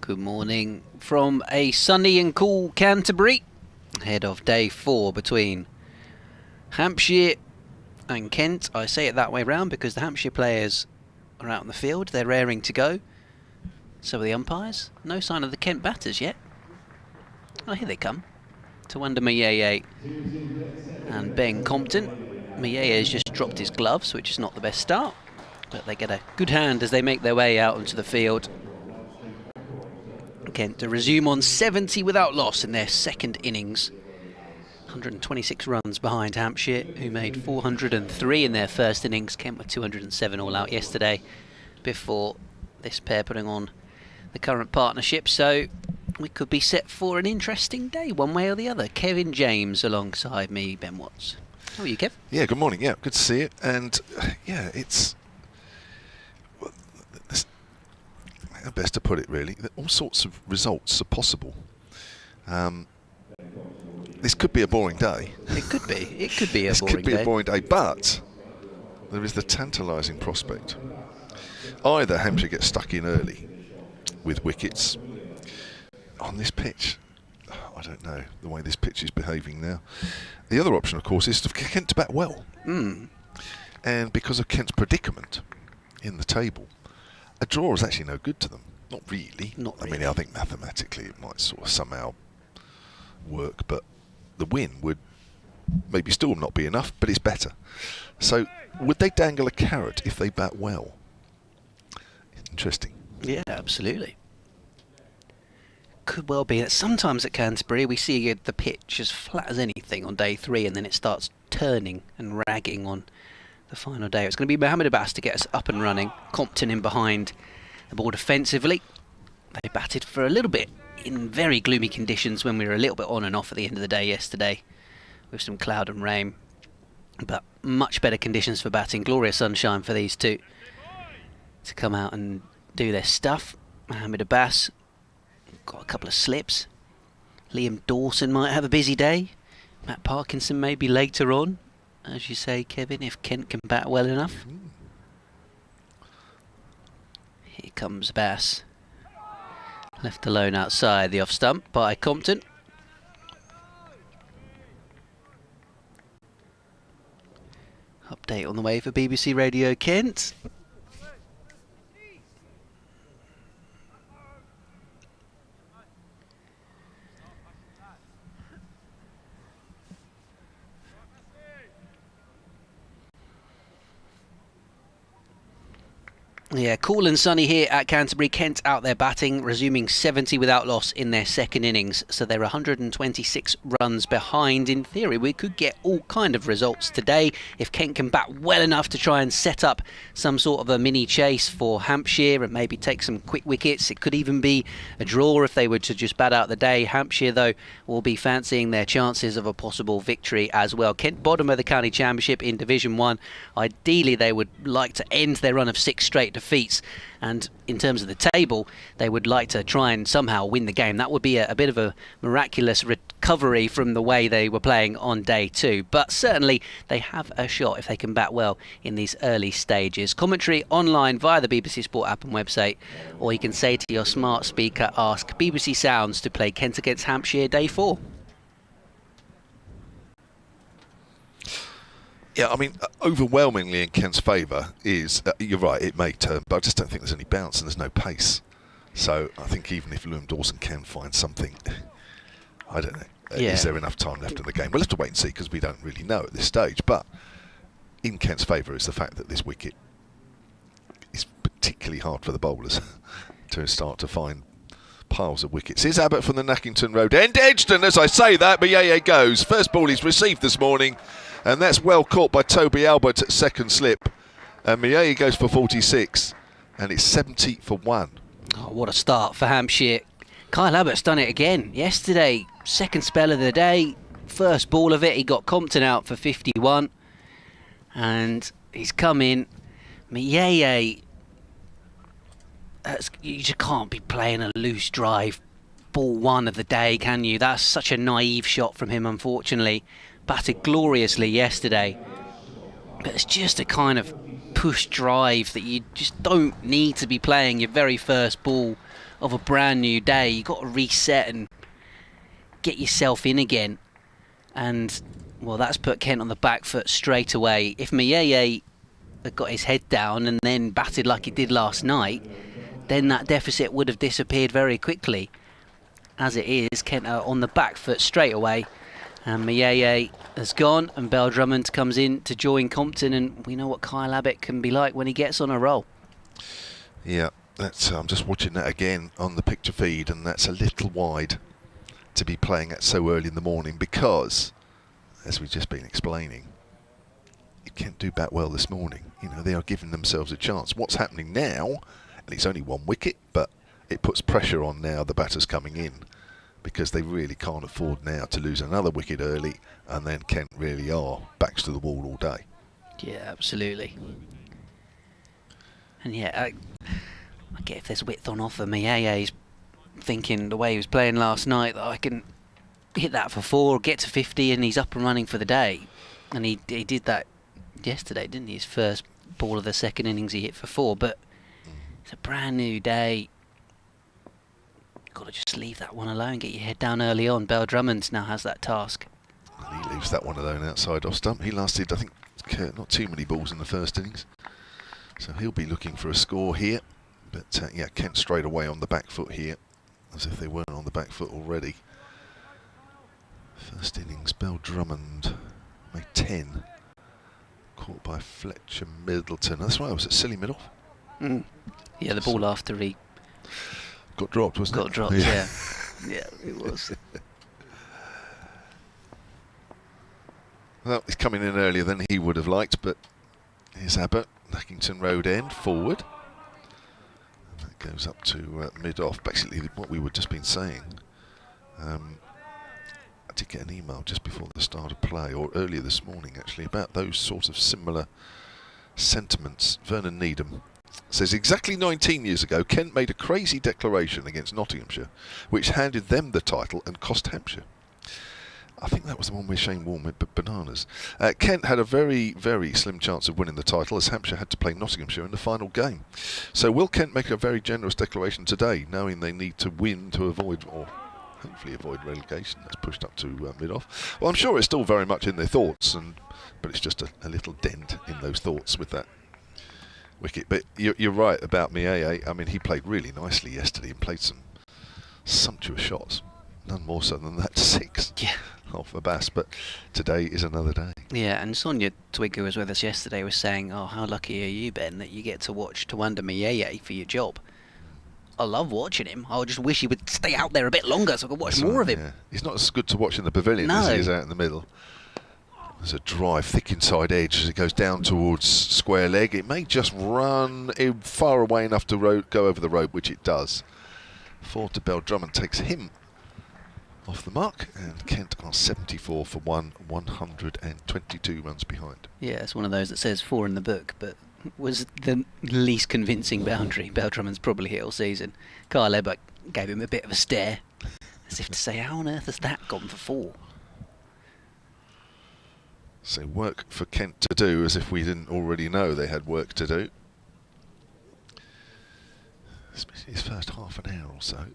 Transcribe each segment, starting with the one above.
Good morning from a sunny and cool Canterbury, ahead of day 4 between Hampshire and Kent. I say it that way round because the Hampshire players are out on the field, they're raring to go. So are the umpires. No sign of the Kent batters yet. Oh, here they come. Tawanda Mayeye and Ben Compton. Mayeye has just dropped his gloves, which is not the best start, but they get a good hand as they make their way out onto the field. Kent to resume on 70 without loss in their second innings. 126 runs behind Hampshire, who made 403 in their first innings. Kent were 207 all out yesterday before this pair putting on the current partnership. So we could be set for an interesting day, one way or the other. Kevin James alongside me, Ben Watts. How are you, Kev? Yeah, good morning. Yeah, good to see you. And yeah, it's how best to put it, really. All sorts of results are possible. This could be a boring day. It could be. It could be a boring day. This could be a boring day, but there is the tantalising prospect. Either Hampshire gets stuck in early with wickets on this pitch. I don't know the way this pitch is behaving now. The other option, of course, is for Kent to bat well. And because of Kent's predicament in the table, a draw is actually no good to them. Not really. Not really. I mean, I think mathematically it might sort of somehow work, but the win would maybe still not be enough, but it's better. So would they dangle a carrot if they bat well? Interesting. Yeah, absolutely. Could well be that sometimes at Canterbury we see the pitch as flat as anything on day 3, and then it starts turning and ragging on the final day. It's going to be Mohammed Abbas to get us up and running. Compton in behind the ball defensively. They batted for a little bit in very gloomy conditions when we were a little bit on and off at the end of the day yesterday with some cloud and rain, but much better conditions for batting. Glorious sunshine for these two to come out and do their stuff. Mohammed Abbas got a couple of slips. Liam Dawson might have a busy day. Matt Parkinson maybe later on, as you say, Kevin, if Kent can bat well enough. Here comes Bass. Left alone outside the off stump by Compton. Update on the way for BBC Radio Kent. Yeah, cool and sunny here at Canterbury. Kent out there batting, resuming 70 without loss in their second innings. So they're 126 runs behind. In theory, we could get all kind of results today if Kent can bat well enough to try and set up some sort of a mini chase for Hampshire and maybe take some quick wickets. It could even be a draw if they were to just bat out the day. Hampshire, though, will be fancying their chances of a possible victory as well. Kent bottom of the county championship in Division 1. Ideally, they would like to end their run of 6 straight defeats, and in terms of the table they would like to try and somehow win the game. That would be a bit of a miraculous recovery from the way they were playing on day 2, but certainly they have a shot if they can bat well in these early stages. Commentary online via the BBC Sport app and website, or you can say to your smart speaker, ask BBC Sounds to play Kent against Hampshire day 4. Yeah, I mean, overwhelmingly in Kent's favour is, you're right, it may turn, but I just don't think there's any bounce and there's no pace. So I think even if Liam Dawson can find something, I don't know, is there enough time left in the game? We'll have to wait and see because we don't really know at this stage. But in Kent's favour is the fact that this wicket is particularly hard for the bowlers to start to find piles of wickets. Here's Abbott from the Nackington Road end. Edged, and as I say that, Mayeye goes. First ball he's received this morning, and that's well caught by Toby Albert at second slip. And Mayeye goes for 46, and it's 70 for 1. Oh, what a start for Hampshire. Kyle Abbott's done it again yesterday. Second spell of the day. First ball of it, he got Compton out for 51. And he's come in. Mayeye, you just can't be playing a loose drive ball one of the day, can you? That's such a naive shot from him, unfortunately. Batted gloriously yesterday. But it's just a kind of push drive that you just don't need to be playing your very first ball of a brand new day. You've got to reset and get yourself in again. And, well, that's put Kent on the back foot straight away. If Mayeye had got his head down and then batted like he did last night, then that deficit would have disappeared very quickly. As it is, Kent are on the back foot straight away. And Mayeye has gone, and Bell-Drummond comes in to join Compton, and we know what Kyle Abbott can be like when he gets on a roll. Yeah, that's. I'm just watching that again on the picture feed, and that's a little wide to be playing at so early in the morning because, as we've just been explaining, it can't do bat well this morning. You know, they are giving themselves a chance. What's happening now, and it's only one wicket, but it puts pressure on now the batters coming in, because they really can't afford now to lose another wicket early, and then Kent really are backs to the wall all day. Yeah, absolutely. And yeah, I get if there's width on offer. Mayeye's thinking the way he was playing last night that I can hit that for 4, get to 50, and he's up and running for the day. And he did that yesterday, didn't he? His first ball of the second innings he hit for 4, but it's a brand new day. Got to just leave that one alone, get your head down early on. Bell-Drummond now has that task. And he leaves that one alone outside off stump. He lasted, I think, not too many balls in the first innings, so he'll be looking for a score here. But yeah, Kent straight away on the back foot here, as if they weren't on the back foot already. First innings, Bell-Drummond made 10, caught by Fletcher Middleton. That's why I was at silly mid-off. Yeah, the ball after he got dropped, wasn't it? Got dropped, yeah. Yeah, it was. Well, he's coming in earlier than he would have liked, but here's Abbott, Nackington Road end, forward. And that goes up to mid-off, basically what we were just been saying. I did get an email just before the start of play, or earlier this morning actually, about those sort of similar sentiments. Vernon Needham says, exactly 19 years ago, Kent made a crazy declaration against Nottinghamshire, which handed them the title and cost Hampshire. I think that was the one where Shane Warne went bananas. Kent had a very, very slim chance of winning the title, as Hampshire had to play Nottinghamshire in the final game. So will Kent make a very generous declaration today, knowing they need to win to avoid, or hopefully avoid relegation? That's pushed up to mid-off. Well, I'm sure it's still very much in their thoughts, but it's just a little dent in those thoughts with that wicket. But you're right about Mayeye. I mean, he played really nicely yesterday and played some sumptuous shots. None more so than that 6 off the bass, but today is another day. Yeah, and Sonia Twigg, who was with us yesterday, was saying, oh, how lucky are you, Ben, that you get to watch Tawanda Mayeye for your job. I love watching him. I just wish he would stay out there a bit longer so I could watch more of him. Yeah. He's not as good to watch in the pavilion as he is out in the middle. There's a drive, thick inside edge as it goes down towards square leg. It may just run far away enough to go over the rope, which it does. 4 to Bell-Drummond takes him off the mark, and Kent are 74 for 1, 122 runs behind. Yeah, it's one of those that says 4 in the book, but was the least convincing boundary Bell-Drummond's probably hit all season. Kyle Abbott gave him a bit of a stare, as if to say, how on earth has that gone for 4? So work for Kent to do, as if we didn't already know they had work to do. Especially his first half an hour or so.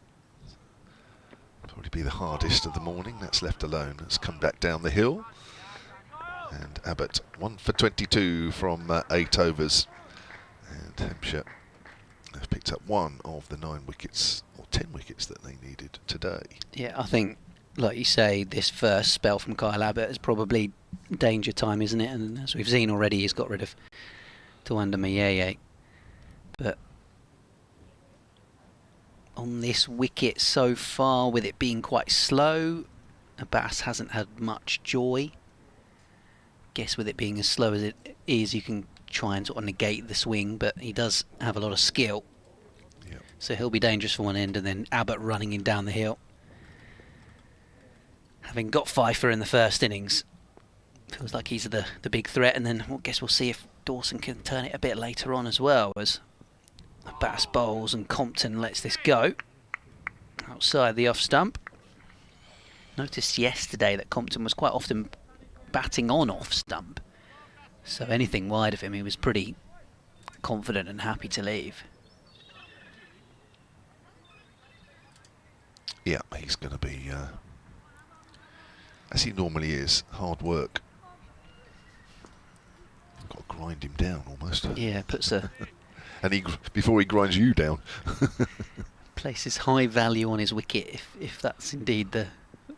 Probably be the hardest of the morning. That's left alone. It's come back down the hill. And Abbott 1 for 22 from 8 overs. And Hampshire have picked up 1 of the 9 wickets, or 10 wickets that they needed today. Yeah, I think, like you say, this first spell from Kyle Abbott is probably danger time, isn't it? And as we've seen already, he's got rid of Tawanda Mayeye. But on this wicket so far, with it being quite slow. Abbas hasn't had much joy. Guess with it being as slow as it is, you can try and sort of negate the swing, but he does have a lot of skill. Yep. So he'll be dangerous for one end, and then Abbott running him down the hill. Having got Pfeiffer in the first innings, feels like he's the big threat, and then I guess we'll see if Dawson can turn it a bit later on as well, as Abbas bowls and Compton lets this go outside the off stump. Noticed yesterday that Compton was quite often batting on off stump, so anything wide of him he was pretty confident and happy to leave. Yeah, he's going to be, as he normally is, hard work. Got to grind him down almost. Yeah, puts a... and before he grinds you down. places high value on his wicket, if that's indeed the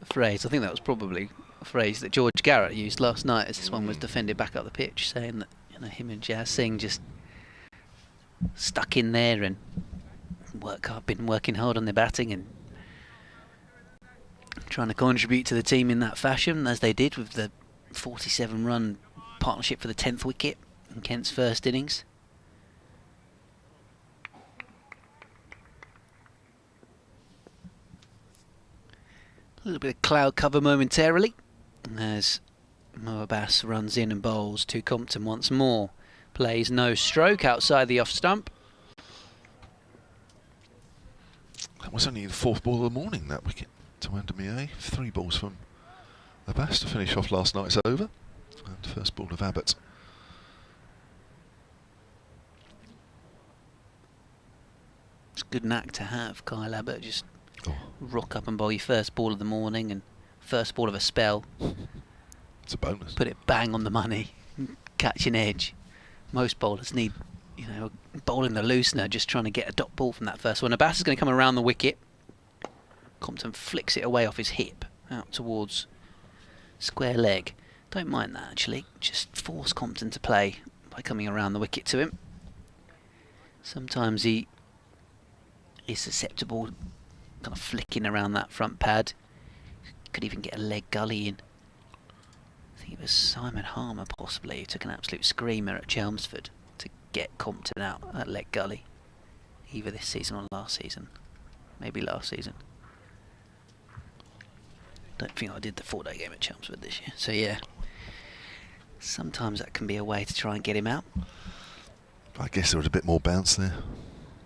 phrase. I think that was probably a phrase that George Garrett used last night as this one was defended back up the pitch, saying that, you know, him and Jazz Singh just stuck in there and been working hard on their batting and trying to contribute to the team in that fashion, as they did with the 47-run partnership for the 10th wicket in Kent's first innings. A little bit of cloud cover momentarily as Mo Abbas runs in and bowls to Compton once more. Plays no stroke outside the off stump. That was only the 4th ball of the morning, that wicket to Andermere. 3 balls from Abbas to finish off last night's over. And first ball of Abbott. It's a good knack to have, Kyle Abbott. Just rock up and bowl your first ball of the morning and first ball of a spell. It's a bonus. Put it bang on the money, catch an edge. Most bowlers need, you know, bowling the loosener, just trying to get a dot ball from that first one. Abbas is going to come around the wicket. Compton flicks it away off his hip out towards square leg. Don't mind that, actually. Just force Compton to play by coming around the wicket to him. Sometimes he is susceptible, kind of flicking around that front pad. Could even get a leg gully in. I think it was Simon Harmer possibly who took an absolute screamer at Chelmsford to get Compton out at leg gully, either this season or last season. Maybe last season. Don't think I did the 4-day game at Chelmsford this year. So yeah, sometimes that can be a way to try and get him out. I guess there was a bit more bounce there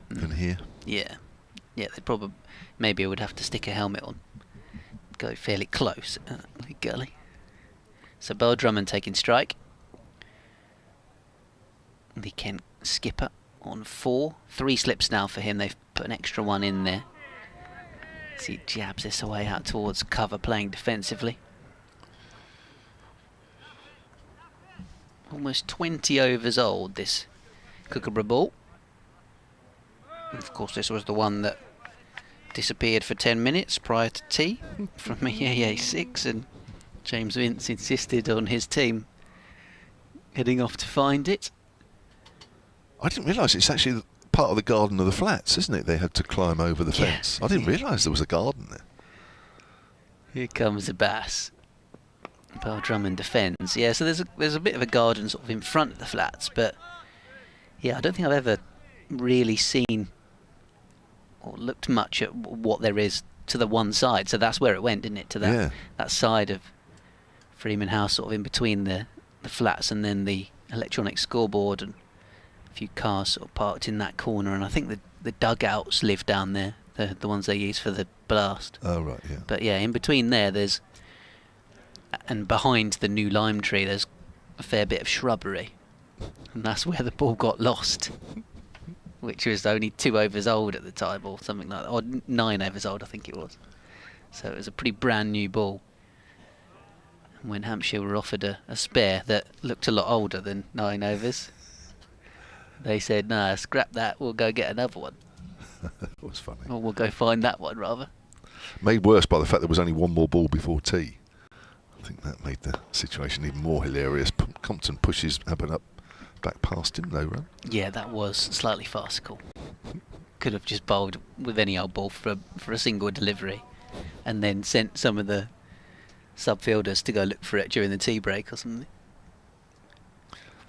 than here. Yeah, yeah. They probably maybe would have to stick a helmet on, go fairly close, like gully. So Bell-Drummond taking strike. The Kent skipper on 4. 3 slips now for him. They've put an extra one in there. As he jabs this away out towards cover, playing defensively. Almost 20 overs old, this Kookaburra ball. Of course, this was the one that disappeared for 10 minutes prior to tea from EAA 6, and James Vince insisted on his team heading off to find it. I didn't realise it's actually part of the garden of the flats, isn't it? They had to climb over the fence. I didn't realise there was a garden there. Here comes Abbas. Bell-Drummond defends. Yeah, so there's a bit of a garden sort of in front of the flats, but yeah, I don't think I've ever really seen or looked much at what there is to the one side. So that's where it went, didn't it? To that side of Freeman House, sort of in between the flats and then the electronic scoreboard, and a few cars sort of parked in that corner. And I think the dugouts live down there, the ones they use for the blast. Oh right, yeah. But yeah, in between there, and behind the new lime tree, there's a fair bit of shrubbery, and that's where the ball got lost, which was only 2 overs old at the time, or something like that, or 9 overs old, I think it was. So it was a pretty brand new ball. And when Hampshire were offered a spare that looked a lot older than 9 overs, they said, "No, scrap that. We'll go get another one." That was funny. Or we'll go find that one, rather. Made worse by the fact there was only one more ball before tea. I think that made the situation even more hilarious. Compton pushes Abbott up back past him, no run. Yeah, that was slightly farcical. could have just bowled with any old ball for a single delivery, and then sent some of the sub-fielders to go look for it during the tea break or something.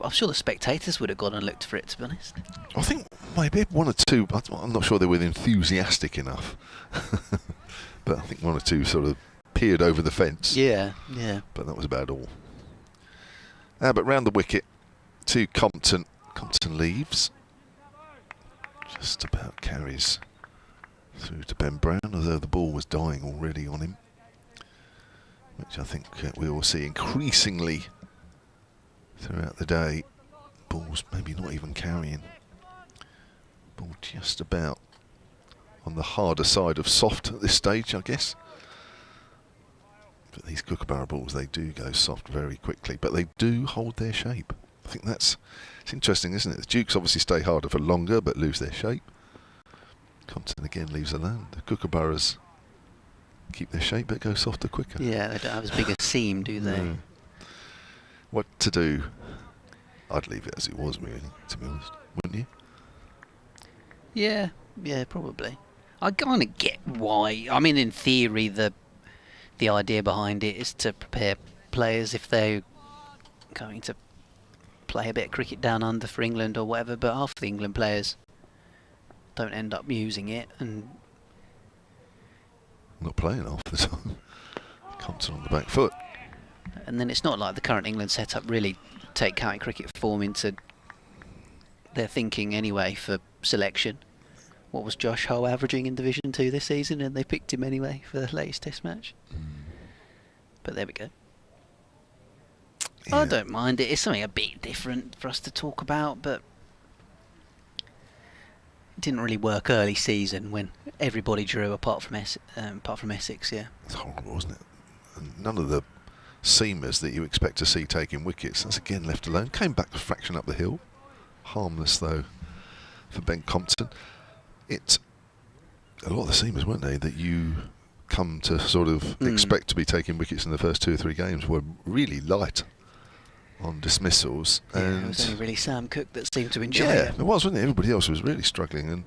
I'm sure the spectators would have gone and looked for it, to be honest. I think maybe one or two, I'm not sure they were enthusiastic enough, but I think one or two sort of peered over the fence. Yeah. But that was about all. But round the wicket to Compton. Compton leaves. Just about carries through to Ben Brown, although the ball was dying already on him, which I think we will see increasingly throughout the day. Balls maybe not even carrying. Ball just about on the harder side of soft at this stage, I guess. But these Kookaburra balls, they do go soft very quickly, but they do hold their shape. I think it's interesting, isn't it? The Dukes obviously stay harder for longer, but lose their shape. Compton again leaves alone. The Kookaburras keep their shape, but go softer quicker. Yeah, they don't have as big a seam, do they? No. What to do? I'd leave it as it was, really, to be honest. Wouldn't you? Yeah, probably. I kind of get why. I mean, in theory, the idea behind it is to prepare players if they're going to play a bit of cricket down under for England or whatever, but half the England players don't end up using it and not playing half the time. Compton on the back foot. And then it's not like the current England setup really take county cricket form into their thinking anyway for selection. What was Josh Hull averaging in Division 2 this season, and they picked him anyway for the latest Test match. But there we go. Yeah. I don't mind it. It's something a bit different for us to talk about, but it didn't really work early season when everybody drew apart from Essex. Yeah, it's horrible, wasn't it? And none of the seamers that you expect to see taking wickets, that's again left alone. Came back a fraction up the hill. Harmless though for Ben Compton. A lot of the seamers, weren't they, that you come to sort of expect to be taking wickets in the first 2 or 3 games were really light on dismissals. Yeah, and it was only really Sam Cook that seemed to enjoy it. it. It was, wasn't it? Everybody else was really struggling, and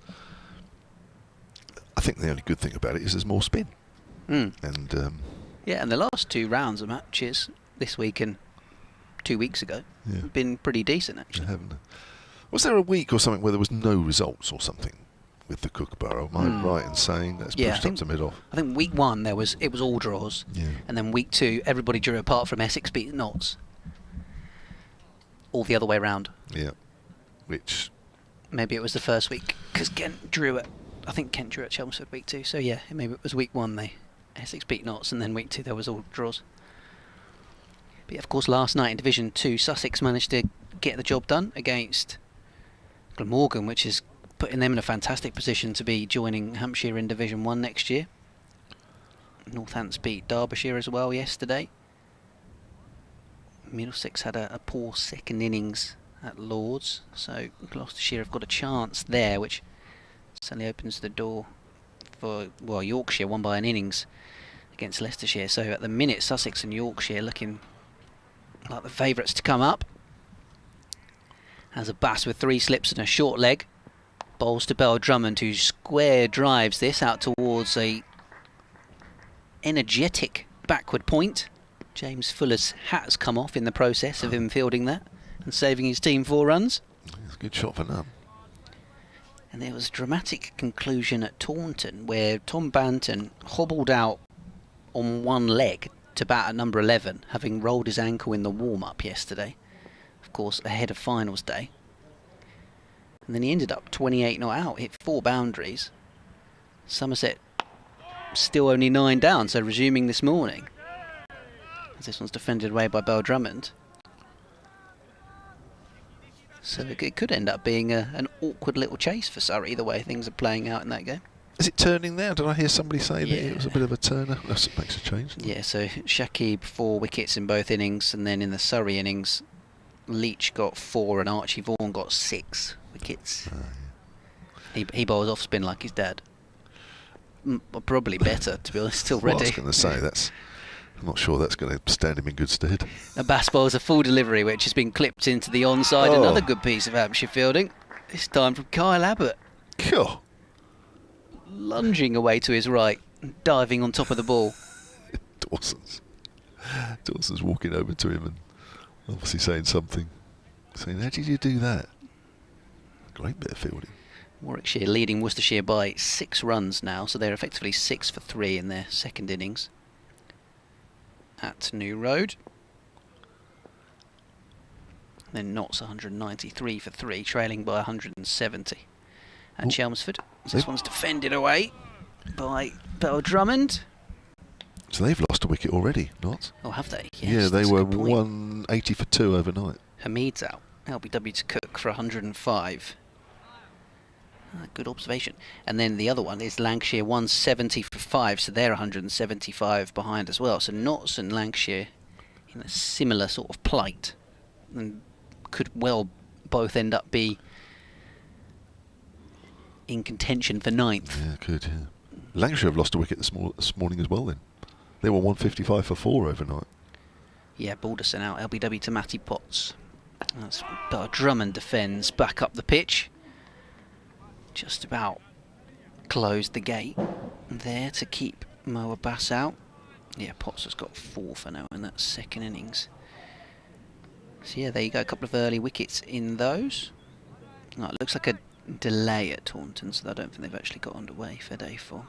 I think the only good thing about it is there's more spin. And yeah, and the last 2 rounds of matches this week and 2 weeks ago have been pretty decent, actually. Haven't they? Was there a week or something where there was no results or something with the Kookaburra? Am I right in saying that's pushed up to mid-off? I think week 1 it was all draws, and then week 2 everybody drew apart from Essex beat Notts. All the other way round. Yeah, which maybe it was the first week because Kent drew at Chelmsford week 2. So yeah, maybe it was week 1 Essex beat Notts, and then week 2 there was all draws. But yeah, of course, last night in Division 2, Sussex managed to get the job done against Glamorgan, which is putting them in a fantastic position to be joining Hampshire in Division 1 next year. Northants beat Derbyshire as well yesterday. Middlesex had a poor second innings at Lords, so Gloucestershire have got a chance there, which certainly opens the door for, well, Yorkshire won by an innings against Leicestershire. So at the minute, Sussex and Yorkshire looking like the favourites to come up. Has a Bass with 3 slips and a short leg. Bowls to Bell-Drummond, who square drives this out towards a energetic backward point. James Fuller's hat has come off in the process of him fielding that and saving his team 4 runs. It's a good shot for none. And there was a dramatic conclusion at Taunton where Tom Banton hobbled out on one leg to bat at number 11, having rolled his ankle in the warm-up yesterday, of course ahead of finals day. And then he ended up 28 not out, hit 4 boundaries. Somerset still only 9 down, so resuming this morning. As this one's defended away by Bell-Drummond. So it could end up being an awkward little chase for Surrey, the way things are playing out in that game. Is it turning now? Did I hear somebody say that it was a bit of a turner? That makes a change. Yeah, so Shakib 4 wickets in both innings, and then in the Surrey innings, Leach got 4 and Archie Vaughan got 6 wickets. He bowls off spin like his dad. Probably better, to be honest, already. Well, I was going to say, I'm not sure that's going to stand him in good stead. Abbas bowls a full delivery, which has been clipped into the onside. Another good piece of Hampshire fielding, this time from Kyle Abbott. Cool. lunging away to his right, diving on top of the ball. Dawson's walking over to him and obviously saying something. Saying, how did you do that? Great bit of fielding. Warwickshire leading Worcestershire by 6 runs now, so they're effectively 6 for 3 in their second innings at New Road. Then Notts 193 for 3, trailing by 170 at Chelmsford. This one's defended away by Bell-Drummond. So they've lost a wicket already, Notts? Oh, have they? Yes, yeah, they were 180 for 2 overnight. Hamid's out. LBW to Cook for 105. Good observation. And then the other one is Lancashire 170 for 5, so they're 175 behind as well. So Notts and Lancashire in a similar sort of plight, and could well both end up be in contention for 9th. Yeah, could, yeah. Lancashire have lost a wicket this morning as well then. They were 155 for 4 overnight. Yeah, Balderson out. LBW to Matty Potts. That's Drummond defends back up the pitch. Just about closed the gate there to keep Mo Abbas out. Yeah, Potts has got 4 for now in that second innings. So yeah, there you go, a couple of early wickets in those. Oh, it looks like a delay at Taunton, so I don't think they've actually got underway for day 4.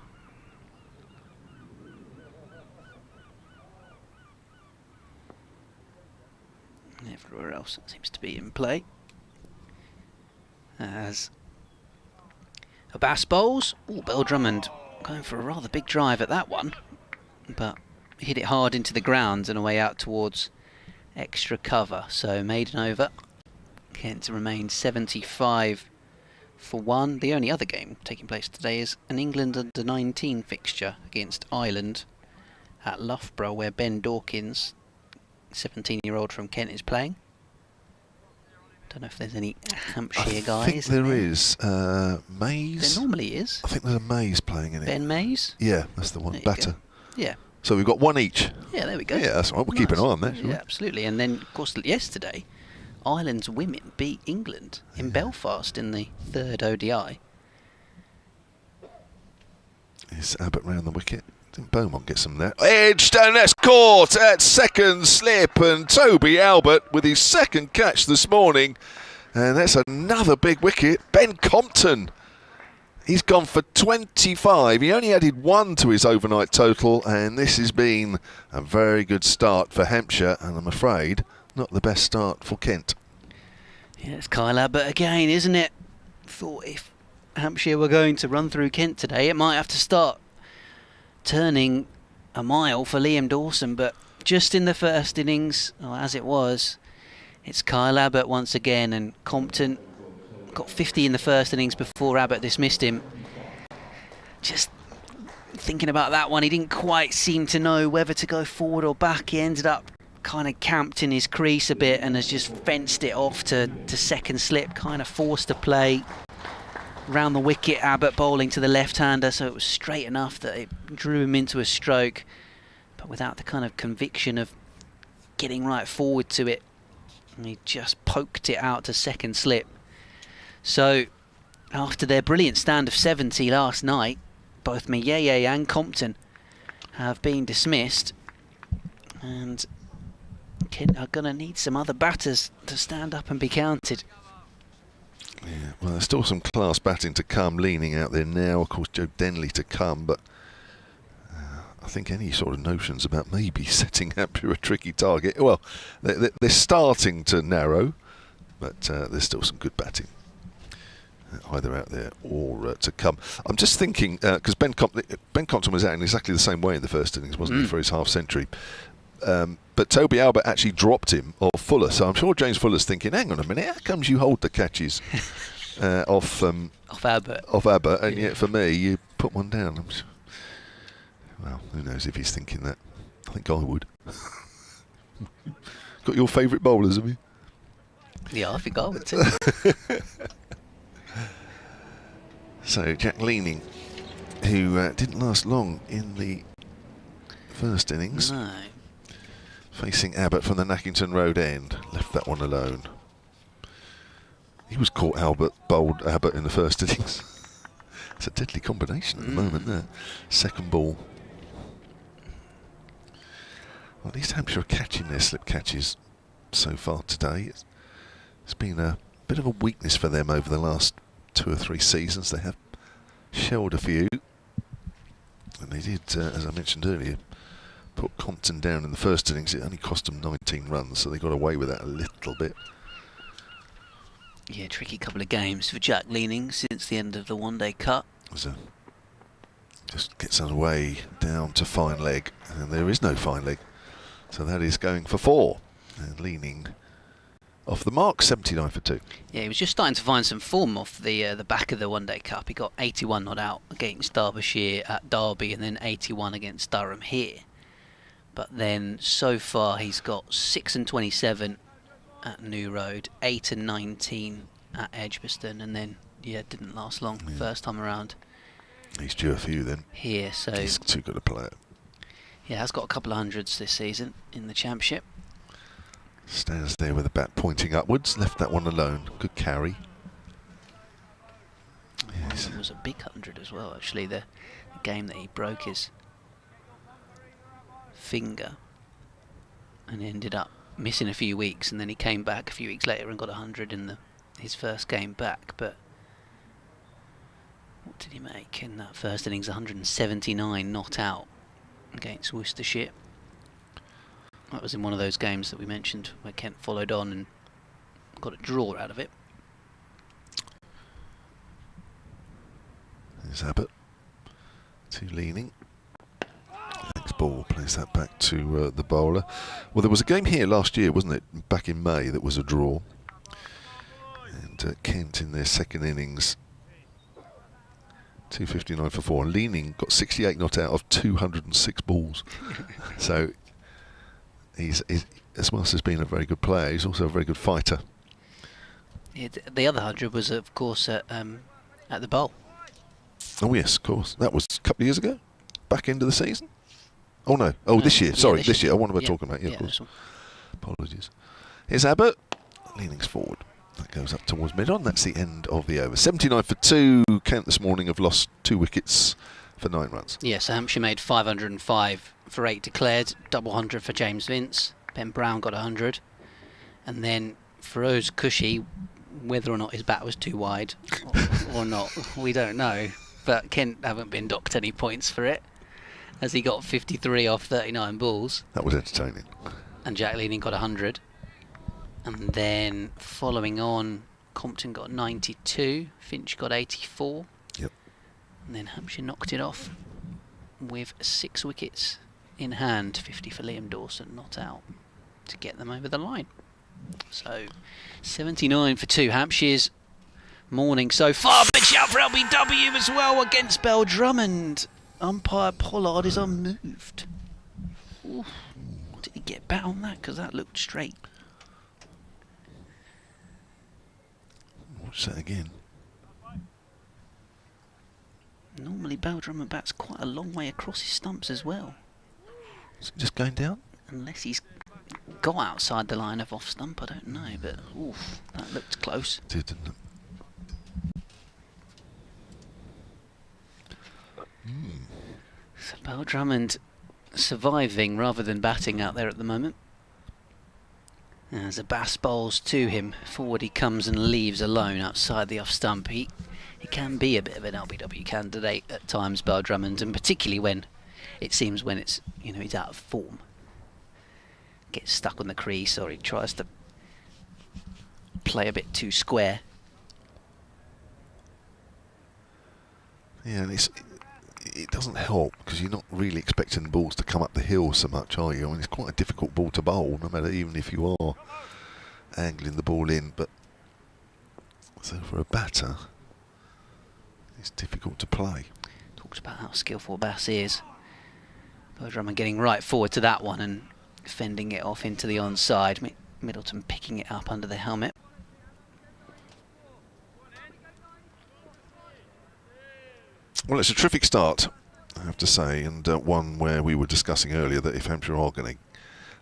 Everywhere else it seems to be in play. As Abbas bowls. Oh, Bell-Drummond going for a rather big drive at that one, but hit it hard into the ground and away out towards extra cover. So maiden over. Kent remains 75 for 1. The only other game taking place today is an England under-19 fixture against Ireland at Loughborough, where Ben Dawkins, 17-year-old from Kent, is playing. Don't know if there's any Hampshire guys. I think there is. Mays. There normally is. I think there's a Mays playing in it. Ben Mays? Yeah, that's the one. Batter. Yeah. So we've got one each. Yeah, there we go. Yeah, that's right. We'll keep an eye on that. Yeah, absolutely. And then, of course, yesterday, Ireland's women beat England in Belfast in the 3rd ODI. Is Abbott round the wicket? Didn't Beaumont get some there? Edged, and that's caught at second slip, and Toby Albert with his second catch this morning, and that's another big wicket. Ben Compton, he's gone for 25. He only added 1 to his overnight total, and this has been a very good start for Hampshire, and I'm afraid not the best start for Kent. Yeah, it's Kyle Abbott again, isn't it? Thought if Hampshire were going to run through Kent today, it might have to start turning a mile for Liam Dawson, but just in the first innings, or as it was, it's Kyle Abbott once again, and Compton got 50 in the first innings before Abbott dismissed him. Just thinking about that one, he didn't quite seem to know whether to go forward or back. He ended up kind of camped in his crease a bit and has just fenced it off to second slip, kind of forced to play round the wicket. Abbott bowling to the left-hander, so it was straight enough that it drew him into a stroke, but without the kind of conviction of getting right forward to it. And he just poked it out to second slip. So after their brilliant stand of 70 last night, both Miyeye and Compton have been dismissed, and Kent are going to need some other batters to stand up and be counted. Yeah, well, there's still some class batting to come. Leaning out there now, of course, Joe Denley to come, but I think any sort of notions about maybe setting Hampshire a tricky target, well, they're starting to narrow, but there's still some good batting either out there or to come. I'm just thinking, because Ben Compton was out in exactly the same way in the first innings, wasn't he, for his half century? But Toby Albert actually dropped him off Fuller, so I'm sure James Fuller's thinking, hang on a minute, how comes you hold the catches off Abbott, and yet for me you put one down? Well, who knows if he's thinking that. I think I would. Got your favourite bowlers, have you? Yeah, I think I would too. So Jack Leaming, who didn't last long in the first innings. No. Facing Abbott from the Nackington Road end. Left that one alone. He was caught. Albert bowled Abbott in the first innings. It's a deadly combination at the moment there. Second ball. Well, at least Hampshire are catching their slip catches so far today. It's been a bit of a weakness for them over the last 2 or 3 seasons. They have shelled a few. And they did, as I mentioned earlier, put Compton down in the first innings. It only cost them 19 runs, so they got away with that a little bit. Yeah, tricky couple of games for Jack Leaming since the end of the one-day cut. Just gets underway down to fine leg, and there is no fine leg. So that is going for 4. And Leaming off the mark, 79 for 2. Yeah, he was just starting to find some form off the back of the one-day cup. He got 81 not out against Derbyshire at Derby, and then 81 against Durham here. But then so far he's got 6 and 27 at New Road, 8 and 19 at Edgbaston, and then didn't last long first time around. He's due a few then. Here, so he's too good a player. Yeah, has got a couple of hundreds this season in the championship. Stands there with the bat pointing upwards, left that one alone. Good carry. Yes. It was a big 100 as well, actually. The game that he broke his finger and ended up missing a few weeks, and then he came back a few weeks later and got 100 in his first game back. But what did he make in that first innings? 179 not out against Worcestershire. That was in one of those games that we mentioned where Kent followed on and got a draw out of it. There's Abbott to Leaming. Next ball, plays that back to the bowler. Well, there was a game here last year, wasn't it? Back in May, that was a draw. And Kent in their second innings, 259 for 4. And Leaming got 68 not out of 206 balls. So he's as well as being a very good player, he's also a very good fighter. The other 100 was, of course, at the Bowl. Oh yes, of course. That was a couple of years ago, back end of the season. Oh no, this year. Sorry, this year. I wonder what we're talking about. Yeah, of course. Apologies. Here's Abbott. Leaning's forward. That goes up towards mid-on. That's the end of the over. 79 for 2. Kent this morning have lost 2 wickets for 9 runs. Yes, Hampshire made 505 for 8 declared. Double 100 for James Vince. Ben Brown got 100. And then Feroz Cushy, whether or not his bat was too wide or not, we don't know. But Kent haven't been docked any points for it, as he got 53 off 39 balls. That was entertaining. And Jack Leaming got 100. And then following on, Compton got 92, Finch got 84. Yep. And then Hampshire knocked it off with 6 wickets in hand, 50 for Liam Dawson, not out, to get them over the line. So 79 for 2. Hampshire's morning so far. Big shout for LBW as well against Bell-Drummond. Umpire Pollard is unmoved. Ooh. Did he get bat on that? Because that looked straight. Watch that again. Normally Bell-Drummond bats quite a long way across his stumps as well. Is it just going down? Unless he's got outside the line of off stump, I don't know, but oof, that looked close. It did, didn't it? So Bell-Drummond surviving rather than batting out there at the moment. As Abbas bowls to him, forward he comes and leaves alone outside the off stump. He can be a bit of an LBW candidate at times, Bell-Drummond, and particularly when it seems when it's, he's out of form. Gets stuck on the crease, or he tries to play a bit too square. Yeah, and it doesn't help because you're not really expecting the balls to come up the hill so much, are you? I mean, it's quite a difficult ball to bowl, no matter even if you are angling the ball in. But so for a batter, it's difficult to play. Talked about how skillful Bass is. Bell-Drummond getting right forward to that one and fending it off into the onside. Middleton picking it up under the helmet. Well, it's a terrific start, I have to say, and one where we were discussing earlier that if Hampshire are going to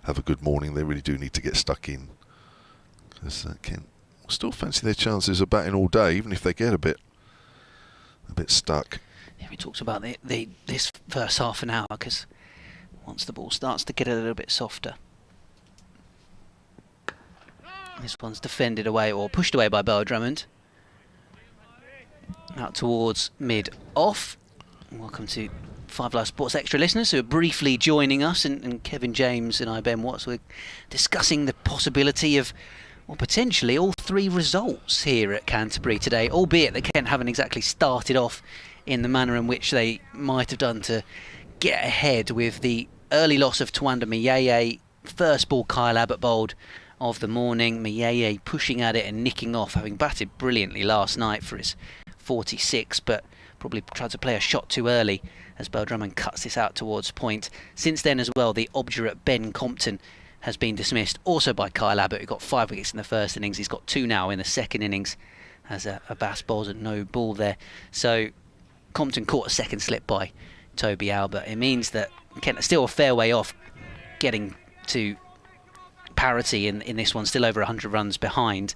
have a good morning, they really do need to get stuck in. Because Kent will still fancy their chances of batting all day, even if they get a bit a bit stuck. Yeah, we talked about this first half an hour, because once the ball starts to get a little bit softer. This one's defended away, or pushed away by Bell-Drummond. Out towards mid-off. Welcome to 5 Live Sports Extra listeners who are briefly joining us, and Kevin James and I, Ben Watts, we're discussing the possibility of, well, potentially all 3 results here at Canterbury today, albeit that Kent haven't exactly started off in the manner in which they might have done to get ahead, with the early loss of Tawanda Miyeye, first ball Kyle Abbott bowled of the morning. Miyeye pushing at it and nicking off, having batted brilliantly last night for his 46, but probably tried to play a shot too early as Bell-Drummond cuts this out towards point. Since then as well, the obdurate Ben Compton has been dismissed, also by Kyle Abbott, who got 5 wickets in the first innings. He's got 2 now in the second innings as Abbas bowls at no ball there. So Compton caught a second slip by Toby Albert. It means that Kent are still a fair way off getting to parity in this one, still over 100 runs behind.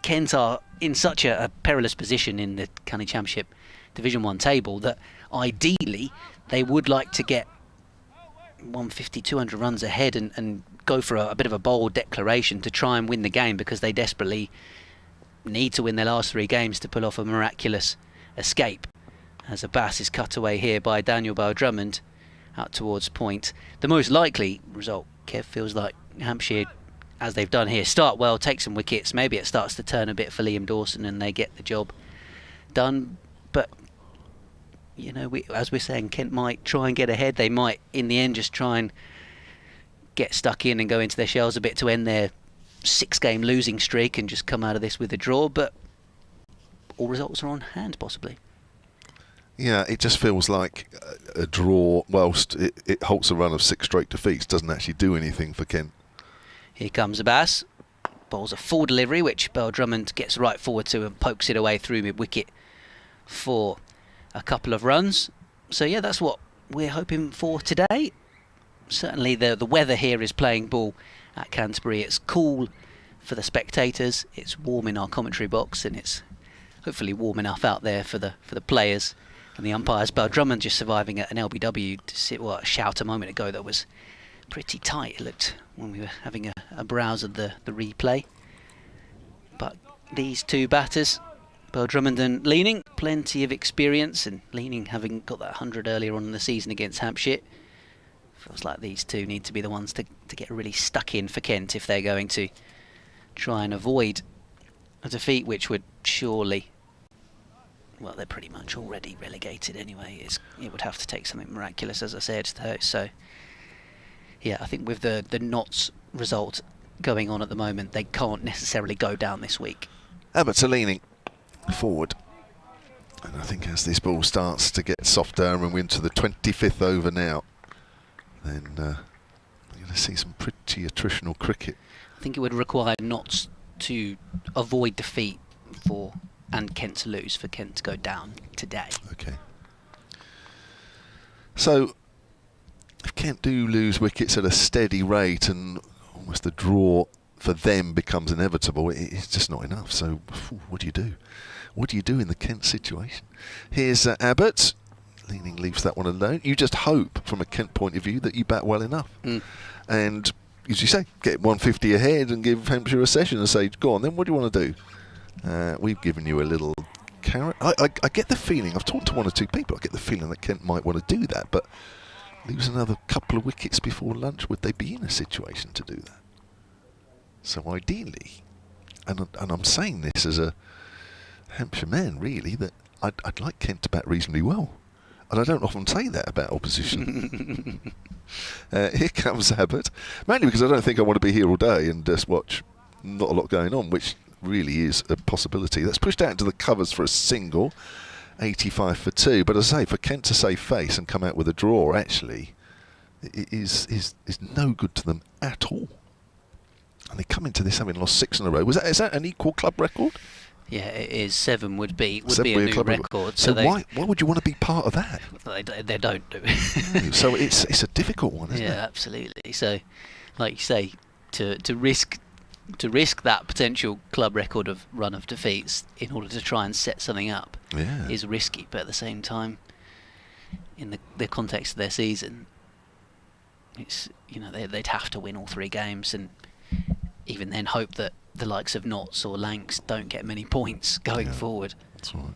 Kent are in such a perilous position in the County Championship Division 1 table that ideally they would like to get 150, 200 runs ahead and go for a bit of a bold declaration to try and win the game, because they desperately need to win their last 3 games to pull off a miraculous escape. As Abbas is cut away here by Daniel Bell-Drummond out towards point. The most likely result, Kev, feels like Hampshire, as they've done here, start well, take some wickets, maybe it starts to turn a bit for Liam Dawson and they get the job done. But you know, as we're saying, Kent might try and get ahead. They might in the end just try and get stuck in and go into their shells a bit to end their 6-game losing streak and just come out of this with a draw. But all results are on hand, possibly. Yeah, it just feels like a draw, whilst it halts a run of 6 straight defeats, doesn't actually do anything for Kent. Here comes Abbas. Bowls a full delivery, which Bell-Drummond gets right forward to and pokes it away through mid-wicket for a couple of runs. So yeah, that's what we're hoping for today. Certainly the weather here is playing ball at Canterbury. It's cool for the spectators, it's warm in our commentary box, and it's hopefully warm enough out there for the players and the umpires. Bell-Drummond just surviving at an LBW to sit, a shout a moment ago that was pretty tight, it looked, when we were having a browse of the replay. But these 2 batters, Bell-Drummond and Leaming, plenty of experience, and Leaming having got that 100 earlier on in the season against Hampshire. Feels like these 2 need to be the ones to get really stuck in for Kent if they're going to try and avoid a defeat, which would surely, well, they're pretty much already relegated anyway. It would have to take something miraculous, as I said. So yeah, I think with the Notts result going on at the moment, they can't necessarily go down this week. Abbott's leaning forward, and I think as this ball starts to get softer and we're into the 25th over now, then you're going to see some pretty attritional cricket. I think it would require Notts to avoid defeat and Kent to lose for Kent to go down today. Okay. So if Kent do lose wickets at a steady rate and almost the draw for them becomes inevitable, it's just not enough. So what do you do? What do you do in the Kent situation? Here's Abbott. Leaming leaves that one alone. You just hope, from a Kent point of view, that you bat well enough. And, as you say, get 150 ahead and give Hampshire a session and say, go on then, what do you want to do? We've given you a little carrot. I get the feeling, I've talked to 1 or 2 people, I get the feeling that Kent might want to do that, but lose another couple of wickets before lunch, would they be in a situation to do that? So ideally, and I'm saying this as a Hampshire man, really, that I'd like Kent to bat reasonably well. And I don't often say that about opposition. Here comes Abbott. Mainly because I don't think I want to be here all day and just watch not a lot going on, which really is a possibility. That's pushed out into the covers for a single, 85 for 2. But as I say, for Kent to save face and come out with a draw, actually, is no good to them at all. And they come into this having lost 6 in a row. Is that an equal club record? Yeah, it is. 7 would be a new record. So why would you want to be part of that? They don't do. So it's a difficult one, isn't it? Yeah, absolutely. So, like you say, to risk to risk that potential club record of run of defeats in order to try and set something up is risky, but at the same time, in the context of their season, it's, you know, they'd have to win all 3 games, and even then hope that the likes of Notts or Lancs don't get many points going forward. That's right.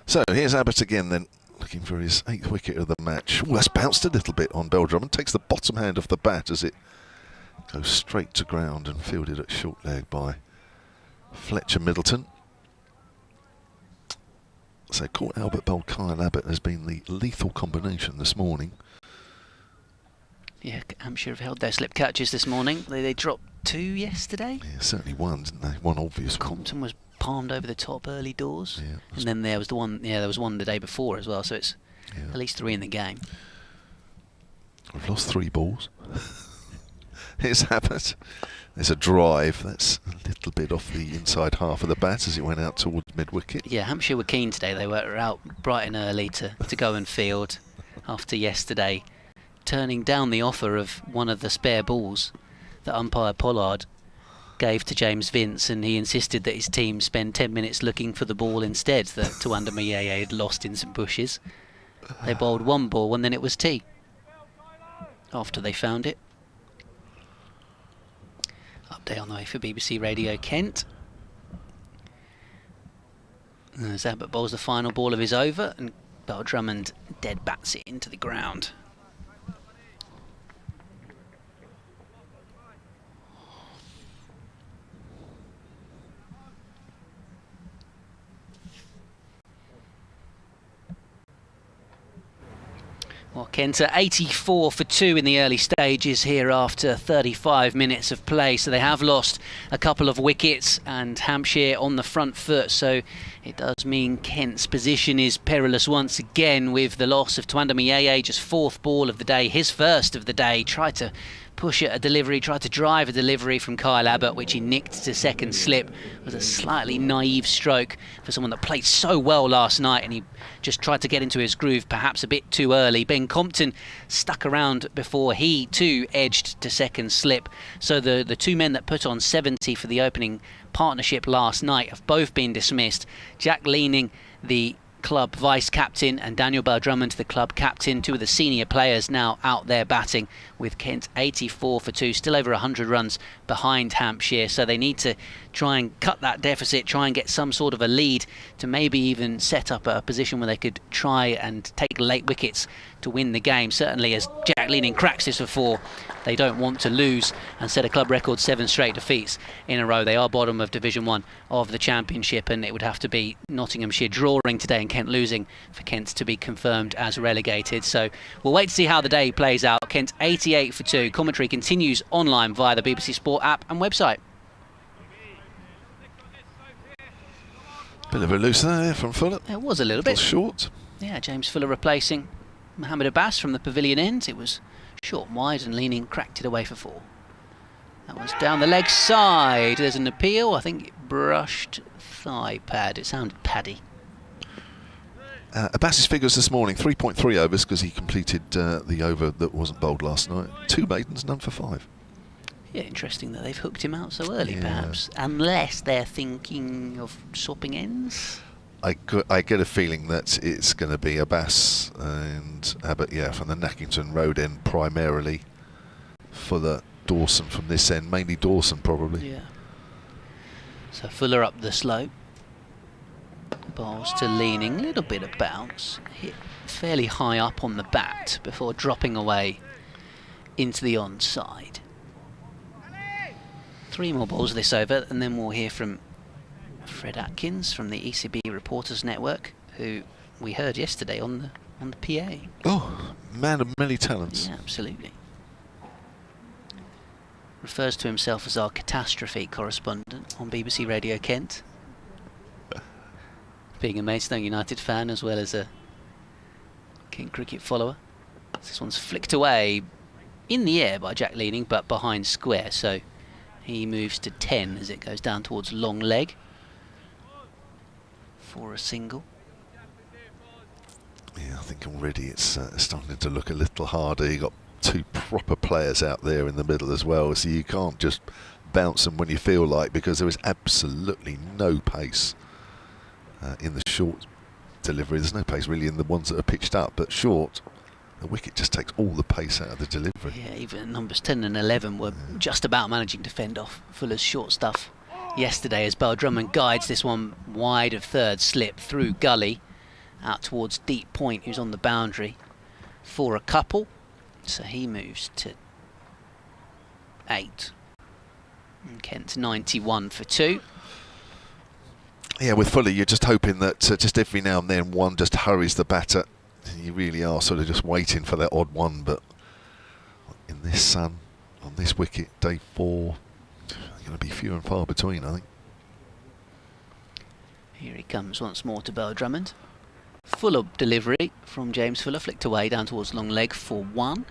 So here's Abbott again then, looking for his 8th wicket of the match. Ooh, that's bounced a little bit on Bell-Drummond. Takes the bottom hand of the bat as it goes straight to ground and fielded at short leg by Fletcher Middleton. So Court Albert bowled Kyle Abbott has been the lethal combination this morning. Yeah, Hampshire have held their slip catches this morning. They dropped 2 yesterday. Yeah, certainly one, didn't they? One obvious one. Compton was palmed over the top early doors. Yeah, and then there was the one. Yeah, there was one the day before as well. So it's at least 3 in the game. We've lost 3 balls. Here's Abbott. There's a drive. That's a little bit off the inside half of the bat as it went out towards mid-wicket. Yeah, Hampshire were keen today. They were out bright and early to go and field after yesterday, turning down the offer of one of the spare balls that umpire Pollard gave to James Vince, and he insisted that his team spend 10 minutes looking for the ball instead that Tuanda Mayeye had lost in some bushes. They bowled 1 ball and then it was tea after they found it. Update on the way for BBC Radio Kent. As Abbott bowls the final ball of his over, and Bell-Drummond dead bats it into the ground. Well, Kent are 84 for 2 in the early stages here after 35 minutes of play. So they have lost a couple of wickets, and Hampshire on the front foot. So it does mean Kent's position is perilous once again with the loss of Tuanda Mayeye, just 4th ball of the day, his first of the day. Tried to push at a delivery, tried to drive a delivery from Kyle Abbott, which he nicked to second slip. It was a slightly naive stroke for someone that played so well last night, and he just tried to get into his groove perhaps a bit too early. Ben Compton stuck around before he too edged to second slip. So the 2 men that put on 70 for the opening partnership last night have both been dismissed. Jack Leaming, the club vice-captain, and Daniel Bell-Drummond, the club captain, 2 of the senior players now out there batting, with Kent 84 for 2, still over 100 runs behind Hampshire. So they need to try and cut that deficit, try and get some sort of a lead to maybe even set up a position where they could try and take late wickets to win the game. Certainly, as Jack Leaming cracks this for 4, they don't want to lose and set a club record 7 straight defeats in a row. They are bottom of Division 1 of the Championship, and it would have to be Nottinghamshire drawing today and Kent losing for Kent to be confirmed as relegated. So we'll wait to see how the day plays out. Kent 88 for 2. Commentary continues online via the BBC Sport app and website. Bit of a loose there from Fuller. It was a little bit short. Yeah, James Fuller replacing Mohammed Abbas from the pavilion end. It was short and wide, and Leaming cracked it away for 4. That was down the leg side. There's an appeal. I think it brushed thigh pad. It sounded paddy. Abbas's figures this morning, 3.3 overs because he completed the over that wasn't bowled last night. 2 maidens, none for 5. Yeah, interesting that they've hooked him out so early, perhaps. Unless they're thinking of swapping ends. I get a feeling that it's going to be Abbas and Abbott, from the Nackington Road end primarily. Fuller, Dawson from this end, mainly Dawson probably. Yeah. So Fuller up the slope. Bowls to Leaming, a little bit of bounce. Hit fairly high up on the bat before dropping away into the onside. 3 more balls this over, and then we'll hear from Fred Atkins from the ECB Reporters Network, who we heard yesterday on the PA. Oh, man of many talents. Yeah, absolutely. Refers to himself as our catastrophe correspondent on BBC Radio Kent. Being a Maidstone United fan as well as a King cricket follower. This one's flicked away in the air by Jack Leaming, but behind square, so he moves to 10 as it goes down towards long leg for a single. Yeah, I think already it's starting to look a little harder. He got two proper players out there in the middle as well, so you can't just bounce them when you feel like, because there is absolutely no pace in the short delivery. There's no pace really in the ones that are pitched up, but short, the wicket just takes all the pace out of the delivery. Yeah, even numbers 10 and 11 were just about managing to fend off Fuller's short stuff yesterday, as Bell-Drummond guides this one wide of third slip through gully out towards Deep Point, who's on the boundary for a couple, so he moves to 8 and Kent's 91 for 2. Yeah, with Fuller you're just hoping that just every now and then one just hurries the batter. You really are sort of just waiting for that odd one, but in this sun, on this wicket, day 4, going to be few and far between, I think. Here he comes once more to Bell-Drummond. Fuller delivery from James Fuller, flicked away down towards long leg for 1.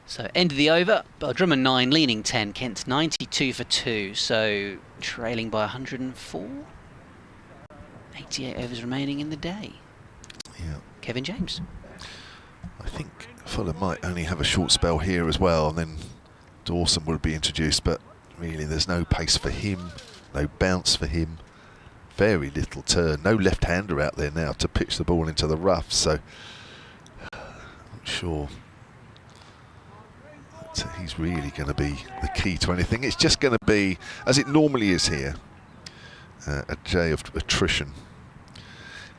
So end of the over, Bell-Drummond 9, Leaming 10, Kent 92 for 2, so trailing by 104. 88 overs remaining in the day. Yeah. Kevin James. I think Fuller might only have a short spell here as well, and then Dawson will be introduced, but really there's no pace for him, no bounce for him, very little turn, no left-hander out there now to pitch the ball into the rough, so I'm not sure that he's really going to be the key to anything. It's just going to be, as it normally is here, a day of attrition.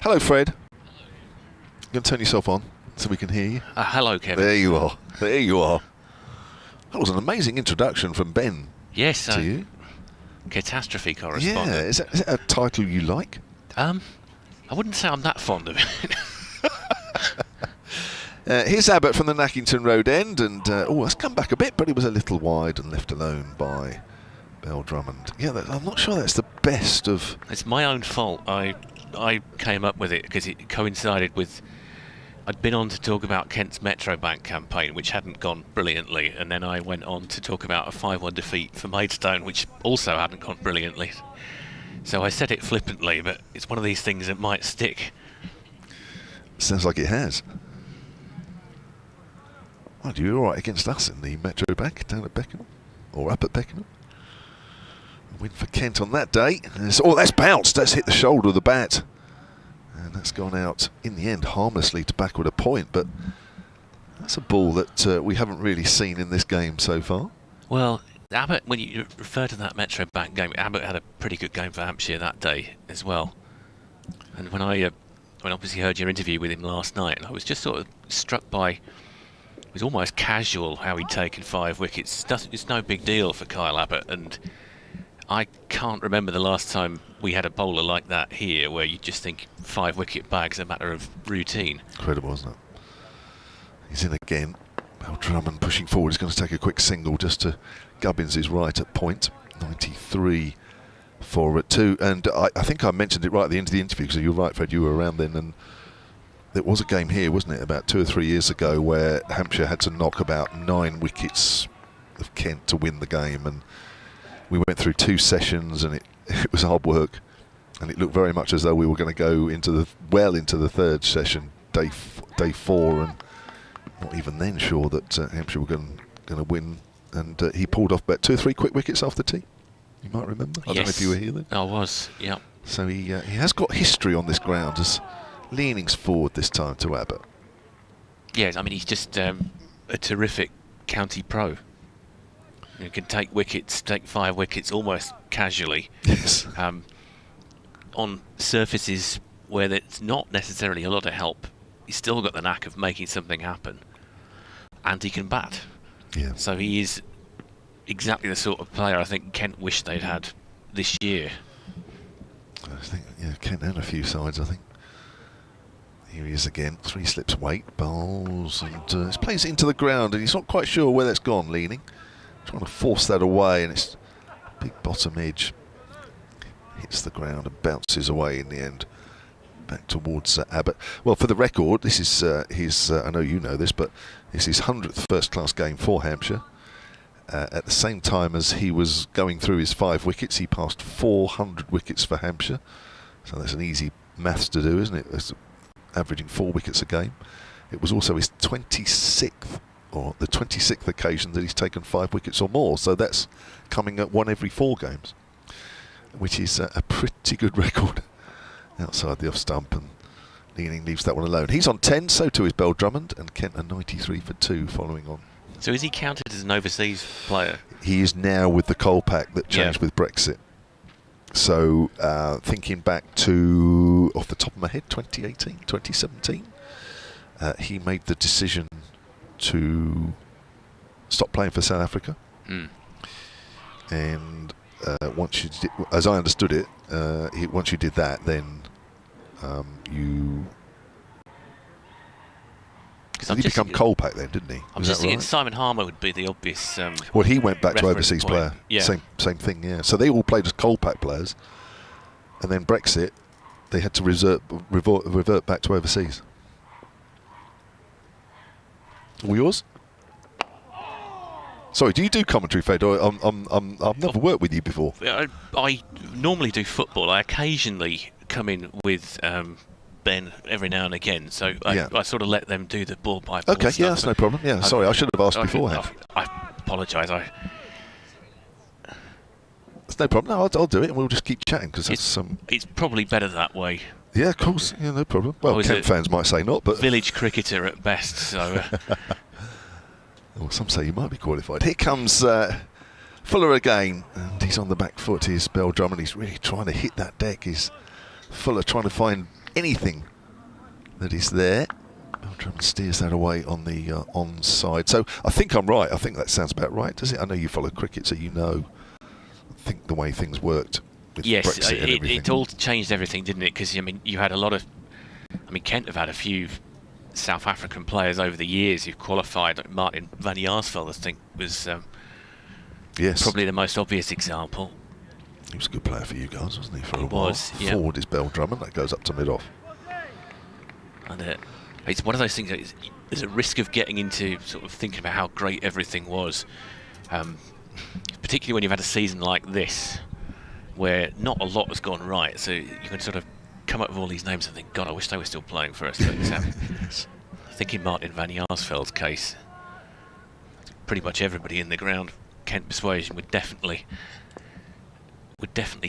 Hello, Fred. You going to turn yourself on so we can hear you? Hello, Kevin. There you are. There you are. That was an amazing introduction from Ben. Yes, to you. Catastrophe correspondent. Yeah, is that a title you like? I wouldn't say I'm that fond of it. Here's Abbott from the Nackington Road end, and that's come back a bit, but he was a little wide and left alone by Bell-Drummond. Yeah, I'm not sure that's the best of... It's my own fault. I came up with it because it coincided with... I'd been on to talk about Kent's Metrobank campaign, which hadn't gone brilliantly, and then I went on to talk about a 5-1 defeat for Maidstone, which also hadn't gone brilliantly. So I said it flippantly, but it's one of these things that might stick. Sounds like it has. Well, you were all right against us in the Metrobank down at Beckenham, or up at Beckenham. A win for Kent on that day. Oh, that's bounced. That's hit the shoulder of the bat. And that's gone out, in the end, harmlessly to backward a point. But that's a ball that we haven't really seen in this game so far. Well, Abbott, when you refer to that Metrobank game, Abbott had a pretty good game for Hampshire that day as well. And when I obviously heard your interview with him last night, I was just sort of struck by... It was almost casual how he'd taken 5 wickets. It's no big deal for Kyle Abbott, and I can't remember the last time we had a bowler like that here, where you just think 5 wicket bag's a matter of routine. Incredible, isn't it? He's in again. Bell-Drummond pushing forward. He's going to take a quick single just to Gubbins is right at point. 93 for 2. And I think I mentioned it right at the end of the interview, because you're right, Fred, you were around then, and there was a game here, wasn't it, about 2 or 3 years ago, where Hampshire had to knock about 9 wickets of Kent to win the game, and we went through 2 sessions, and it was hard work, and it looked very much as though we were going to go into the 3rd session, day 4, and not even then sure that Hampshire were going to win, and he pulled off about 2 or 3 quick wickets off the tee. You might remember. I don't know if you were here then. I was, yeah. So he has got history on this ground as leanings forward this time to Abbott. Yes, I mean, he's just a terrific county pro. He can take wickets, take 5 wickets almost casually. Yes. On surfaces where there's not necessarily a lot of help, he's still got the knack of making something happen. And he can bat. Yeah. So he is exactly the sort of player I think Kent wished they'd had this year. I think, yeah, Kent and a few sides, I think. Here he is again, 3 slips weight, bowls, and he plays it into the ground, and he's not quite sure where that's gone, Leaming. Trying to force that away, and it's big bottom edge. Hits the ground and bounces away in the end. Back towards Abbott. Well, for the record, this is his, I know you know this, but it's his 100th first-class game for Hampshire. At the same time as he was going through his 5 wickets, he passed 400 wickets for Hampshire. So that's an easy maths to do, isn't it? That's averaging 4 wickets a game. It was also his 26th, or the 26th occasion that he's taken 5 wickets or more. So that's coming at 1 every 4 games, which is a pretty good record outside the off stump. And Leaming leaves that one alone. He's on 10, so too is Bell-Drummond, and Kent are 93 for 2 following on. So is he counted as an overseas player? He is now with the coal pack that changed with Brexit. So thinking back to, off the top of my head, 2018, 2017, he made the decision to stop playing for South Africa. And once you did, as I understood it, once you did that, then he become coal pack then, didn't he? I'm just thinking Simon Harmer would be the obvious. Well, he went back to overseas point. player. Yeah. Same thing. Yeah. So they all played as coal pack players, and then Brexit, they had to revert back to overseas. All yours? Sorry, do you do commentary, Fade? I've never worked with you before. I normally do football. I occasionally come in with Ben every now and again, so I sort of let them do the ball by ball Okay, stuff. yeah, that's no problem. Yeah, sorry, I should have asked beforehand. I apologise. That's no problem. No, I'll do it, and we'll just keep chatting because that's It's probably better that way. Yeah, of course. Yeah, no problem. Well, Kent fans might say not, but village cricketer at best. So. Well, some say you might be qualified. Here comes Fuller again, and he's on the back foot. He's Bell-Drummond. He's really trying to hit that deck. He's Fuller trying to find anything that is there. Bell-Drummond steers that away on the onside. So I think I'm right. I think that sounds about right, does it? I know you follow cricket, so you know. I think the way things worked with Brexit and everything. It all changed everything, didn't it? Because you had a lot of. Kent have had a few South African players over the years who've qualified. Like Martin van Jaarsveld, I think, was probably the most obvious example. He was a good player for you guys, wasn't he? He was. Forward is Bell-Drummond. That goes up to mid-off. And it's one of those things that there's a risk of getting into sort of thinking about how great everything was, particularly when you've had a season like this, where not a lot has gone right. So you can sort of come up with all these names and think, God, I wish they were still playing for us. But, I think in Martin van Jaarsveld's case, pretty much everybody in the ground, Kent persuasion would definitely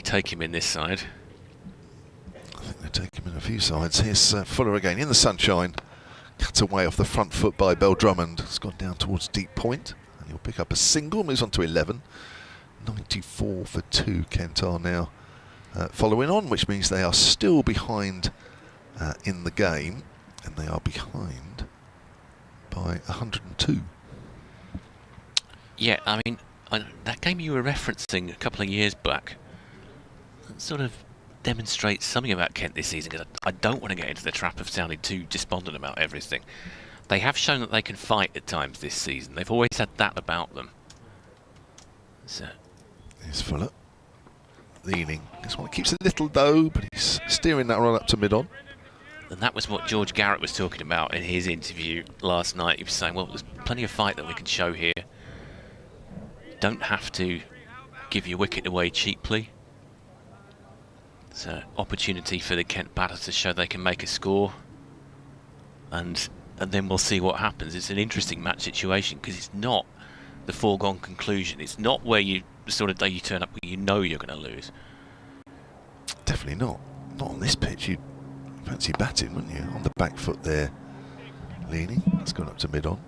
take him in this side. I think they take him in a few sides. Here's Fuller again in the sunshine. Cuts away off the front foot by Bell-Drummond. It's gone down towards deep point, and he'll pick up a single. Moves on to 11. 94 for 2. Kent are now following on, which means they are still behind in the game, and they are behind by 102. Yeah, that game you were referencing a couple of years back sort of demonstrates something about Kent this season, because I don't want to get into the trap of sounding too despondent about everything. They have shown that they can fight at times this season. They've always had that about them. So here's Fuller. Leaning. This one keeps a little low, but he's steering that run up to mid-on. And that was what George Garrett was talking about in his interview last night. He was saying, well, there's plenty of fight that we can show here. Don't have to give your wicket away cheaply. It's an opportunity for the Kent batters to show they can make a score. And then we'll see what happens. It's an interesting match situation because it's not the foregone conclusion. It's not where you the sort of day you turn up where you know you're going to lose. Definitely not. Not on this pitch. You'd fancy batting, wouldn't you? On the back foot there. Leaning. That's gone up to mid-on.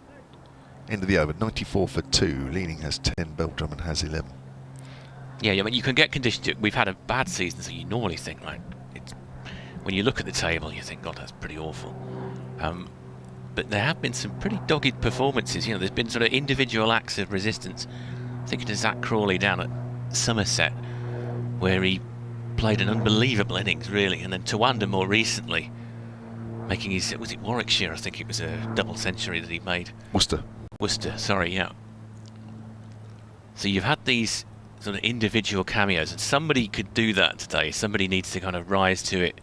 End of the over. 94 for 2. Leaning has 10. Bell-Drummond has 11. Yeah, you can get conditioned. We've had a bad season, so you normally think, like, when you look at the table, you think, God, that's pretty awful. But there have been some pretty dogged performances. There's been sort of individual acts of resistance. Thinking of Zach Crawley down at Somerset, where he played an unbelievable innings, really, and then Tawanda more recently, making his, was it Warwickshire? I think it was a double century that he made. Worcester, sorry, yeah. So you've had these sort of individual cameos, and somebody could do that today. Somebody needs to kind of rise to it.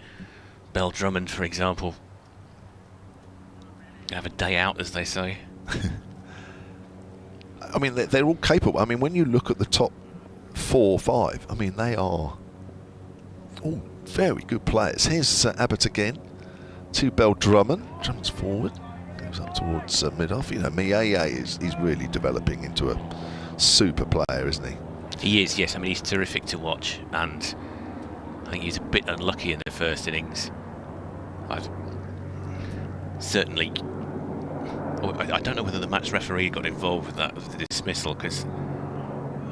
Bell-Drummond, for example. Have a day out, as they say. I mean, they're all capable. I mean, when you look at the top 4 or 5, I mean, they are all very good players. Here's Abbott again to Bell-Drummond. Drummond's forward. Goes Goes up towards mid-off. You know, Mieye is really developing into a super player, isn't he? He is, yes. I mean, he's terrific to watch, and I think he's a bit unlucky in the first innings. I've certainly... I don't know whether the match referee got involved with that, with the dismissal, because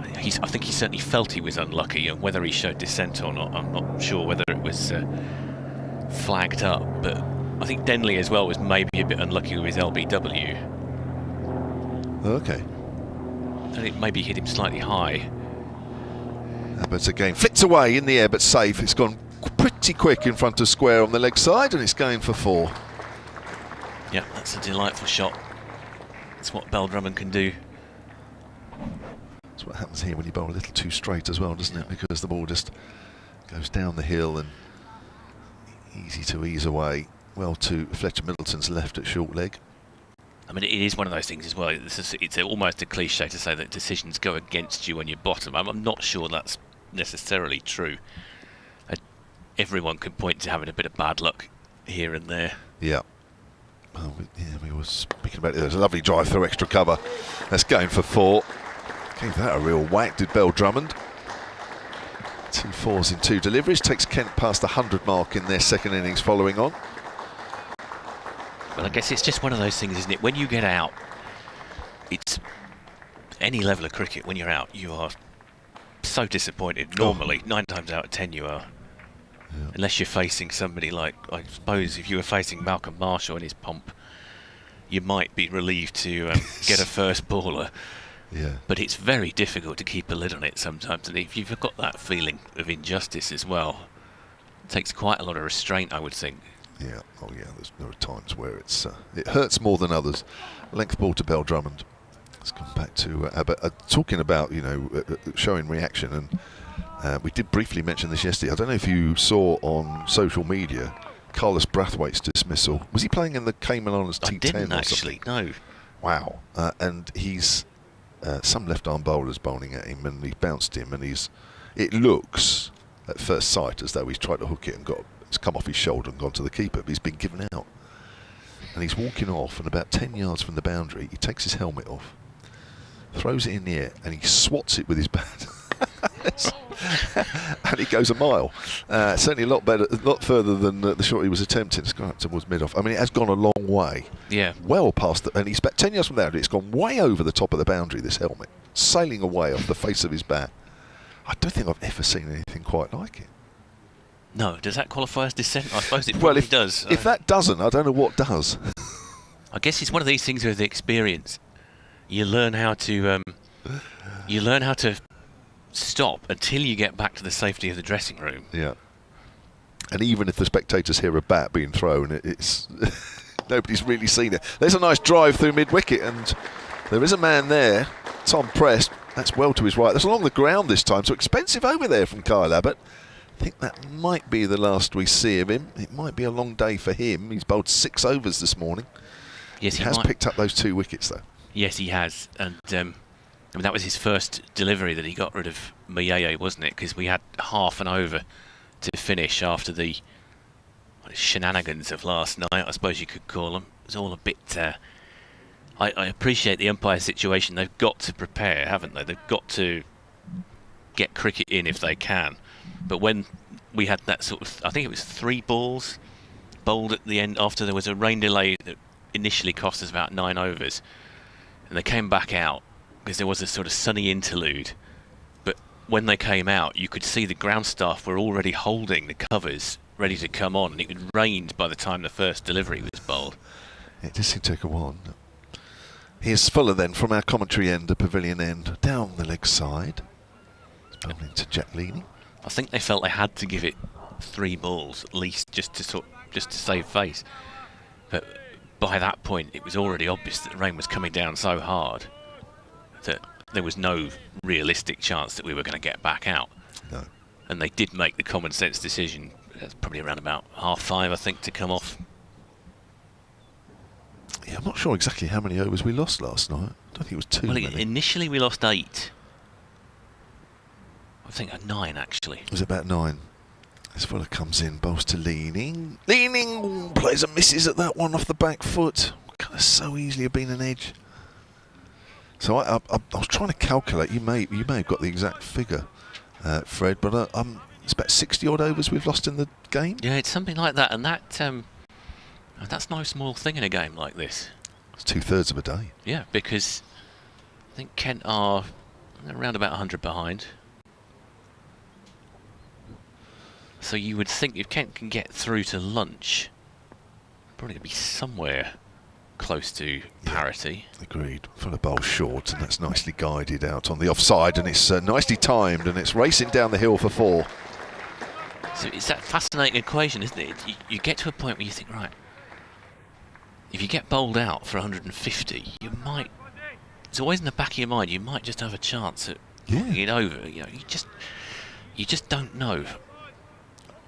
I think he certainly felt he was unlucky, and whether he showed dissent or not, I'm not sure whether it was flagged up, but I think Denley as well was maybe a bit unlucky with his LBW. Okay. And it maybe hit him slightly high. But again, flicks away in the air, but safe. It's gone pretty quick in front of square on the leg side, and it's going for 4. Yeah, that's a delightful shot. That's what Bell-Drummond can do. That's what happens here when you bowl a little too straight as well, doesn't it? Because the ball just goes down the hill and easy to ease away. Well to Fletcher Middleton's left at short leg. I mean, it is one of those things as well. It's almost a cliche to say that decisions go against you when you're bottom. I'm not sure that's necessarily true. Everyone can point to having a bit of bad luck here and there. Yeah. Well, we were speaking about it. There's a lovely drive through extra cover. That's going for 4. Gave that a real whack, did Bell-Drummond. 2 4s in 2 deliveries. Takes Kent past the 100 mark in their second innings following on. Well, I guess it's just one of those things, isn't it? When you get out, it's any level of cricket. When you're out, you are so disappointed. Normally, 9 times out of 10 you are. Yeah. Unless you're facing somebody like, I suppose, if you were facing Malcolm Marshall in his pomp, you might be relieved to get a first baller. Yeah. But it's very difficult to keep a lid on it sometimes. And if you've got that feeling of injustice as well, it takes quite a lot of restraint, I would think. Yeah, oh yeah, there are times where it hurts more than others. Length ball to Bell-Drummond. Let's come back to talking about, you know, showing reaction, and we did briefly mention this yesterday. I don't know if you saw on social media Carlos Brathwaite's dismissal. Was he playing in the Cayman Islands T10? I didn't actually, no. Wow, and he's some left-arm bowlers bowling at him, and he bounced him, and it looks at first sight as though he's tried to hook it and it's come off his shoulder and gone to the keeper, but he's been given out. And he's walking off, and about 10 yards from the boundary, he takes his helmet off, throws it in the air, and he swats it with his bat. And he goes a mile. Certainly a lot further than the shot he was attempting. It's gone up towards mid-off. I mean, it has gone a long way. Yeah. Well past and he's about 10 yards from the boundary. It's gone way over the top of the boundary, this helmet, sailing away off the face of his bat. I don't think I've ever seen anything quite like it. No, does that qualify as dissent? I suppose it probably does. If that doesn't, I don't know what does. I guess it's one of these things with the experience. You learn how to stop until you get back to the safety of the dressing room. Yeah. And even if the spectators hear a bat being thrown, it's nobody's really seen it. There's a nice drive through mid-wicket, and there is a man there, Tom Prest. That's well to his right. That's along the ground this time, so expensive over there from Kyle Abbott. I think that might be the last we see of him. It might be a long day for him. He's bowled 6 overs this morning. Yes, he has picked up those 2 wickets, though. Yes, he has. And I mean, that was his first delivery that he got rid of Mieye, wasn't it? Because we had half an over to finish after the shenanigans of last night, I suppose you could call them. It was all a bit... I appreciate the umpire situation. They've got to prepare, haven't they? They've got to get cricket in if they can. But when we had that sort of... I think it was 3 balls bowled at the end after there was a rain delay that initially cost us about 9 overs. And they came back out because there was a sort of sunny interlude. But when they came out, you could see the ground staff were already holding the covers ready to come on. And it had rained by the time the first delivery was bowled. It did seem to take a while. Here's Fuller then from our commentary end, the pavilion end, down the leg side. It's bowling to Jack Leaming. I think they felt they had to give it 3 balls at least just to save face. But by that point, it was already obvious that the rain was coming down so hard that there was no realistic chance that we were going to get back out. No. And they did make the common sense decision. That's probably around about 5:30, I think, to come off. Yeah, I'm not sure exactly how many overs we lost last night. I don't think it was too many. Initially we lost 8. I think 9 actually. It was about 9. As Fuller comes in, bowls to Leaming. Leaming plays and misses at that one off the back foot. could have so easily have been an edge. So I was trying to calculate. You may have got the exact figure, Fred, but it's about 60 odd overs we've lost in the game. Yeah, it's something like that, and that's no small thing in a game like this. It's 2/3 of a day. Yeah, because I think Kent are around about 100 behind. So you would think if Kent can get through to lunch, probably going to be somewhere close to parity. Agreed. Full of bowl short, and that's nicely guided out on the offside, and it's nicely timed, and it's racing down the hill for 4. So it's that fascinating equation, isn't it? You get to a point where you think, right, if you get bowled out for 150, you might. It's always in the back of your mind. You might just have a chance at knocking it over. You just don't know.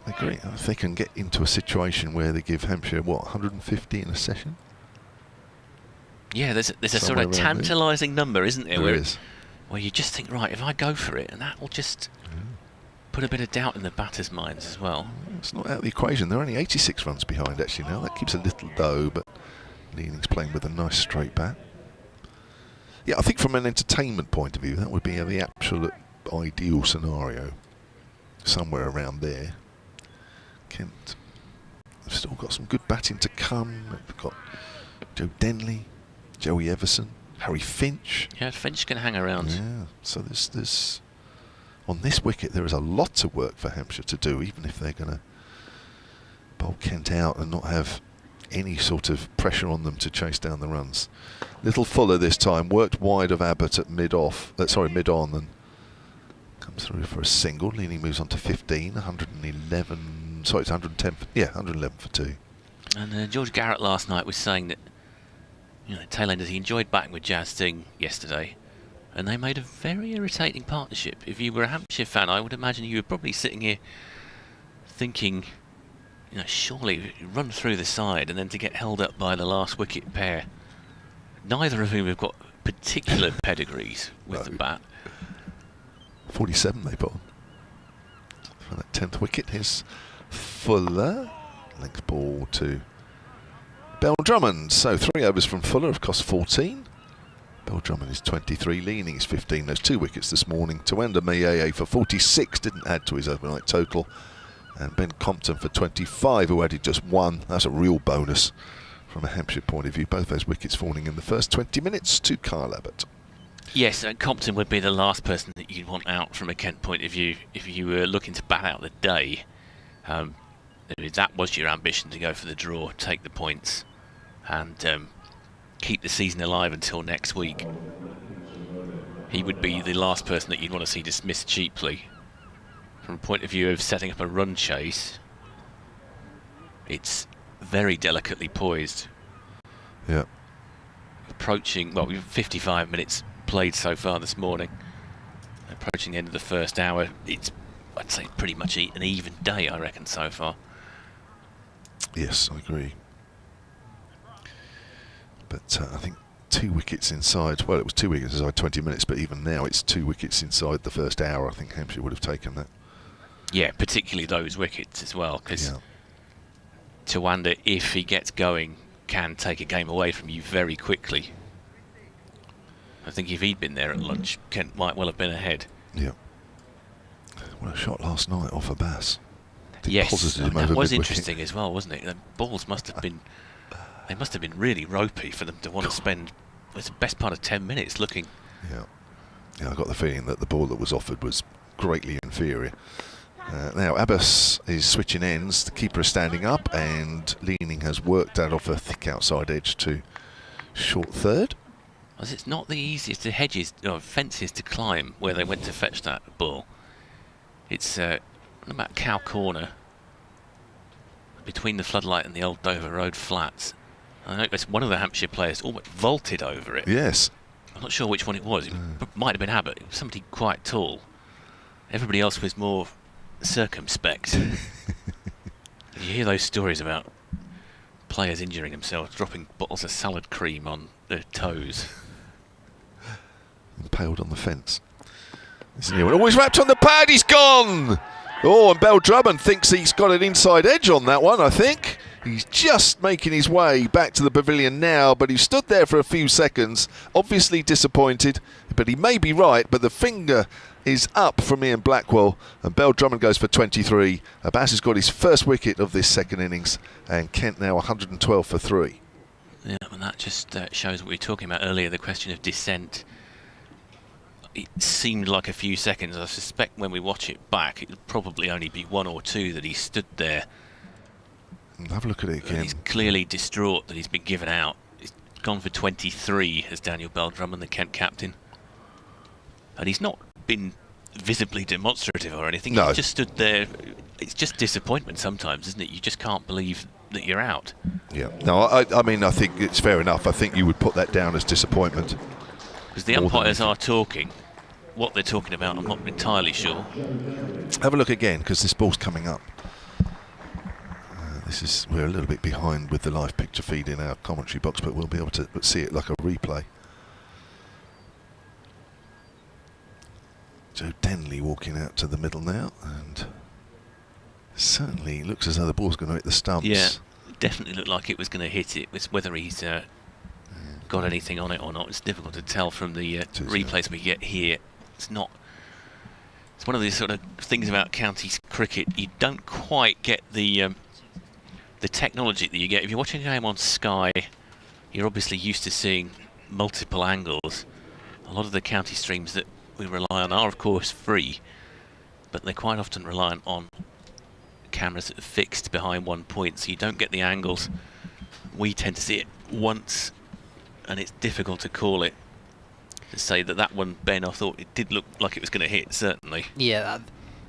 I agree. If they can get into a situation where they give Hampshire 150 in a session. Yeah, there's a sort of tantalising number, isn't there? There is. Where you just think, right, if I go for it, and that will just put a bit of doubt in the batters' minds as well. It's not out of the equation. They're only 86 runs behind actually now. That keeps a little dough, but Leaming's playing with a nice straight bat. Yeah, I think from an entertainment point of view, that would be the absolute ideal scenario. Somewhere around there. Kent have still got some good batting to come. They've got Joe Denley, Joey Everson, Harry Finch. Yeah, Finch can hang around. Yeah, so there's on this wicket there is a lot of work for Hampshire to do, even if they're going to bowl Kent out and not have any sort of pressure on them to chase down the runs. Little Fuller this time worked wide of Abbott at mid-on, and comes through for a single. Leaming moves on to 15, 111. Sorry, it's 110. 111 for 2. And George Garrett last night was saying that, tailenders, he enjoyed batting with Jazz Singh yesterday, and they made a very irritating partnership. If you were a Hampshire fan, I would imagine you were probably sitting here thinking, surely run through the side, and then to get held up by the last wicket pair, neither of whom have got particular pedigrees with the bat. 47 they bowled. For that 10th wicket, here's Fuller. Length ball to Bell-Drummond. So 3 overs from Fuller have cost 14. Bell-Drummond is 23, Leaming is 15. Those 2 wickets this morning. Tawanda Mayeye for 46 didn't add to his overnight total. And Ben Compton for 25, who added just 1. That's a real bonus from a Hampshire point of view. Both those wickets falling in the first 20 minutes to Kyle Abbott. Yes, Compton would be the last person that you'd want out from a Kent point of view if you were looking to bat out the day. That was your ambition, to go for the draw, take the points, and keep the season alive until next week. He would be the last person that you'd want to see dismissed cheaply. From a point of view of setting up a run chase, it's very delicately poised. Yeah. Approaching, we've 55 minutes played so far this morning. Approaching the end of the first hour, it's, I'd say, pretty much an even day, I reckon, so far. Yes, I agree. But I think 2 wickets inside, well, it was 2 wickets inside 20 minutes, but even now it's 2 wickets inside the first hour. I think Hampshire would have taken that. Yeah, particularly those wickets as well, because Tawanda, if he gets going, can take a game away from you very quickly. I think if he'd been there at lunch, Kent might well have been ahead. Yeah. What a shot last night off a Bass. Yes, that was interesting as well, wasn't it? The balls must have been, they must have been really ropey for them to want to spend the best part of 10 minutes looking. Yeah, I got the feeling that the ball that was offered was greatly inferior. Now Abbas is switching ends, the keeper is standing up, and Leaming has worked that off a thick outside edge to short third. As it's not the easiest to hedges or fences to climb where they went to fetch that ball. It's about Cow Corner, between the floodlight and the old Dover Road flats. I noticed one of the Hampshire players almost vaulted over it. Yes. I'm not sure which one it was. It might have been Abbott. It was somebody quite tall. Everybody else was more circumspect. You hear those stories about players injuring themselves, dropping bottles of salad cream on their toes. Impaled on the fence. Oh, he's wrapped on the pad, he's gone! Oh, and Bell-Drummond thinks he's got an inside edge on that one, I think. He's just making his way back to the pavilion now, but he stood there for a few seconds, obviously disappointed, but he may be right, but the finger is up from Ian Blackwell, and Bell-Drummond goes for 23. Abbas has got his first wicket of this second innings, and Kent now 112 for 3. Yeah, and that just shows what we were talking about earlier, the question of dissent. It seemed like a few seconds. I suspect when we watch it back, it'll probably only be 1 or 2 that he stood there. And have a look at it again. And he's clearly distraught that he's been given out. He's gone for 23 as Daniel Bell-Drummond, the Kent captain. And he's not been visibly demonstrative or anything. No. He just stood there. It's just disappointment sometimes, isn't it? You just can't believe that you're out. Yeah. No, I mean, I think it's fair enough. I think you would put that down as disappointment. Because the umpires are talking. What they're talking about, I'm not entirely sure. Have a look again, because this ball's coming up. We're a little bit behind with the live picture feed in our commentary box, but we'll be able to see it like a replay. So Denley walking out to the middle now, and certainly looks as though the ball's going to hit the stumps. Yeah, definitely looked like it was going to hit it. It's whether he's got anything on it or not. It's difficult to tell from the replays we get here. It's not. It's one of these sort of things about county cricket. You don't quite get the technology that you get if you're watching a game on Sky. You're obviously used to seeing multiple angles. A lot of the county streams that we rely on are of course free, but they're quite often reliant on cameras that are fixed behind one point, so you don't get the angles. We tend to see it once, and it's difficult to call it. To say that one, Ben, I thought it did look like it was going to hit, certainly. Yeah,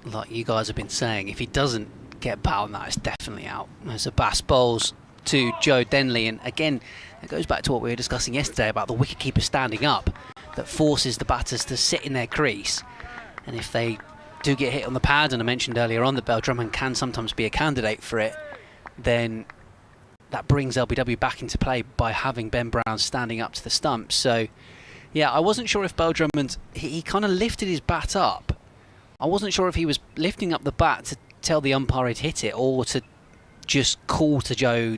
like you guys have been saying, if he doesn't get bat on that, it's definitely out. As Abbas bowls to Joe Denley, and again, it goes back to what we were discussing yesterday about the wicketkeeper standing up, that forces the batters to sit in their crease. And if they do get hit on the pad, and I mentioned earlier on that Bell-Drummond can sometimes be a candidate for it, then that brings LBW back into play by having Ben Brown standing up to the stumps. So yeah, I wasn't sure if Bell-Drummond, he kind of lifted his bat up. I wasn't sure if he was lifting up the bat to tell the umpire he'd hit it, or to just call to Joe,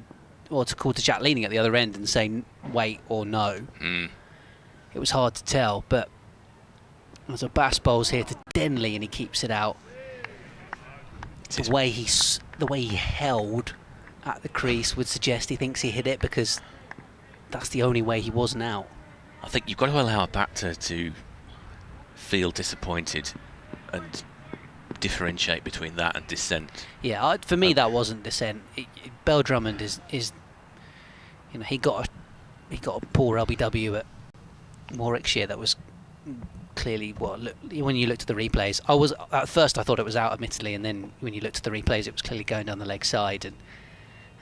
or to call to Jack Leaming at the other end and say wait or no. It was hard to tell, but as Abbas bowls here to Denley and he keeps it out. The way he held at the crease would suggest he thinks he hit it, because that's the only way he wasn't out. I think you've got to allow a batter to feel disappointed and differentiate between that and dissent. Yeah, for me that wasn't dissent. Bell-Drummond is you know, he got a poor LBW at Warwickshire that was clearly, when you looked at the replays, at first I thought it was out, admittedly, and then when you looked at the replays it was clearly going down the leg side. And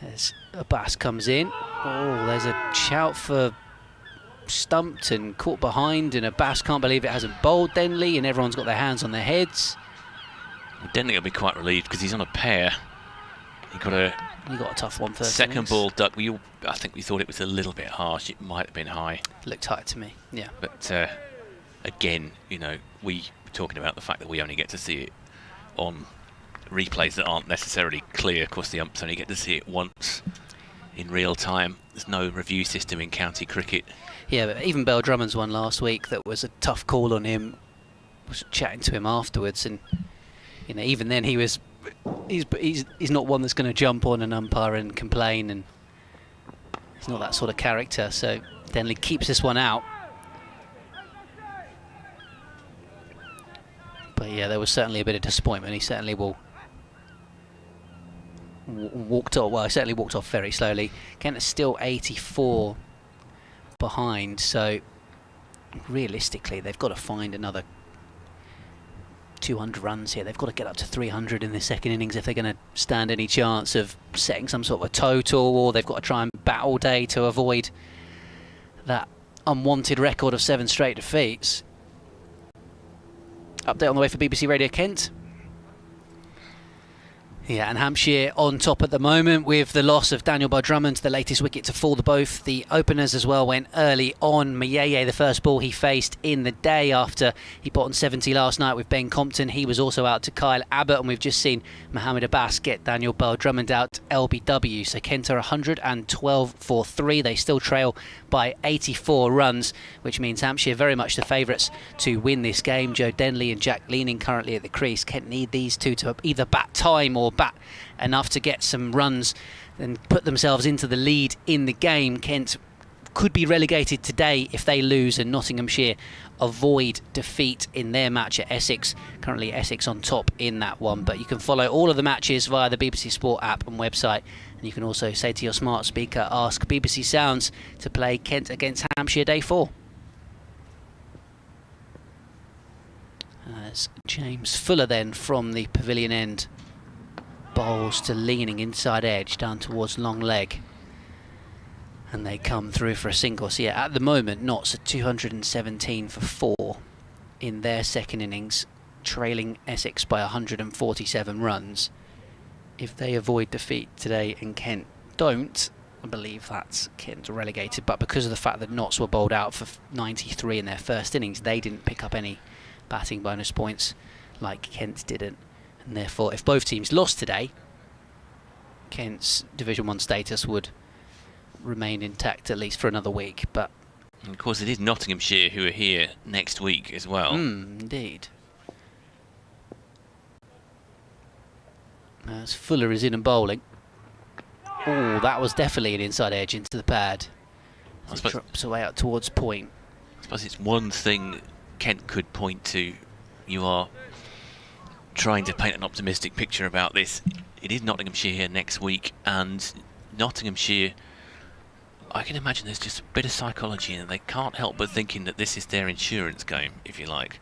as Abbas comes in, there's a shout for stumped and caught behind, and Abbas can't believe it hasn't bowled Denley, and everyone's got their hands on their heads. Well, Denley will be quite relieved because he's on a pair. He got a tough one first. Second ball duck. I think we thought it was a little bit harsh. It might have been high. Looked high to me, yeah. But again, you know, we were talking about the fact that we only get to see it on replays that aren't necessarily clear. Of course, the umps only get to see it once in real time. There's no review system in county cricket. Yeah, but even Bell-Drummond's one last week that was a tough call on him. I was chatting to him afterwards, and you know, even then he's not one that's going to jump on an umpire and complain, and he's not that sort of character. So Denley keeps this one out. But yeah, there was certainly a bit of disappointment. He certainly walked off. Well, he certainly walked off very slowly. Kent is still 84 behind, so realistically they've got to find another 200 runs here. They've got to get up to 300 in the second innings if they're going to stand any chance of setting some sort of a total, or they've got to try and bat all day to avoid that unwanted record of 7 straight defeats. Update on the way for BBC Radio Kent. Yeah, and Hampshire on top at the moment with the loss of Daniel Bell-Drummond, the latest wicket to fall. Both the openers as well went early on. Mayeye, the first ball he faced in the day after he put on 70 last night with Ben Compton. He was also out to Kyle Abbott, and we've just seen Mohammed Abbas get Daniel Bell-Drummond out LBW. So Kent are 112 for 3. They still trail by 84 runs, which means Hampshire very much the favourites to win this game. Joe Denley and Jack Leaming currently at the crease. Kent need these two to either bat time or bat enough to get some runs and put themselves into the lead in the game. Kent could be relegated today if they lose and Nottinghamshire avoid defeat in their match at Essex. Currently Essex on top in that one, but you can follow all of the matches via the BBC Sport app and website, and you can also say to your smart speaker, ask BBC Sounds to play Kent against Hampshire Day 4. As James Fuller then from the pavilion end bowls to Leaming inside edge down towards long leg, and they come through for a single. So yeah, at the moment Notts are 217 for 4 in their second innings, trailing Essex by 147 runs. If they avoid defeat today and Kent don't, I believe that's Kent relegated, but because of the fact that Notts were bowled out for 93 in their first innings, they didn't pick up any batting bonus points like Kent didn't, and therefore if both teams lost today, Kent's Division 1 status would remain intact at least for another week. But and of course it is Nottinghamshire who are here next week as well. Indeed. As Fuller is in and bowling. Oh, that was definitely an inside edge into the pad. It drops away out towards point. I suppose it's one thing Kent could point to. You are trying to paint an optimistic picture about this. It is Nottinghamshire here next week, and Nottinghamshire, I can imagine there's just a bit of psychology in it. They can't help but thinking that this is their insurance game, if you like.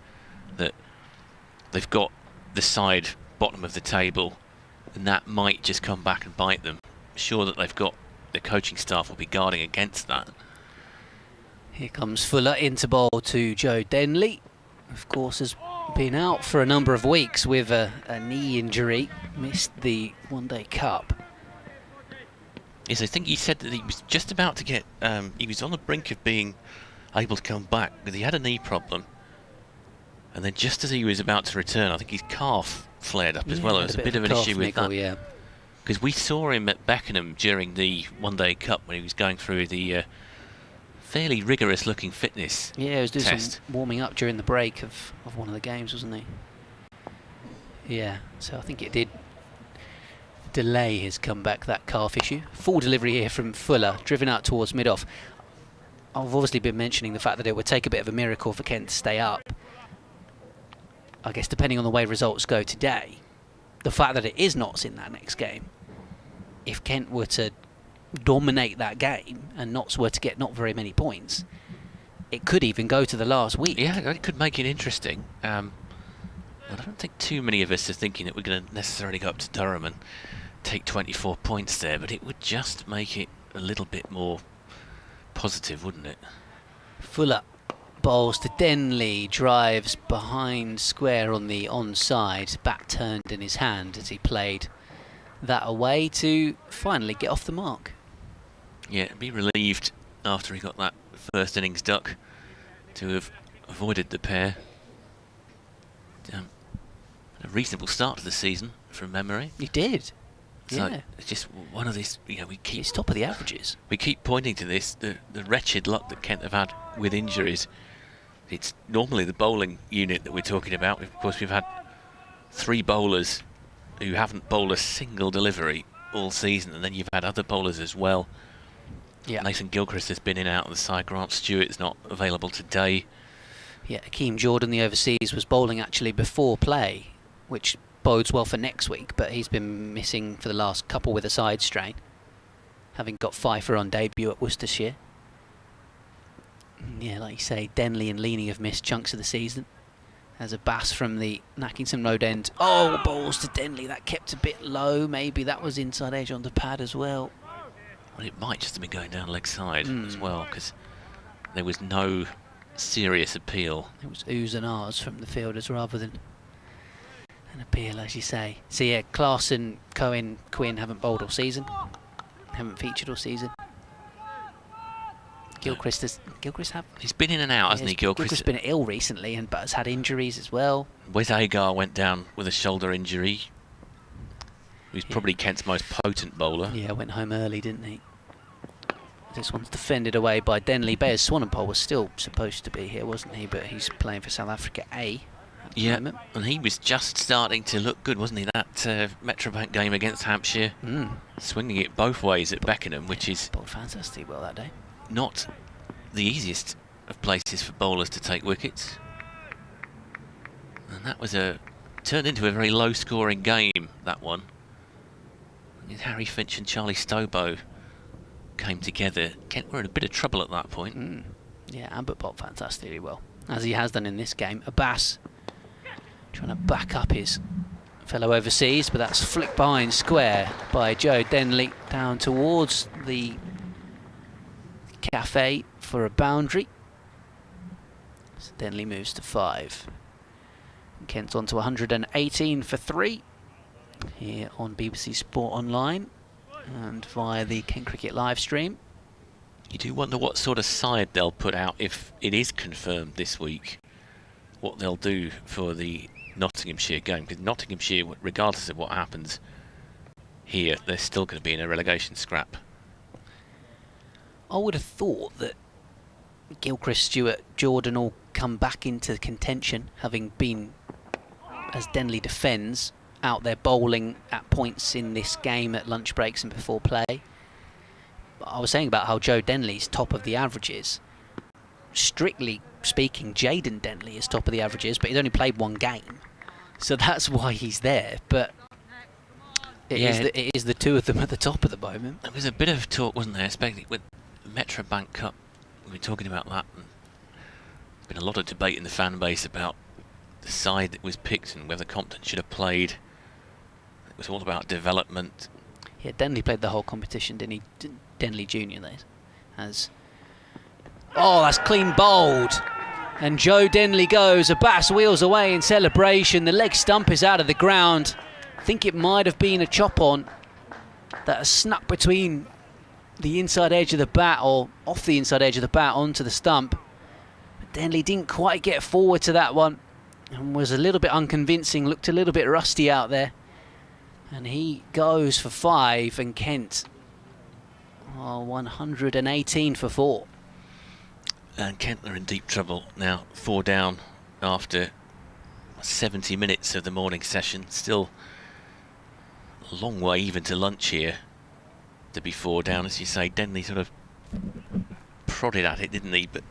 That they've got the side bottom of the table, and that might just come back and bite them. Sure that they've got the coaching staff will be guarding against that. Here comes Fuller into bowl to Joe Denley. Of course, has been out for a number of weeks with a knee injury. Missed the one-day cup. Yes, I think he said that he was just about to get... he was on the brink of being able to come back, because he had a knee problem. And then just as he was about to return, I think his calf flared up as well. There was a bit of an issue with that. Yeah. Because we saw him at Beckenham during the one-day cup when he was going through the fairly rigorous-looking fitness test. Yeah, he was doing some warming up during the break of one of the games, wasn't he? Yeah, so I think it did delay his comeback, that calf issue. Full delivery here from Fuller, driven out towards mid-off. I've obviously been mentioning the fact that it would take a bit of a miracle for Kent to stay up. I guess depending on the way results go today, the fact that it is Notts in that next game, if Kent were to dominate that game and Notts were to get not very many points, it could even go to the last week. Yeah, it could make it interesting. I don't think too many of us are thinking that we're going to necessarily go up to Durham and take 24 points there, but it would just make it a little bit more positive, wouldn't it? Fuller bowls to Denley, drives behind square on the onside, bat turned in his hand as he played that away to finally get off the mark. Yeah, be relieved after he got that first innings duck to have avoided the pair. A reasonable start to the season from memory. He did. So yeah. it's just one of these, we keep... He's top of the averages. We keep pointing to this, the wretched luck that Kent have had with injuries. It's normally the bowling unit that we're talking about. Of course, we've had 3 bowlers who haven't bowled a single delivery all season, and then you've had other bowlers as well. Yeah. Nathan Gilchrist has been in and out of the side. Grant Stewart's not available today. Yeah, Akeem Jordan, the overseas, was bowling actually before play, which bodes well for next week, but he's been missing for the last couple with a side strain, having got Pfeiffer on debut at Worcestershire. Yeah, like you say, Denley and Leaming have missed chunks of the season. There's a bass from the Nackington Road end. Oh, balls to Denley. That kept a bit low. Maybe that was inside edge on the pad as well. Well, it might just have been going down leg side as well, because there was no serious appeal. It was oohs and ahs from the fielders rather than An appeal, as you say. So yeah, Clarkson, Cohen, Quinn haven't bowled all season. Haven't featured all season. Gilchrist have. He's been in and out, hasn't he, Gilchrist? Gilchrist's been ill recently, but has had injuries as well. Wes Agar went down with a shoulder injury. He's probably Kent's most potent bowler. Yeah, went home early, didn't he? This one's defended away by Denley. Bayers Swanenpole was still supposed to be here, wasn't he? But he's playing for South Africa A. Yeah, and he was just starting to look good, wasn't he? That Metrobank game against Hampshire, swinging it both ways at Beckenham, which is bowled fantastic well that day. Not the easiest of places for bowlers to take wickets, and that was turned into a very low-scoring game. That one, and Harry Finch and Charlie Stobo came together. Kent were in a bit of trouble at that point. Yeah, Abbott bowled fantastically well, as he has done in this game. Abbas trying to back up his fellow overseas, but that's flicked behind square by Joe Denley down towards the cafe for a boundary. So Denley moves to 5. Kent's on to 118 for 3 here on BBC Sport Online and via the Kent Cricket live stream. You do wonder what sort of side they'll put out if it is confirmed this week, what they'll do for the Nottinghamshire game, because Nottinghamshire, regardless of what happens here, they're still going to be in a relegation scrap. I would have thought that Gilchrist, Stewart, Jordan all come back into contention, having been, as Denley defends, out there bowling at points in this game at lunch breaks and before play. I was saying about how Joe Denley's top of the averages. Strictly speaking, Jaden Denley is top of the averages, but he's only played one game, so that's why he's there. But it is the two of them at the top at the moment. There was a bit of talk, wasn't there, especially with the Metrobank Cup. We were talking about that. And there's been a lot of debate in the fan base about the side that was picked and whether Compton should have played. It was all about development. Yeah, Denley played the whole competition, didn't he? Denley Junior, that is. Oh, that's clean bowled. And Joe Denley goes. Abbas wheels away in celebration. The leg stump is out of the ground. I think it might have been a chop on that has snuck between the inside edge of the bat, or off the inside edge of the bat onto the stump. But Denley didn't quite get forward to that one and was a little bit unconvincing, looked a little bit rusty out there. And he goes for 5, and Kent 118 for 4. And Kent are in deep trouble now, 4 down after 70 minutes of the morning session. Still a long way even to lunch here to be 4 down. As you say, Denley sort of prodded at it, didn't he? But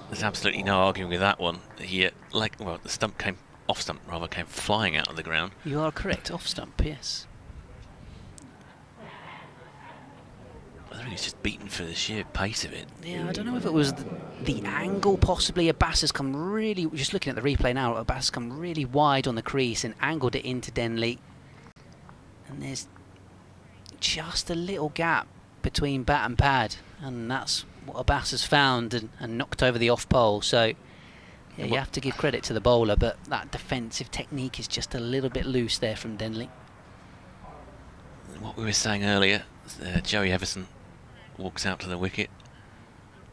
there's absolutely no arguing with that one. The stump came off stump, rather, came flying out of the ground. You are correct, off stump, yes. I think he's just beaten for the sheer pace of it. Yeah, I don't know if it was the angle, possibly. Abbas has come really, just looking at the replay now, Abbas has come really wide on the crease and angled it into Denley. And there's just a little gap between bat and pad, and that's what Abbas has found and knocked over the off pole. So yeah, you have to give credit to the bowler, but that defensive technique is just a little bit loose there from Denley. What we were saying earlier, Joey Everson walks out to the wicket.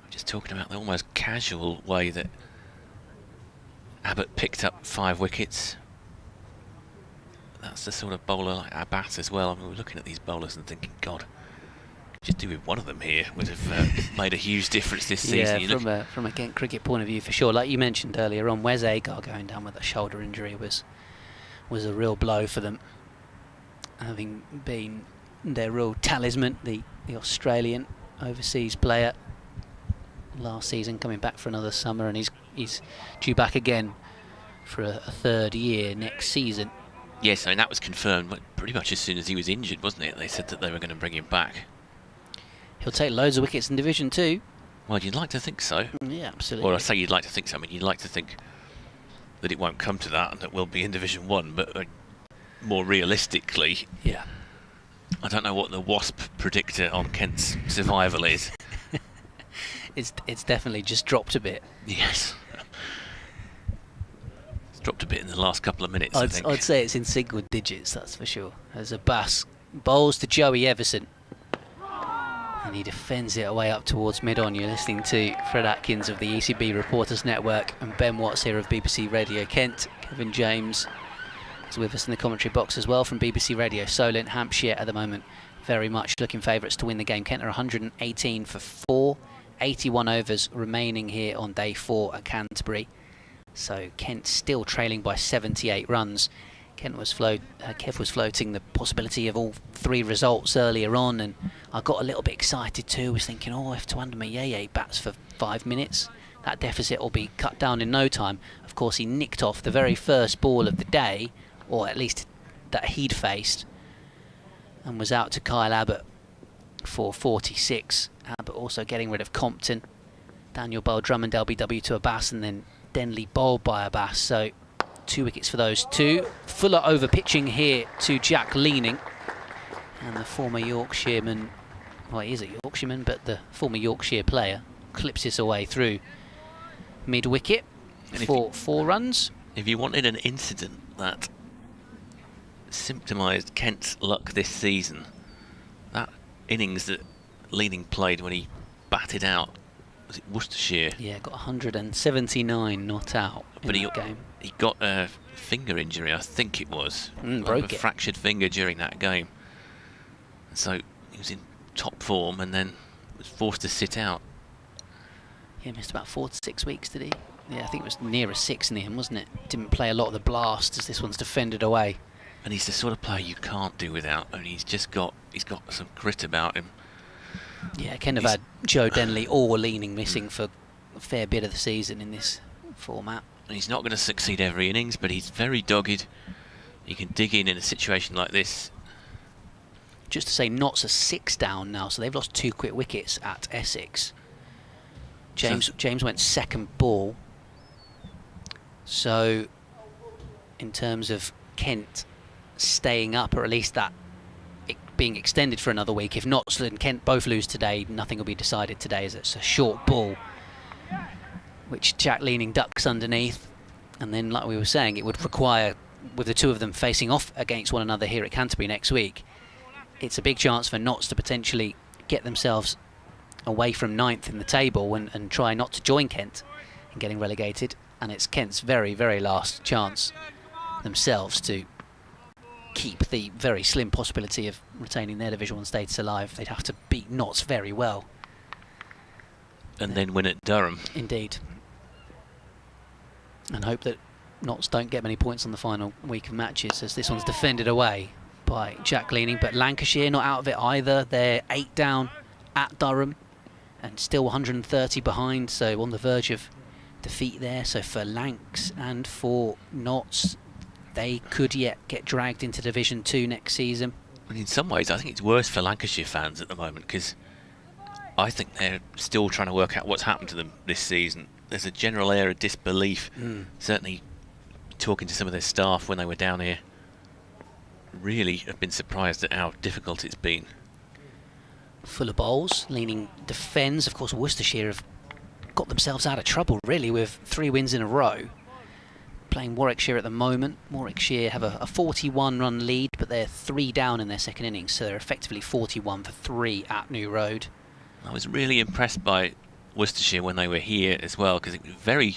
We're just talking about the almost casual way that Abbott picked up 5 wickets. That's the sort of bowler like Abbott as well. I mean, we're looking at these bowlers and thinking, God, just do with one of them here would have made a huge difference this season. Yeah, from a Kent cricket point of view, for sure. Like you mentioned earlier on, Wes Agar going down with a shoulder injury was a real blow for them, having been their real talisman, the Australian overseas player last season, coming back for another summer, and he's due back again for a 3rd year next season. Yes, I mean, that was confirmed pretty much as soon as he was injured, wasn't it? They said that they were going to bring him back. He'll take loads of wickets in Division 2. Well, you'd like to think so. Yeah, absolutely. Well, I say you'd like to think so. I mean, you'd like to think that it won't come to that and that we'll be in Division 1, but more realistically, yeah, I don't know what the WASP predictor on Kent's survival is. It's definitely just dropped a bit. Yes. dropped a bit in the last couple of minutes, I think. I'd say it's in single digits, that's for sure. As Abbas bowls to Joey Everson. And he defends it away up towards mid-on. You're listening to Fred Atkins of the ECB Reporters Network and Ben Watts here of BBC Radio Kent. Kevin James is with us in the commentary box as well from BBC Radio Solent. Hampshire at the moment very much looking favourites to win the game. Kent are 118 for 4. 81 overs remaining here on day 4 at Canterbury. So Kent still trailing by 78 runs. Kev was floating the possibility of all 3 results earlier on, and I got a little bit excited too. Was thinking, if Tuanda Mayeye bats for 5 minutes, that deficit will be cut down in no time. Of course, he nicked off the very first ball of the day, or at least that he'd faced, and was out to Kyle Abbott for 46. Abbott also getting rid of Compton. Daniel Bell-Drummond LBW to Abbas, and then Denley bowled by Abbas. So 2 wickets for those 2. Fuller over pitching here to Jack Leaming, and the former Yorkshireman, well, he is a Yorkshireman, but the former Yorkshire player clips this away through mid wicket for 4 runs. If you wanted an incident that symptomised Kent's luck this season, that innings that Leaming played when he batted out, was it Worcestershire? Yeah, got 179 not out in that game. He got a finger injury, I think it was. Broke it. Fractured finger during that game. So he was in top form and then was forced to sit out. Yeah, missed about 4 to 6 weeks, did he? Yeah, I think it was nearer 6 near him, wasn't it? Didn't play a lot of the blast as this one's defended away. And he's the sort of player you can't do without, and he's got some grit about him. Yeah, kind of had Joe Denley or Leaming missing for a fair bit of the season in this format. And he's not going to succeed every innings, but he's very dogged. He can dig in a situation like this. Just to say, Notts are 6 down now, so they've lost 2 quick wickets at Essex. James went second ball. So, in terms of Kent staying up, or at least that being extended for another week, if Notts and Kent both lose today, nothing will be decided today, as it's a short ball, which Jack Leaming ducks underneath. And then, like we were saying, it would require, with the 2 of them facing off against one another here at Canterbury next week, it's a big chance for Notts to potentially get themselves away from 9th in the table and try not to join Kent in getting relegated. And it's Kent's very, very last chance themselves to keep the very slim possibility of retaining their Division 1 status alive. They'd have to beat Notts very well. And then win at Durham. Indeed. And hope that Notts don't get many points on the final week of matches, as this one's defended away by Jack Leaming. But Lancashire not out of it either. They're 8 down at Durham and still 130 behind, so on the verge of defeat there. So for Lancs and for Notts, they could yet get dragged into Division 2 next season. And in some ways, I think it's worse for Lancashire fans at the moment, because I think they're still trying to work out what's happened to them this season. There's a general air of disbelief. Certainly, talking to some of their staff when they were down here, really have been surprised at how difficult it's been. Full of bowls, Leaming defends. Of course, Worcestershire have got themselves out of trouble, really, with 3 wins in a row. Playing Warwickshire at the moment. Warwickshire have a 41-run lead, but they're 3 down in their second innings, so they're effectively 41 for 3 at New Road. I was really impressed by Worcestershire when they were here as well, because it was very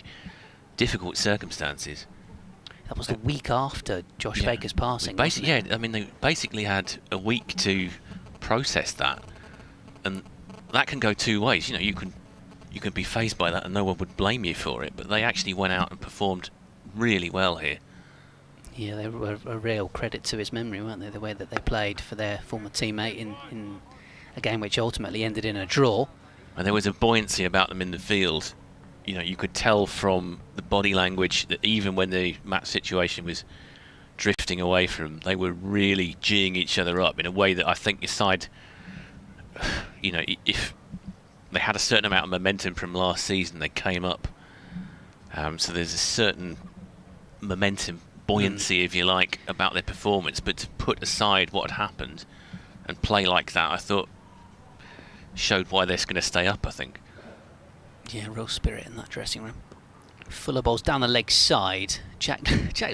difficult circumstances. That was the week after Josh Baker's passing. I mean, they basically had a week to process that, and that can go 2 ways. You know, you can be fazed by that and no one would blame you for it, but they actually went out and performed really well here. Yeah, they were a real credit to his memory, weren't they? The way that they played for their former teammate in a game which ultimately ended in a draw. And there was a buoyancy about them in the field. You know, you could tell from the body language that even when the match situation was drifting away from them, they were really geeing each other up in a way that I think your side, you know, if they had a certain amount of momentum from last season, they came up. So there's a certain momentum, buoyancy, if you like, about their performance. But to put aside what had happened and play like that, I thought showed why they're going to stay up, I think. Yeah, real spirit in that dressing room. Fuller bowls down the leg side. Jack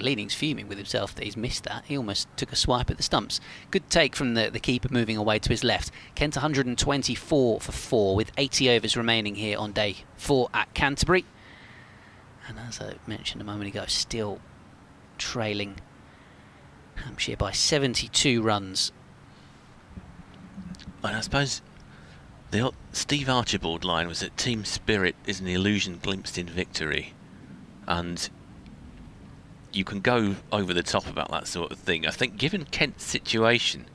Leaming's fuming with himself that he's missed that. He almost took a swipe at the stumps. Good take from the keeper moving away to his left. Kent 124 for 4 with 80 overs remaining here on day 4 at Canterbury. And as I mentioned a moment ago, still trailing Hampshire by 72 runs. And I suppose the Steve Archibald line was that team spirit is an illusion glimpsed in victory. And you can go over the top about that sort of thing. I think given Kent's situation,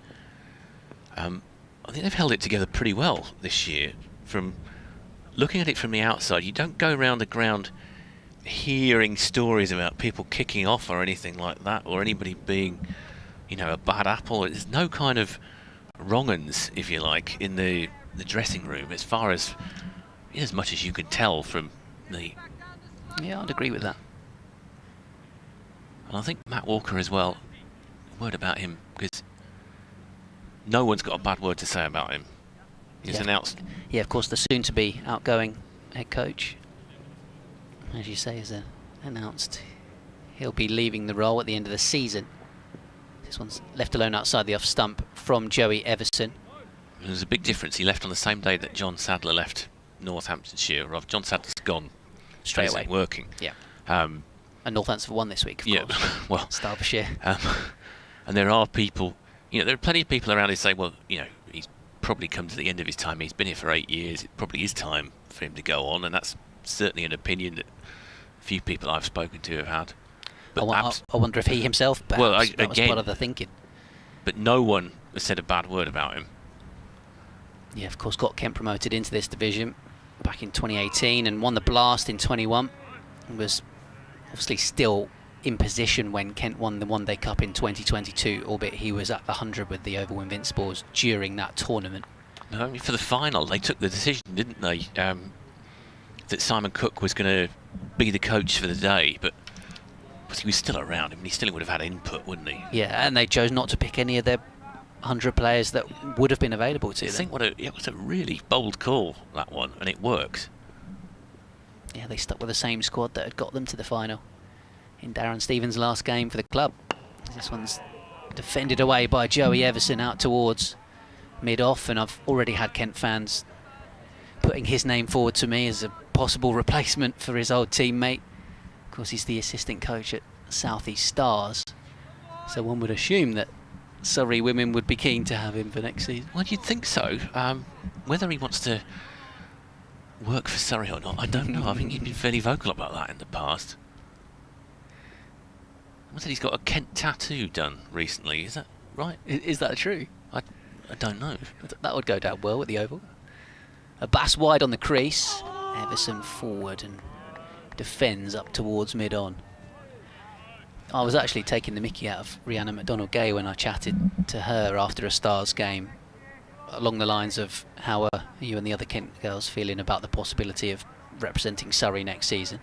I think they've held it together pretty well this year. From looking at it from the outside, you don't go around the ground hearing stories about people kicking off or anything like that, or anybody being, you know, a bad apple. There's no kind of wrong-uns, if you like, in the dressing room, as far as much as you can tell from the... Yeah, I'd agree with that. And I think Matt Walker as well, a word about him, because no one's got a bad word to say about him. He's announced... Yeah, of course, the soon-to-be outgoing head coach, as you say, has announced he'll be leaving the role at the end of the season. This one's left alone outside the off stump from Joey Everson. There's a big difference. He left on the same day that John Sadler left Northamptonshire. John Sadler's gone straight away, working. Yeah. And Northampton won this week, of course. Well, Derbyshire. And there are people, there are plenty of people around who say, well, he's probably come to the end of his time. He's been here for 8 years. It probably is time for him to go on, and that's certainly an opinion that few people I've spoken to have had. But I wonder if he himself, perhaps, that was part of the thinking. But no one has said a bad word about him. Yeah, of course, got Kent promoted into this division back in 2018 and won the Blast in 21. Was obviously still in position when Kent won the One Day Cup in 2022, albeit he was at the 100 with the Oval Invincibles during that tournament. No, I mean, for the final, they took the decision, didn't they, that Simon Cook was going to be the coach for the day, but he was still around. I mean, he still would have had input, wouldn't he? Yeah, and they chose not to pick any of their 100 players that would have been available to them. I think it was a really bold call, that one, and it works. Yeah, they stuck with the same squad that had got them to the final in Darren Stevens' last game for the club. This one's defended away by Joey Everson out towards mid-off, and I've already had Kent fans putting his name forward to me as a possible replacement for his old teammate. Of course, he's the assistant coach at South East Stars, so one would assume that Surrey women would be keen to have him for next season. Well, you'd think so. Whether he wants to work for Surrey or not, I don't know. I think he's been fairly vocal about that in the past. I said he's got a Kent tattoo done recently. Is that right? Is that true? I don't know. That would go down well with the Oval. A Bass wide on the crease. Everson forward and defends up towards mid-on. I was actually taking the mickey out of Rhiannon McDonald-Gay when I chatted to her after a Stars game, along the lines of how are you and the other Kent girls feeling about the possibility of representing Surrey next season.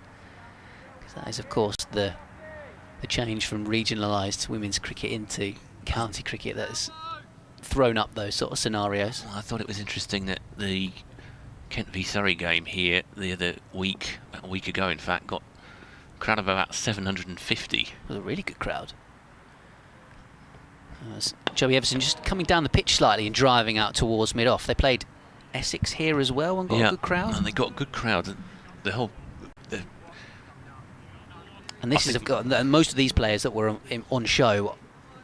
Because that is, of course, the change from regionalised women's cricket into county cricket that has thrown up those sort of scenarios. Well, I thought it was interesting that the Kent v Surrey game here the other week, about a week ago in fact, got a crowd of about 750. It was a really good crowd. Joey Everson just coming down the pitch slightly and driving out towards mid-off. They played Essex here as well and got a good crowd. And they got a good crowd. And this is, and most of these players that were on show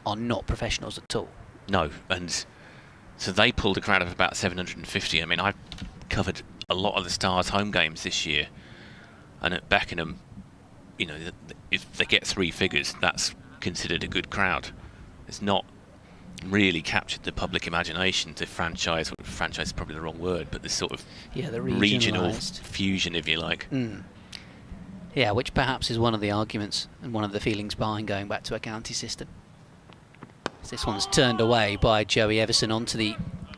are not professionals at all. No, and so they pulled a crowd of about 750. I mean, I covered a lot of the Stars home games this year, and at Beckenham, if they get 3 figures, that's considered a good crowd. It's not really captured the public imagination to franchise is probably the wrong word, but this sort of the regional fusion, if you like. Yeah, which perhaps is one of the arguments and one of the feelings behind going back to a county system. This one's turned away by Joey Everson onto the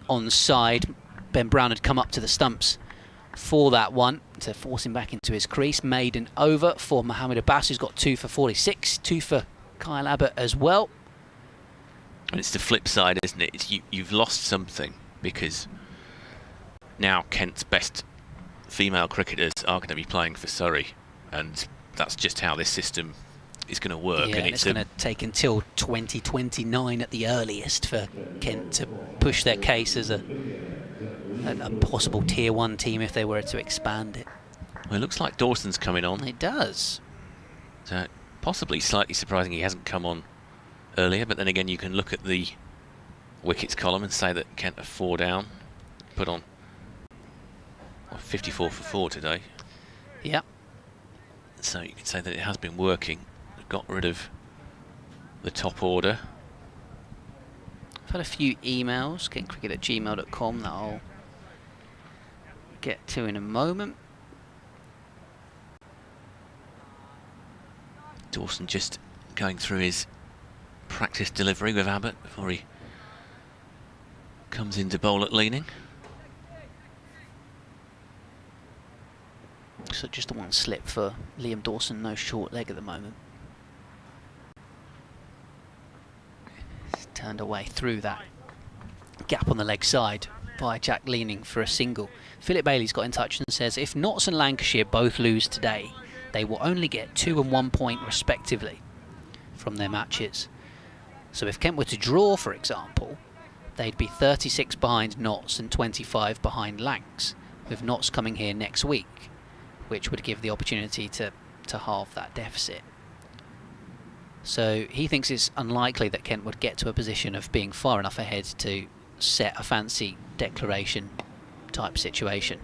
onside. Ben Brown had come up to the stumps for that one to force him back into his crease. Maiden over for Mohammed Abbas, who's got 2 for 46, 2 for Kyle Abbott as well. And it's the flip side, isn't it? You've lost something, because now Kent's best female cricketers are going to be playing for Surrey, and that's just how this system is going to work. Yeah, and it's going to take until 2029 at the earliest for Kent to push their case as a possible Tier 1 team if they were to expand it. Well, it looks like Dawson's coming on. It does. So possibly slightly surprising he hasn't come on earlier, but then again you can look at the wickets column and say that Kent are 4 down, put on 54 for 4 today. Yeah. So you can say that it has been working. We've got rid of the top order. I've had a few emails, kentcricket@gmail.com, that I'll get to in a moment. Dawson just going through his practice delivery with Abbott before he comes into bowl at Leaming. So just the one slip for Liam Dawson, no short leg at the moment. He's turned away through that gap on the leg side by Jack Leaming for a single. Philip Bailey's got in touch and says if Notts and Lancashire both lose today, they will only get 2 and 1 point respectively from their matches. So if Kent were to draw, for example, they'd be 36 behind Notts and 25 behind Lancs, with Notts coming here next week, which would give the opportunity to halve that deficit. So he thinks it's unlikely that Kent would get to a position of being far enough ahead to set a fancy declaration type situation,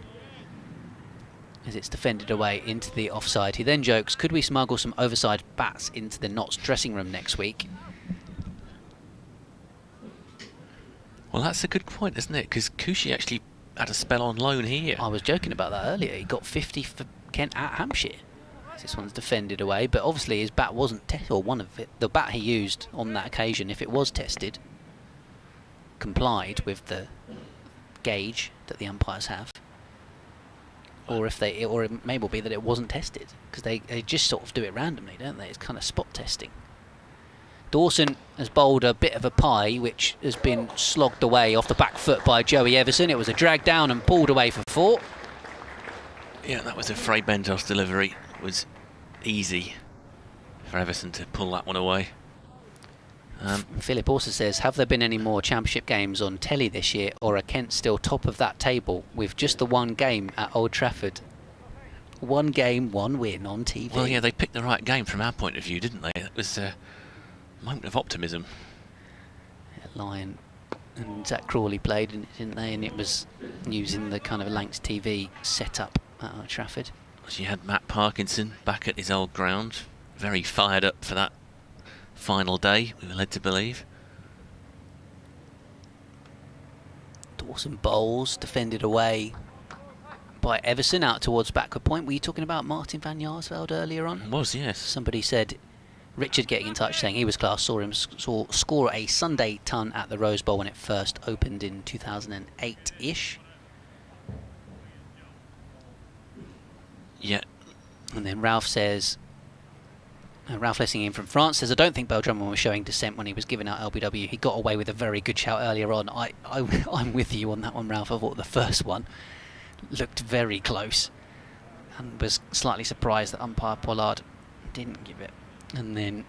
as it's defended away into the offside. He then jokes, could we smuggle some oversized bats into the Notts dressing room next week? Well, that's a good point, isn't it? Because Cushy actually had a spell on loan here. I was joking about that earlier. He got 50 for Kent at Hampshire. This one's defended away, but obviously his bat wasn't tested, or one of it. The bat he used on that occasion, if it was tested, complied with the gauge that the umpires have. Or if they, or it may well be that it wasn't tested, because they just sort of do it randomly, don't they? It's kind of spot testing. Dawson has bowled a bit of a pie, which has been slogged away off the back foot by Joey Everson. It was a drag down and pulled away for 4. Yeah, that was a Frey Bentos delivery. It was easy for Everson to pull that one away. Philip also says, have there been any more championship games on telly this year, or are Kent still top of that table with just the one game at Old Trafford? 1 game, 1 win on TV. Well, yeah, they picked the right game from our point of view, didn't they? It was a moment of optimism. Yeah, Lyon and Zach Crawley played, didn't they? And it was using the kind of Lancs TV setup at Old Trafford. She had Matt Parkinson back at his old ground, very fired up for that final day, we were led to believe. Dawson bowls, defended away by Everson out towards backward point. Were you talking about Martin van Jaarsveld earlier on? Was, yes. Somebody said, Richard getting in touch saying he was class, saw him score a Sunday ton at the Rose Bowl when it first opened in 2008-ish. Yeah. And then Ralph says, Ralph Lessingham from France says, I don't think Bell-Drummond was showing dissent when he was giving out LBW. He got away with a very good shout earlier on. I'm with you on that one, Ralph. I thought the first one looked very close and was slightly surprised that umpire Pollard didn't give it. And then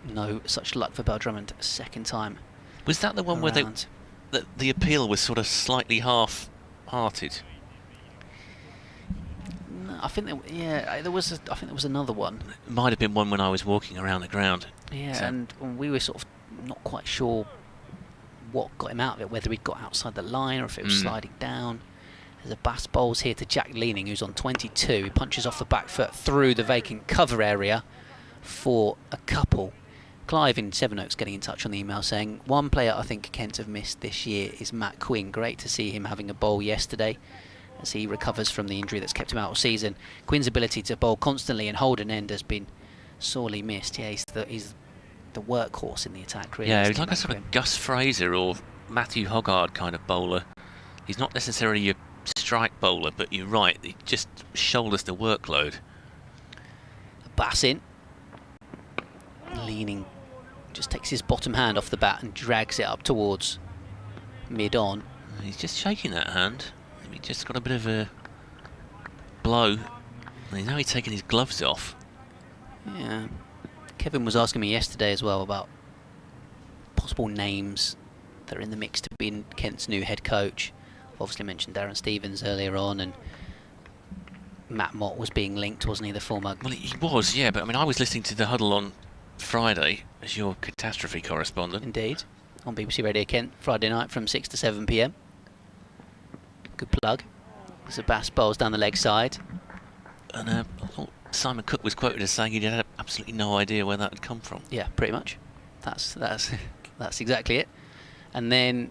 no such luck for Bell-Drummond a second time. Was that the one where the appeal was sort of slightly half-hearted? I think there was another one. It might have been one when I was walking around the ground. Yeah, so. And we were sort of not quite sure what got him out of it, whether he'd got outside the line or if it was sliding down. There's a Bass bowls here to Jack Leaming, who's on 22. He punches off the back foot through the vacant cover area for a couple. Clive in Sevenoaks getting in touch on the email saying, one player I think Kent have missed this year is Matt Quinn. Great to see him having a bowl yesterday as he recovers from the injury that's kept him out all season. Quinn's ability to bowl constantly and hold an end has been sorely missed. Yeah, he's the workhorse in the attack, really. Yeah, he's like a sort of Gus Fraser or Matthew Hoggard kind of bowler. He's not necessarily your strike bowler, but you're right, he just shoulders the workload. Bass in. Leaning, just takes his bottom hand off the bat and drags it up towards mid-on. He's just shaking that hand. He just got a bit of a blow. And now he's taking his gloves off. Yeah. Kevin was asking me yesterday as well about possible names that are in the mix to be Kent's new head coach. Obviously mentioned Darren Stevens earlier on, and Matt Mott was being linked, wasn't he, the former... Well, he was, yeah, but I mean, I was listening to the huddle on Friday as your catastrophe correspondent. Indeed. On BBC Radio Kent, Friday night from 6 to 7 p.m. Good plug. As the Bass bowls down the leg side. And I thought Simon Cook was quoted as saying he had absolutely no idea where that had come from. Yeah, pretty much. That's exactly it. And then...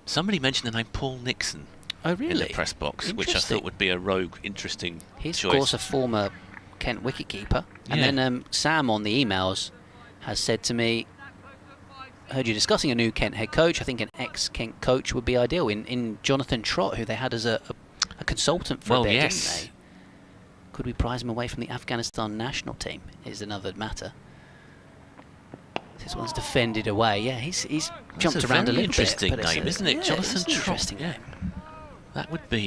Somebody mentioned the name Paul Nixon. Oh, really? In the press box, which I thought would be a rogue, interesting He's, choice. of course, a former Kent wicketkeeper. And then Sam on the emails has said to me, heard you discussing a new Kent head coach. I think an ex-Kent coach would be ideal in Jonathan Trott, who they had as a consultant for a bit, didn't they? Could we prize him away from the Afghanistan national team is another matter. This one's defended away. Yeah, he's jumped around a little bit. Interesting name, isn't it? Yeah, Jonathan Trott. Interesting name. That would be...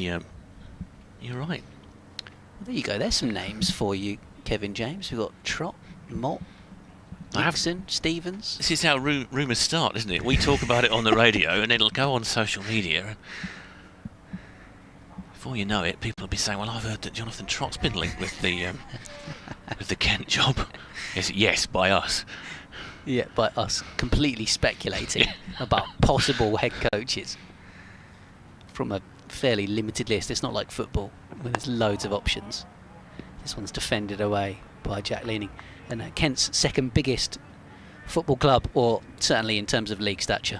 you're right. Well, there you go. There's some names for you, Kevin James. We've got Trott, Mott, Nixon, Stevens. This is how rumours start, isn't it? We talk about it on the radio and it'll go on social media. And before you know it, people will be saying, well, I've heard that Jonathan Trott's been linked with the with the Kent job. Yes, by us. Yeah, by us completely speculating about possible head coaches from a fairly limited list. It's not like football where there's loads of options. This one's defended away by Jack Leaming. And Kent's second biggest football club, or certainly in terms of league stature,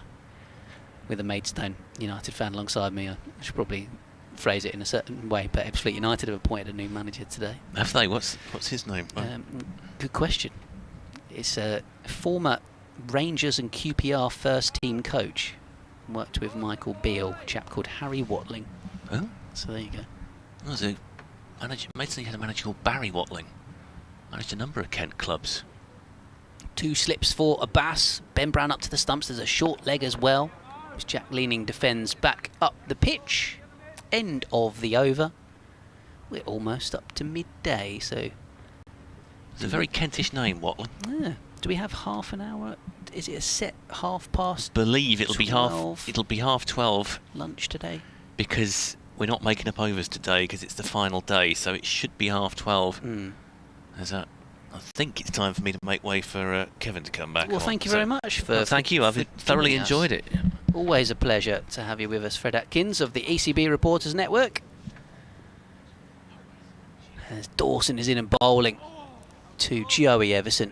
with a Maidstone United fan alongside me. I should probably phrase it in a certain way, but Ebbsfleet United have appointed a new manager today. Have they? What's his name? Good question. It's a former Rangers and QPR first team coach. Worked with Michael Beale, a chap called Harry Watling. Oh? So there you go. There's a manager, Maidstone had a manager called Barry Watling. Managed a number of Kent clubs. 2 slips for a Bass. Ben Brown up to the stumps. There's a short leg as well, which Jack Leaming defends back up the pitch. End of the over. We're almost up to midday, so... It's a very Kentish name, Watling. Yeah. Do we have half an hour? Is it a set half past? Believe it'll 12? be half 12. Lunch today? Because we're not making up overs today because it's the final day, so it should be half 12. I think it's time for me to make way for Kevin to come back. Well, thank you very much for... thank you. I've thoroughly enjoyed it. Always a pleasure to have you with us, Fred Atkins of the ECB Reporters Network. As Dawson is in and bowling to Joey Everson.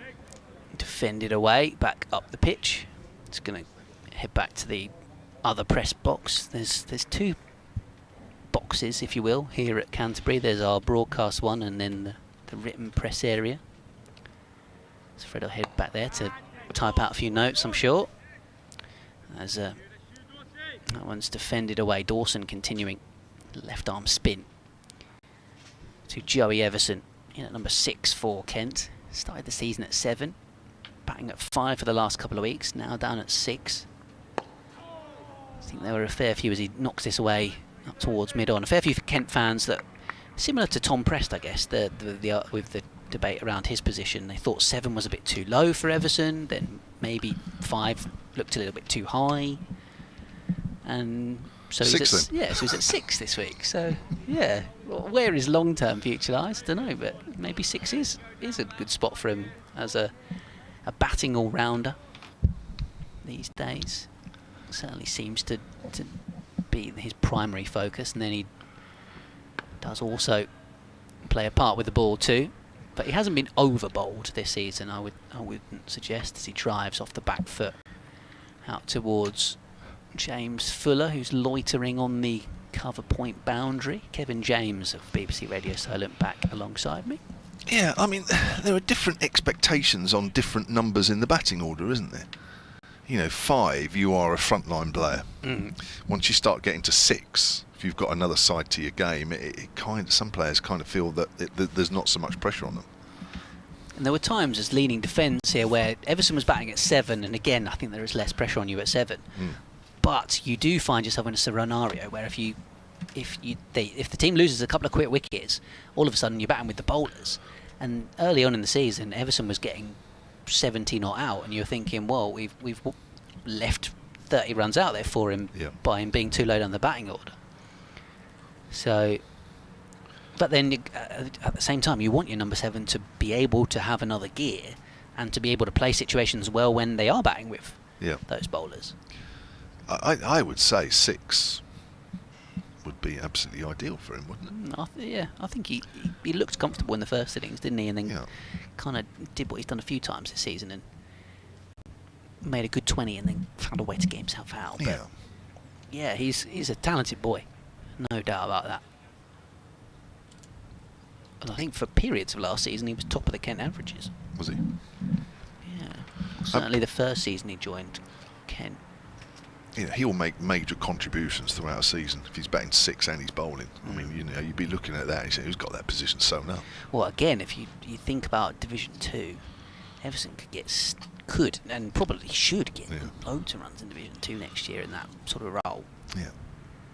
Defended away, back up the pitch. It's going to head back to the other press box. There's 2 boxes, if you will, here at Canterbury. There's our broadcast one and then the written press area. So Fred will head back there to type out a few notes, I'm sure. As that one's defended away. Dawson continuing left arm spin to Joey Everson in at number 6 for Kent. Started the season at 7, batting at 5 for the last couple of weeks, now down at 6. I think there were a fair few as he knocks this away up towards mid-on. A fair few Kent fans that, similar to Tom Prest, I guess, with the debate around his position, they thought 7 was a bit too low for Everson, then maybe 5 looked a little bit too high, and so he's at 6 this week. So yeah, where his long-term future lies, I don't know, but maybe 6 is a good spot for him as a batting all-rounder these days. Certainly seems to be his primary focus, and then he does also play a part with the ball too. But he hasn't been over-bowled this season, I wouldn't suggest, as he drives off the back foot out towards James Fuller, who's loitering on the cover point boundary. Kevin James of BBC Radio Silent back alongside me. Yeah, I mean, there are different expectations on different numbers in the batting order, isn't there? 5, you are a frontline player. Once you start getting to 6, if you've got another side to your game, some players kind of feel that there's not so much pressure on them. And there were times as Leaming defends here where Everson was batting at 7, and again, I think there is less pressure on you at 7. But you do find yourself in a scenario where if the team loses a couple of quick wickets, all of a sudden you're batting with the bowlers, And early on in the season, Everson was getting 70 not out, and you're thinking, well, we've left 30 runs out there for him by him being too low down the batting order. So, but then at the same time, you want your number 7 to be able to have another gear and to be able to play situations well when they are batting with those bowlers. I would say 6 would be absolutely ideal for him, wouldn't it? I think he looked comfortable in the first innings, didn't he? And then kind of did what he's done a few times this season and made a good 20 and then found a way to get himself out. But he's a talented boy, no doubt about that. And I think for periods of last season he was top of the Kent averages. Was he? Yeah, certainly the first season he joined Kent. He'll make major contributions throughout a season if he's batting 6 and he's bowling. I mean, you'd be looking at that and you say, who's got that position sewn up? Well, again, if you think about Division 2, Everson could and probably should get loads of runs in Division 2 next year in that sort of role. Yeah,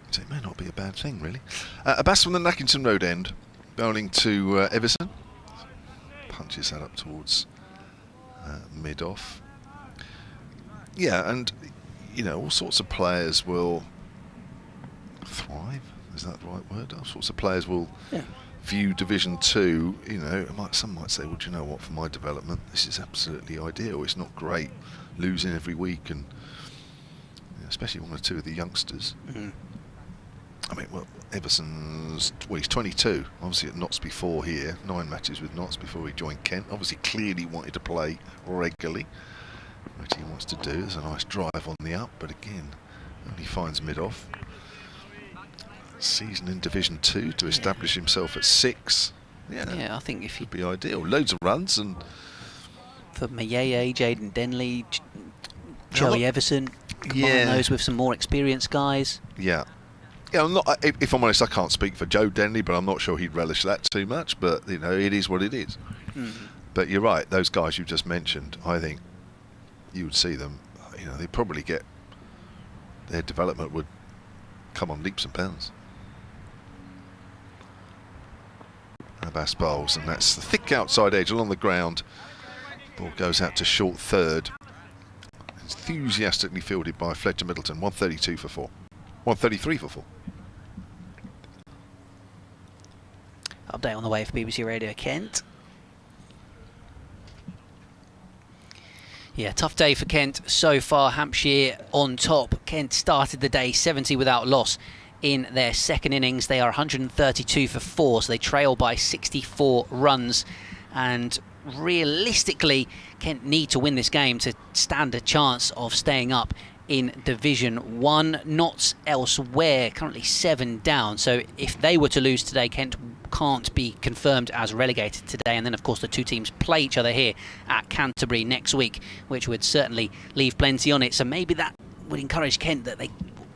so it may not be a bad thing, really. Abbas from the Nackington Road end, bowling to Everson. Punches that up towards mid-off. Yeah, and all sorts of players will thrive. Is that the right word? All sorts of players will view Division 2. Some might say, well, do you know what? For my development, this is absolutely ideal. It's not great losing every week, and especially one or two of the youngsters. I mean, well, Everson's he's 22. Obviously at Notts before here, 9 matches with Notts before he joined Kent. Obviously, clearly wanted to play regularly, which he wants to do. There's a nice drive on the up, but again, only finds mid-off. Season in Division 2 to establish himself at 6. I think if he'd be ideal. Loads of runs, and for Mayeye, Jaden Denley, Joey Everson, combine those with some more experienced guys. Yeah, I'm not. If I'm honest, I can't speak for Joe Denley, but I'm not sure he'd relish that too much. But it is what it is. But you're right. Those guys you just mentioned, I think you would see them. They probably get their development would come on leaps and bounds. Abbas bowls, and that's the thick outside edge along the ground. Ball goes out to short third. Enthusiastically fielded by Fletcher Middleton. 132 for 4. 133 for 4. Update on the way for BBC Radio Kent. Yeah, tough day for Kent so far. Hampshire on top. Kent started the day 70 without loss in their second innings. They are 132 for 4, so they trail by 64 runs. And realistically, Kent need to win this game to stand a chance of staying up in Division 1. Notts elsewhere, currently 7 down. So if they were to lose today, Kent can't be confirmed as relegated today. And then, of course, the two teams play each other here at Canterbury next week, which would certainly leave plenty on it. So maybe that would encourage Kent that they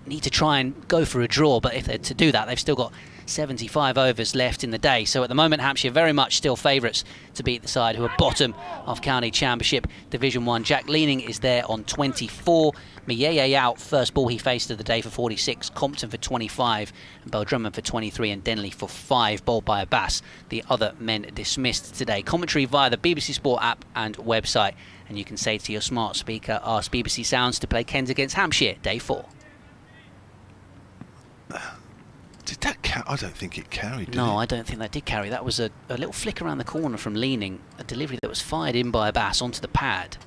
need to try and go for a draw. But if they're to do that, they've still got 75 overs left in the day. So at the moment, Hampshire very much still favourites to beat the side who are bottom of County Championship Division 1. Jack Leaming is there on 24. Mayeye out, first ball he faced of the day for 46. Compton for 25. And Bell-Drummond for 23. And Denley for 5, bowled by Abbas. The other men dismissed today. Commentary via the BBC Sport app and website. And you can say to your smart speaker, ask BBC Sounds to play Kent against Hampshire, day 4. Did that carry? I don't think it carried, did it? No, I don't think that did carry. That was a little flick around the corner from Leaming, a delivery that was fired in by Abbas onto the pad.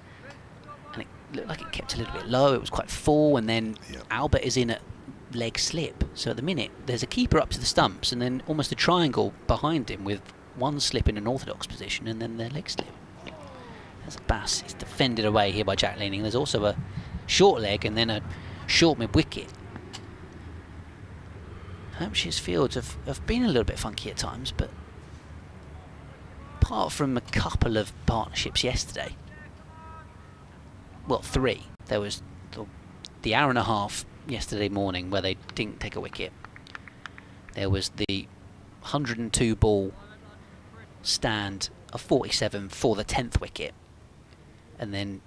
And it looked like it kept a little bit low. It was quite full, and then Albert is in at leg slip. So at the minute, there's a keeper up to the stumps, and then almost a triangle behind him with one slip in an orthodox position, and then their leg slip. As Abbas is defended away here by Jack Leaming. There's also a short leg and then a short mid-wicket. Hampshire's fields have been a little bit funky at times, but apart from a couple of partnerships yesterday, well, 3. There was the hour and a half yesterday morning where they didn't take a wicket. There was the 102 ball stand of 47 for the 10th wicket, and then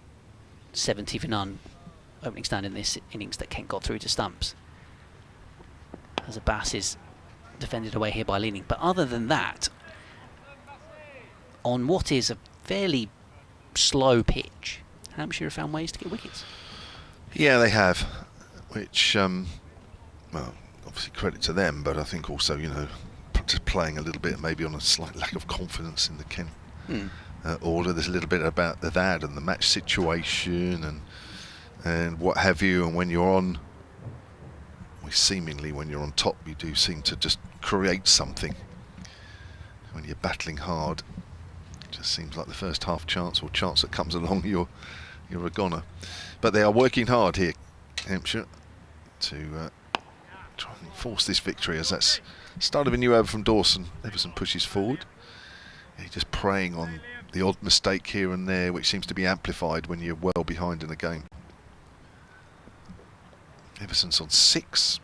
70 for none opening stand in this innings that Kent got through to stumps. As Abbas is defended away here by Leaming. But other than that, on what is a fairly slow pitch, Hampshire have found ways to get wickets. Yeah, they have, which, well, obviously credit to them, but I think also, just playing a little bit maybe on a slight lack of confidence in the Kent order. There's a little bit about that and the match situation and what have you, and when you're on, seemingly when you're on top, you do seem to just create something. When you're battling hard, it just seems like the first half chance or chance that comes along, you're a goner. But they are working hard here, Hampshire, to try and force this victory, as that's start of a new over from Dawson. Everson pushes forward. He's just preying on the odd mistake here and there, which seems to be amplified when you're well behind in a game. Everson's on 6.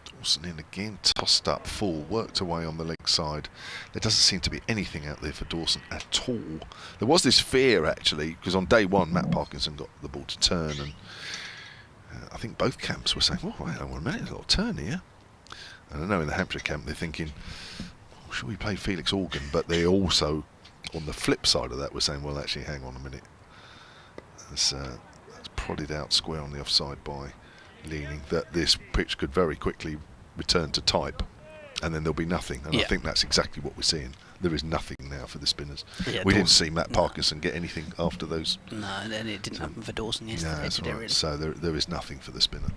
Dawson in again, tossed up full, worked away on the leg side. There doesn't seem to be anything out there for Dawson at all. There was this fear actually, because on day 1 Matt Parkinson got the ball to turn, and I think both camps were saying, "Oh, wait on a minute, there's a little turn here." And I know in the Hampshire camp they're thinking, "Oh, should we play Felix Organ?" But they also, on the flip side of that, were saying, "Well, actually, hang on a minute." That's prodded out square on the offside by Leaming, that this pitch could very quickly return to type, and then there'll be nothing. And I think that's exactly what we're seeing. There is nothing now for the spinners. Yeah, we didn't see Matt Parkinson get anything after those. No, and it didn't happen for Dawson yesterday. No, that's right. Really. So there is nothing for the spinner.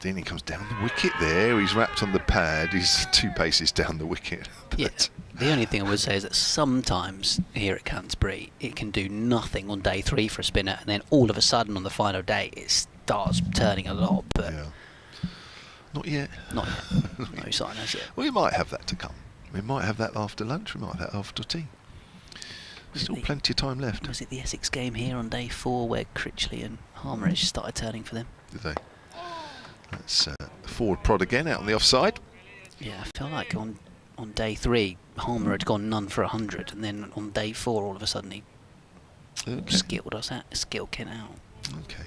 Then he comes down the wicket there. He's wrapped on the pad. He's 2 paces down the wicket. Yeah. The only thing I would say is that sometimes here at Canterbury, it can do nothing on day 3 for a spinner, and then all of a sudden on the final day, it starts turning a lot. But not yet. Not yet. No sign as yet. Well, we might have that to come. We might have that after lunch. We might have that after tea. There's still plenty of time left. Was it the Essex game here on day 4 where Critchley and Harmeridge started turning for them? Did they? That's forward prod again out on the offside. Yeah, I feel like on day 3, Harmer had gone none for 100, and then on day 4, all of a sudden he skilled Kent out. Okay.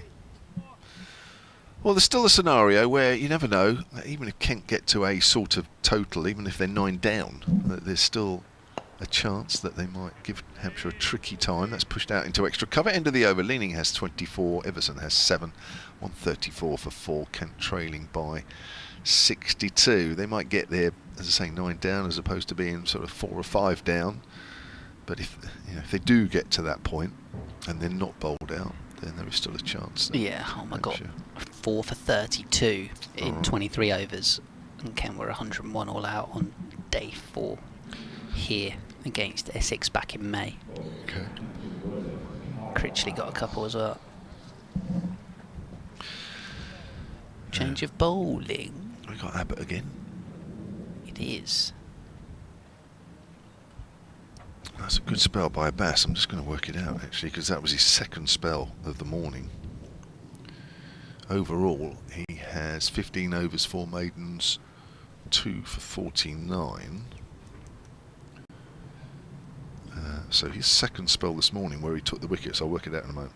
Well, there's still a scenario where you never know, even if Kent get to a sort of total, even if they're 9 down, there's still a chance that they might give Hampshire a tricky time. That's pushed out into extra cover. End of the over. Leaming has 24, Everson has 7, 134 for 4, Kent trailing by 62. They might get there, as I say, 9 down as opposed to being sort of 4 or 5 down. But if they do get to that point and they're not bowled out, then there is still a chance. Yeah, Harmer got 4 for 32 in 23 overs, and Kent were 101 all out on day 4 here against Essex back in May. Okay. Critchley got a couple as well. Change of bowling. We got Abbott again. It is. That's a good spell by Abbas. I'm just going to work it out actually, because that was his 2nd spell of the morning. Overall, he has 15 overs, 4 maidens, 2 for 49. So his 2nd spell this morning, where he took the wickets, I'll work it out in a moment.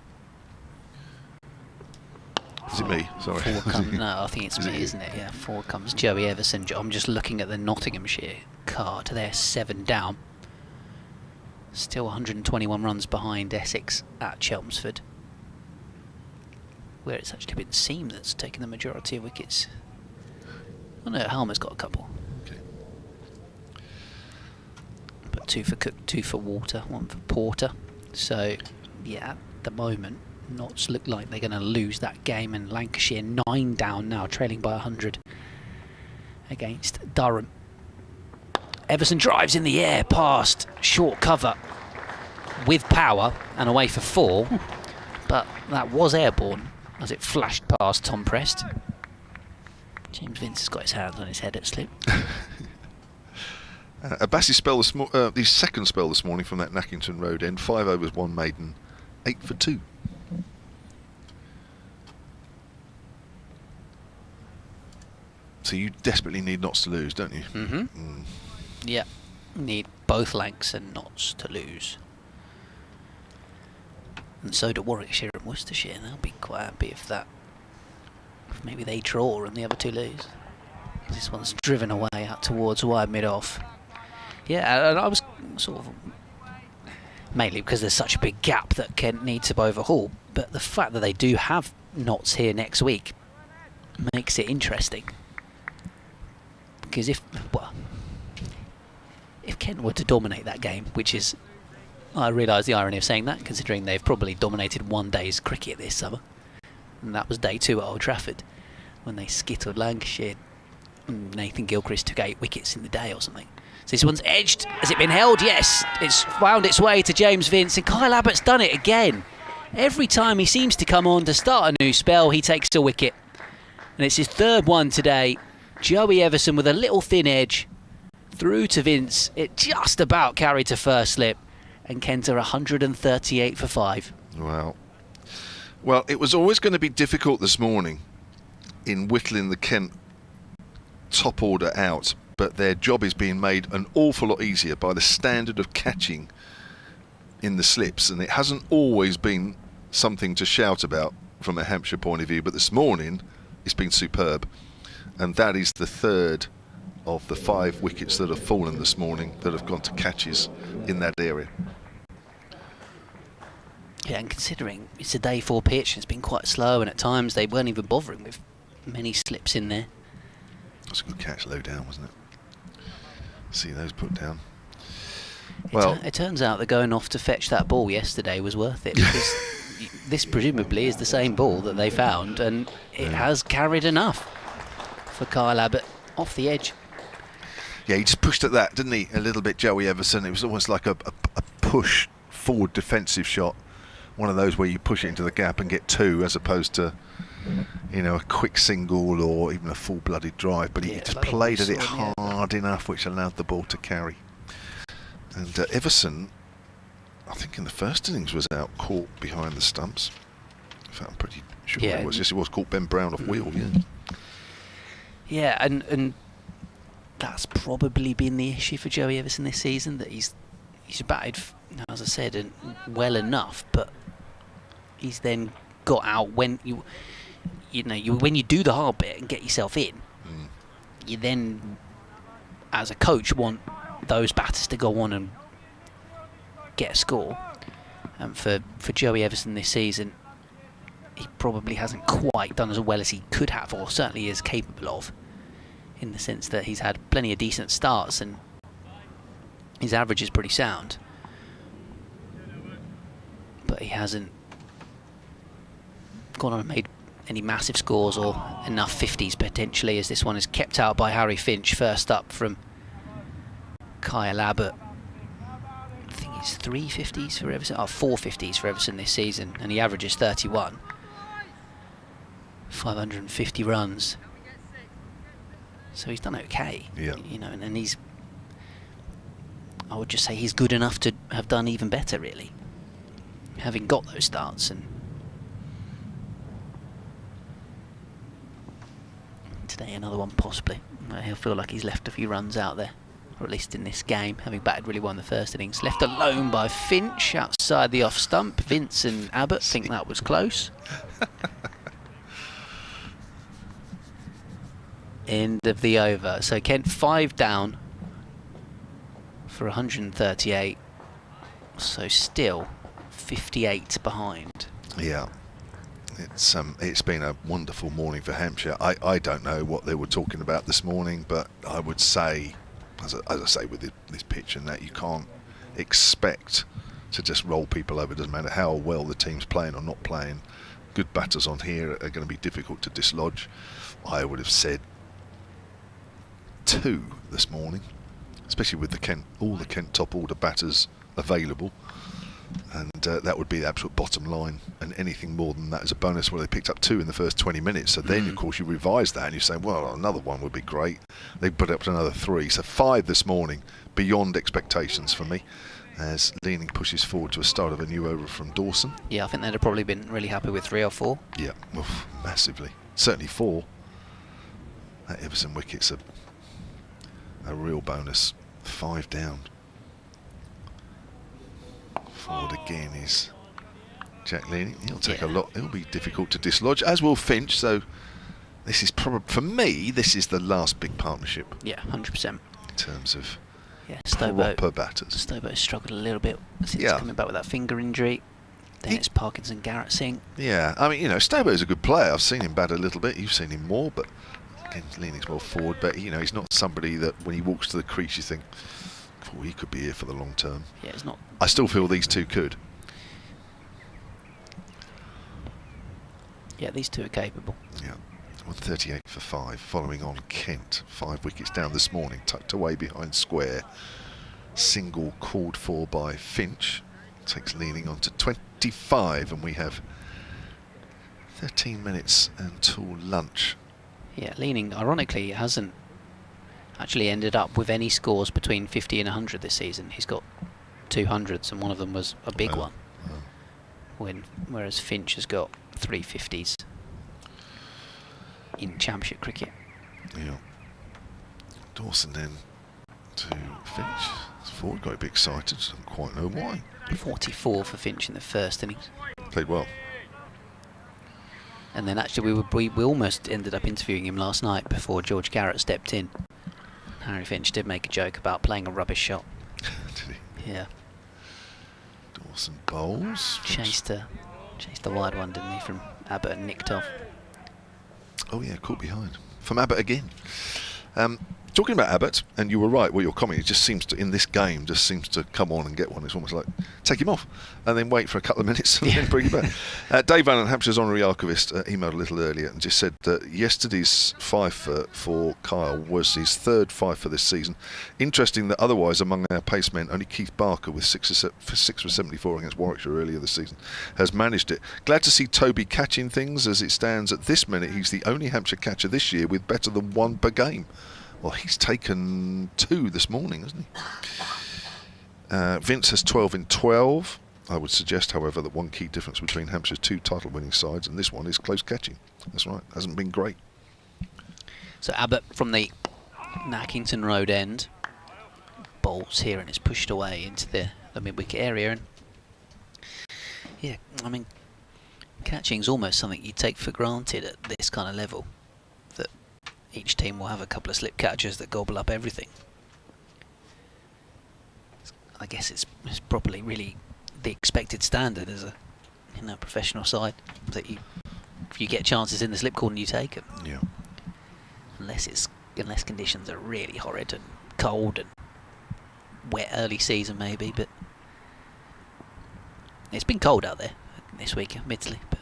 Is it me? Sorry. 4 comes, no, I think it's me, isn't it? Yeah, 4 comes Joey Everson. I'm just looking at the Nottinghamshire card. They're 7 down. Still 121 runs behind Essex at Chelmsford, where it's actually been Seam that's taken the majority of wickets. Oh no, Halmer's got a couple. Okay. But 2 for Cook, 2 for Water, 1 for Porter. So, yeah, at the moment, Notts look like they're going to lose that game, and Lancashire 9 down now, trailing by 100 against Durham. Everson drives in the air past short cover with power and away for 4, but that was airborne as it flashed past Tom Prest. James Vince has got his hands on his head at slip. Abbas's spell his 2nd spell this morning from that Nackington Road end, 5 overs, 1 maiden, 8 for 2. So you desperately need Notts to lose, don't you? Mm-hmm. Yeah, need both Lancs and Notts to lose. And so do Warwickshire and Worcestershire. They'll be quite happy if maybe they draw and the other 2 lose. This one's driven away out towards wide mid-off. Yeah, and I was sort of mainly because there's such a big gap that Kent needs to overhaul. But the fact that they do have Notts here next week makes it interesting. Because if Kent were to dominate that game, which is, I realise the irony of saying that, considering they've probably dominated one day's cricket this summer, and that was day 2 at Old Trafford, when they skittled Lancashire. Nathan Gilchrist took 8 wickets in the day or something. So this one's edged. Has it been held? Yes. It's found its way to James Vince, and Kyle Abbott's done it again. Every time he seems to come on to start a new spell, he takes a wicket. And it's his 3rd one today. Joey Everson with a little thin edge through to Vince. It just about carried to first slip, and Kent are 138 for 5. Wow. Well, it was always going to be difficult this morning in whittling the Kent top order out, but their job is being made an awful lot easier by the standard of catching in the slips, and it hasn't always been something to shout about from a Hampshire point of view, but this morning it's been superb, and that is the 3rd of the 5 wickets that have fallen this morning that have gone to catches in that area. Yeah, and considering it's a day 4 pitch and it's been quite slow, and at times they weren't even bothering with many slips in there. That's a good catch low down, wasn't it? See those put down. Well, it turns out that going off to fetch that ball yesterday was worth it, because this presumably is the same ball that they found, and it has carried enough for Kyle Abbott off the edge. Yeah, he just pushed at that, didn't he? A little bit, Joey Everson. It was almost like a push forward defensive shot. One of those where you push it into the gap and get 2, as opposed to, you know, a quick single or even a full-blooded drive. But he just played at it hard enough, which allowed the ball to carry. And Everson, I think in the first innings, was out caught behind the stumps. In fact, I'm pretty sure it was. Yes, it was caught Ben Brown off wheel, yeah. Yeah, and that's probably been the issue for Joey Everson this season, that he's batted, as I said, well enough, but he's then got out when when you do the hard bit and get yourself in, you then, as a coach, want those batters to go on and get a score. And for Joey Everson this season, he probably hasn't quite done as well as he could have, or certainly is capable of, in the sense that he's had plenty of decent starts and his average is pretty sound, but he hasn't gone on and made any massive scores or enough 50s potentially, as this one is kept out by Harry Finch. First up from Kyle Abbott. I think it's 3 50s for Everson, 4 50s for Everson this season, and he averages 31. 550 runs. So he's done okay. Yeah. You know, and he's, I would just say he's good enough to have done even better, really, having got those starts. And today another one possibly. He'll feel like he's left a few runs out there, or at least in this game, having batted really well in the first innings. Left alone by Finch outside the off stump. Vince and Abbott think that was close. End of the over. So Kent 5 down for 138. So still 58 behind. Yeah. It's been a wonderful morning for Hampshire. I don't know what they were talking about this morning, but I would say, as I say with this pitch and that, you can't expect to just roll people over. It doesn't matter how well the team's playing or not playing. Good batters on here are going to be difficult to dislodge. I would have said 2 this morning, especially with all the Kent top order batters available, and that would be the absolute bottom line, and anything more than that is a bonus. Well, they picked up 2 in the first 20 minutes, so then of course you revise that and you say, well, another one would be great. They put up to another 3, so 5 this morning, beyond expectations for me, as Leaming pushes forward to a start of a new over from Dawson. Yeah, I think they'd have probably been really happy with 3 or 4. Yeah, massively, certainly 4. That Everson wicket's a real bonus. 5 down. Forward again is Jack Leaming. He'll take a lot. It'll be difficult to dislodge, as will Finch. So this is probably, for me, this is the last big partnership. Yeah, 100%. In terms of Yeah, proper batters. Stobo struggled a little bit since Yeah. coming back with that finger injury. Then it's Parkinson, Garrett Singh. Yeah, I mean, Stobo's a good player. I've seen him bat a little bit. You've seen him more, but again, Leaming's more forward. But he's not somebody that when he walks to the crease, you think, oh, he could be here for the long term. Yeah, it's not. I still feel these two could. Yeah, these two are capable. Yeah, 138 for 5. Following on Kent, 5 wickets down this morning, tucked away behind square. Single called for by Finch. Takes Leaming on to 25, and we have 13 minutes until lunch. Yeah, Leaming, ironically, hasn't actually ended up with any scores between 50 and 100 this season. He's got 200s, and one of them was a big one. Whereas Finch has got 350s in Championship cricket. Yeah. Dawson then to Finch. Forward got a bit excited, doesn't quite know why. 44 for Finch in the first innings. Played well. And then actually we almost ended up interviewing him last night before George Garrett stepped in. Harry Finch did make a joke about playing a rubbish shot. Did he? Yeah. Dawson bowls. Chased a wide one, didn't he, from Abbott and nicked off. Oh yeah, caught behind. From Abbott again. Talking about Abbott, and you were right, your comment, it just seems to, in this game, just seems to come on and get one. It's almost like, take him off, and then wait for a couple of minutes and then bring him back. Dave Allen, Hampshire's honorary archivist, emailed a little earlier and just said that yesterday's fifer for Kyle was his 3rd fifer this season. Interesting that otherwise among our pacemen, only Keith Barker with 6 for 74 against Warwickshire earlier this season has managed it. Glad to see Toby catching things. As it stands at this minute, he's the only Hampshire catcher this year with better than 1 per game. Well, he's taken 2 this morning, hasn't he? Vince has 12 in 12. I would suggest, however, that one key difference between Hampshire's 2 title-winning sides and this one is close catching. That's right, hasn't been great. So Abbott from the Nackington Road end bowls here and is pushed away into the mid-wicket area. And yeah, I mean, catching's almost something you take for granted at this kind of level. That each team will have a couple of slip catchers that gobble up everything. I guess it's probably really the expected standard as a professional side that if you get chances in the slip corner, you take them. Yeah. Unless conditions are really horrid and cold and wet early season maybe, but it's been cold out there this week, admittedly. But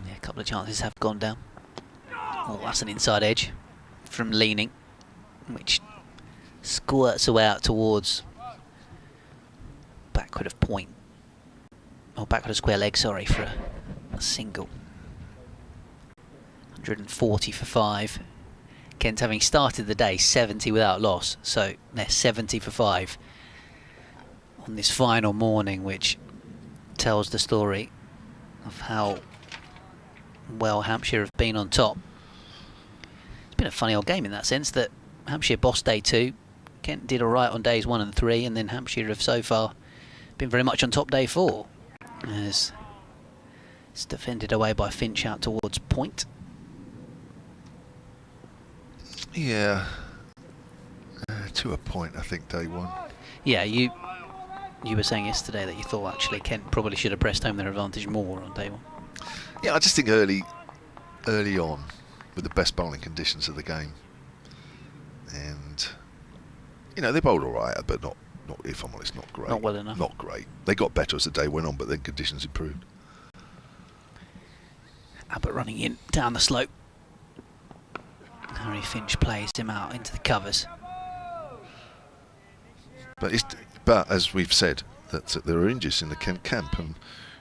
yeah, a couple of chances have gone down. Oh, that's an inside edge from Leaming, which squirts away out towards backward of point. Oh, backward of square leg, sorry, for a single. 140 for 5. Kent having started the day 70 without loss, so they're 70 for 5 on this final morning, which tells the story of how well Hampshire have been on top. It's been a funny old game in that sense that Hampshire bossed day 2, Kent did alright on days 1 and 3, and then Hampshire have so far been very much on top day 4. As it's defended away by Finch out towards point. Yeah. To a point, I think, day 1. Yeah, you were saying yesterday that you thought actually Kent probably should have pressed home their advantage more on day 1. Yeah, I just think early on, with the best bowling conditions of the game, and they bowled all right, but not if I'm honest, not great. Not well enough. Not great. They got better as the day went on, but then conditions improved. Abbott running in down the slope. Harry Finch plays him out into the covers. But as we've said, that there are injuries in the Kent camp, and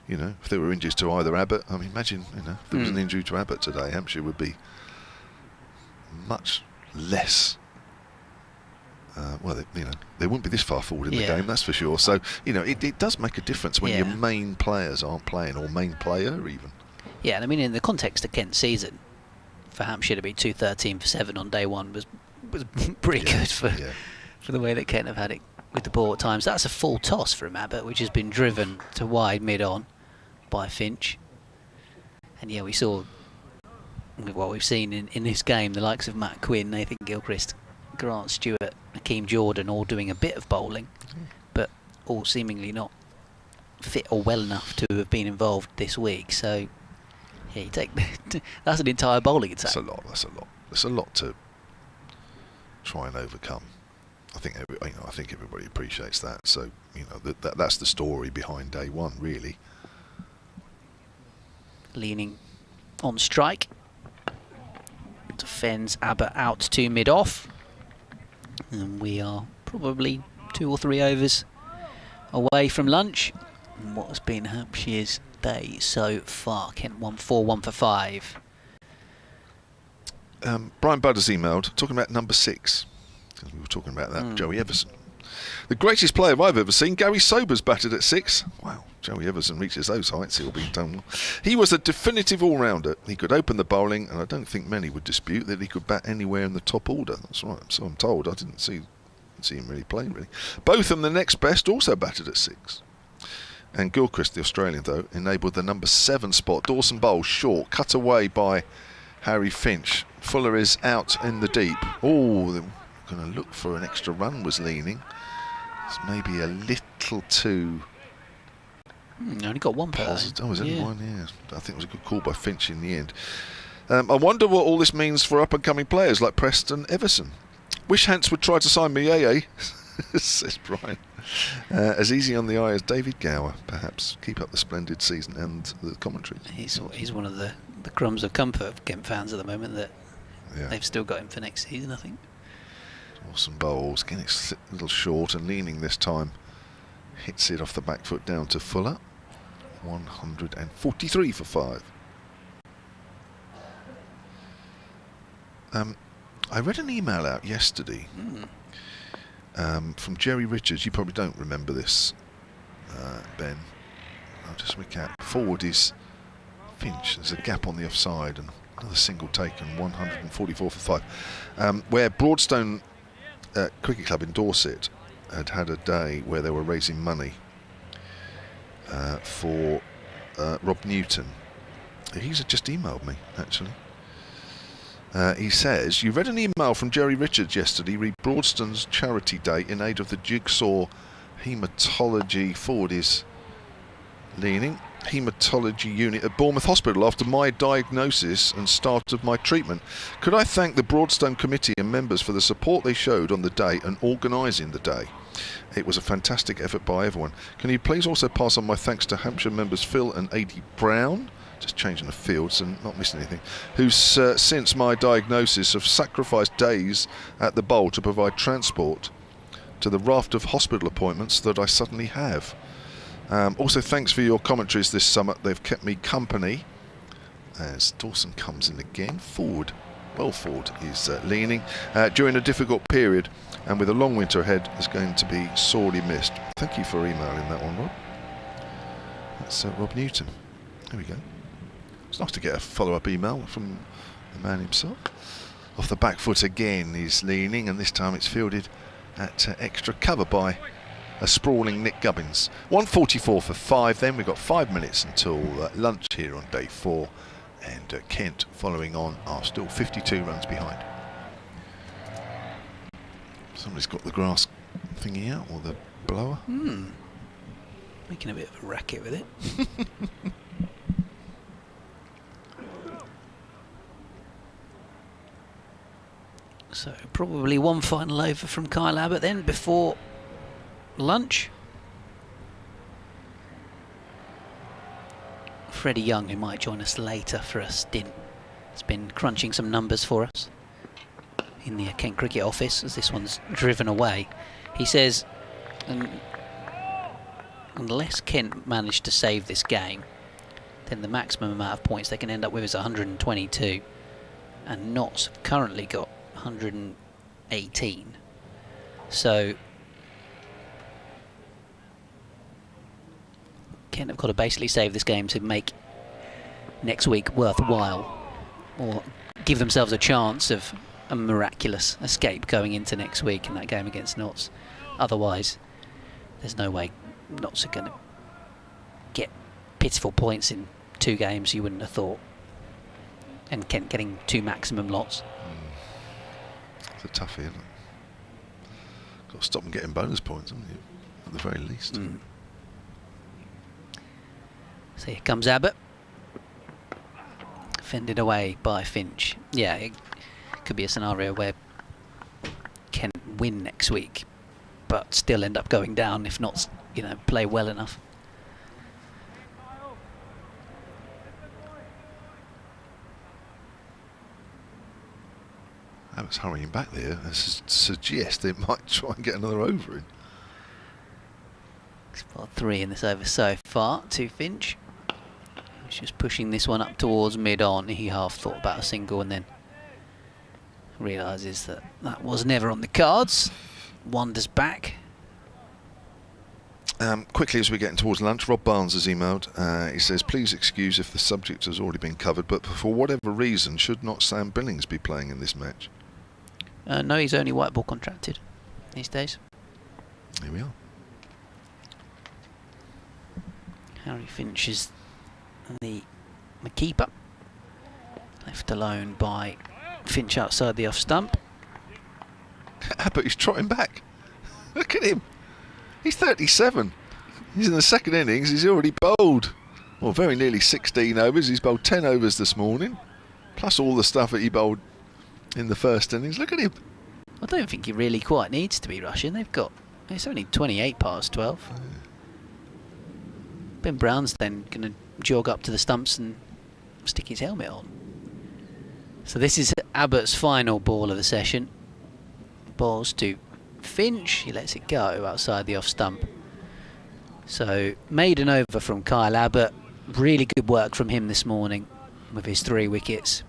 if there were injuries to either Abbott, I mean, imagine if there was an injury to Abbott today, Hampshire would be much less. They wouldn't be this far forward in the game, that's for sure. So it does make a difference when your main players aren't playing, or main player even. Yeah, and I mean, in the context of Kent's season, for Hampshire to be 213 for 7 on day 1 was pretty good for the way that Kent have had it with the ball at times. That's a full toss from Abbott, which has been driven to wide mid-on by Finch. And yeah, we saw what we've seen in this game, the likes of Matt Quinn, Nathan Gilchrist Grant Stewart, Hakeem Jordan all doing a bit of bowling, but all seemingly not fit or well enough to have been involved this week. So yeah, you take that's an entire bowling attack. That's a lot to try and overcome. I think everybody appreciates that. So that's the story behind day one, really. Leaning on strike. Defends Abbott out to mid-off. And we are probably 2 or 3 overs away from lunch. And what has been Hampshire's day so far? Kent won 4, 1 for 5. Brian Budd has emailed, talking about number 6. We were talking about that, Joey Everson. The greatest player I've ever seen, Gary Sobers batted at 6. Wow, Joey Everson reaches those heights, he'll be done well. He was a definitive all-rounder. He could open the bowling, and I don't think many would dispute that he could bat anywhere in the top order. That's right, so I'm told. I didn't see him really play, really. Botham, the next best, also batted at 6. And Gilchrist, the Australian, though, enabled the number 7 spot. Dawson bowled short, cut away by Harry Finch. Fuller is out in the deep. Oh, they're going to look for an extra run, was Leaming. It's maybe a little too... only got one positive. Oh, was only one, yeah. I think it was a good call by Finch in the end. I wonder what all this means for up-and-coming players like Preston Everson. Wish Hants would try to sign me, says Brian. As easy on the eye as David Gower, perhaps. Keep up the splendid season and the commentary. He's one of the crumbs of comfort of Kent fans at the moment that they've still got him for next season, I think. Awesome bowls, getting it a little short, and Leaning this time hits it off the back foot down to Fuller. 143 for 5. I read an email out yesterday from Jerry Richards. You probably don't remember this, Ben. I'll just recap. Forward is Finch. There's a gap on the offside and another single taken, 144 for 5. Where Broadstone Cricket Club in Dorset had a day where they were raising money for Rob Newton. He's just emailed me, actually. He says, you read an email from Jerry Richards yesterday, read Broadstone's charity day in aid of the Jigsaw Haematology. Forward is Leaning. Haematology unit at Bournemouth Hospital after my diagnosis and start of my treatment. Could I thank the Broadstone committee and members for the support they showed on the day and organising the day? It was a fantastic effort by everyone. Can you please also pass on my thanks to Hampshire members Phil and A.D. Brown, just changing the fields and not missing anything, who since my diagnosis have sacrificed days at the bowl to provide transport to the raft of hospital appointments that I suddenly have. Also, thanks for your commentaries this summer. They've kept me company. As Dawson comes in again, forward. Well, forward is Leaning during a difficult period, and with a long winter ahead, is going to be sorely missed. Thank you for emailing that one, Rob. That's Rob Newton. There we go. It's nice to get a follow-up email from the man himself. Off the back foot again is Leaning, and this time it's fielded at extra cover by a sprawling Nick Gubbins. 144 for 5. Then we've got 5 minutes until lunch here on day 4, and Kent following on are still 52 runs behind. Somebody's got the grass thingy out, or the blower. Making a bit of a racket with it. So probably one final over from Kyle Abbott then before lunch. Freddie Young, who might join us later for a stint, has been crunching some numbers for us in the Kent Cricket office as this one's driven away. He says, unless Kent managed to save this game, then the maximum amount of points they can end up with is 122, and Notts have currently got 118. So Kent have got to basically save this game to make next week worthwhile, or give themselves a chance of a miraculous escape going into next week in that game against Notts. Otherwise, there's no way Notts are going to get pitiful points in 2 games, you wouldn't have thought. And Kent getting 2 maximum lots. It's a toughie, isn't it? Got to stop them getting bonus points, haven't you? At the very least. So here comes Abbott. Fended away by Finch. Yeah, it could be a scenario where Kent win next week, but still end up going down if not, play well enough. Abbott's hurrying back there and suggest they might try and get another over in. Spot 3 in this over so far to Finch. He's just pushing this one up towards mid-on. He half thought about a single and then realises that was never on the cards. Wanders back. Quickly as we're getting towards lunch, Rob Barnes has emailed. He says, please excuse if the subject has already been covered, but for whatever reason, should not Sam Billings be playing in this match? No, he's only white ball contracted these days. Here we are. Harry Finch is the keeper. Left alone by Finch outside the off stump. Abbott is trotting back. Look at him. He's 37. He's in the second innings. He's already bowled, well, very nearly 16 overs. He's bowled 10 overs this morning, plus all the stuff that he bowled in the first innings. Look at him. I don't think he really quite needs to be rushing. It's only 28 past 12. Ben Brown's then going to jog up to the stumps and stick his helmet on. So this is Abbott's final ball of the session. Balls to Finch. He lets it go outside the off stump. So maiden over from Kyle Abbott. Really good work from him this morning with his 3 wickets.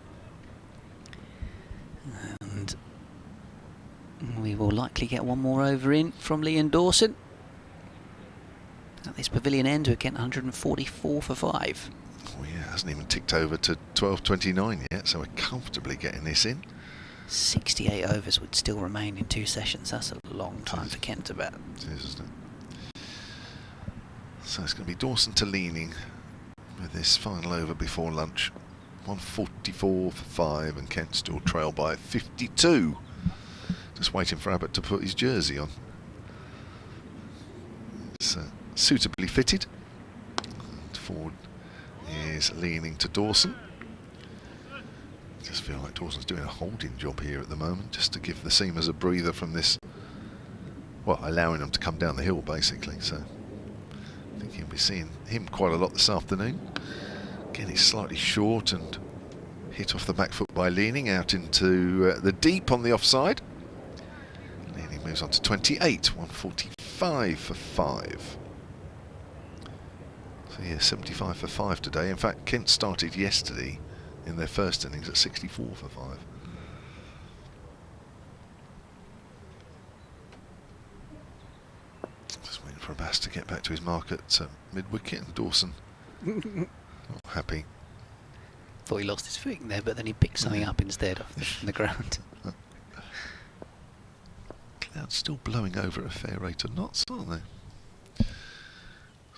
And we will likely get one more over in from Leon Dawson. At this pavilion end, we're getting 144 for 5. Oh yeah, hasn't even ticked over to 12:29 yet, so we're comfortably getting this in. 68 overs would still remain in 2 sessions. That's a long time for Kent to bat. It is, isn't it? So it's going to be Dawson to Leaming with this final over before lunch. 144 for 5, and Kent still trail by 52. Just waiting for Abbott to put his jersey on. It's suitably fitted. And Ford is leaning to Dawson. Just feel like Dawson's doing a holding job here at the moment, just to give the seamers a breather from this, well, allowing them to come down the hill basically. So I think you'll be seeing him quite a lot this afternoon. Again, he's slightly short and hit off the back foot by Leaning out into the deep on the offside. Leaning moves on to 28, 145 for 5. So yeah, 75 for 5 today. In fact, Kent started yesterday in their first innings at 64 for 5. Just waiting for Abbas to get back to his mark at mid-wicket, and Dawson not happy. Thought he lost his footing there, but then he picked something up instead off the ground. Clouds still blowing over at a fair rate of knots, aren't they?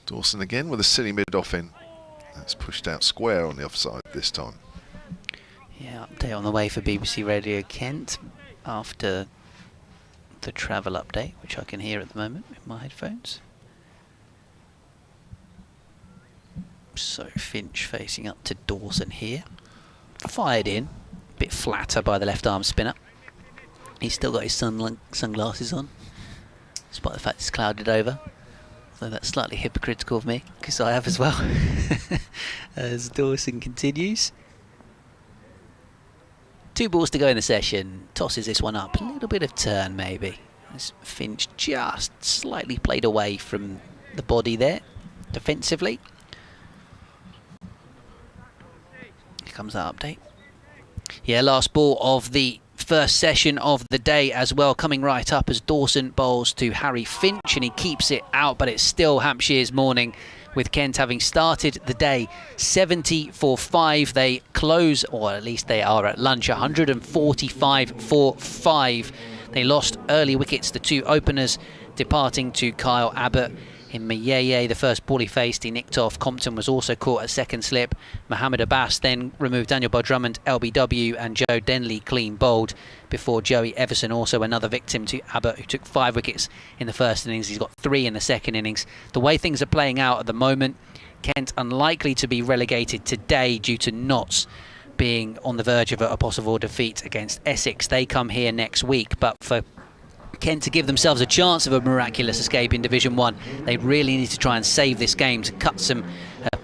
Dawson again with a silly mid-off in. That's pushed out square on the offside this time. Yeah, update on the way for BBC Radio Kent after the travel update, which I can hear at the moment with my headphones. So Finch facing up to Dawson here. Fired in, a bit flatter by the left arm spinner. He's still got his sunglasses on, despite the fact it's clouded over. So that's slightly hypocritical of me, because I have as well. As Dawson continues. 2 balls to go in the session. Tosses this one up. A little bit of turn maybe. As Finch just slightly played away from the body there, defensively. Here comes that update. Yeah, last ball of the first session of the day as well, coming right up as Dawson bowls to Harry Finch, and he keeps it out, but it's still Hampshire's morning, with Kent having started the day 70 for 5. They close, or at least they are at lunch, 145 for 5. They lost early wickets, the 2 openers departing to Kyle Abbott. in Mayeye, the first ball he faced, he nicked off. Compton was also caught at second slip. Mohammed Abbas then removed Daniel Bell-Drummond, LBW, and Joe Denley clean bowled before Joey Everson, also another victim to Abbott, who took 5 wickets in the first innings. He's got 3 in the second innings. The way things are playing out at the moment, Kent unlikely to be relegated today due to Notts being on the verge of a possible defeat against Essex. They come here next week, but for Kent to give themselves a chance of a miraculous escape in Division 1, they really need to try and save this game to cut some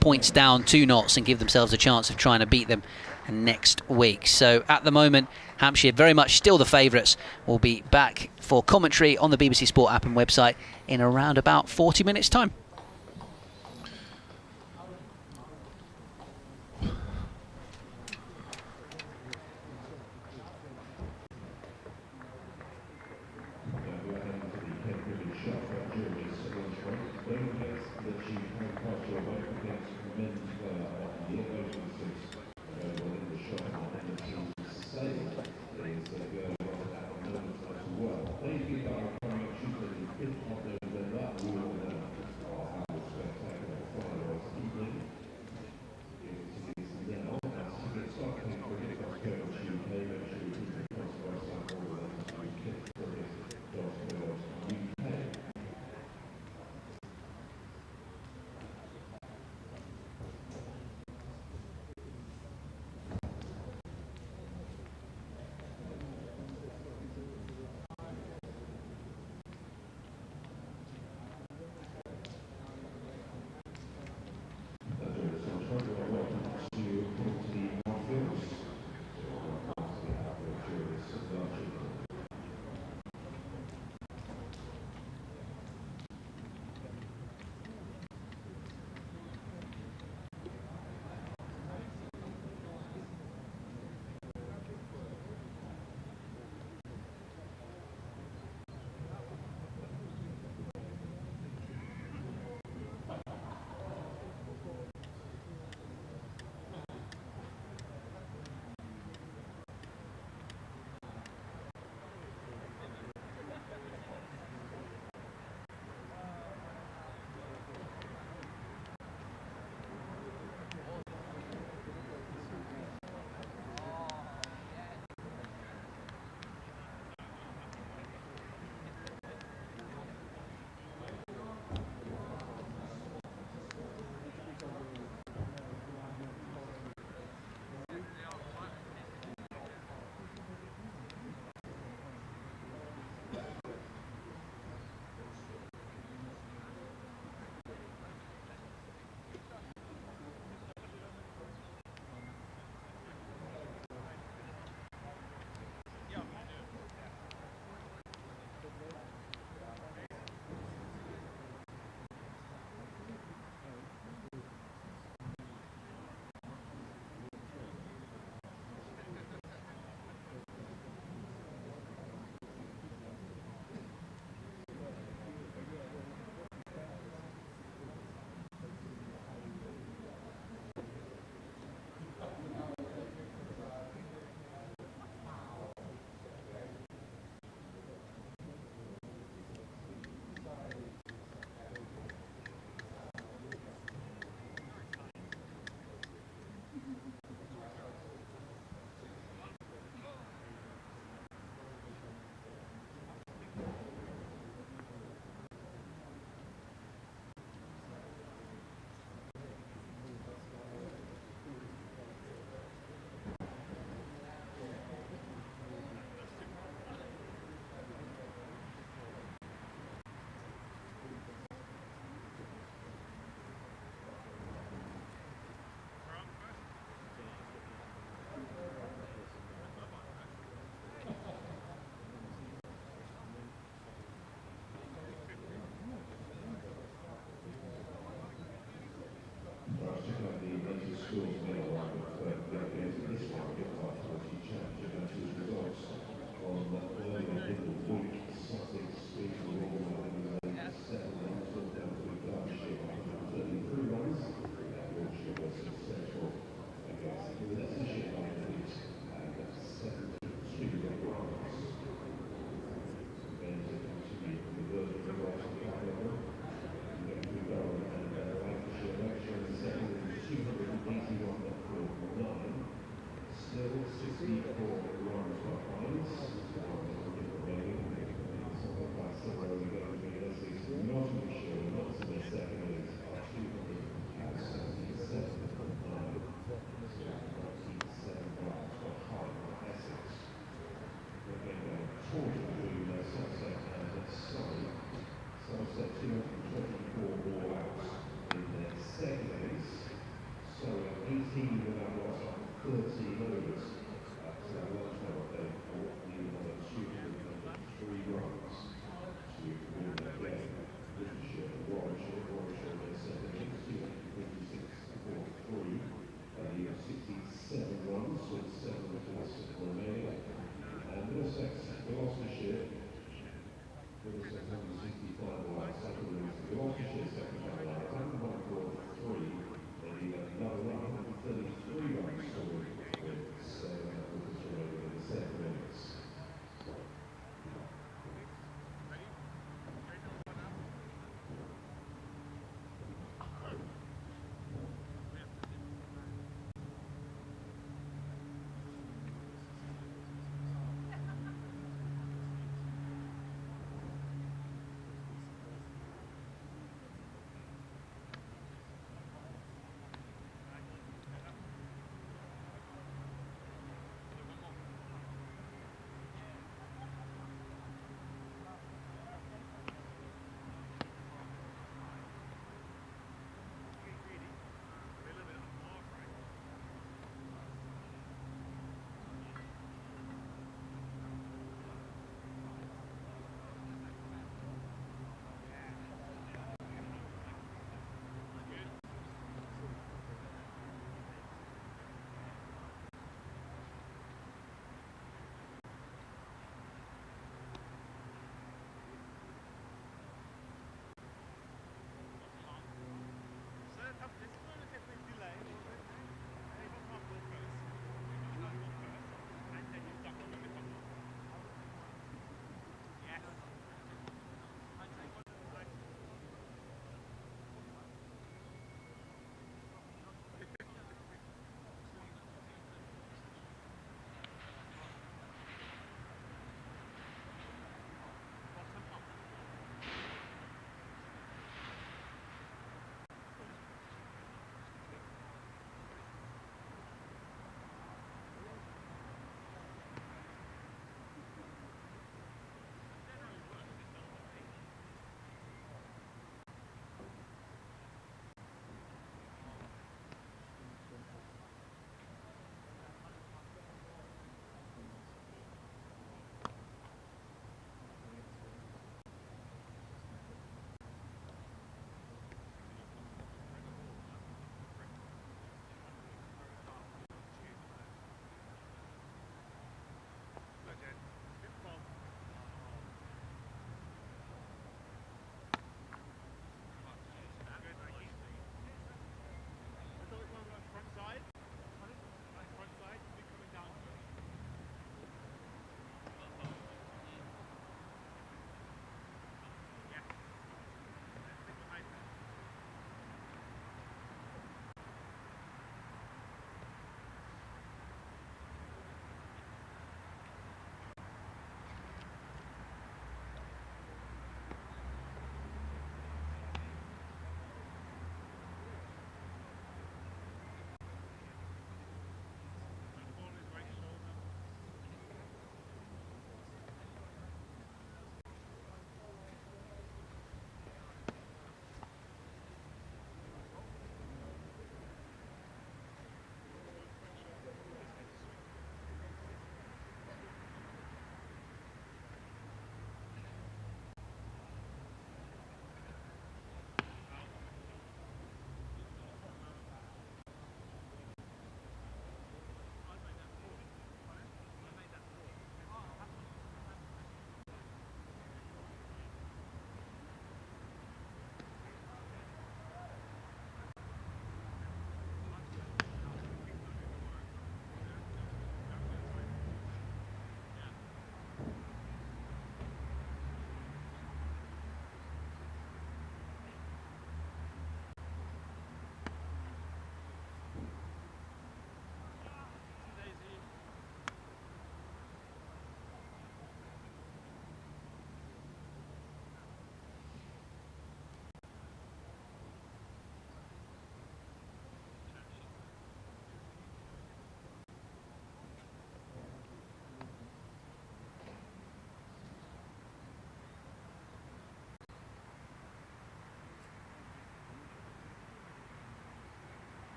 points down to Notts and give themselves a chance of trying to beat them next week. So at the moment, Hampshire very much still the favourites. Will be back for commentary on the BBC Sport app and website in around about 40 minutes time.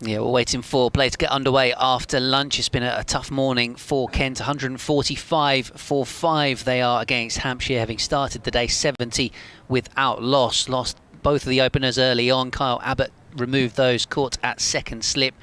Yeah, we're waiting for play to get underway after lunch. It's been a tough morning for Kent. 145 for 5 they are against Hampshire, having started the day 70 without loss. Lost both of the openers early on. Kyle Abbott removed those, caught at second slip,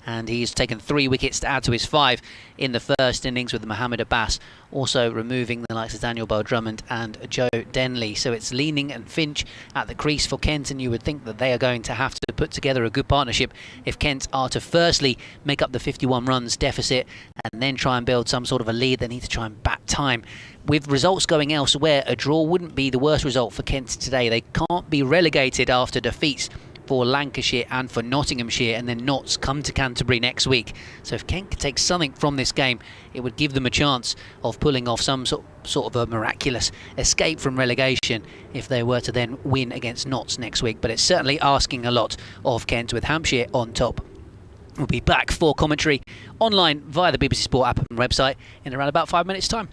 and he's taken 3 wickets to add to his 5 in the first innings, with Mohammed Abbas also removing the likes of Daniel Bell-Drummond and Joe Denley. So it's Leaming and Finch at the crease for Kent, and you would think that they are going to have to put together a good partnership if Kent are to firstly make up the 51 runs deficit and then try and build some sort of a lead. They need to try and bat time. With results going elsewhere, a draw wouldn't be the worst result for Kent today. They can't be relegated after defeats for Lancashire and for Nottinghamshire, and then Notts come to Canterbury next week. So if Kent could take something from this game, it would give them a chance of pulling off some sort of a miraculous escape from relegation if they were to then win against Notts next week. But it's certainly asking a lot of Kent, with Hampshire on top. We'll be back for commentary online via the BBC Sport app and website in around about 5 minutes' time.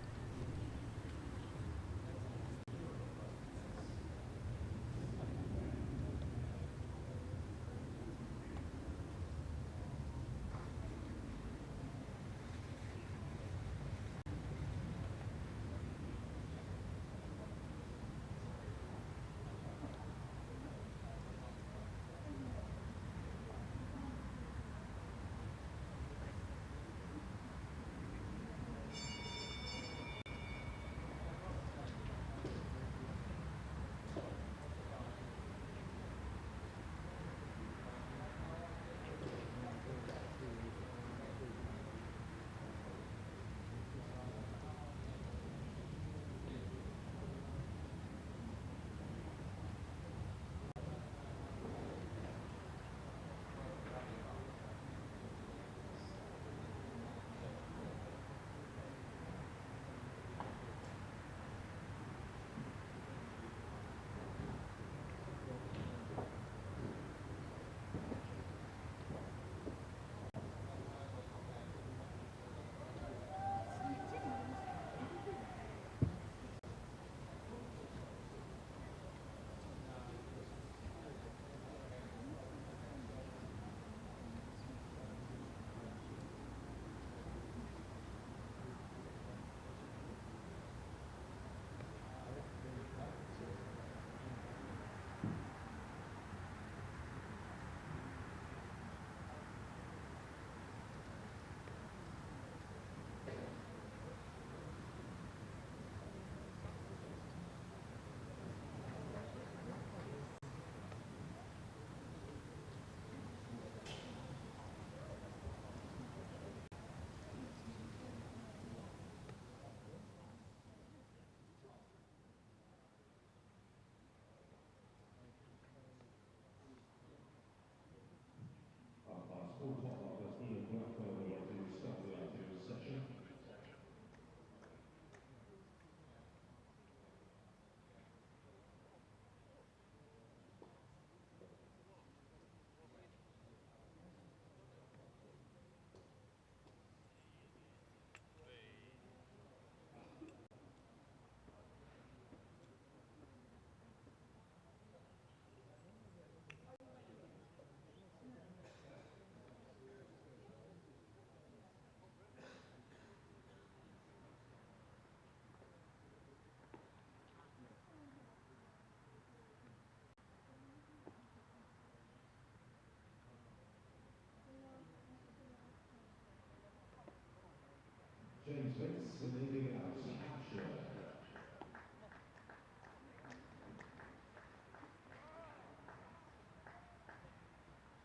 James Bates leading out Hampshire.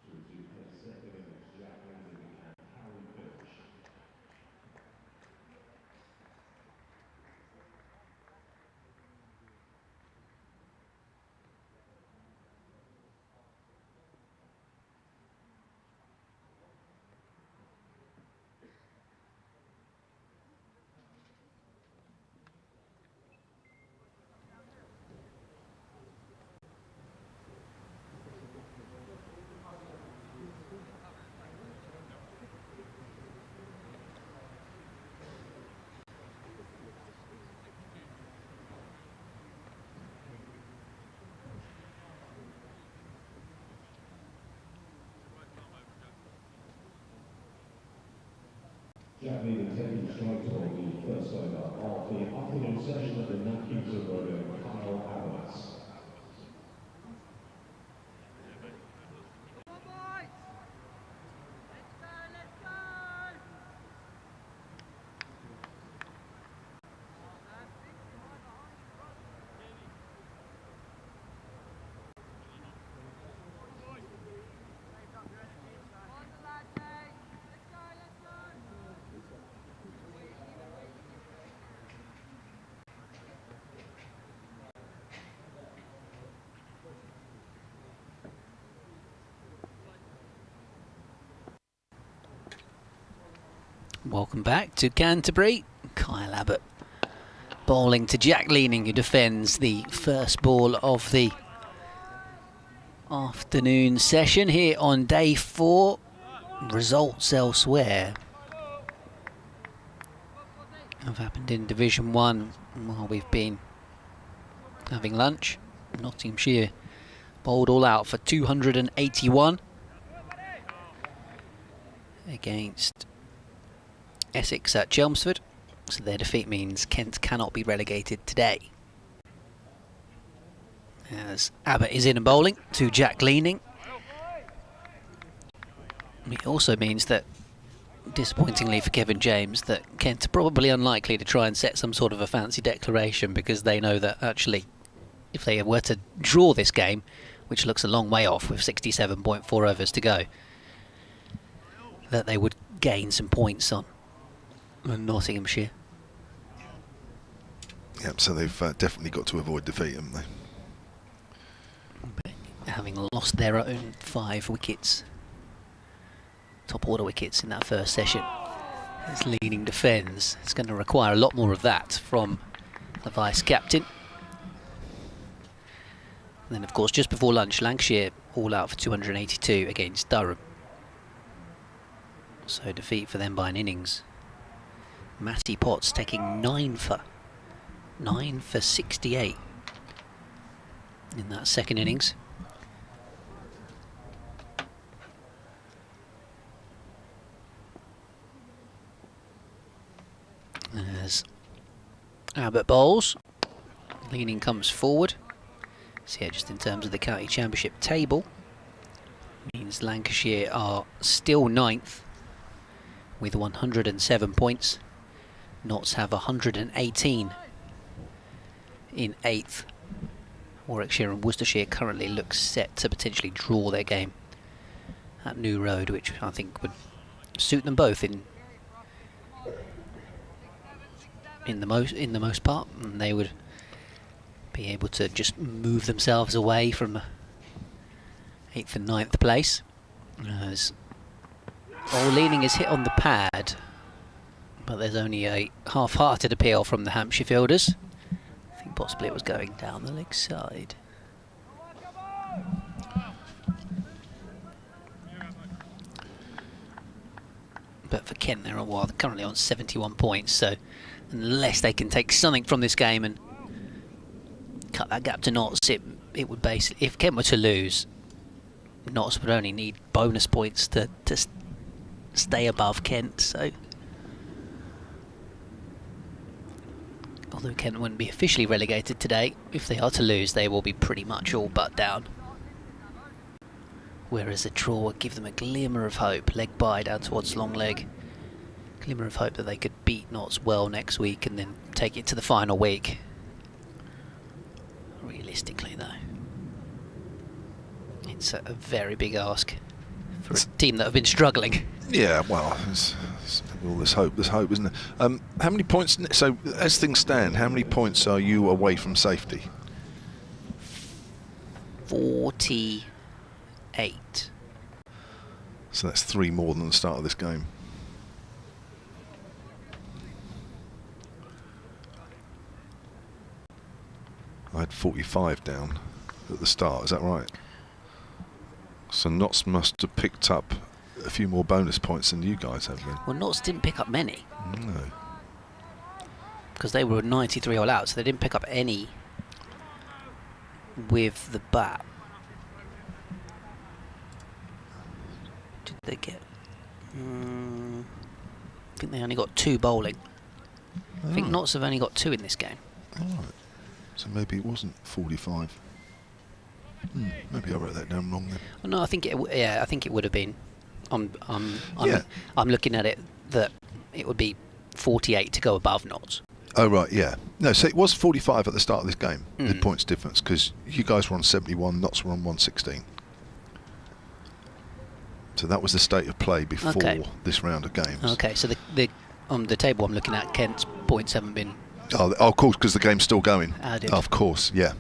Through to play second innings, Jack Leaming and Harry Finch. Jack Leaming taking strike for the first over of the afternoon session at the Compton Road, Kyle Abbott. Welcome back to Canterbury. Kyle Abbott bowling to Jack Leaming, who defends the first ball of the afternoon session here on day 4. Results elsewhere have happened in Division 1 while we've been having lunch. Nottinghamshire bowled all out for 281 against Essex at Chelmsford, so their defeat means Kent cannot be relegated today. As Abbott is in and bowling to Jack Leaming. It also means that, disappointingly for Kevin James, that Kent are probably unlikely to try and set some sort of a fancy declaration, because they know that actually if they were to draw this game, which looks a long way off with 67.4 overs to go, that they would gain some points on Nottinghamshire. Yep, so they've definitely got to avoid defeat, haven't they? Having lost their own 5 wickets, top order wickets in that first session. As Leaming defends, it's going to require a lot more of that from the vice captain. And then of course just before lunch, Lancashire all out for 282 against Durham. So defeat for them by an innings. Matty Potts taking 9 for 68 in that second innings. As Abbott bowls, Leaming comes forward. So yeah, just in terms of the county championship table, means Lancashire are still 9th with 107 points. Notts have 118 in 8th. Warwickshire and Worcestershire currently look set to potentially draw their game at New Road, which I think would suit them both in the most part, and they would be able to just move themselves away from 8th and 9th place. As Leaming is hit on the pad, but there's only a half-hearted appeal from the Hampshire fielders. I think possibly it was going down the leg side. But for Kent, they're currently on 71 points, so unless they can take something from this game and cut that gap to Notts, it would basically, if Kent were to lose, Notts would only need bonus points to stay above Kent. So although Kent wouldn't be officially relegated today, if they are to lose, they will be pretty much all but down. Whereas a draw would give them a glimmer of hope, leg by down towards long leg. Glimmer of hope that they could beat Notts well next week and then take it to the final week. Realistically though, it's a very big ask for a team that have been struggling. Yeah, well, there's hope, isn't there? How many points, so as things stand, how many points are you away from safety? 48. So that's 3 more than the start of this game. I had 45 down at the start, is that right? So Notts must have picked up a few more bonus points than you guys have then. Well, Notts didn't pick up many. No. Because they were 93 all out, so they didn't pick up any with the bat. Did they get... I think they only got 2 bowling. I think Oh. Notts have only got 2 in this game. All right. So maybe it wasn't 45. Maybe I wrote that down wrong then. Well, no, I think it would have been. Yeah. I'm looking at it that it would be 48 to go above Notts. Oh, right, yeah. No, so it was 45 at the start of this game, the Mm. points difference, because you guys were on 71, Notts were on 116. So that was the state of play before this round of games. Okay, so the on the table I'm looking at, Kent's points haven't been Oh, of course, because the game's still going. added. Of course, yeah.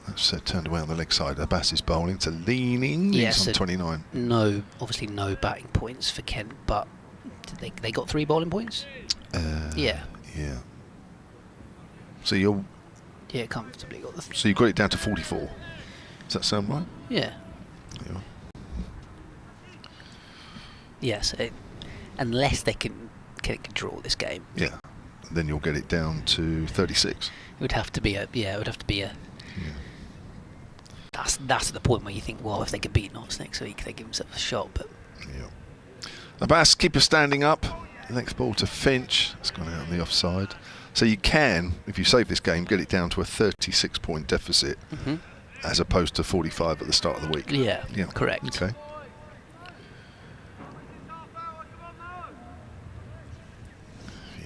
That's turned away on the leg side. Abbas is bowling to Leaming. Yeah, He's so on 29. obviously no batting points for Kent, but did they got 3 bowling points? Yeah. Yeah. So you Comfortably got the. so you got it down to 44. Does that sound right? Yeah. Yeah. Yes. Unless they can draw this game, Yeah. Then you'll get it down to 36. it would have to be a. Yeah, it would have to be a. Yeah. That's the point where you think, well, if they could beat Notts next week, they give themselves a shot. But Yeah. Abbas, keeper standing up. Next ball to Finch. It's gone out on the offside. So you can, if you save this game, get it down to a 36-point deficit as opposed to 45 at the start of the week. yeah, Yeah. correct. Okay.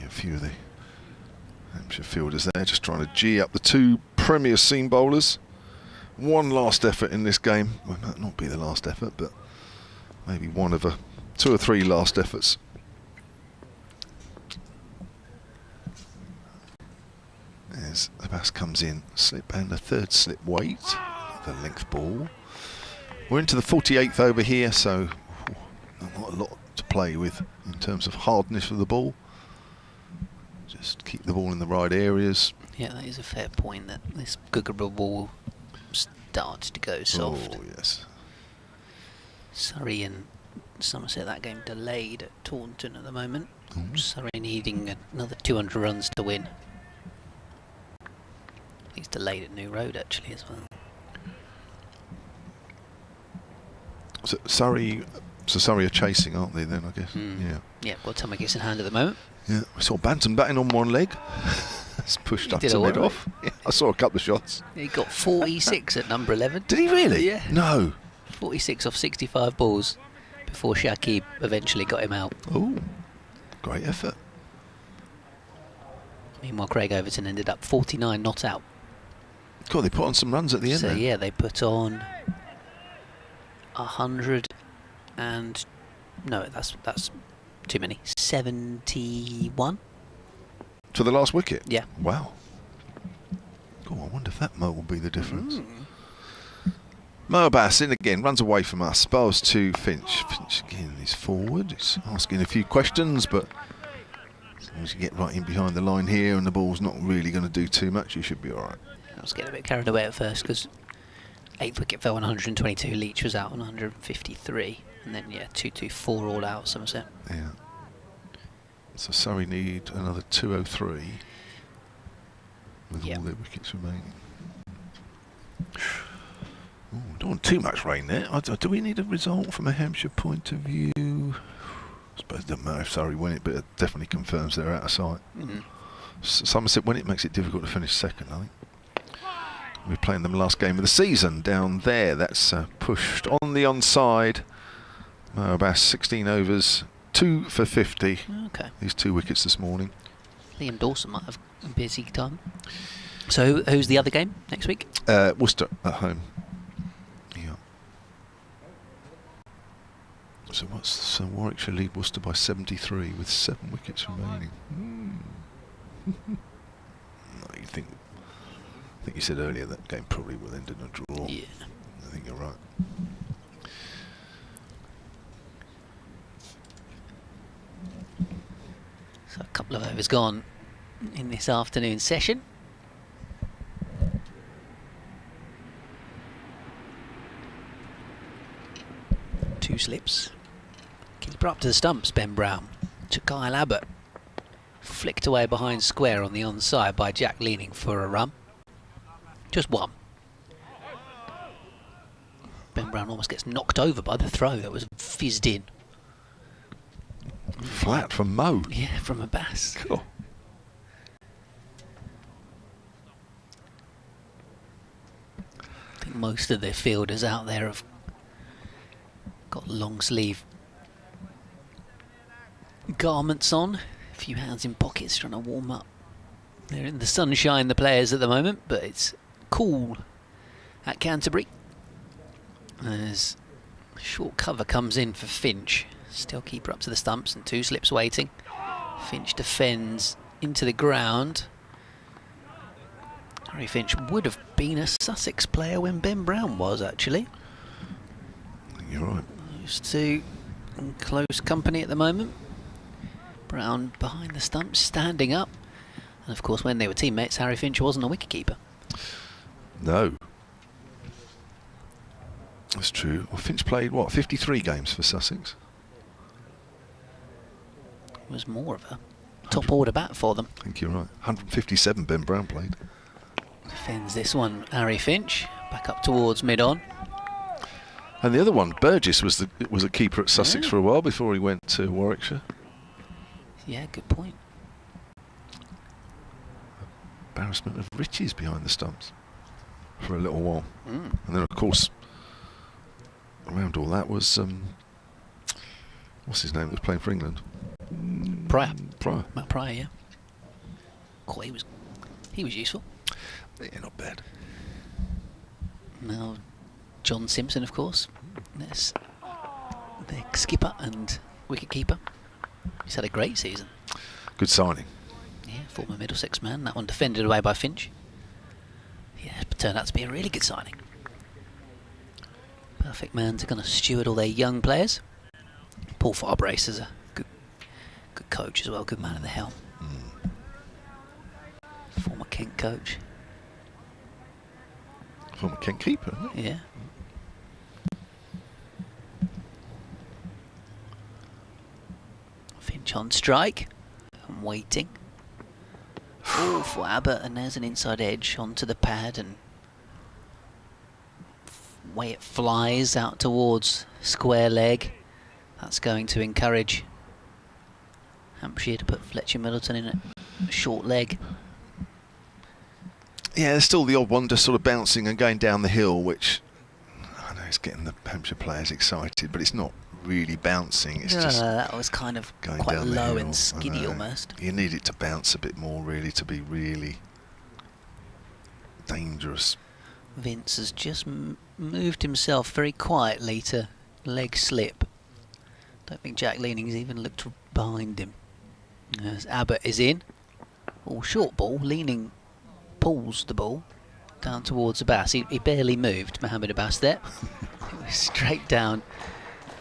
A few of the Hampshire fielders there just trying to gee up the 2 premier seam bowlers. One last effort in this game. Well, might not be the last effort, but maybe one of 2 or 3 last efforts. As Abbas comes in, slip and a 3rd slip weight, the length ball. We're into the 48th over here, so not a lot to play with in terms of hardness of the ball. Just keep the ball in the right areas. Yeah, that is a fair point. That this Google ball starts to go soft. Oh yes. Surrey and Somerset, that game delayed at Taunton at the moment. Mm. Surrey needing another 200 runs to win. He's delayed at New Road actually as well. So Surrey are chasing, aren't they? Then I guess. Yeah. Yeah, got Tom Higgins in hand at the moment. Yeah. I saw Banton batting on one leg. It's pushed He up did to all mid right. off. Yeah, I saw a couple of shots. He got 46 at number 11. Did he really? Yeah. No. 46 off 65 balls before Shakib eventually got him out. Oh, great effort. Meanwhile, Craig Overton ended up 49 not out. God, they put on some runs at the end So then. yeah, they put on 100 and no, that's too many. 71. To the last wicket? Yeah. Wow. Oh, I wonder if that Mo will be the difference. Mo Abbas in again, runs away from us, bowls to Finch. Finch again is forward, he's asking a few questions, but as long as you get right in behind the line here and the ball's not really going to do too much, you should be alright. I was getting a bit carried away at first because 8th wicket fell on 122, Leach was out on 153, and then yeah, 224 all out Somerset. Yeah. So Surrey need another 203 with Yep. all their wickets remaining. Ooh, don't want too much rain there. Do we need a result from a Hampshire point of view? I suppose it doesn't matter if Surrey win it, but it definitely confirms they're out of sight. Somerset win it makes it difficult to finish second, I think. We're playing them last game of the season down there. That's pushed on the onside. Mo Abbas 16 overs, 2 for 50. Okay. These 2 wickets this morning. Liam Dawson might have a busy time. So who's the other game next week? Worcester at home. Yeah. So Warwickshire lead Worcester by 73 with 7 wickets remaining. No, I think you said earlier that game probably will end in a draw. Yeah. I think you're right. So a couple of overs gone in this afternoon session. Two slips. Keeper up to the stumps, Ben Brown. To Kyle Abbott. Flicked away behind square on the onside by Jack Leaming for a run. Just one. Ben Brown almost gets knocked over by the throw that was fizzed in. Flat from Mo. Yeah, from Abbas. Cool. I think most of their fielders out there have got long sleeve garments on. A few hands in pockets trying to warm up. They're in the sunshine, the players at the moment, but it's cool at Canterbury. As short cover comes in for Finch. Still keeper up to the stumps and 2 slips waiting. Finch defends into the ground. Harry Finch would have been a Sussex player when Ben Brown was, actually. You're right. Those two in close company at the moment. Brown behind the stumps, standing up. And of course, when they were teammates, Harry Finch wasn't a wicketkeeper. No. That's true. Well, Finch played, what, 53 games for Sussex? Was more of a top order bat for them. I think you're right. 157 Ben Brown played. Defends this one, Harry Finch, back up towards mid-on. And the other one, Burgess, was a keeper at Sussex for a while before he went to Warwickshire. Yeah, good point. Embarrassment of riches behind the stumps for a little while. Mm. And then, of course, around all that was what's his name that was playing for England? Pryor. Pryor. Pryor, yeah. Oh, he was useful. Yeah, not bad. Now, John Simpson, of course. There's the skipper and wicketkeeper. He's had a great season. Good signing. Yeah, former Middlesex man. That one defended away by Finch. Yeah, it turned out to be a really good signing. Perfect man to kind of steward all their young players. Paul Farbrace is a good coach as well, good man at the helm. Former Kent coach. Former Kent keeper, isn't it? Yeah. Finch on strike. I'm waiting. Oh, for Abbott, and there's an inside edge onto the pad, and way it flies out towards square leg. That's going to encourage Hampshire to put Fletcher Middleton in a short leg. Yeah, there's still the odd one just sort of bouncing and going down the hill, which I know is getting the Hampshire players excited, but it's not really bouncing. It's just that was kind of going quite down the low hill. and skiddy almost. You need it to bounce a bit more, really, to be really dangerous. Vince has just moved himself very quietly to leg slip. Don't think Jack Leaning's even looked behind him. As Abbott is in. All short ball. Leaning pulls the ball down towards Abbas. He barely moved, Mohammed Abbas there. Straight down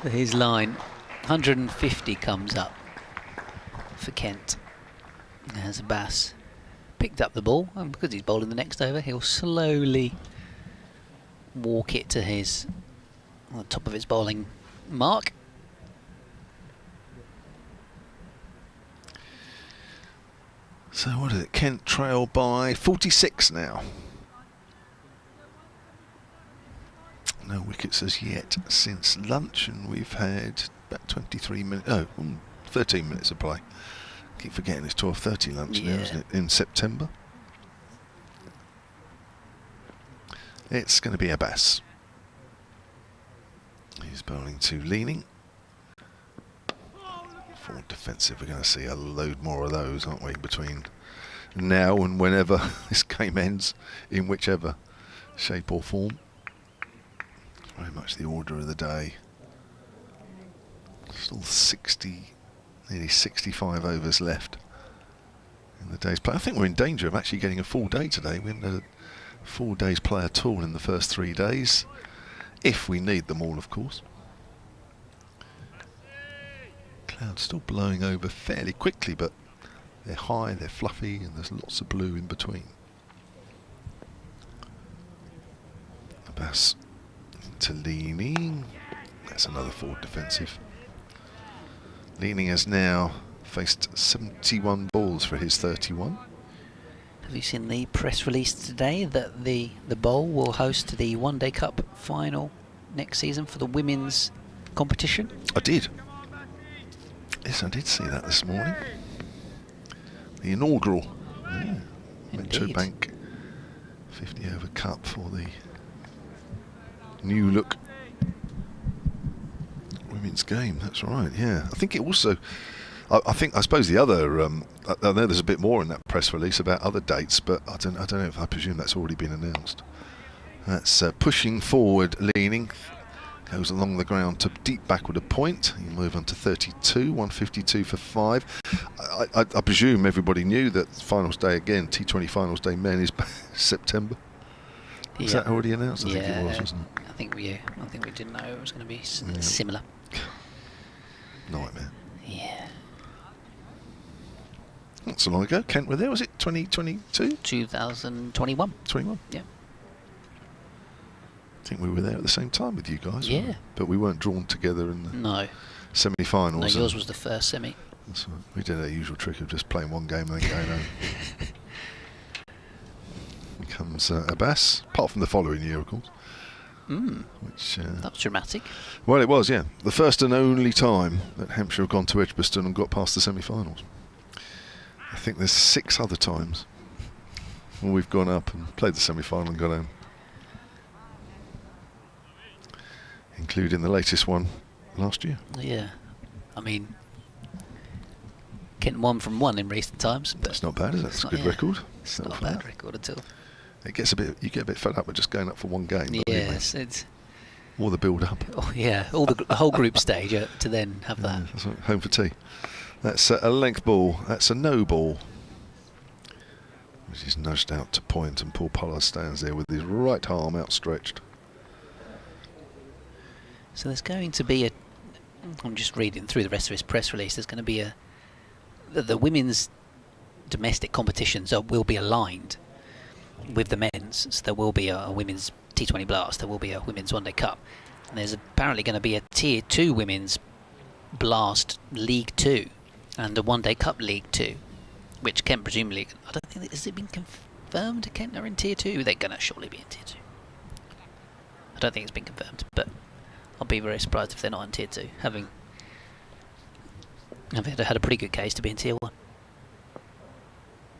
his line. 150 comes up for Kent. As Abbas picked up the ball, and because he's bowling the next over, he'll slowly walk it to on the top of his bowling mark. So what is it? Kent trail by 46 now. No wickets as yet since lunch, and we've had about 13 minutes of play. Keep forgetting it's 12:30 lunch now, isn't it? In September. It's going to be Abbas. He's bowling to Leaming. Forward defensive, we're going to see a load more of those, aren't we, between now and whenever this game ends, in whichever shape or form. It's very much the order of the day. Still nearly 65 overs left in the day's play. I think we're in danger of actually getting a full day today. We haven't had a full day's play at all in the first 3 days, if we need them all, of course. Clouds still blowing over fairly quickly, but they're high, they're fluffy, and there's lots of blue in between. Abbas to Leaming. That's another forward defensive. Leaming has now faced 71 balls for his 31. Have you seen the press release today that the bowl will host the One Day Cup final next season for the women's competition? I did. Yes, I did see that this morning. The inaugural Metro Bank 50 over cup for the new look women's game. That's right. Yeah, I think it also. I suppose the other. I know there's a bit more in that press release about other dates, but I don't know if I presume that's already been announced. That's pushing forward, leaning. Goes along the ground to deep backward a point. You move on to 32, 152 for 5. I presume everybody knew that finals day again, T20 finals day men is September. Was that already announced? I think it was, wasn't it? I think we didn't know it was going to be similar. Nightmare. Yeah. Not so long ago. Kent were there. Was it 2022? 2021. 21. Yeah. I think we were there at the same time with you guys. Yeah. Weren't we? But we weren't drawn together in the semi-finals. No, yours was the first semi. That's right. We did our usual trick of just playing one game and then going home. Here comes Abbas, apart from the following year, of course. Which, that was dramatic. Well, it was, yeah. The first and only time that Hampshire have gone to Edgbaston and got past the semi-finals. I think there's 6 other times when we've gone up and played the semi-final and got home. Including the latest one last year. Yeah. I mean, Kent won from 1 in recent times. But that's not bad, is it? It's a good record. It's not a bad record at all. It gets you get a bit fed up with just going up for one game. Yes, it's all the build up. Oh, yeah, all the whole group stage to then have that. That's right, home for tea. That's a length ball. That's a no ball. Which is nudged out to point, and Paul Pollard stands there with his right arm outstretched. So there's going to be I'm just reading through the rest of his press release. There's going to be the women's domestic competitions will be aligned with the men's. So there will be a women's T20 Blast, there will be a women's One Day Cup, and there's apparently going to be a Tier 2 women's Blast League 2 and a One Day Cup League 2, which Kent presumably, I don't think, has it been confirmed Kent are in Tier 2? They're going to surely be in Tier 2. I don't think it's been confirmed, but I'll be very surprised if they're not in Tier 2, having had a pretty good case to be in Tier 1.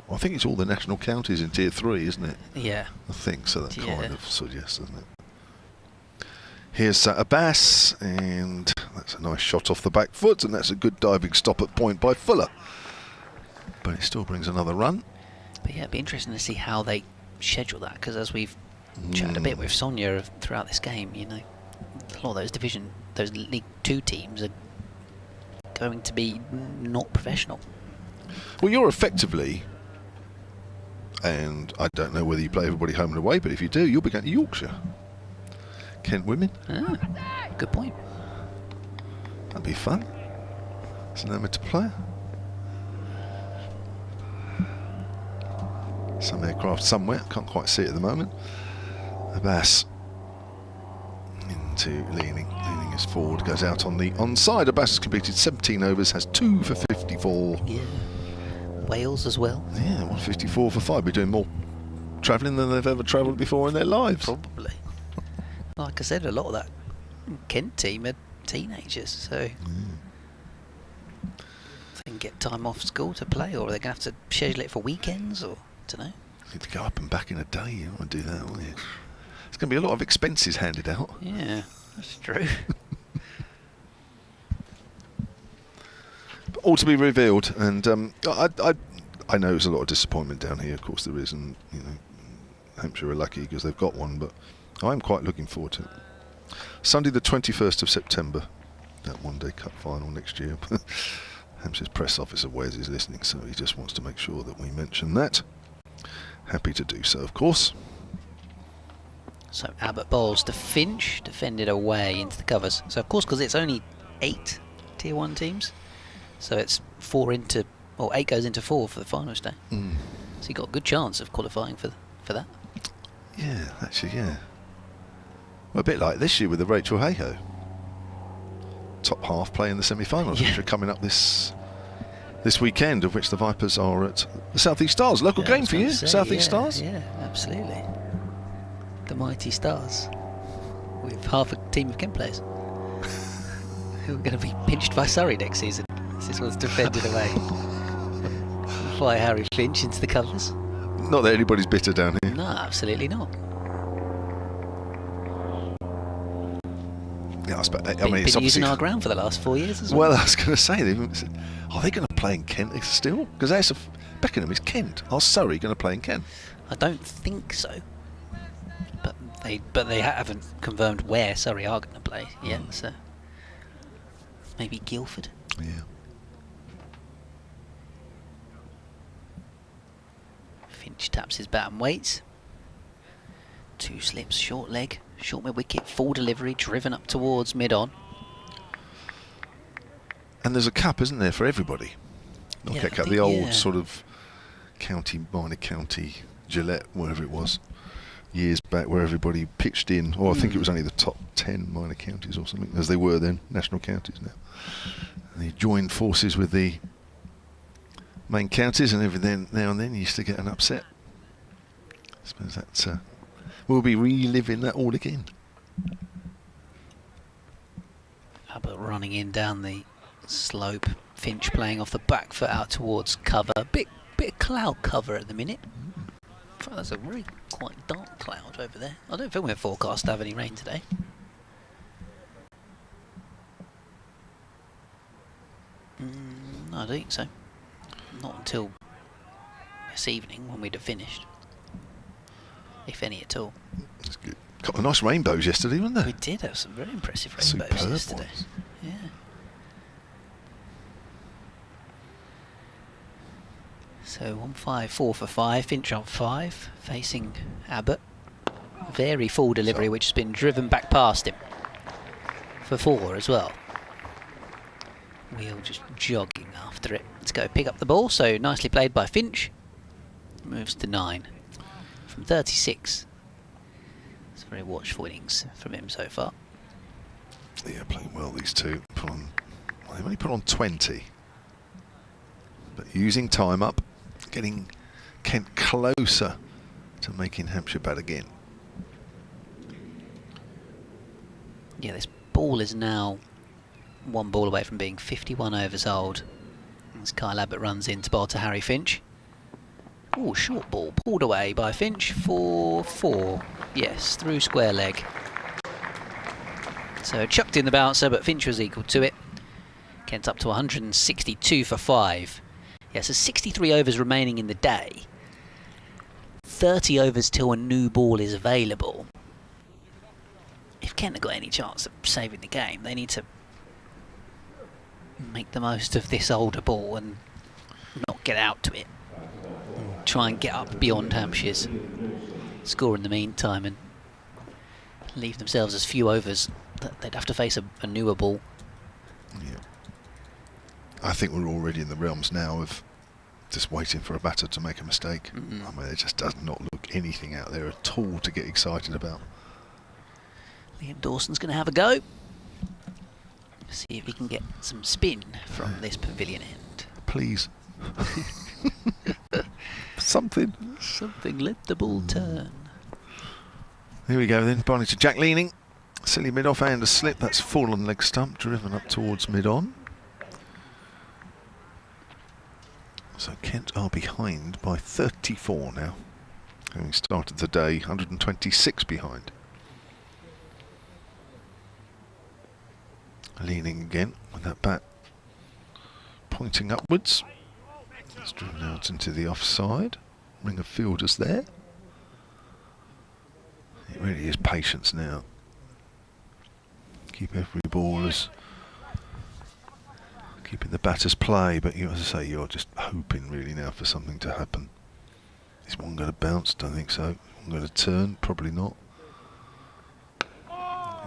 Well, I think it's all the national counties in Tier 3, isn't it? Yeah. I think so. That kind of suggests, doesn't it? Here's Abbas, and that's a nice shot off the back foot, and that's a good diving stop at point by Fuller. But it still brings another run. But yeah, it'd be interesting to see how they schedule that, because as we've chatted a bit with Sonia throughout this game, you know, a lot of those League 2 teams are going to be not professional. Well, you're effectively, and I don't know whether you play everybody home and away, but if you do, you'll be going to Yorkshire. Kent women. Good point. That'd be fun. It's an amateur player. Some aircraft somewhere, can't quite see it at the moment. Abbas into Leaming. Leaming is forward, goes out on the onside. Abbas has completed 17 overs, has 2 for 54. Yeah. Wales as well. Yeah, 154 for 5. We're doing more travelling than they've ever travelled before in their lives. Probably. Like I said, a lot of that Kent team are teenagers, so they can get time off school to play, or they're going to have to schedule it for weekends, or I don't know. You need to go up and back in a day. You don't want to do that, will you? There's going to be a lot of expenses handed out. Yeah, that's true. But all to be revealed, and I know there's a lot of disappointment down here. Of course there is, and you know, Hampshire are lucky because they've got one, but I'm quite looking forward to it. Sunday the 21st of September, that One Day Cup final next year. Hampshire's press officer Wes is listening, so he just wants to make sure that we mention that. Happy to do so, of course. So Abbott bowls to Finch, defended away into the covers. So of course, because it's only 8 Tier 1 teams, so it's 8 goes into 4 for the finals day. So you got a good chance of qualifying for that. Yeah, actually, yeah. Well, a bit like this year with the Rachel Hayhoe. Top half playing the semi-finals, which are coming up this weekend, of which the Vipers are at the South East Stars. Local game for you, South East Stars? Yeah, absolutely. The mighty Stars, with half a team of Kent players who are going to be pinched by Surrey next season. This one's defended away. Fly Harry Finch into the colours. Not that anybody's bitter down here. No, absolutely not. Yeah, I mean, Been it's obviously using our ground for the last 4 years as well. Well, I was going to say, are they going to play in Kent still? Because Beckenham is Kent. Are Surrey going to play in Kent? I don't think so. But they haven't confirmed where Surrey are going to play yet. So maybe Guildford. Yeah. Finch taps his bat and waits. 2 slips, short leg, short mid wicket, full delivery, driven up towards mid-on. And there's a cup, isn't there, for everybody? Yeah, Knockout Cup, the old sort of minor county Gillette, wherever it was, years back, where everybody pitched in. Or I think it was only the top 10 minor counties or something, as they were then, national counties now. And they joined forces with the main counties, and every now and then you used to get an upset. I suppose that's we'll be reliving that all again. Abbott running in down the slope. Finch playing off the back foot out towards cover. Bit of cloud cover at the minute. There's a really quite dark cloud over there. I don't think we're forecast to have any rain today. No, I don't think so. Not until this evening when we'd have finished. If any at all. That's good. Got nice rainbows yesterday, weren't there? We did have some very impressive rainbows Superb yesterday. ones. Yeah. So 1-5, 4 for 5. Finch on 5, facing Abbott. Very full delivery, which has been driven back past him for 4 as well. Wheel just jogging after it. Let's go pick up the ball. So nicely played by Finch. Moves to 9 from 36. It's a very watchful innings from him so far. Yeah, playing well, these two. They've only put on 20. But using time up, getting Kent closer to making Hampshire bat again. Yeah, this ball is now 1 ball away from being 51 overs old. As Kyle Abbott runs in to bowl to Harry Finch. Oh, short ball pulled away by Finch for 4. Yes, through square leg. So chucked in the bouncer, but Finch was equal to it. Kent up to 162 for 5. Yeah, so 63 overs remaining in the day. 30 overs till a new ball is available. If Kent have got any chance of saving the game, they need to make the most of this older ball and not get out to it. And try and get up beyond Hampshire's score in the meantime and leave themselves as few overs that they'd have to face a newer ball. Yeah. I think we're already in the realms now of just waiting for a batter to make a mistake. I mean, it just does not look anything out there at all to get excited about. Liam Dawson's going to have a go. See if he can get some spin from this pavilion end. Please. Something. Something, let the ball turn. Here we go then, bowling to Jack Leaming. Silly mid-off and a slip, that's fallen leg stump, driven up towards mid-on. So Kent are behind by 34 now. Having started the day 126 behind. Leaning again with that bat pointing upwards. It's driven out into the offside. Ring of fielders there. It really is patience now. Keep every ball as keeping the batters play, but you, as I say, you're just hoping really now for something to happen. Is one going to bounce? Don't think so. One going to turn? Probably not.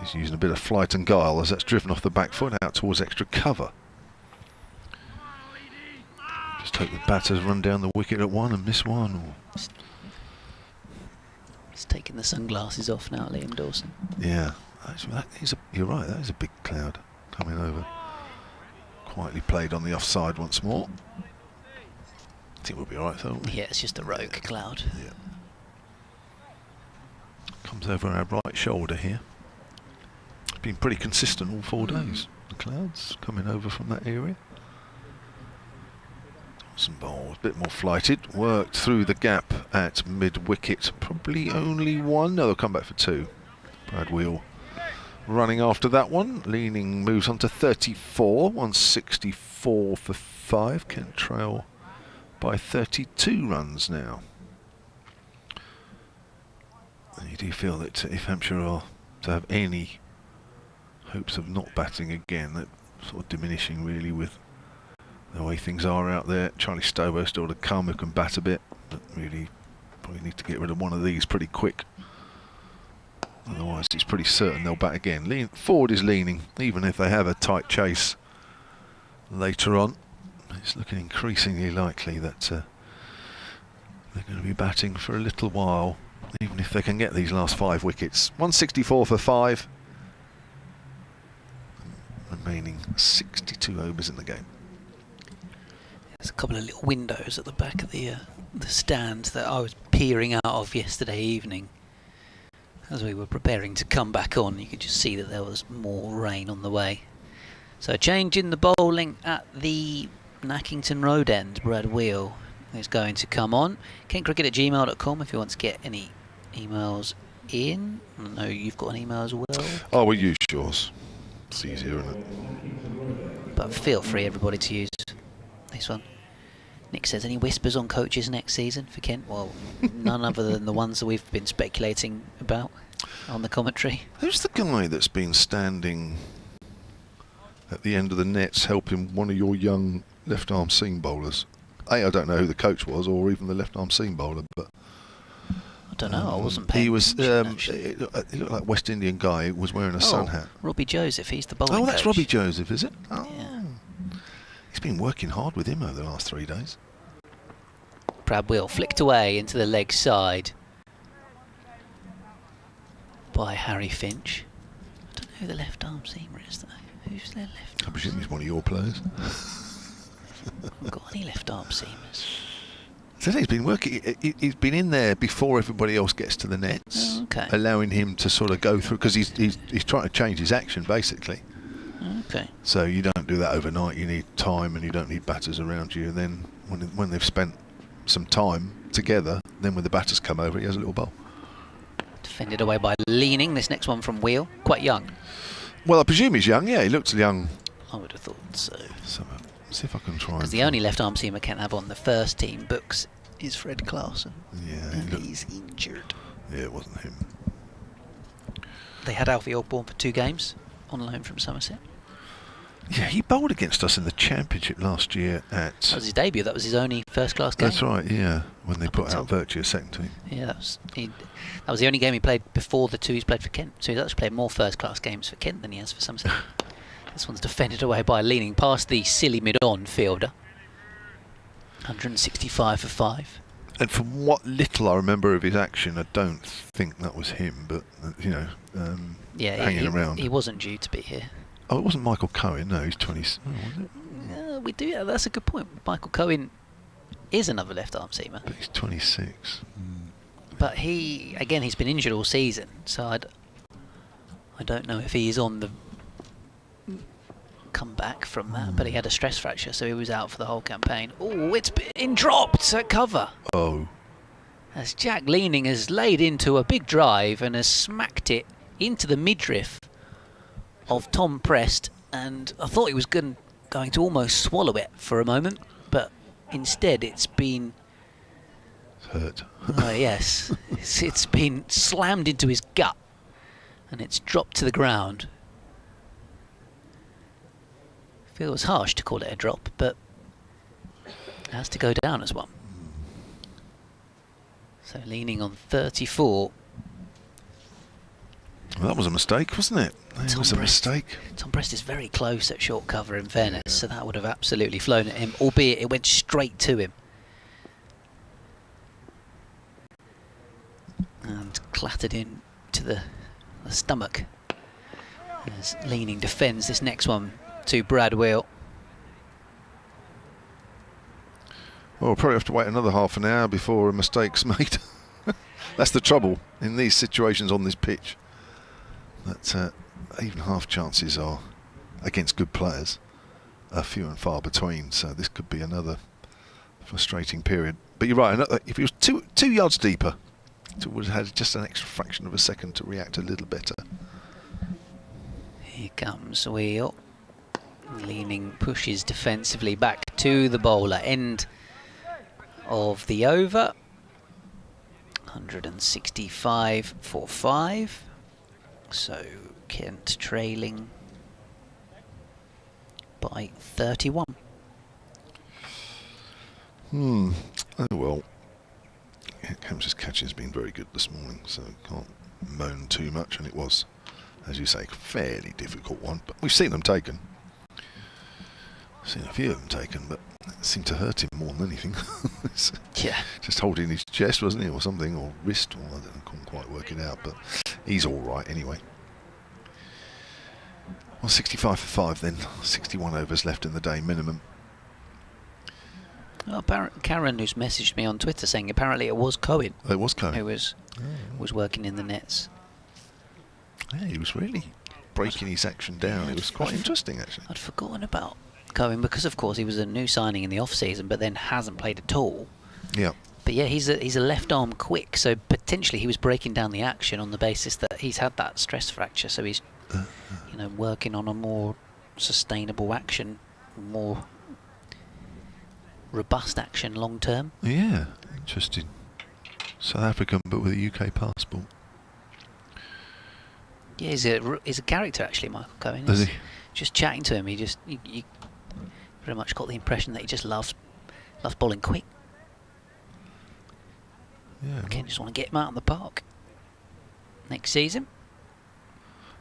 He's using a bit of flight and guile as that's driven off the back foot out towards extra cover. Just hope the batters run down the wicket at 1 and miss 1. Or He's taking the sunglasses off now, Liam Dawson. yeah, you're right, that is a big cloud coming over. Quietly played on the offside once more. I think we'll be alright though. Yeah, it's just a rogue cloud. Yeah. Comes over our right shoulder here. It's been pretty consistent all 4 days. The clouds coming over from that area. Some balls, a bit more flighted. Worked through the gap at mid-wicket. Probably only one. No, they'll come back for two. Brad Wheel running after that one. Leaming moves on to 34. 164 for 5. Kent trail by 32 runs now. And you do feel that if Hampshire are to have any hopes of not batting again, that sort of diminishing really with the way things are out there. Charlie Stobo still to come, who can bat a bit, but really probably need to get rid of one of these pretty quick. Otherwise it's pretty certain they'll bat again. Forward is Leaming, even if they have a tight chase later on. It's looking increasingly likely that they're going to be batting for a little while, even if they can get these last 5 wickets. 164 for 5. Remaining 62 overs in the game. There's a couple of little windows at the back of the stand that I was peering out of yesterday evening. As we were preparing to come back on, you could just see that there was more rain on the way. So a change in the bowling at the Nackington Road end. Brad Wheel is going to come on. kentcricket@gmail.com if you want to get any emails in. I know you've got an email as well. Oh, we'll use yours. It's easier, isn't it? But feel free, everybody, to use this one. Nick says, any whispers on coaches next season for Kent? Well, none other than the ones that we've been speculating about on the commentary. Who's the guy that's been standing at the end of the nets helping one of your young left-arm seam bowlers? I don't know who the coach was, or even the left-arm seam bowler, but I don't know. I wasn't paying He was. attention, It looked like West Indian guy who was wearing a sun hat. Robbie Joseph. He's the bowling Oh, that's coach. Robbie Joseph, is it? Oh. Yeah. He's been working hard with him over the last 3 days. Brad Wheel flicked away into the leg side by Harry Finch. I don't know who the left-arm seamer is, though. Who's their left? I presume he's one of your players. I haven't got any left-arm seamers. So he's been working. He's been in there before everybody else gets to the nets, Okay. allowing him to sort of go through, because he's trying to change his action basically. Okay. So you don't do that overnight. You need time, and you don't need batters around you. And then when they've spent some time together, then when the batters come over, he has a little bowl. Defended away by Leaming. This next one from Wheel. Quite young. Well, I presume he's young. Yeah, he looks young. I would have thought so. So see if I can try. Because the only left-arm seamer Kent have on the first team books is Fred Clarkson. Yeah, And he's injured. Yeah, it wasn't him. They had Alfie Ogborn for 2 games on loan from Somerset. Yeah, he bowled against us in the championship last year at. That was his debut. That was his only first-class game. That's right. Yeah, when they put until- out Virtue second team. Yeah, that was the only game he played before the 2 he's played for Kent. So he's actually played more first-class games for Kent than he has for Somerset. This one's defended away by Leaming past the silly mid-on fielder. 165 for 5. And from what little I remember of his action, I don't think that was him. But Yeah, hanging around. He wasn't due to be here. Oh, it wasn't Michael Cohen. No, he's 20. Oh, was it? Yeah, we do. That's a good point. Michael Cohen is another left-arm seamer, But he's 26. but he's been injured all season, so I don't know if he's on the come back from that. But he had a stress fracture, so he was out for the whole campaign. Oh, it's been dropped at cover. Oh. As Jack Leaming has laid into a big drive and has smacked it into the midriff of Tom Prest, and I thought he was going to almost swallow it for a moment, but instead it's been It's hurt. yes, it's been slammed into his gut and it's dropped to the ground. Feels harsh to call it a drop, but it has to go down as one. So Leaming on 34. Well, that was a mistake, wasn't it? It was a mistake. Tom Prest is very close at short cover, in fairness, so that would have absolutely flown at him, albeit it went straight to him. And clattered into the stomach. As Leaming defends this next one to Brad Wheel. Well, we'll probably have to wait another half an hour before a mistake's made. That's the trouble in these situations on this pitch. That even half chances are against good players are few and far between. So this could be another frustrating period. But you're right, if he was two yards deeper, it would have had just an extra fraction of a second to react a little better. Here comes Wheel. Leaming pushes defensively back to the bowler. End of the over. 165 for 5. So Kent trailing by 31. Oh well. Hampshire's catching has been very good this morning, so can't moan too much, and it was, as you say, a fairly difficult one, but we've seen them taken. Seen a few of them taken, but it seemed to hurt him more than anything. Yeah. Just holding his chest, wasn't he, or something, or wrist, or I don't know, couldn't quite work it out, but he's all right anyway. Well, 65 for 5 then, 61 overs left in the day minimum. Well, Karen, who's messaged me on Twitter saying apparently it was Cohen. Oh, it was Cohen. Who was working in the nets. Yeah, he was really breaking his action down. It was quite interesting, actually. I'd forgotten about Cohen because, of course, he was a new signing in the off-season, but then hasn't played at all. Yeah. But yeah, he's a left-arm quick, so potentially he was breaking down the action on the basis that he's had that stress fracture, so he's working on a more sustainable action, more robust action long term. Yeah, interesting. South African, but with a UK passport. Yeah, he's a character actually, Michael Cohen. Is he? Just chatting to him, you pretty much got the impression that he just loves bowling quick. Yeah. Again, just want to get him out in the park next season.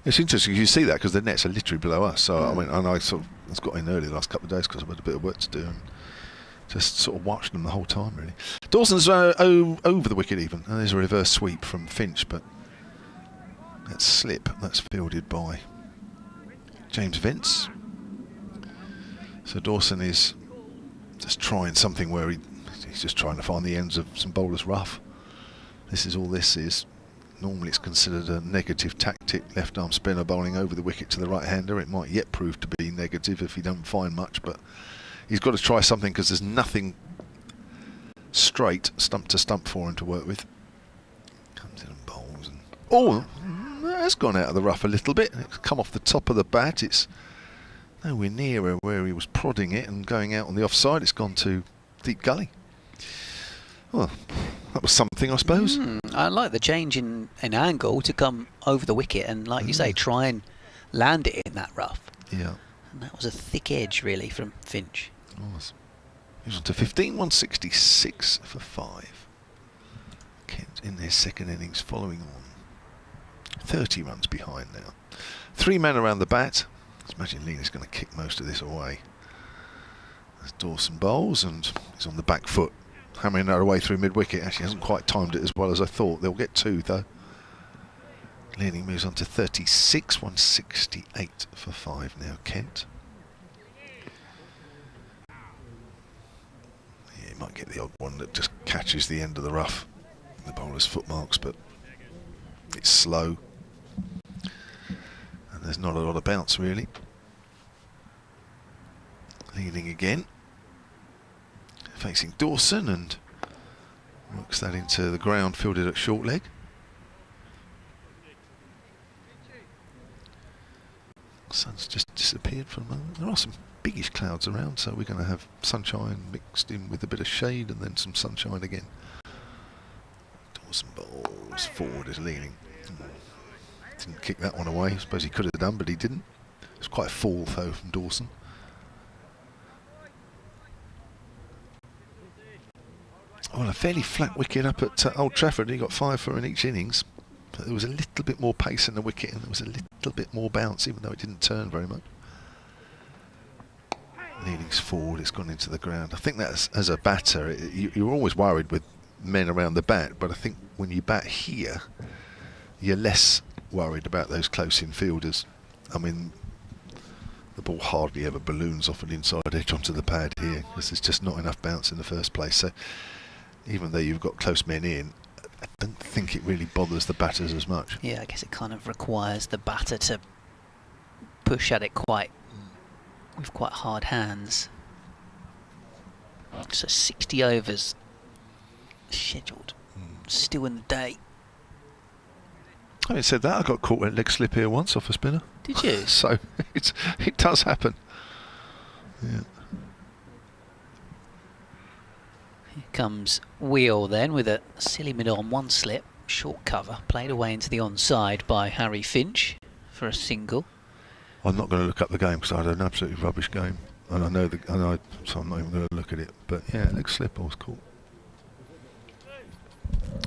It's interesting you see that because the nets are literally below us. So I mean, and I sort of got in early the last couple of days because I've had a bit of work to do and just sort of watched them the whole time really. Dawson's over the wicket even, and there's a reverse sweep from Finch, but that slip that's fielded by James Vince. So Dawson is just trying something where he's just trying to find the ends of some bowler's rough. This is all this is. Normally it's considered a negative tactic, left arm spinner bowling over the wicket to the right hander. It might yet prove to be negative if he don't find much, but he's got to try something because there's nothing straight stump to stump for him to work with. Comes in and bowls and that's gone out of the rough a little bit. It's come off the top of the bat. It's nowhere near where he was prodding it and going out on the offside. It's gone to deep gully. Well, that was something, I suppose. I like the change in angle to come over the wicket and, like you say, try and land it in that rough. Yeah. And that was a thick edge, really, from Finch. It was. He was on to 15, 166 for 5. Kent in their second innings following on. 30 runs behind now. 3 men around the bat. I imagine Leaming's going to kick most of this away. As Dawson bowls and he's on the back foot, hammering that away through mid-wicket. Actually hasn't quite timed it as well as I thought. They'll get 2 though. Leaming moves on to 36, 168 for 5 now, Kent. Yeah, he might get the odd one that just catches the end of the rough, the bowler's footmarks, but it's slow. And there's not a lot of bounce really. Leaming again. Facing Dawson and works that into the ground, fielded at short leg. Sun's just disappeared for a moment. There are some biggish clouds around, so we're going to have sunshine mixed in with a bit of shade and then some sunshine again. Dawson bowls forward as Leaming. Didn't kick that one away. I suppose he could have done, but he didn't. It's quite a fall though from Dawson. Well, a fairly flat wicket up at Old Trafford. He got 5 for in each innings. But there was a little bit more pace in the wicket and there was a little bit more bounce, even though it didn't turn very much. Leaning's forward, it's gone into the ground. I think that as a batter, you're always worried with men around the bat, but I think when you bat here, you're less worried about those close infielders. I mean, the ball hardly ever balloons off an inside edge onto the pad here because there's just not enough bounce in the first place. So even though you've got close men in, I don't think it really bothers the batters as much. Yeah, I guess it kind of requires the batter to push at it with quite hard hands. So 60 overs scheduled. Still in the day. Having said that, I got caught with a leg slip here once off a spinner. Did you? So it does happen. Yeah. Here comes Wheel then with a silly mid-on, one slip, short cover, played away into the onside by Harry Finch for a single. I'm not going to look up the game because I had an absolutely rubbish game, and I know so I'm not even going to look at it. But yeah, leg slip, I was caught.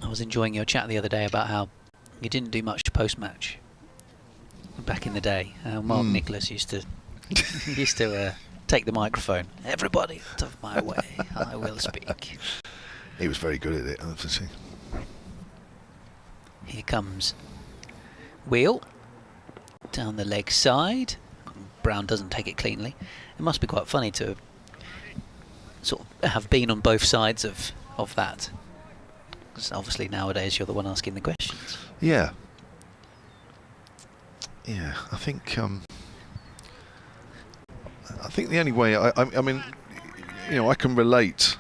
I was enjoying your chat the other day about how you didn't do much post-match back in the day. Mark Nicholas used to take the microphone. Everybody out of my way, I will speak. He was very good at it, obviously. Here comes Wheel down the leg side. Brown doesn't take it cleanly. It must be quite funny to sort of have been on both sides of that. Because obviously nowadays you're the one asking the questions. Yeah. Yeah, I think the only way I mean, you know, I can relate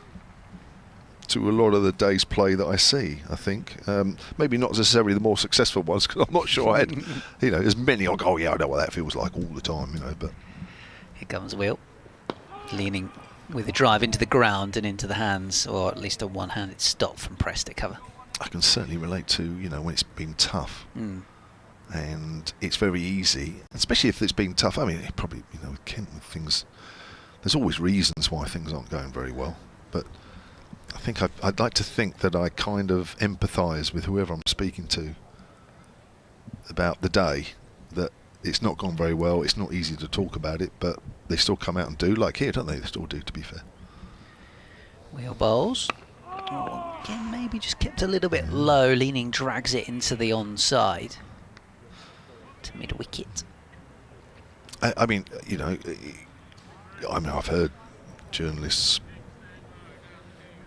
to a lot of the day's play that I see. I think maybe not necessarily the more successful ones, because I'm not sure I had, you know, as many. I go, oh yeah, I know what that feels like all the time, you know. But here comes Wheel, leaning with a drive into the ground and into the hands, or at least a one-handed stop from Prest at cover. I can certainly relate to, you know, when it's been tough. And it's very easy, especially if it's been tough. I mean, it probably, you know, with Kent and things, there's always reasons why things aren't going very well. But I think I'd like to think that I kind of empathise with whoever I'm speaking to about the day, that it's not gone very well, it's not easy to talk about it, but they still come out and do, like here, don't they? They still do, to be fair. Wheel bowls. Oh, again, maybe just kept a little bit low. Leaning drags it into the onside. To mid-wicket. I mean, you know, I've heard journalists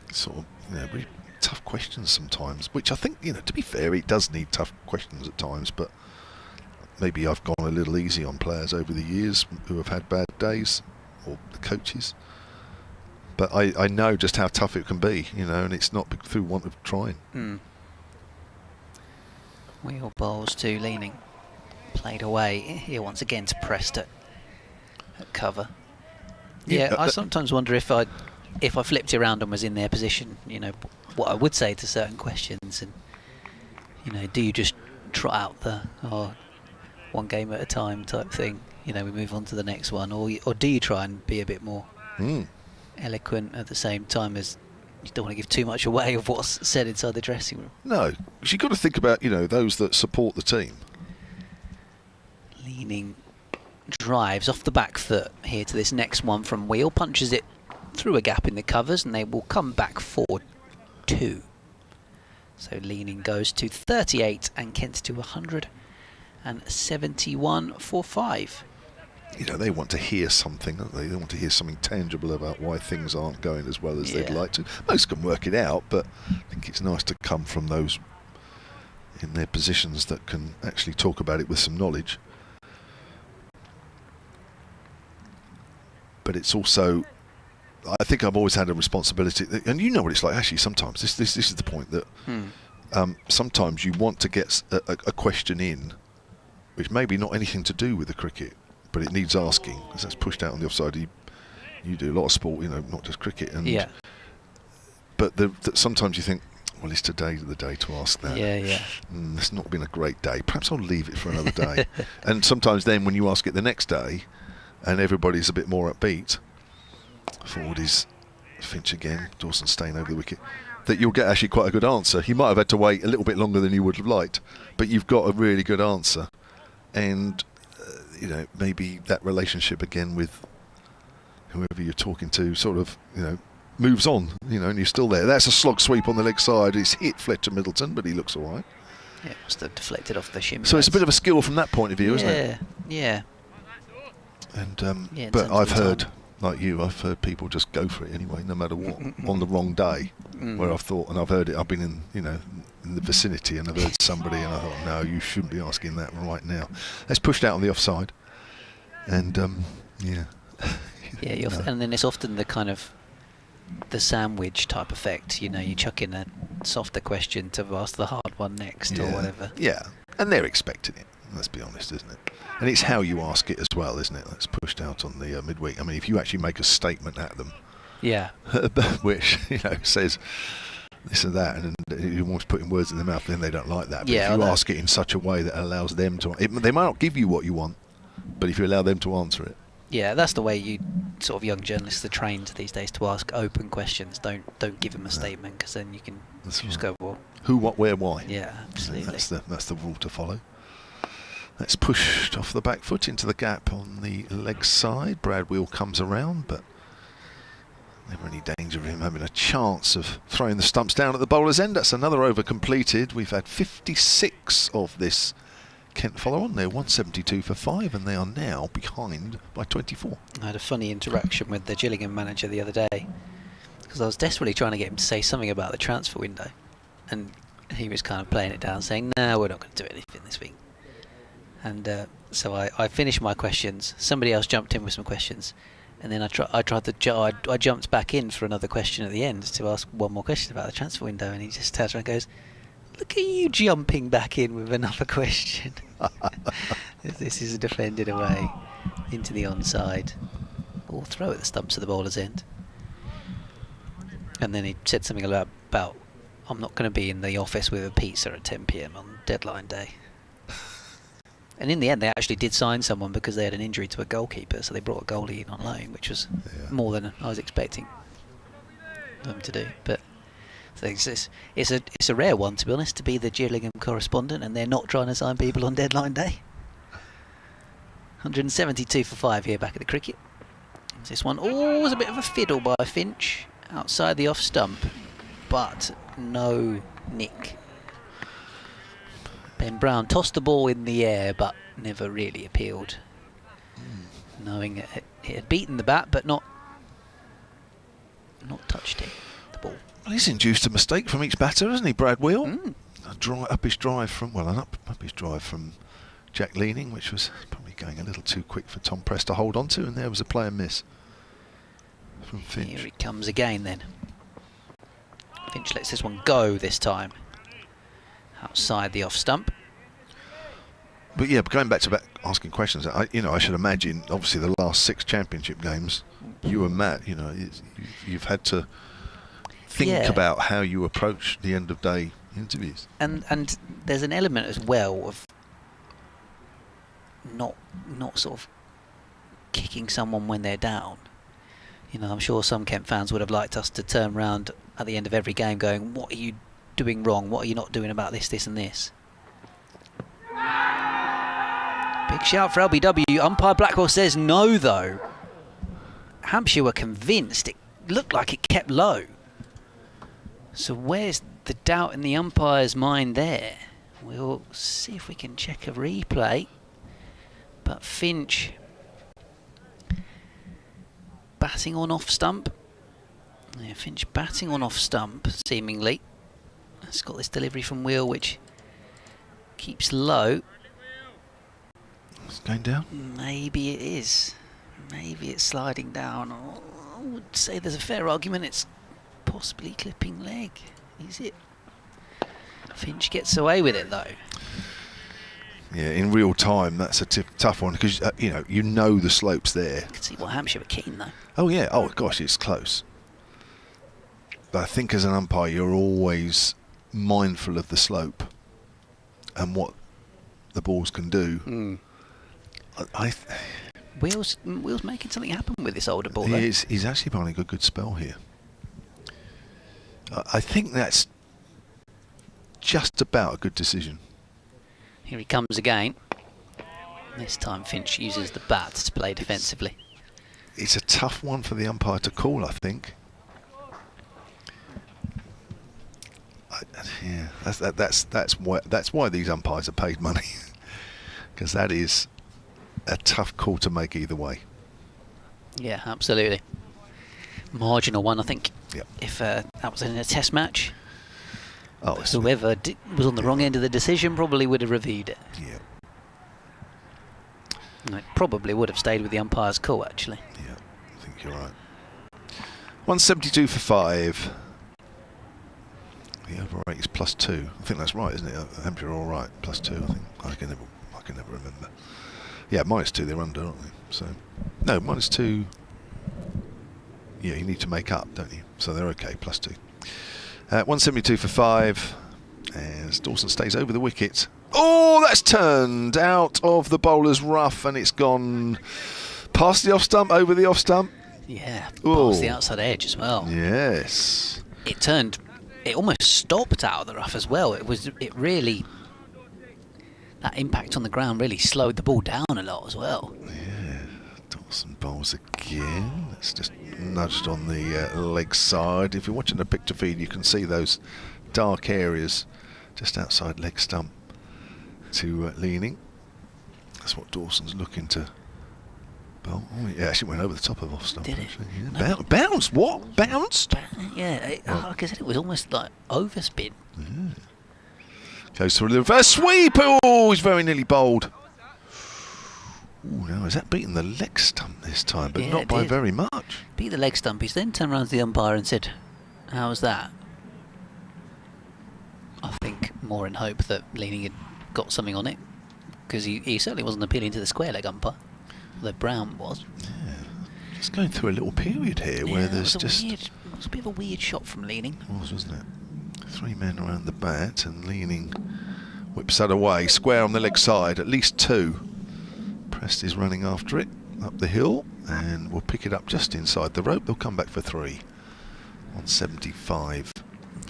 sort of, you know, really tough questions sometimes, which I think, you know, to be fair, it does need tough questions at times, but maybe I've gone a little easy on players over the years who have had bad days, or the coaches. But I know just how tough it can be, you know, and it's not through want of trying. Wheel bowls to Leaming. Played away here once again to Prest at cover. Yeah, I sometimes wonder if I flipped around and was in their position, you know, what I would say to certain questions, and you know, do you just trot out the one game at a time type thing? You know, we move on to the next one, or do you try and be a bit more eloquent at the same time, as you don't want to give too much away of what's said inside the dressing room? No, because you've got to think about, you know, those that support the team. Leaming drives off the back foot here to this next one from Wheel, punches it through a gap in the covers, and they will come back for 2. So Leaming goes to 38 and Kent to 171 for 5. You know, they want to hear something, don't they? They want to hear something tangible about why things aren't going as well as they'd like to. Most can work it out, but I think it's nice to come from those in their positions that can actually talk about it with some knowledge. But it's also, I think I've always had a responsibility, and you know what it's like actually sometimes, this is the point that sometimes you want to get a question in which maybe not anything to do with the cricket, but it needs asking, because that's pushed out on the offside. You do a lot of sport, you know, not just cricket, and but sometimes you think, well, is today the day to ask that? It's not been a great day, perhaps I'll leave it for another day. And sometimes then when you ask it the next day and everybody's a bit more upbeat, forward is Finch again, Dawson staying over the wicket, that you'll get actually quite a good answer. You might have had to wait a little bit longer than you would have liked, but you've got a really good answer. And you know, maybe that relationship again with whoever you're talking to sort of, you know, moves on, you know, and you're still there. That's a slog sweep on the leg side. It's hit Fletcher Middleton, but he looks all right. Yeah, must have deflected off the shin. So it's a bit of a skill from that point of view, isn't it? Yeah. And but I've heard, like you, I've heard people just go for it anyway, no matter what, on the wrong day. Where I've thought, and I've heard it, I've been in, you know, in the vicinity, and I've heard somebody, and I thought, no, you shouldn't be asking that right now. That's pushed out on the offside, and and then it's often the kind of the sandwich type effect. You know, you chuck in a softer question to ask the hard one next or whatever. Yeah, and they're expecting it. Let's be honest, isn't it? And it's how you ask it as well, isn't it? That's pushed out on the midweek. I mean, if you actually make a statement at them, yeah, which says this and that, and you're almost putting words in their mouth, then they don't like that. But Yeah, if you ask it in such a way that allows them to, they might not give you what you want, but if you allow them to answer it. Yeah, that's the way you sort of young journalists are trained these days, to ask open questions. Don't give them a statement, because then you can just go, well, who, what, where, why. Yeah, absolutely. That's the rule to follow. That's pushed off the back foot into the gap on the leg side. Brad Wheel comes around, but never any danger of him having a chance of throwing the stumps down at the bowler's end. That's another over completed. We've had 56 of this. Kent follow on. They're 172 for 5, and they are now behind by 24. I had a funny interaction with the Gillingham manager the other day, because I was desperately trying to get him to say something about the transfer window, and he was kind of playing it down, saying, "No, we're not going to do anything this week." And so I finished my questions. Somebody else jumped in with some questions, and then I jumped back in for another question at the end to ask one more question about the transfer window, and he just turns around and goes, "Look at you jumping back in with another question." This is defended away into the onside. Or throw at the stumps at the bowler's end. And then he said something about I'm not going to be in the office with a pizza at 10 PM on deadline day. And in the end, they actually did sign someone because they had an injury to a goalkeeper, so they brought a goalie in on loan, which was more than I was expecting them to do. But so it's a rare one, to be honest, to be the Gillingham correspondent, and they're not trying to sign people on deadline day. 172 for 5 here back at the cricket. This one, was a bit of a fiddle by Finch outside the off stump, but no nick. Ben Brown tossed the ball in the air, but never really appealed, knowing it had beaten the bat, but not touched it, the ball. Well, he's induced a mistake from each batter, hasn't he, Brad Wheel? Up his drive from Jack Leaming, which was probably going a little too quick for Tom Press to hold on to, and there was a player miss from Finch. Here he comes again then. Finch lets this one go this time, outside the off stump. But yeah, going back to asking questions, I should imagine, obviously, the last 6 championship games, you and Matt, you've had to think about how you approach the end of day interviews. And there's an element as well of not sort of kicking someone when they're down. I'm sure some Kent fans would have liked us to turn around at the end of every game going, "What are you doing wrong? What are you not doing about this, this and this?" Big shout for LBW. Umpire Blackwell says no, though. Hampshire were convinced. It looked like it kept low. So where's the doubt in the umpire's mind there? We'll see if we can check a replay. But Finch batting on off stump. Yeah, Finch batting on off stump, seemingly. It's got this delivery from Wheel, which keeps low. It's going down? Maybe it is. Maybe it's sliding down. I would say there's a fair argument it's possibly clipping leg. Is it? Finch gets away with it, though. Yeah, in real time, that's a tough one, because you know the slope's there. I can see why Hampshire were keen, though. Oh yeah, oh gosh, it's close. But I think as an umpire, you're always mindful of the slope and what the balls can do. Wheel's making something happen with this older ball. He's actually playing a good spell here. I think that's just about a good decision. Here he comes again. This time Finch uses the bat to play defensively. It's a tough one for the umpire to call, I think. Yeah, that's why these umpires are paid money, because that is a tough call to make either way. Yeah, absolutely. Marginal one, I think. Yep. If that was in a test match, whoever was on the wrong end of the decision probably would have reviewed it. Yeah. And it probably would have stayed with the umpire's call, actually. Yeah, I think you're right. 172 for 5. The over rate is +2. I think that's right, isn't it? Hampshire are all right. +2, I think. I can never remember. Yeah, -2. They're under, aren't they? So no, -2. Yeah, you need to make up, don't you? So they're okay. +2. 172 for 5. As Dawson stays over the wicket. Oh, that's turned out of the bowler's rough, and it's gone past the off stump, over the off stump. Yeah, Ooh. past the outside edge as well. Yes. It almost stopped out of the rough as well. It really, that impact on the ground really slowed the ball down a lot as well. Yeah, Dawson bowls again. That's just nudged on the leg side. If you're watching the picture feed, you can see those dark areas just outside leg stump to Leaming. That's what Dawson's looking to bowl. Oh, yeah, actually went over the top of off stump. Did it? Actually. Yeah. No. Bounced? What? Bounced? Yeah, like I said, it was almost like overspin. Yeah. Goes through the reverse sweep. Oh, he's very nearly bowled. Oh, no, is that beating the leg stump this time? But Yeah, not it by did. very much. Beat the leg stumpies, then turned around to the umpire and said, "How was that?" I think more in hope that Leaming had got something on it, because he certainly wasn't appealing to the square leg umpire, although Brown was. Yeah. Just going through a little period here where there's it just... it was a bit of a weird shot from Leaming. It was, wasn't it? 3 men around the bat, and Leaming whips that away. Square on the leg side, at least 2. Prest is running after it up the hill, and we'll pick it up just inside the rope. They'll come back for 3. 175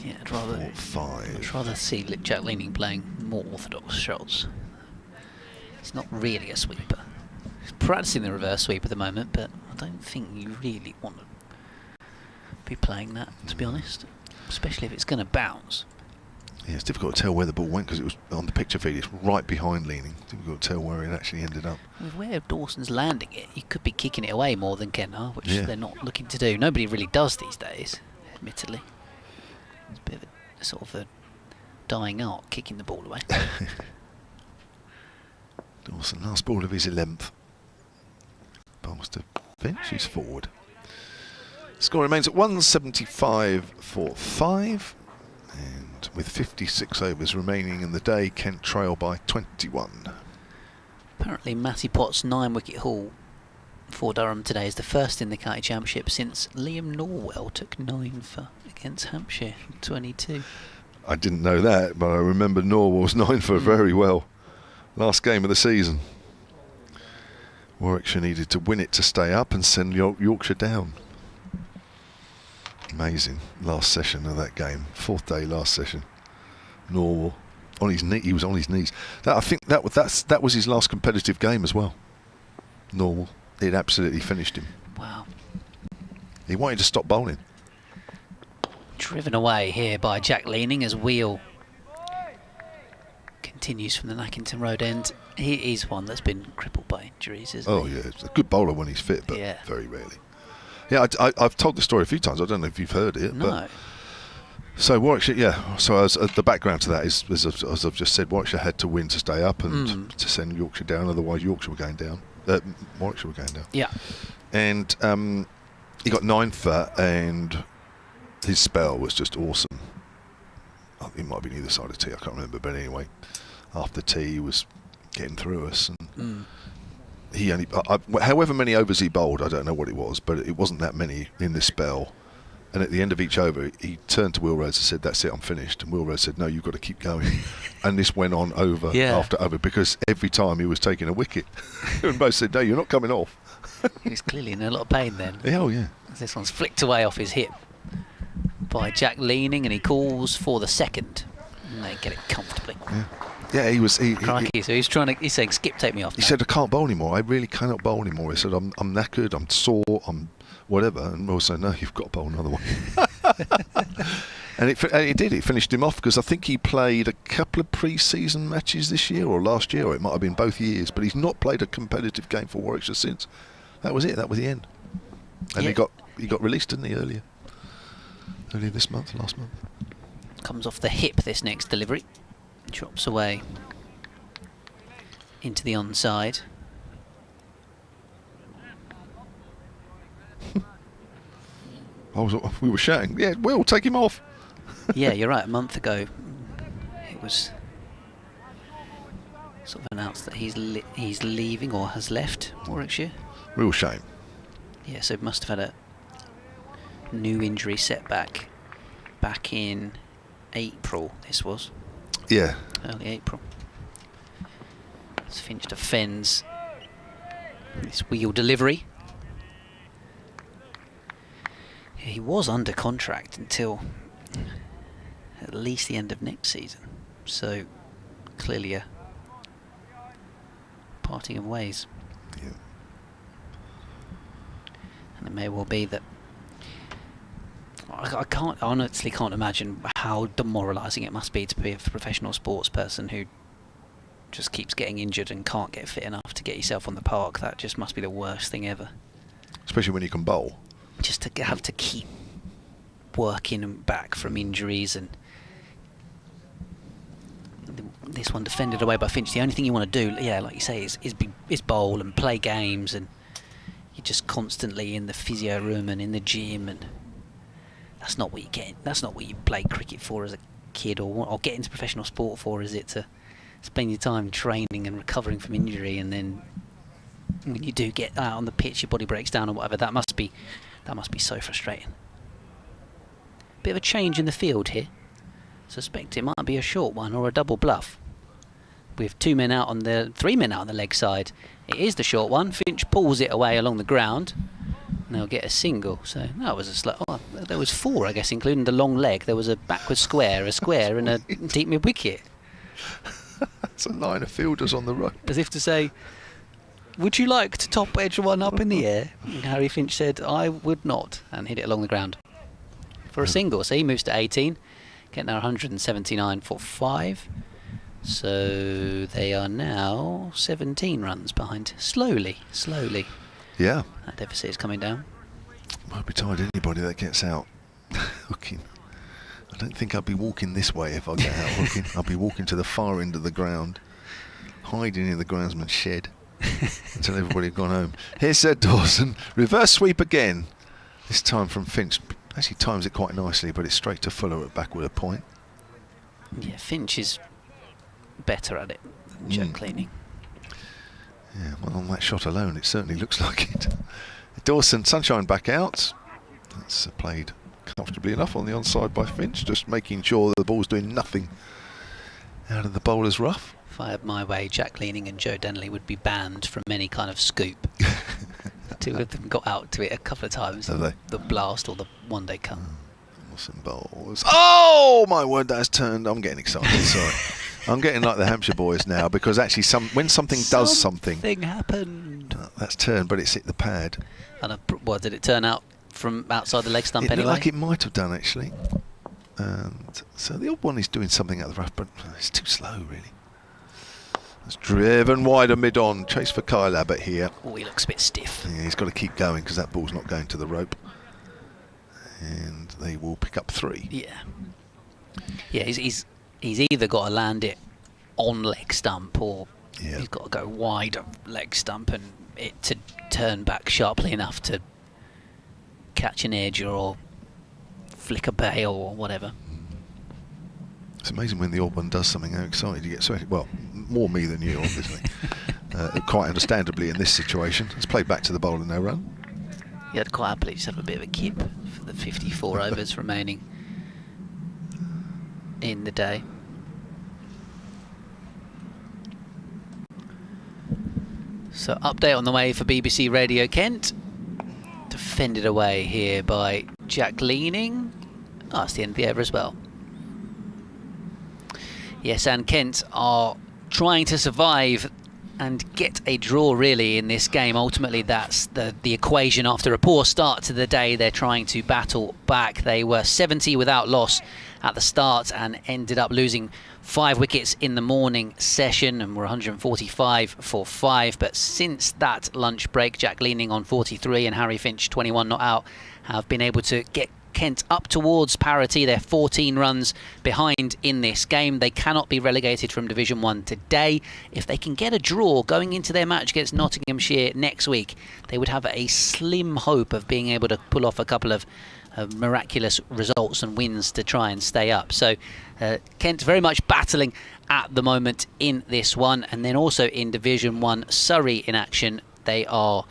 Yeah, for 5. I'd rather see Jack Leaming playing more orthodox shots. He's not really a sweeper. He's practicing the reverse sweep at the moment, but I don't think you really want to be playing that, to be honest. Especially if it's going to bounce. Yeah, it's difficult to tell where the ball went because it was on the picture feed. It's right behind Leaming. Difficult to tell where it actually ended up. With where Dawson's landing it, you could be kicking it away more than Kennar, which Yeah. they're not looking to do. Nobody really does these days, admittedly. It's a bit of a sort of a dying art, kicking the ball away. Dawson, last ball of his 11th. Bowls to Finch, he's forward. Score remains at 175 for 5. And with 56 overs remaining in the day, Kent trail by 21. Apparently Matty Potts' 9-wicket haul for Durham today is the first in the county championship since Liam Norwell took 9 for against Hampshire in 22. I didn't know that, but I remember Norwell's 9 for very well. Last game of the season. Warwickshire needed to win it to stay up and send Yorkshire down. Amazing last session of that game, 4th day last session. Norwell on his knee, he was on his knees. I think that was his last competitive game as well. Norwell, it absolutely finished him. Wow. He wanted to stop bowling. Driven away here by Jack Leaming as Wheel continues from the Nackington Road end. He is one that's been crippled by injuries, isn't Oh he? yeah, he's a good bowler when he's fit, but Yeah. very rarely. Yeah, I've told the story a few times. I don't know if you've heard it. No. But so Warwickshire, yeah. So as the background to that is, as I've just said, Warwickshire had to win to stay up and to send Yorkshire down. Otherwise, Yorkshire were going down. Warwickshire were going down. Yeah. And he got 9 for, and his spell was just awesome. I think it might have been either side of tea. I can't remember, but anyway, after tea, he was getting through us, and he only, however many overs he bowled, I don't know what it was, but it wasn't that many in this spell. And at the end of each over, he turned to Will Rhodes and said, "That's it, I'm finished." And Will Rhodes said, "No, you've got to keep going." And this went on over after over, because every time he was taking a wicket, and both said, "No, you're not coming off." He's clearly in a lot of pain then. Oh yeah. This one's flicked away off his hip by Jack Leaming, and he calls for the second. And they get it comfortably. Yeah, he was. Crikey, so he's saying, "Skip, take me off." He now." said, "I can't bowl anymore. I really cannot bowl anymore." He said, "I'm knackered. I'm sore. I'm whatever." And Will said, "No, you've got to bowl another one." and it did. It finished him off, because I think he played a couple of pre-season matches this year or last year, or it might have been both years. But he's not played a competitive game for Warwickshire since. That was it. That was the end. And he got released, didn't he, earlier this month, last month. Comes off the hip, this next delivery. Chops away into the onside. We were shouting, yeah, Will, take him off. Yeah, you're right. A month ago, it was sort of announced that he's leaving or has left Warwickshire. Real shame. Yeah, so must have had a new injury setback back in April. This was Yeah. early April. As Finch defends this wheel delivery. He was under contract until at least the end of next season, so clearly a parting of ways. Yeah. And it may well be that I honestly can't imagine how demoralising it must be to be a professional sports person who just keeps getting injured and can't get fit enough to get yourself on the park. That just must be the worst thing ever. Especially when you can bowl. Just to have to keep working back from injuries, and this one defended away by Finch. The only thing you want to do, yeah, like you say, is bowl and play games, and you're just constantly in the physio room and in the gym, and that's not what you get. That's not what you play cricket for as a kid, or get into professional sport for. Is it to spend your time training and recovering from injury, and then when you do get out on the pitch, your body breaks down or whatever? That must be so frustrating. Bit of a change in the field here. Suspect it might be a short one or a double bluff. With 3 men out on the leg side. It is the short one. Finch pulls it away along the ground. And they'll get a single. So that was a slow. Oh, there was 4, I guess, including the long leg. There was a backward square, a square, and a deep mid wicket. That's a line of fielders on the rope. As if to say, would you like to top edge one up in the air? And Harry Finch said, I would not, and hit it along the ground for a single. So he moves to 18, getting now 179 for 5. So they are now 17 runs behind. Slowly. Yeah. That deficit is coming down. Might be tired anybody that gets out hooking. I don't think I'd be walking this way if I get out hooking. I'll be walking to the far end of the ground, hiding in the groundsman's shed until everybody had gone home. Here's Dawson. Reverse sweep again. This time from Finch. Actually times it quite nicely, but it's straight to Fuller at back with a point. Yeah, Finch is better at it than Jack Leaming. Yeah, well, on that shot alone, it certainly looks like it. Dawson, Sunshine back out. That's played comfortably enough on the onside by Finch, just making sure that the ball's doing nothing out of the bowler's rough. If I had my way, Jack Leaming and Joe Denley would be banned from any kind of scoop. Two of them got out to it a couple of times. Have they? The blast or the one-day cut. Awesome bowls. Oh my word, that's turned. I'm getting excited. Sorry, I'm getting like the Hampshire boys now, because actually, when something does something happened. That's turned, but it's hit the pad. And what did it turn out from outside the leg stump It anyway? looked like it might have done actually. And so the odd one is doing something out of the rough, but it's too slow really. It's driven wider mid-on. Chase for Kyle Abbott here. Oh, he looks a bit stiff. Yeah, he's got to keep going because that ball's not going to the rope. And they will pick up 3. Yeah. Yeah, he's either got to land it on leg stump, or he's got to go wide of leg stump and it to turn back sharply enough to catch an edge or flick a bail or whatever. It's amazing when the odd one does something, how excited you get. So, well, more me than you, obviously. Quite understandably in this situation. It's played back to the bowler, no run. He had quite happily just have a bit of a kip for the 54 overs remaining in the day. So update on the way for BBC Radio Kent. Defended away here by Jack Leaming. Oh, that's the end of the over as well. Yes, and Kent are trying to survive and get a draw really in this game. Ultimately, that's the equation. After a poor start to the day, they're trying to battle back. They were 70 without loss at the start and ended up losing 5 wickets in the morning session and were 145 for 5. But since that lunch break, Jack Leaming on 43 and Harry Finch 21 not out have been able to get Kent up towards parity. They're 14 runs behind in this game. They cannot be relegated from Division 1 today. If they can get a draw going into their match against Nottinghamshire next week, they would have a slim hope of being able to pull off a couple of miraculous results and wins to try and stay up. So Kent very much battling at the moment in this one. And then also in Division 1, Surrey in action. They are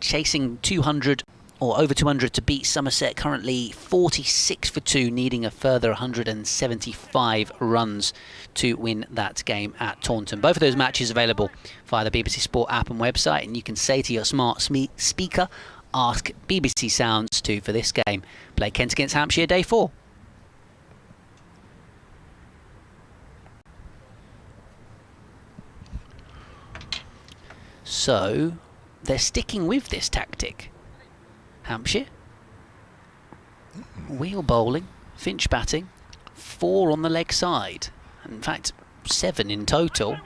chasing 200 or over 200 to beat Somerset, currently 46 for 2, needing a further 175 runs to win that game at Taunton. Both of those matches available via the BBC Sport app and website, and you can say to your smart speaker, ask BBC Sounds 2 for this game. Play Kent against Hampshire, day 4. So they're sticking with this tactic. Hampshire, wheel bowling, Finch batting, 4 on the leg side. In fact, 7 in total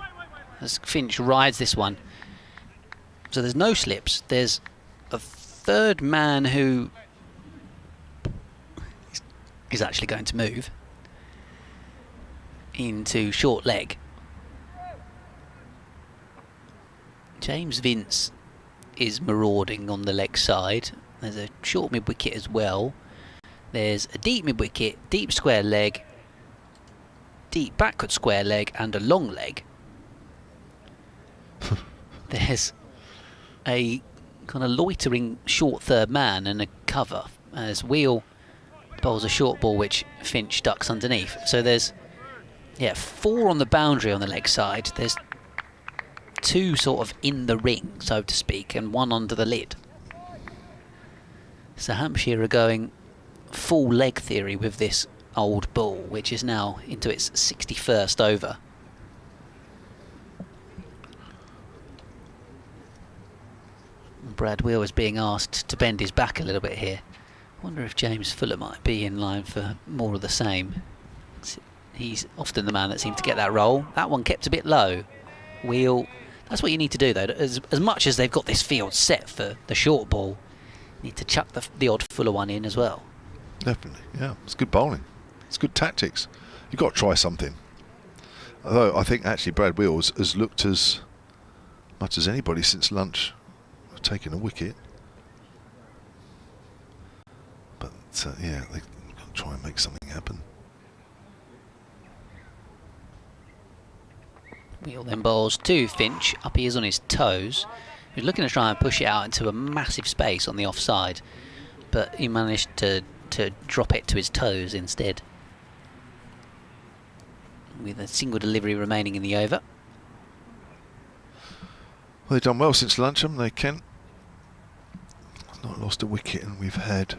as Finch rides this one. So there's no slips. There's a third man who is actually going to move into short leg. James Vince is marauding on the leg side. There's a short mid-wicket as well. There's a deep mid-wicket, deep square leg, deep backward square leg, and a long leg. There's a kind of loitering short third man and a cover as Wheel bowls a short ball which Finch ducks underneath. So there's 4 on the boundary on the leg side. There's 2 sort of in the ring, so to speak, and 1 under the lid. So Hampshire are going full leg theory with this old ball, which is now into its 61st over. Brad Wheel is being asked to bend his back a little bit here. I wonder if James Fuller might be in line for more of the same. He's often the man that seems to get that role. That one kept a bit low. Wheel, that's what you need to do though. As much as they've got this field set for the short ball, need to chuck the odd Fuller one in as well. Definitely, yeah. It's good bowling. It's good tactics. You've got to try something. Although I think actually Brad Wheels has looked as much as anybody since lunch taking a wicket. But yeah, they've got to try and make something happen. Wheel then bowls to Finch. Up he is on his toes. He's looking to try and push it out into a massive space on the offside, but he managed to drop it to his toes instead, with a single delivery remaining in the over. Well, they've done well since lunch, haven't they, Kent? Not lost a wicket, and we've had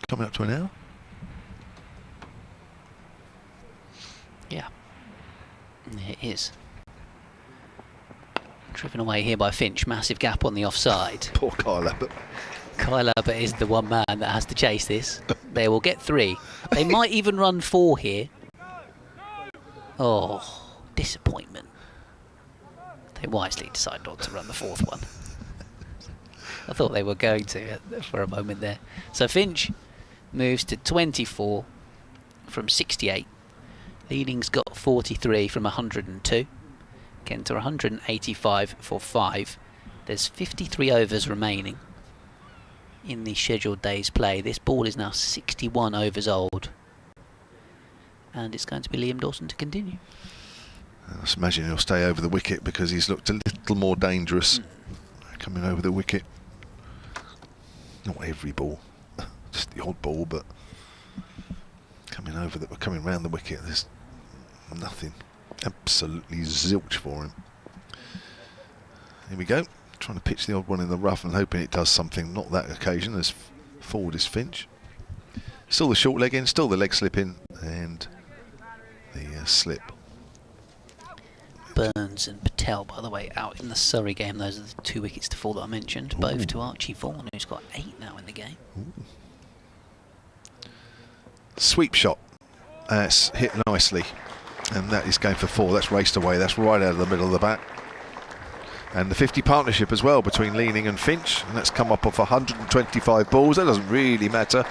coming up to an hour. Yeah, it is. Driven away here by Finch, massive gap on the offside. Poor Kyle Abbott. Kyle Abbott is the one man that has to chase this. They will get 3. They might even run 4 here. Oh, disappointment. They wisely decided not to run the 4th one. I thought they were going to for a moment there. So Finch moves to 24 from 68. Leaming's got 43 from 102. Kent are 185 for 5. There's 53 overs remaining in the scheduled day's play. This ball is now 61 overs old, and it's going to be Liam Dawson to continue. I just imagine he'll stay over the wicket because he's looked a little more dangerous coming over the wicket. Not every ball, just the odd ball, but coming round the wicket, there's nothing. Absolutely zilch for him. Here we go. Trying to pitch the odd one in the rough and hoping it does something. Not that occasion, as forward is Finch. Still the short leg in, still the leg slip in, and the slip. Burns and Patel, by the way, out in the Surrey game. Those are the 2 wickets to fall that I mentioned. Ooh. Both to Archie Vaughan, who's got 8 now in the game. Ooh. Sweep shot. That's hit nicely. And that is going for 4. That's raced away. That's right out of the middle of the bat. And the 50 partnership as well between Leaming and Finch. And that's come up off 125 balls. That doesn't really matter.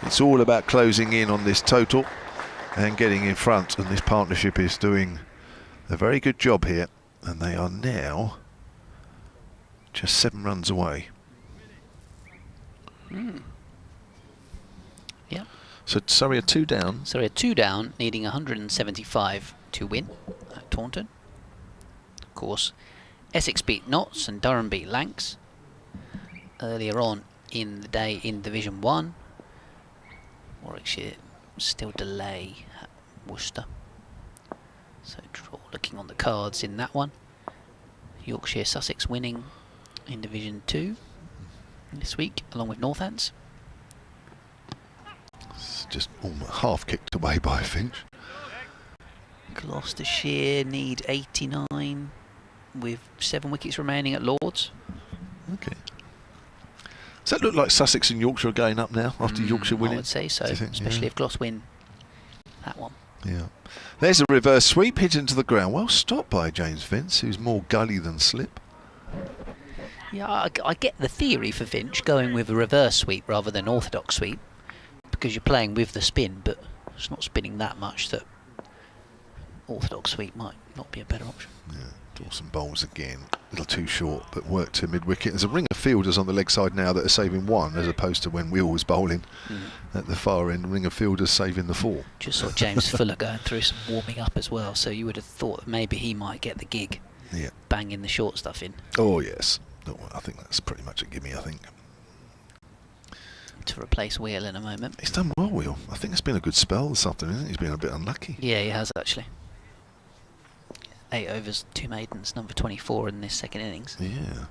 It's all about closing in on this total and getting in front. And this partnership is doing a very good job here. And they are now just 7 runs away. Yeah. So Surrey are 2 down. Surrey are 2 down, needing 175 to win at Taunton. Of course, Essex beat Notts and Durham beat Lancs. Earlier on in the day in Division 1, Warwickshire still delay at Worcester. So draw looking on the cards in that one. Yorkshire Sussex winning in Division 2 this week, along with Northants. It's just almost half kicked away by Finch. Gloucestershire need 89 with 7 wickets remaining at Lords. Okay. Does that look like Sussex and Yorkshire are going up now after Yorkshire winning? I would say so, think, especially if Glos win that one. Yeah. There's a reverse sweep hit into the ground. Well stopped by James Vince, who's more gully than slip. Yeah, I get the theory for Finch going with a reverse sweep rather than orthodox sweep, because you're playing with the spin, but it's not spinning that much that orthodox sweep might not be a better option. Yeah. Dawson bowls again, a little too short, but worked to mid-wicket. There's a ring of fielders on the leg side now that are saving 1, as opposed to when Will was bowling at the far end. Ring of fielders saving the 4. Just saw James Fuller going through some warming up as well, so you would have thought that maybe he might get the gig, banging the short stuff in. Oh yes, no, I think that's pretty much a gimme. I think to replace Wheel in a moment. He's done well, Will. I think it's been a good spell this afternoon, isn't it? He's been a bit unlucky. Yeah, he has actually. 8 overs, 2 maidens, number 24 in this second innings. Yeah.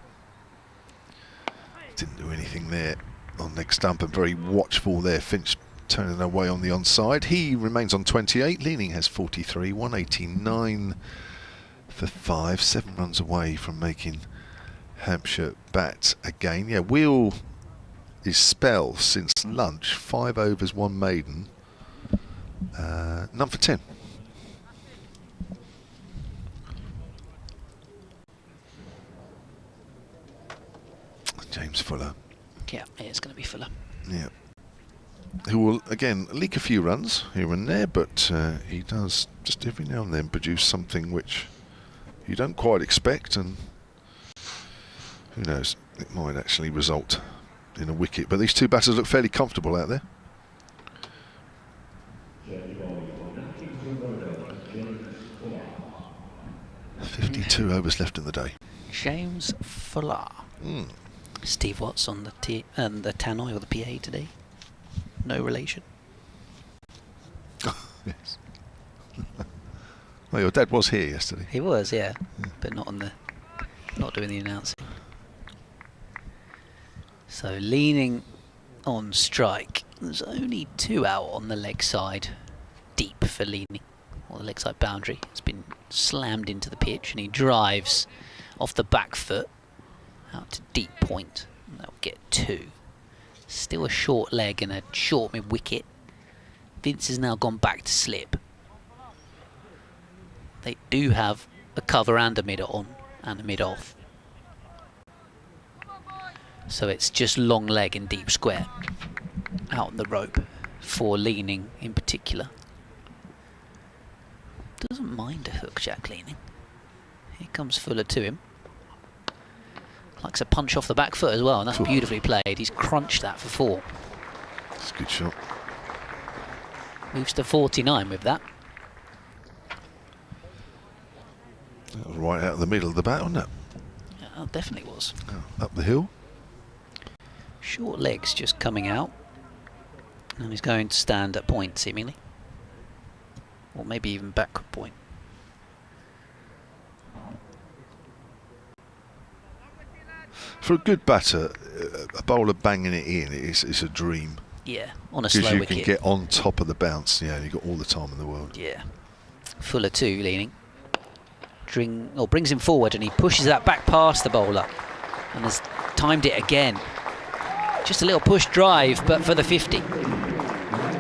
Didn't do anything there on leg stump, and very watchful there. Finch turning away on the onside. He remains on 28. Leaming has 43, 189 for 5, 7 runs away from making Hampshire bat again. Yeah, Will is spell since lunch. 5 overs, 1 maiden. None for 10. James Fuller. Yeah, it's going to be Fuller. Yeah. Who will, again, leak a few runs here and there, but he does just every now and then produce something which you don't quite expect, and who knows, it might actually result in a wicket. But these 2 batters look fairly comfortable out there. 52 overs left in the day. James Fuller. Steve Watts on the tannoy or the PA today. No relation. Yes. Well, your dad was here yesterday. He was, yeah, but not doing the announcing. So Leaming on strike. There's only 2 out on the leg side, deep for Leaming, or the leg side boundary. It's been slammed into the pitch, and he drives off the back foot out to deep point. That'll get 2. Still a short leg and a short mid-wicket. Vince has now gone back to slip. They do have a cover and a mid on and a mid off. So it's just long leg and deep square out on the rope for Leaming in particular. Doesn't mind a hook, Jack Leaming. Here comes Fuller to him. Likes a punch off the back foot as well, and that's beautifully played. He's crunched that for 4. It's a good shot. Moves to 49 with that. That was right out of the middle of the bat, wasn't it? Yeah, it definitely was. Oh, up the hill. Short legs just coming out. And he's going to stand at point, seemingly. Or maybe even backward point. For a good batter, a bowler banging it in is a dream. Yeah, on a slow wicket. wicket. Because you can get on top of the bounce, yeah, and you've got all the time in the world. Yeah. Fuller too, Leaming. Brings him forward, and he pushes that back past the bowler. And has timed it again. Just a little push drive, but for the 50.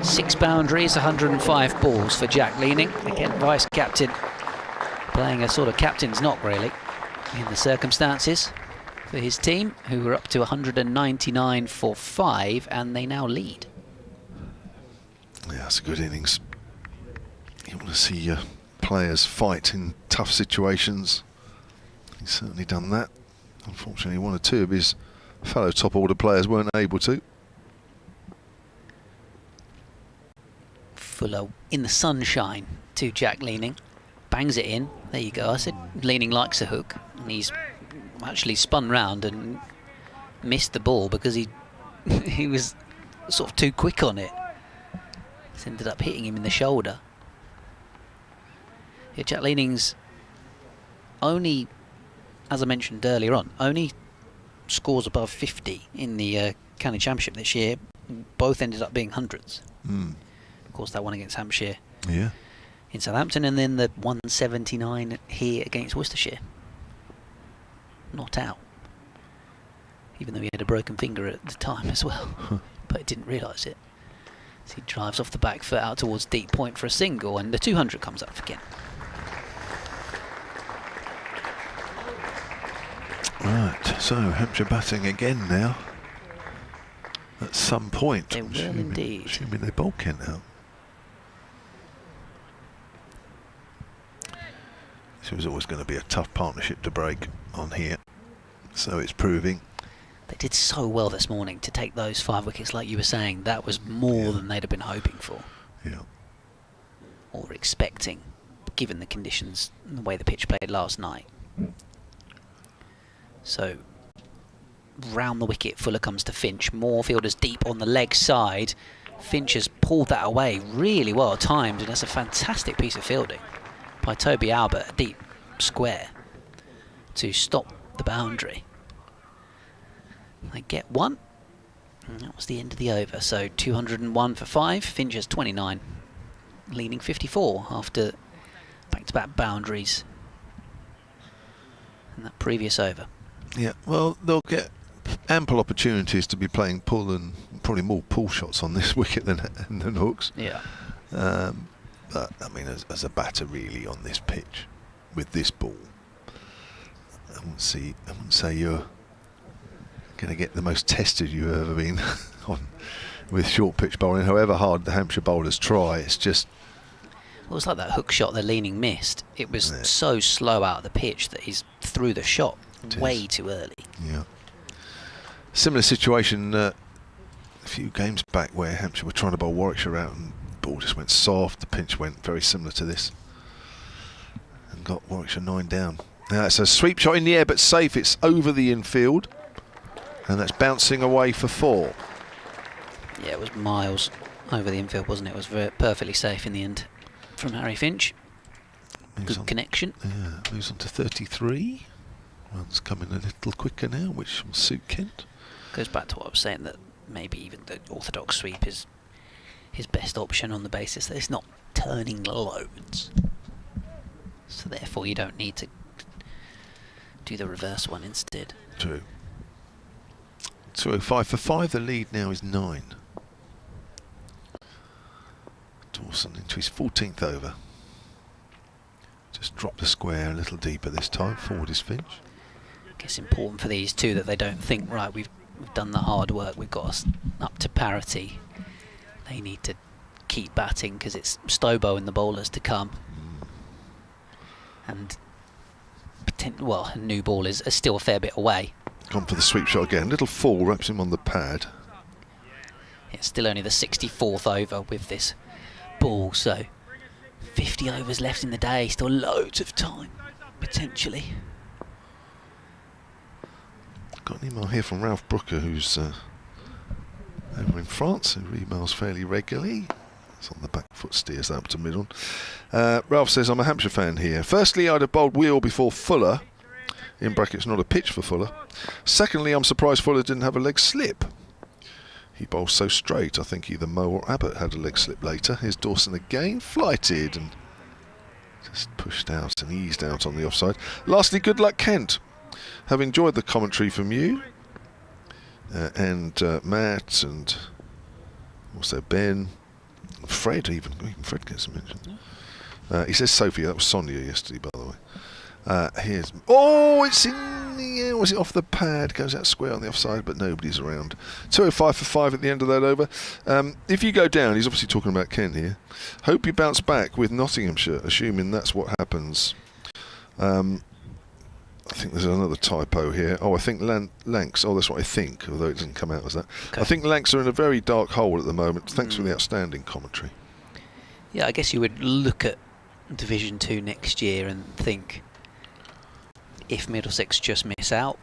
6 boundaries, 105 balls for Jack Leaming. Again, vice captain. Playing a sort of captain's knock, really, in the circumstances. For his team, who were up to 199 for 5, and they now lead. Yeah, that's a good innings. You want to see your players fight in tough situations. He's certainly done that. Unfortunately, 1 or 2 of his fellow top order players weren't able to. Fuller in the sunshine to Jack Leaming. Bangs it in. There you go. I said Leaming likes a hook. And he's actually spun round and missed the ball because he was sort of too quick on it. It's ended up hitting him in the shoulder. Yeah, Jack Leaming's only, as I mentioned earlier on, only scores above 50 in the county championship this year. Both ended up being hundreds. Of course, that one against Hampshire in Southampton, and then the 179 here against Worcestershire. Not out. Even though he had a broken finger at the time as well. But didn't realise it. So he drives off the back foot out towards deep point for a single, and the 200 comes up again. Right, so Hampshire batting again now. At some point. They will indeed. Assuming they bowl Kent out. This was always going to be a tough partnership to break on here. So it's proving. They did so well this morning to take those 5 wickets, like you were saying. That was more than they'd have been hoping for. Yeah. Or expecting, given the conditions and the way the pitch played last night. So, round the wicket, Fuller comes to Finch. Moorfielders deep on the leg side. Finch has pulled that away really well timed, and that's a fantastic piece of fielding by Toby Albert, a deep square to stop the boundary. They get one, and that was the end of the over. So 201 for 5, Finch has 29, Leaming 54 after back-to-back boundaries in that previous over. Yeah, well, they'll get ample opportunities to be playing pull and probably more pull shots on this wicket than hooks. Yeah. But I mean, as a batter, really, on this pitch with this ball, I wouldn't say you're going to get the most tested you've ever been on with short pitch bowling. However hard the Hampshire bowlers try, it's just. Well, it's like that hook shot that Leaming missed. It was so slow out of the pitch that he's threw the shot way too early. Yeah. Similar situation a few games back where Hampshire were trying to bowl Warwickshire out and the ball just went soft. The pinch went very similar to this and got Warwickshire 9 down. Now it's a sweep shot in the air but safe. It's over the infield and that's bouncing away for 4. Yeah, it was miles over the infield, wasn't it? It was perfectly safe in the end from Harry Finch. Good connection. Yeah, moves on to 33. Runs coming a little quicker now, which will suit Kent. Goes back to what I was saying, that maybe even the orthodox sweep is his best option on the basis that it's not turning loads. So therefore you don't need to do the reverse one instead. True. 205 for 5, the lead now is 9. Dawson into his 14th over. Just dropped the square a little deeper this time. Forward is Finch. I guess important for these two that they don't think, right, we've done the hard work, we've got us up to parity. They need to keep batting because it's Stobo and the bowlers to come. And a new ball is still a fair bit away. Gone for the sweep shot again. Little fall wraps him on the pad. It's still only the 64th over with this ball, so 50 overs left in the day, still loads of time potentially. Got an email here from Ralph Brooker, who's over in France, who emails fairly regularly. It's on the back foot, steers that up to middle. Ralph says, I'm a Hampshire fan here. Firstly, I'd have bowled Wheel before Fuller, in brackets not a pitch for Fuller. Secondly, I'm surprised Fuller didn't have a leg slip. He bowls so straight, I think either Moe or Abbott had a leg slip later. Here's Dawson again, flighted and just pushed out and eased out on the offside. Lastly, good luck Kent. Have enjoyed the commentary from you and Matt and also Ben, Fred, even Fred gets a mention. He says Sophia, that was Sonia yesterday, by the way. Here's it's in the air. Was it off the pad? Goes out square on the offside, but nobody's around. 205 for 5 at the end of that over. If you go down, he's obviously talking about Kent here. Hope you bounce back with Nottinghamshire, assuming that's what happens. I think there's another typo here. I think Lancs. That's what I think, although it doesn't come out as that. Okay. I think Lancs are in a very dark hole at the moment. Thanks for the outstanding commentary. Yeah, I guess you would look at Division 2 next year and think, if Middlesex just miss out,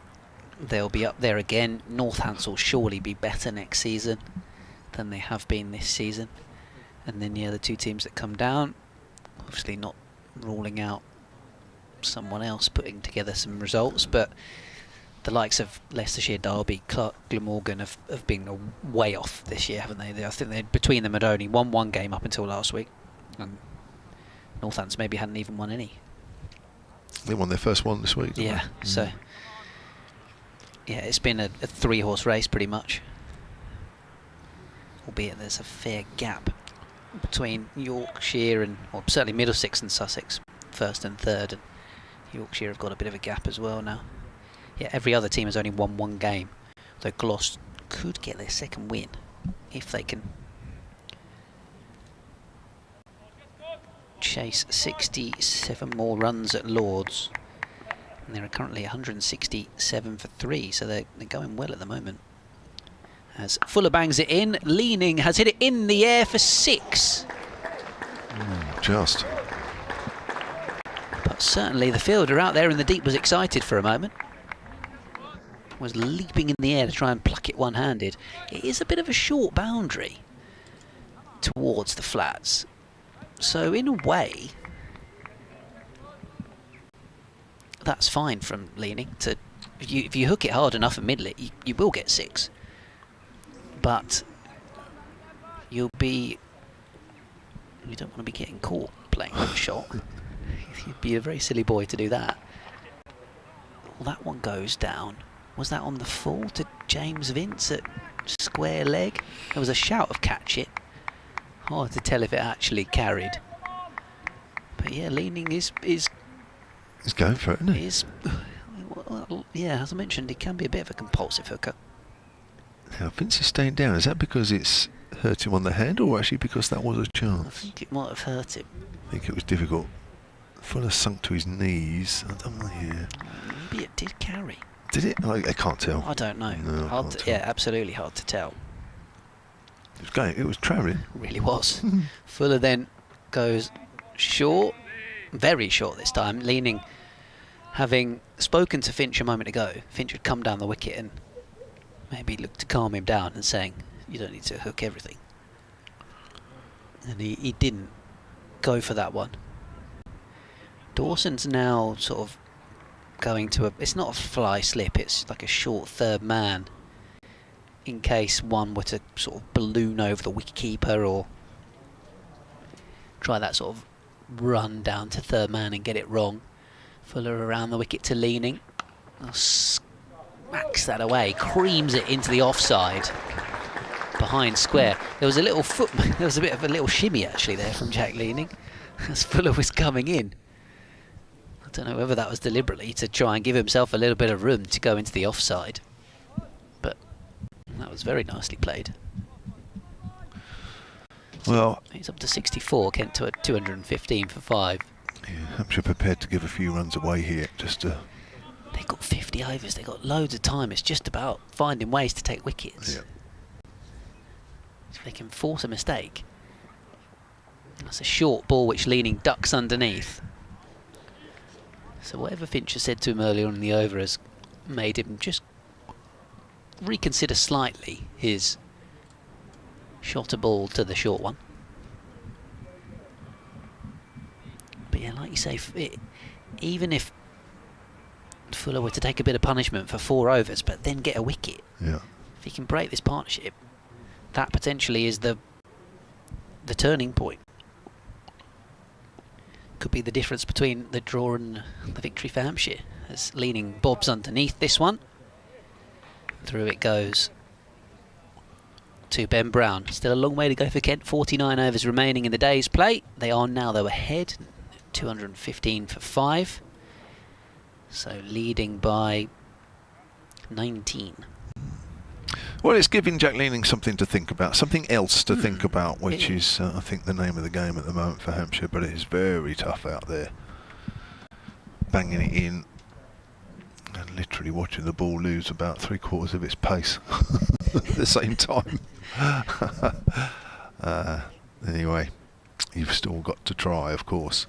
they'll be up there again. Northants will surely be better next season than they have been this season. And then the other two teams that come down, obviously not ruling out someone else putting together some results, but the likes of Leicestershire, Derby, Clark, Glamorgan have been way off this year, haven't they? I think between them had only won one game up until last week, and Northants maybe hadn't even won any. They won their first one this week, didn't Yeah, they? so yeah, it's been a three-horse race pretty much, albeit there's a fair gap between Yorkshire and, or certainly Middlesex and Sussex, first and third, and Yorkshire have got a bit of a gap as well now. Yeah, every other team has only won one game, though Gloucester could get their second win if they can chase 67 more runs at Lords, and they're currently 167 for 3, so they're going well at the moment. As Fuller bangs it in, Leaming has hit it in the air for 6. Just. But certainly the fielder out there in the deep was excited for a moment. Was leaping in the air to try and pluck it one-handed. It is a bit of a short boundary towards the flats. So in a way, that's fine from Leaming. If you hook it hard enough and middle it, you will get 6. But you don't want to be getting caught playing that shot. You'd be a very silly boy to do that. Well, that one goes down. Was that on the full to James Vince at square leg? There was a shout of catch it. Hard to tell if it actually carried. But yeah, Leaming is He's going for it, isn't he? Well, yeah, as I mentioned, he can be a bit of a compulsive hooker. Now, Vince is staying down. Is that because it's hurt him on the hand, or actually because that was a I chance? think it might have hurt him. I think it was difficult. Fuller sunk to his knees. I don't know, yeah. Maybe it did carry. Did it? I can't tell. I don't know. No, I can't tell. Yeah, absolutely hard to tell. It was travelling. Really was. Fuller then goes short, very short this time. Leaming, having spoken to Finch a moment ago, Finch had come down the wicket and maybe looked to calm him down and saying, you don't need to hook everything. And he didn't go for that one. Dawson's now sort of going to it's not a fly slip, it's like a short third man in case one were to sort of balloon over the wicketkeeper or try that sort of run down to third man and get it wrong. Fuller around the wicket to Leaming. Smacks that away, creams it into the offside behind square. There was a little there was a bit of a little shimmy actually there from Jack Leaming as Fuller was coming in. I don't know whether that was deliberately to try and give himself a little bit of room to go into the offside, but that was very nicely played. Well, He's up to 64, Kent to a 215 for 5. yeah, Hampshire prepared to give a few runs away here, just to... They've got 50 overs, they've got loads of time. It's just about finding ways to take wickets. Yeah. If they can force a mistake. That's a short ball which Leaming ducks underneath. So whatever Finch has said to him earlier on in the over has made him just reconsider slightly his shot a ball to the short one. But yeah, like you say, even if Fuller were to take a bit of punishment for 4 overs but then get a wicket, Yeah. if he can break this partnership, that potentially is the turning point. Could be the difference between the draw and the victory for Hampshire, as Leaming bobs underneath this one. Through it goes to Ben Brown. Still a long way to go for Kent. 49 overs remaining in the day's play. They are now, though, ahead. 215 for 5. So leading by 19. Well, it's giving Jack Leaming something to think about, something else to think about, which is, I think, the name of the game at the moment for Hampshire, but it is very tough out there. Banging it in and literally watching the ball lose about 3/4 of its pace at the same time. Anyway, you've still got to try, of course.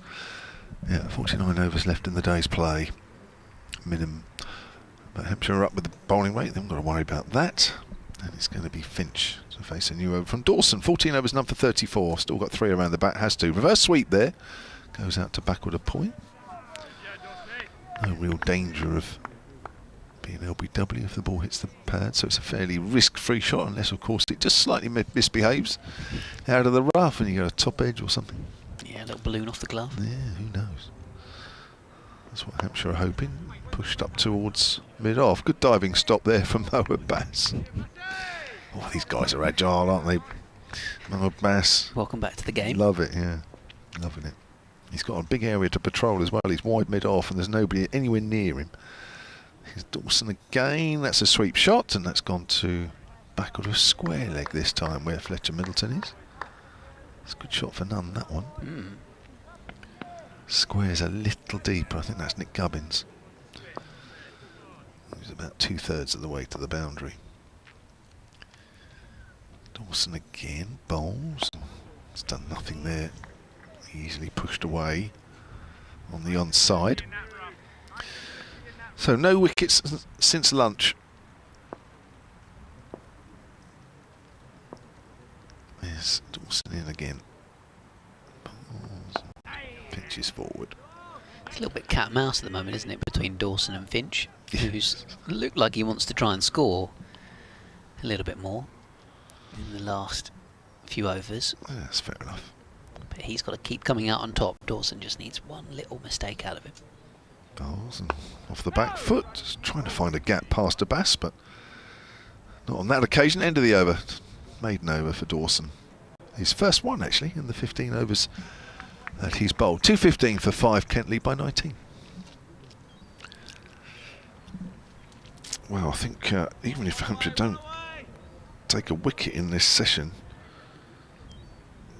Yeah, 49 overs left in the day's play. Minimum. But Hampshire are up with the bowling rate. They haven't got to worry about that. And it's going to be Finch to face a new over from Dawson. 14 overs, none for 34. Still got 3 around the bat. Has to. Reverse sweep there. Goes out to backward a point. No real danger of being LBW if the ball hits the pad. So it's a fairly risk-free shot, unless, of course, it just slightly misbehaves out of the rough and you got a top edge or something. Yeah, a little balloon off the glove. Yeah, who knows? That's what Hampshire are hoping. Pushed up towards mid-off. Good diving stop there from Moa Bass. Oh, these guys are agile, aren't they? Moa Bass. Welcome back to the game. Love it, yeah. Loving it. He's got a big area to patrol as well. He's wide mid-off and there's nobody anywhere near him. Here's Dawson again. That's a sweep shot and that's gone to backward of square leg this time where Fletcher Middleton is. It's a good shot for none, that one. Square's a little deeper. I think that's Nick Gubbins. He's about 2/3 of the way to the boundary. Dawson again, bowls. He's done nothing there. Easily pushed away on the onside. So no wickets since lunch. There's Dawson in again. Balls. Pitches forward. It's a little bit cat and mouse at the moment, isn't it, between Dawson and Finch, who's looked like he wants to try and score a little bit more in the last few overs. Yeah, that's fair enough. But he's got to keep coming out on top. Dawson just needs one little mistake out of him. Bowls and off the back foot, just trying to find a gap past a Bass, but not on that occasion. End of the over. Maiden over for Dawson. His first one, actually, in the 15 overs that he's bowled. 215 for 5, Kent lead by 19. Well, I think even if Hampshire don't take a wicket in this session,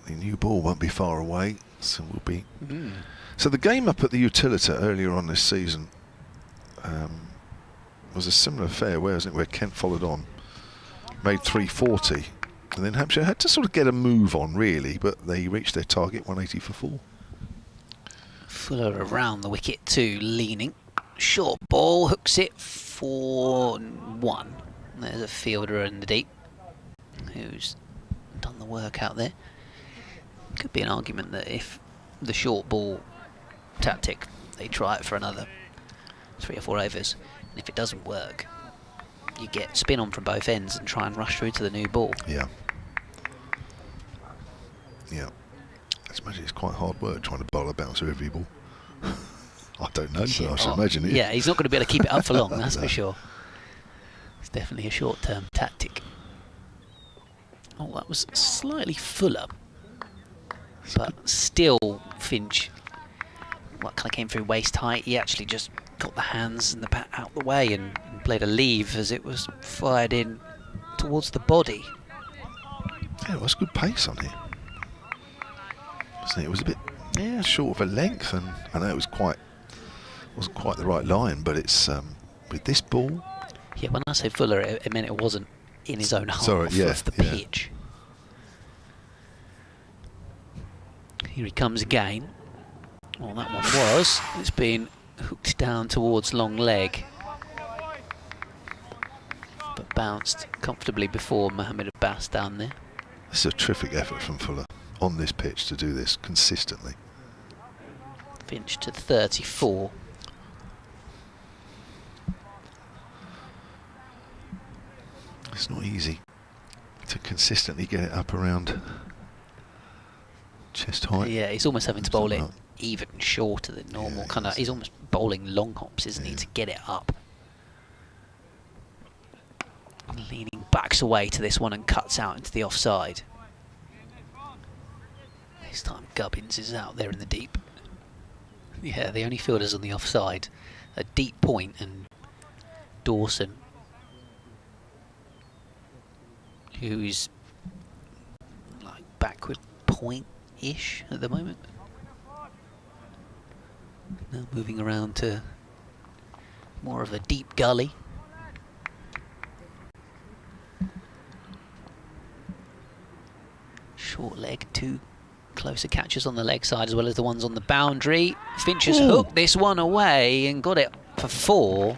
the new ball won't be far away, so we'll be... So the game up at the Utilita earlier on this season was a similar affair, wasn't it, where Kent followed on, made 340, and then Hampshire had to sort of get a move on, really, but they reached their target, 180 for 4. Fuller around the wicket to Leaming. Short ball, hooks it for 1. There's a fielder in the deep who's done the work out there. Could be an argument that if the short ball tactic, they try it for another 3 or 4 overs, and if it doesn't work, you get spin on from both ends and try and rush through to the new ball. Yeah. Yeah. I imagine it's quite hard work trying to bowl a bouncer every ball. I don't know, but I should imagine it. Yeah, he's not going to be able to keep it up for long, that's for sure. It's definitely a short-term tactic. Oh, that was slightly fuller, but still Finch, kind of came through waist height. He actually just got the hands and the bat out the way and played a leave as it was fired in towards the body. Yeah, it was good pace on here, wasn't it? It was a bit short of a length, and I know it wasn't quite the right line, but it's with this ball. Yeah, when I say fuller, it meant it wasn't in his own half of the pitch. Here he comes again. Well, that one was. It's been hooked down towards long leg, but bounced comfortably before Mohammed Abbas down there. This is a terrific effort from Fuller on this pitch to do this consistently. Finch to 34. It's not easy to consistently get it up around chest height. Yeah, he's almost having to bowl it even shorter than normal. He's almost bowling long hops, isn't he, to get it up. Leaning backs away to this one and cuts out into the offside. This time Gubbins is out there in the deep. Yeah, the only fielders on the offside. A deep point and Dawson, who's like backward point-ish at the moment. Now moving around to more of a deep gully. Short leg to closer catches on the leg side as well as the ones on the boundary. Finch has hooked this one away and got it for 4.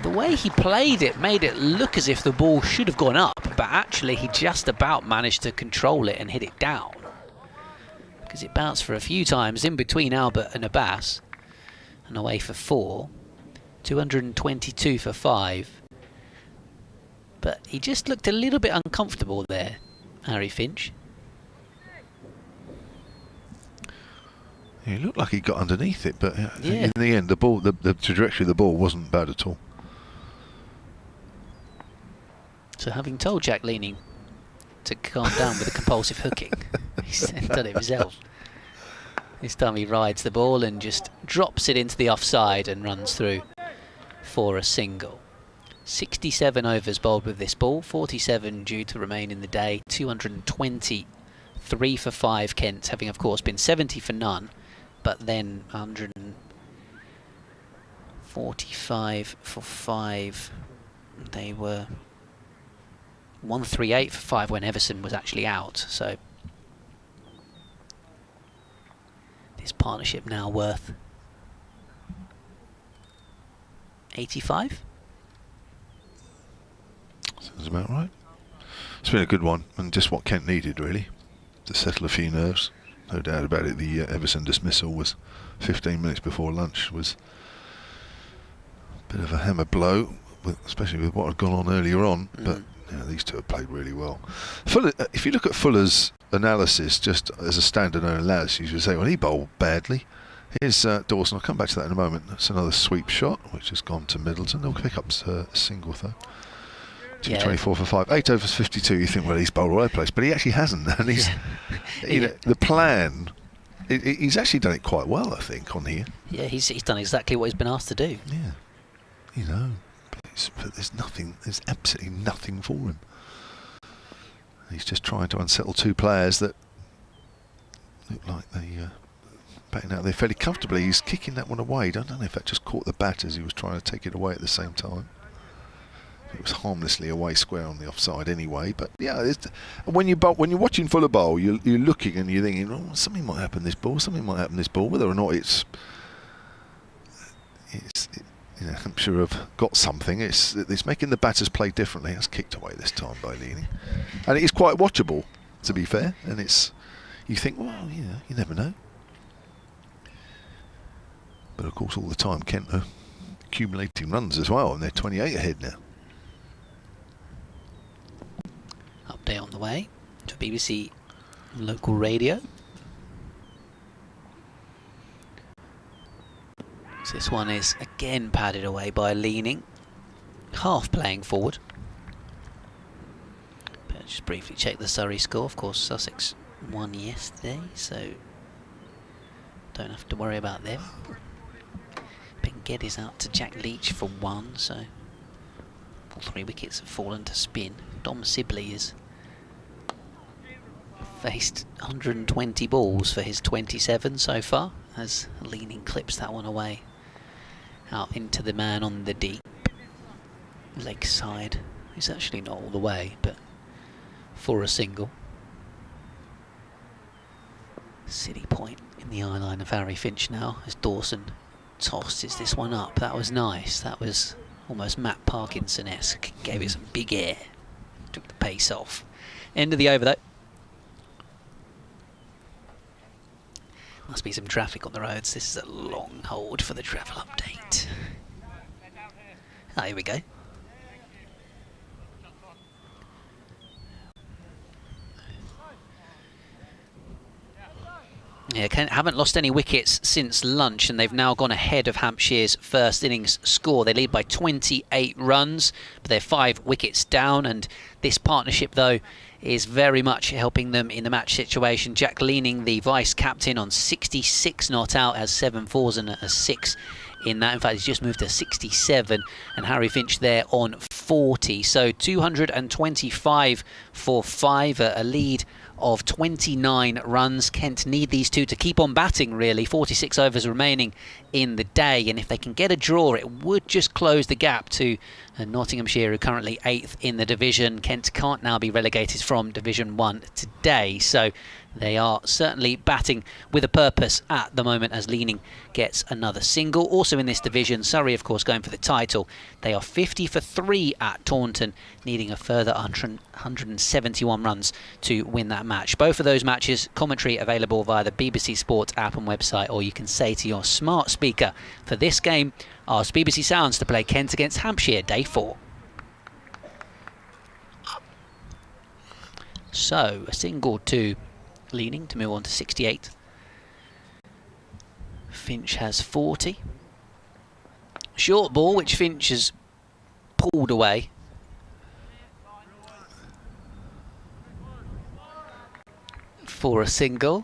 The way he played it made it look as if the ball should have gone up, but actually he just about managed to control it and hit it down, because it bounced for a few times in between Albert and Abbas and away for 4. 222 for 5. But he just looked a little bit uncomfortable there, Harry Finch. He looked like he got underneath it, but in the end, the ball, the trajectory of the ball wasn't bad at all. So having told Jack Leaming to calm down with the compulsive hooking, he's done it himself. This time he rides the ball and just drops it into the offside and runs through for a single. 67 overs bowled with this ball, 47 due to remain in the day, 223 for 5 Kent, having of course been 70 for none, but then 145 for 5. They were 138 for 5 when Everson was actually out, so this partnership now worth 85. Sounds about right. It's been a good one, and just what Kent needed really, to settle a few nerves. No doubt about it. The Everson dismissal was 15 minutes before lunch, was a bit of a hammer blow, especially with what had gone on earlier on. But these two have played really well. Fuller, if you look at Fuller's analysis, just as a standalone analysis, you would say, well, he bowled badly. Here's Dawson. I'll come back to that in a moment. That's another sweep shot, which has gone to Middleton. They'll pick up a single, though. 224 for 5. 8 overs 52. You think, well, he's bowled all over the place, but he actually hasn't. And he's, the plan. He's actually done it quite well, I think, on here. Yeah, he's done exactly what he's been asked to do. Yeah, but there's nothing. There's absolutely nothing for him. He's just trying to unsettle two players that look like they batting out there fairly comfortably. He's kicking that one away. I don't know if that just caught the bat as he was trying to take it away at the same time. It was harmlessly away square on the offside anyway. But yeah, when you're watching Fuller bowl, you're looking and you're thinking, oh, something might happen this ball. Something might happen this ball. Whether or not it's Hampshire have got something. It's making the batters play differently. It's kicked away this time by Leaming, and it is quite watchable, to be fair. And you think, well, you never know. But of course, all the time Kent are accumulating runs as well, and they're 28 ahead now. Update on the way to BBC local radio. So this one is again padded away by Leaming, half playing forward. But just briefly check the Surrey score. Of course, Sussex won yesterday, so don't have to worry about them. Ben Geddes out to Jack Leach for 1, so all 3 wickets have fallen to spin. Dom Sibley has faced 120 balls for his 27 so far, as Leaming clips that one away out into the man on the deep leg side. He's actually not all the way, but for a single. City point in the eye line of Harry Finch now as Dawson tosses this one up. That was nice. That was almost Matt Parkinson-esque. Gave it some big air. Took the pace off. End of the over though. Must be some traffic on the roads. This is a long hold for the travel update. Here we go. Yeah, haven't lost any wickets since lunch, and they've now gone ahead of Hampshire's first innings score. They lead by 28 runs, but they're 5 wickets down, and this partnership, though, is very much helping them in the match situation. Jack Leaming, the vice-captain, on 66 not out, has 7 fours and a 6 in that. In fact, he's just moved to 67, and Harry Finch there on 40. So 225 for 5, a lead of 29 runs. Kent need these two to keep on batting, really. 46 overs remaining in the day, and if they can get a draw, it would just close the gap to Nottinghamshire, who are currently 8th in the division. Kent can't now be relegated from Division 1 today, so They are certainly batting with a purpose at the moment as Leaming gets another single. Also in this division, Surrey, of course, going for the title. They are 50 for 3 at Taunton, needing a further 171 runs to win that match. Both of those matches, commentary available via the BBC Sports app and website, or you can say to your smart speaker, for this game, ask BBC Sounds to play Kent against Hampshire, Day 4. So, a single to Leaming to move on to 68. Finch has 40. Short ball, which Finch has pulled away. For a single.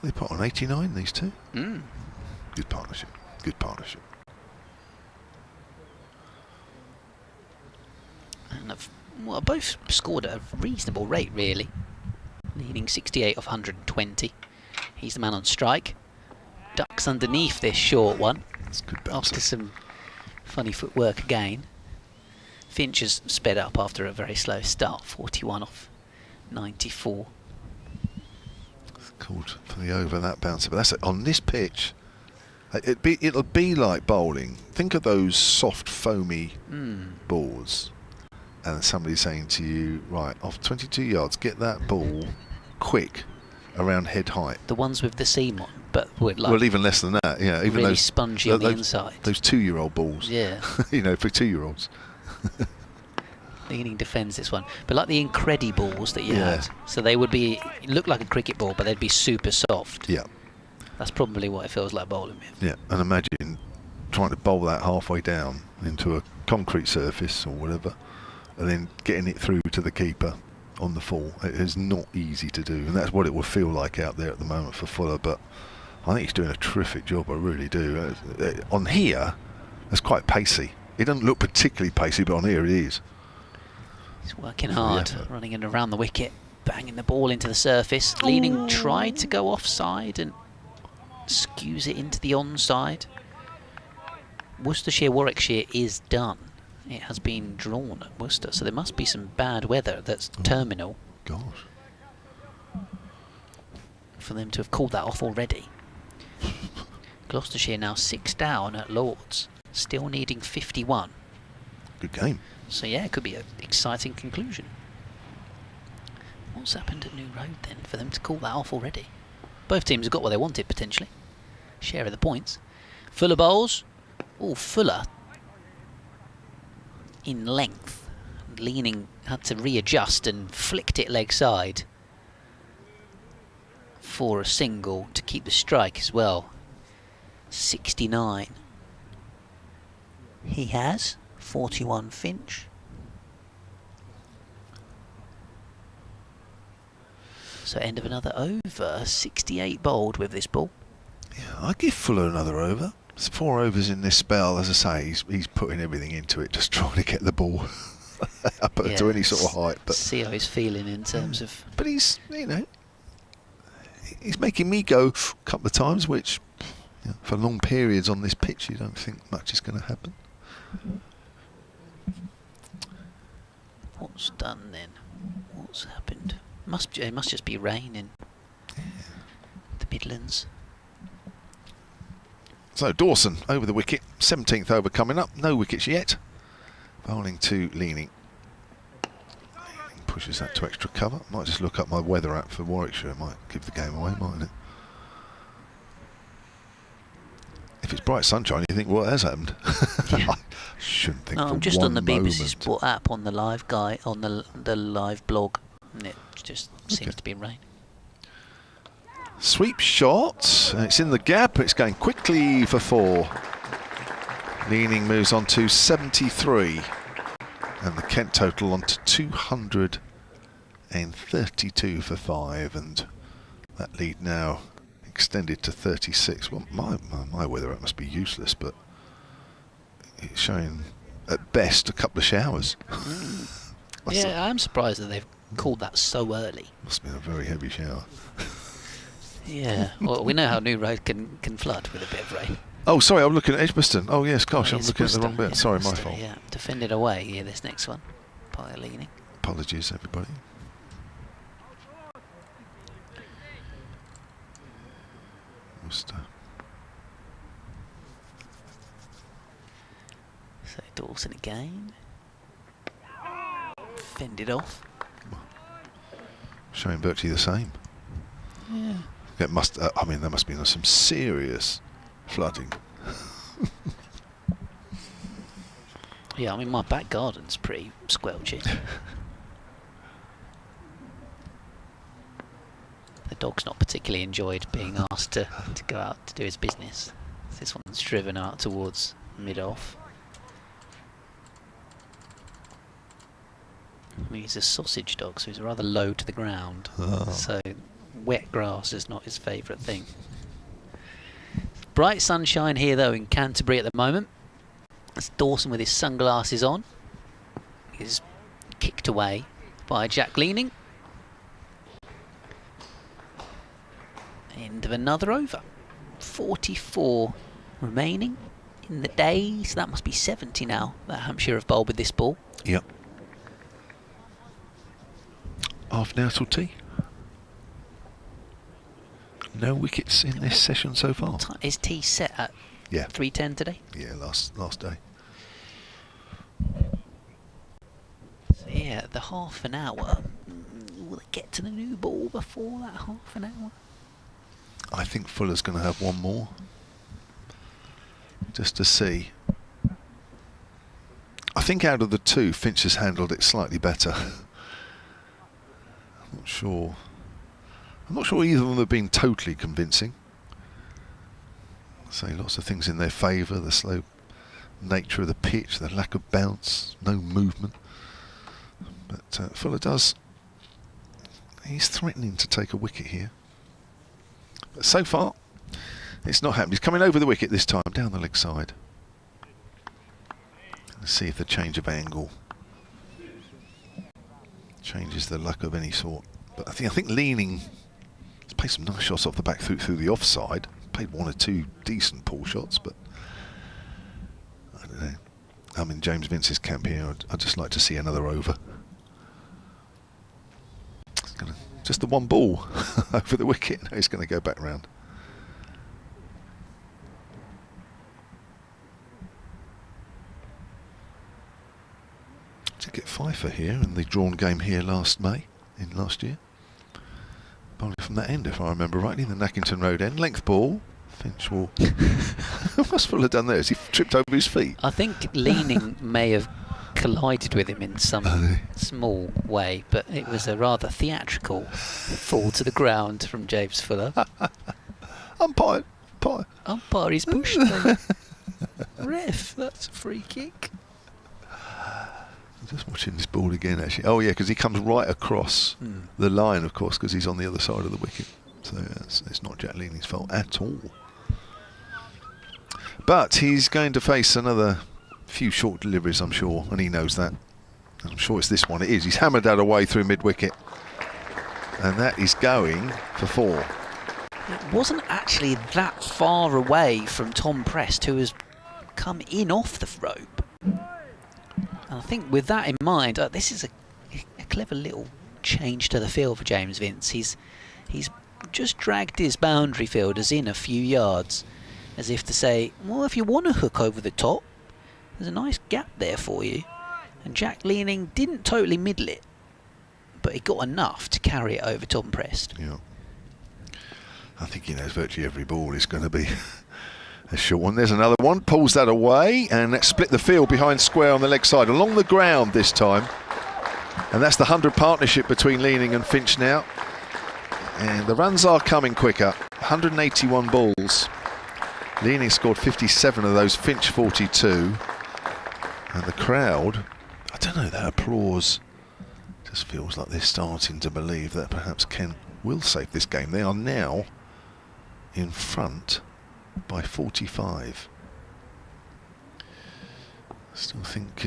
They put on 89, these two. Mm. Good partnership. Good partnership. And well, both scored at a reasonable rate, really. Leading 68 off 120. He's the man on strike. Ducks underneath this short one. That's good bounce. After some funny footwork again. Finch has sped up after a very slow start. 41 off 94. It's called for the over that bouncer, but that's it. On this pitch. It'll be like bowling. Think of those soft, foamy balls, and somebody saying to you, right, off 22 yards, get that ball quick around head height. The ones with the seam on, but with like well, even less than that. Yeah, even really those spongy on the inside. Those 2-year-old balls. Yeah. You know, for 2-year-olds. Leaming defends this one, but like the Incredi balls that you had, so they would look like a cricket ball, but they'd be super soft. Yeah. That's probably what it feels like bowling with. Yeah, and imagine trying to bowl that halfway down into a concrete surface or whatever, and then getting it through to the keeper on the full. It is not easy to do, and that's what it will feel like out there at the moment for Fuller, but I think he's doing a terrific job, I really do. On here, it's quite pacey. It doesn't look particularly pacey, but on here it is. He's working hard, running in around the wicket, banging the ball into the surface. Leaming tried to go offside and skews it into the onside. Worcestershire, Warwickshire is done. It has been drawn at Worcester, so there must be some bad weather that's terminal. Gosh. For them to have called that off already. Gloucestershire now 6 down at Lords, still needing 51. Good game. So yeah, it could be an exciting conclusion. What's happened at New Road then for them to call that off already? Both teams have got what they wanted, potentially. Share of the points. Fuller bowls. Oh, Fuller in length. Leaming had to readjust and flicked it leg side for a single to keep the strike as well. 69. He has 41 Finch. So end of another over. 68 bowled with this ball. Yeah, I'd give Fuller another over. It's 4 overs in this spell. As I say, he's putting everything into it, just trying to get the ball up to any sort of height. But see how he's feeling in terms of. But he's, you know, he's making me go a couple of times, which for long periods on this pitch, you don't think much is going to happen. What's done then? What's happened? It must just be rain in the Midlands. So Dawson over the wicket, 17th over coming up, no wickets yet. Bowling to Leaming. Pushes that to extra cover. Might just look up my weather app for Warwickshire. It might give the game away, mightn't it? If it's bright sunshine, you think, what has happened? Yeah. I shouldn't think. No, for I'm just one on the BBC moment. Sport app on the live guy on the live blog, and it just seems to be rain. Sweep shot, and it's in the gap. It's going quickly for 4. Leaming moves on to 73, and the Kent total on to 232 for 5, and that lead now extended to 36. Well, my weather app must be useless, but it's showing at best a couple of showers. Yeah, I'm surprised that they've called that so early. Must have been a very heavy shower. Yeah, well, we know how New Road can flood with a bit of rain. Oh, sorry, I'm looking at Edgbaston. Oh, yes, gosh, Oh, I'm it's looking at the wrong Worcester, bit. yeah, Sorry, my Worcester, fault. Yeah, defended away. Yeah, this next one by Leaming. Apologies, everybody. Worcester. So Dawson again. Fended off. Showing virtually the same. Yeah. It must. I mean, there must be some serious flooding. Yeah, I mean, my back garden's pretty squelchy. The dog's not particularly enjoyed being asked to go out to do his business. This one's driven out towards mid-off. I mean, he's a sausage dog, so he's rather low to the ground. Oh. So wet grass is not his favourite thing. Bright sunshine here, though, in Canterbury at the moment. That's Dawson with his sunglasses on. He's kicked away by Jack Leaming. End of another over. 44 remaining in the day, so that must be 70 now that Hampshire have bowled with this ball. Yep. Half an hour till tea. No wickets in this session so far. Is tea set at 3:10 today? Yeah, last day. So yeah, the half an hour. Will it get to the new ball before that half an hour? I think Fuller's going to have one more. Just to see. I think out of the two, Finch has handled it slightly better. I'm not sure. I'm not sure either of them have been totally convincing. Say lots of things in their favour, the slow nature of the pitch, the lack of bounce, no movement. But Fuller does. He's threatening to take a wicket here. But so far, it's not happened. He's coming over the wicket this time, down the leg side. Let's see if the change of angle changes the luck of any sort. But I think Leaming has played some nice shots off the back through the offside. Played one or two decent pull shots, but I don't know. I'm in James Vince's camp here. I'd just like to see another over. Just the one ball over the wicket. Now he's going to go back round. To get Pfeiffer here in the drawn game here last year. Bowling from that end, if I remember rightly, the Nackington Road end. Length ball. Finch will. What's Fuller done there? Has he tripped over his feet? I think Leaming may have collided with him in some small way, but it was a rather theatrical fall to the ground from James Fuller. Umpire. Umpire is pushed. Ref, that's a free kick. I'm just watching this ball again, actually. Oh, yeah, because he comes right across the line, of course, because he's on the other side of the wicket. So it's not Jack Leaming's fault at all. But he's going to face another few short deliveries, I'm sure, and he knows that. I'm sure it's this one. It is. He's hammered that away through mid-wicket. And that is going for 4. It wasn't actually that far away from Tom Prest, who has come in off the rope. And I think with that in mind, this is a clever little change to the field for James Vince. He's just dragged his boundary fielders in a few yards, as if to say, well, if you want to hook over the top, there's a nice gap there for you. And Jack Leaming didn't totally middle it, but he got enough to carry it over Tom Prest. Yeah. I think he knows virtually every ball is going to be a short one. There's another one. Pulls that away, and that split the field behind square on the leg side. Along the ground this time. And that's the 100 partnership between Leaming and Finch now. And the runs are coming quicker. 181 balls. Leaming scored 57 of those, Finch 42. And the crowd, I don't know, that applause just feels like they're starting to believe that perhaps Kent will save this game. They are now in front by 45. I still think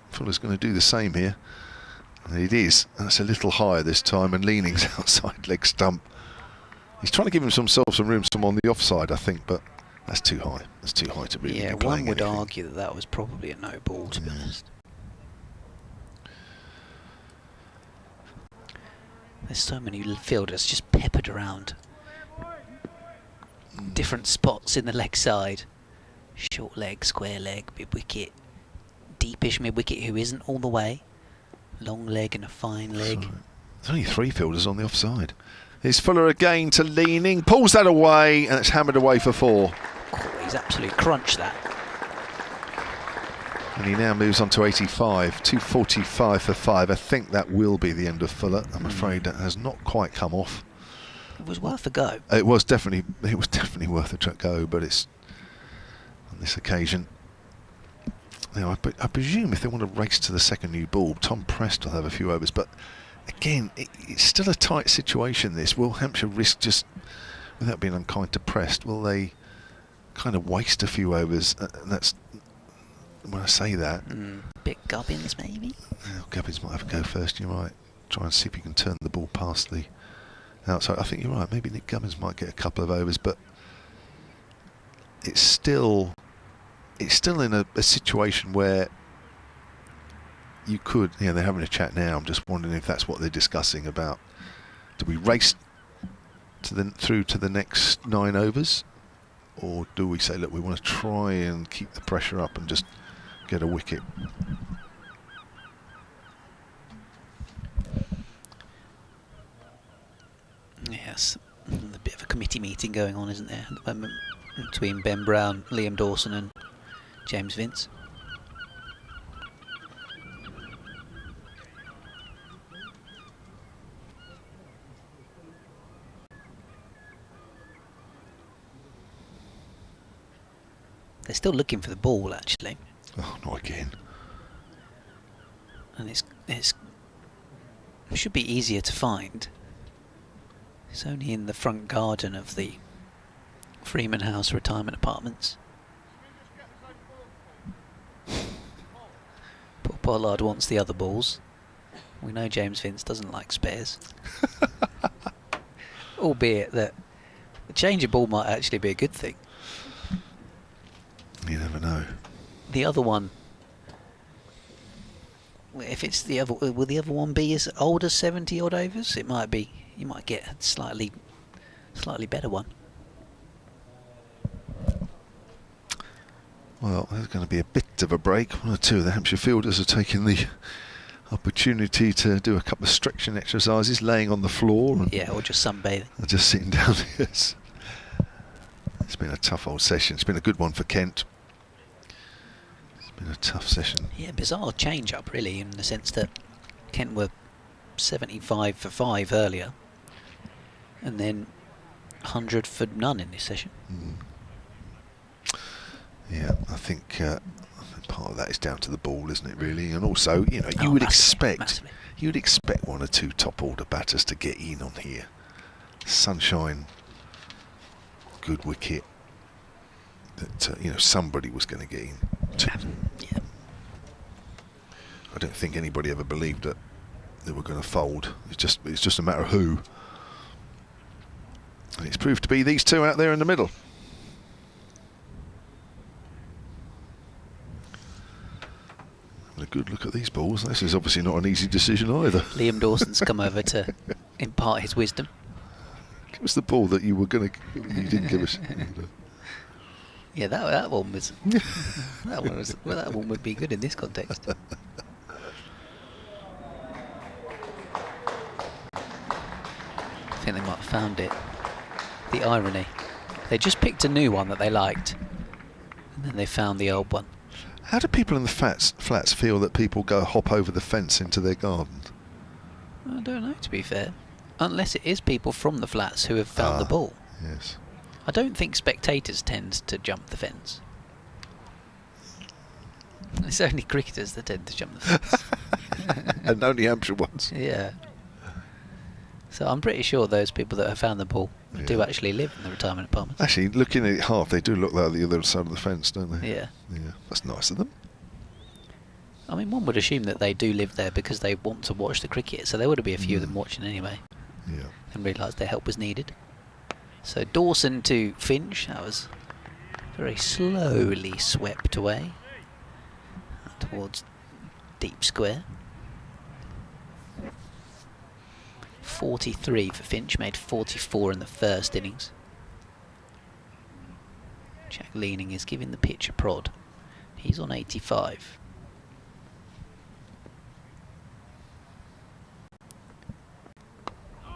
Fuller's going to do the same here. And it is. That's a little higher this time, and Leaming's outside leg stump. He's trying to give himself some room, some on the offside, I think, but That's too high. That's too high to really Yeah, be playing one would anything. argue that that was probably a no ball, to be honest. There's so many fielders just peppered around. Different spots in the leg side. Short leg, square leg, mid-wicket. Deepish mid-wicket who isn't all the way. Long leg and a fine leg. Sorry. There's only 3 fielders on the offside. Here's Fuller again to Leaming. Pulls that away and it's hammered away for 4. Oh, he's absolutely crunched that. And he now moves on to 85, 245 for 5. I think that will be the end of Fuller. I'm afraid that has not quite come off. It was worth a go. It was definitely worth a go, but it's on this occasion. Now, I presume if they want to race to the second new ball, Tom Prest will have a few overs. But again, it's still a tight situation. This will Hampshire risk just, without being unkind to Prest, will they kind of waste a few overs? And that's when I say that. Bit Gubbins maybe. Well, Gubbins might have a go first. You're right. Try and see if you can turn the ball past the outside. I think you're right. Maybe Nick Gubbins might get a couple of overs, but it's still in a situation where you could, they're having a chat now. I'm just wondering if that's what they're discussing about. Do we race through to the next 9 overs, or do we say, look, we want to try and keep the pressure up and just get a wicket? Yes, a bit of a committee meeting going on, isn't there, at the moment, between Ben Brown, Liam Dawson and James Vince. They're still looking for the ball, actually. Oh, not again. And it should be easier to find. It's only in the front garden of the Freeman House retirement apartments. Poor Pollard wants the other balls. We know James Vince doesn't like spares. Albeit that the change of ball might actually be a good thing. You never know. The other one, if it's the other, will the other one be as old as 70 odd overs? It might be. You might get a slightly better one. Well, there's going to be a bit of a break. 1 or 2 of the Hampshire fielders are taking the opportunity to do a couple of stretching exercises, laying on the floor. And Yeah, or just sunbathing. just sitting down. Yes. It's been a tough old session. It's been a good one for Kent. It's been a tough session. Yeah, bizarre change up really, in the sense that Kent were 75 for 5 earlier, and then 100 for none in this session. Yeah, I think part of that is down to the ball, isn't it? Really, and also, you Oh, would massively, expect massively. you would expect 1 or 2 top order batters to get in on here. Sunshine, good wicket. That somebody was going to get in. Yeah. I don't think anybody ever believed that they were going to fold. It's just a matter of who. And it's proved to be these 2 out there in the middle. Having a good look at these balls. This is obviously not an easy decision either. Liam Dawson's come over to impart his wisdom. Give us the ball that you were going to. You didn't give us. Yeah, that one was. that one would be good in this context. I think they might have found it. The irony. They just picked a new one that they liked, and then they found the old one. How do people in the flats feel that people go hop over the fence into their garden? I don't know, to be fair. Unless it is people from the flats who have found the ball. Yes. I don't think spectators tend to jump the fence. It's only cricketers that tend to jump the fence. And only Hampshire ones. Yeah. So I'm pretty sure those people that have found the ball do Yeah. actually live in the retirement apartments. Actually, looking at it half, they do look like the other side of the fence, don't they? Yeah. Yeah. That's nice of them. I mean, one would assume that they do live there because they want to watch the cricket, so there would be a few of them watching anyway, Yeah. and realise their help was needed. So Dawson to Finch, that was Very slowly swept away towards deep square. 43 for Finch, made 44 in the first innings. Jack Leaming is giving the pitch a prod. He's on 85.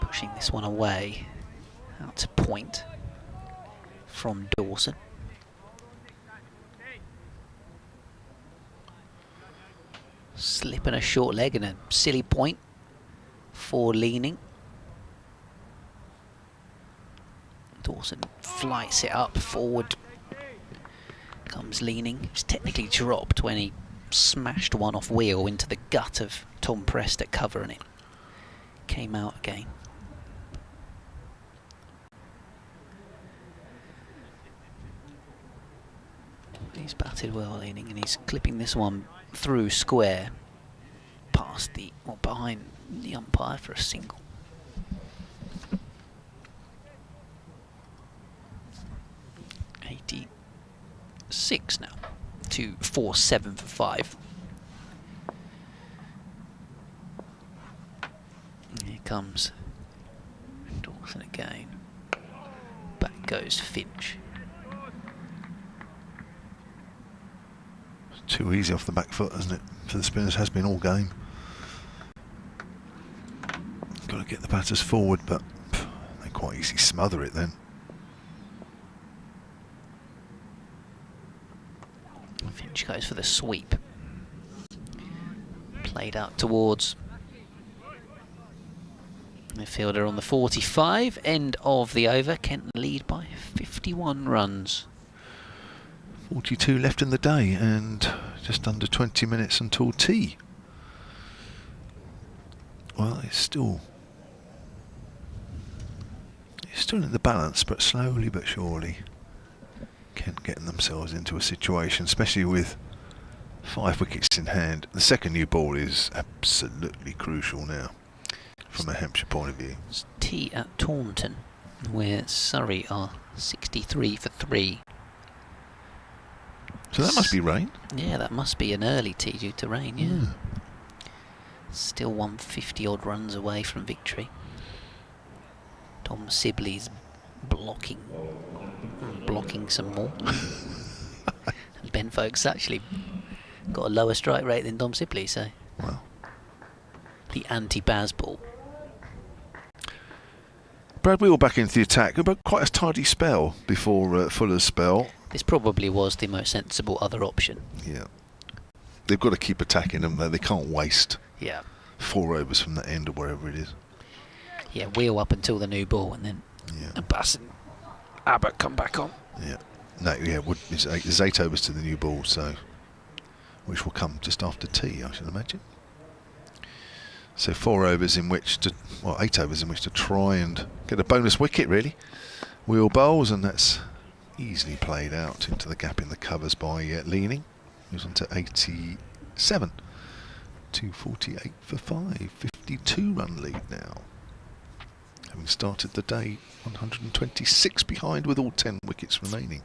Pushing this one away, out to point from Dawson. Slipping a short leg and a silly point for Leaming. Dawson flights it up forward. Comes Leaming. He was technically dropped when he smashed one off wheel into the gut of Tom Prest at cover, and it came out again. He's batted well, Leaming, and he's clipping this one through square past the, or behind the umpire for a single. Six now. 2-4-7 for 5. Here comes Dawson again. Back goes Finch. Too easy off the back foot, isn't it? For the spinners, has been all game. Got to get the batters forward, but they quite easily smother it then. Finch goes for the sweep. Played out towards midfielder on the 45. End of the over. Kent lead by 51 runs. 42 left in the day and just under 20 minutes until tea. Well, it's still in the balance, but slowly but surely Kent getting themselves into a situation, especially with 5 wickets in hand. The second new ball is absolutely crucial now from a Hampshire point of view. It's tea at Taunton, where Surrey are 63 for 3. So that must be rain. Yeah, that must be an early tea due to rain, yeah. Still 150 odd runs away from victory. Tom Sibley's blocking some more. And Ben Folkes actually got a lower strike rate than Tom Sibley, so Well, the anti-Baz ball. Brad Wheel back into the attack, but quite a tidy spell before Fuller's spell. This probably was the most sensible other option. Yeah, they've got to keep attacking them though. They can't waste Yeah. 4 overs from the end or wherever it is. Yeah, Wheel up until the new ball, and then Yeah, Bass and Abbott come back on. yeah. No, yeah. There's 8 overs to the new ball, so which will come just after tea, I should imagine. So 4 overs in which to, well, 8 overs in which to try and get a bonus wicket, really. Wheel bowls, and that's easily played out into the gap in the covers by Leaming, who's on to 87. 248 for 5, 52 run lead now. Having started the day 126 behind with all 10 wickets remaining.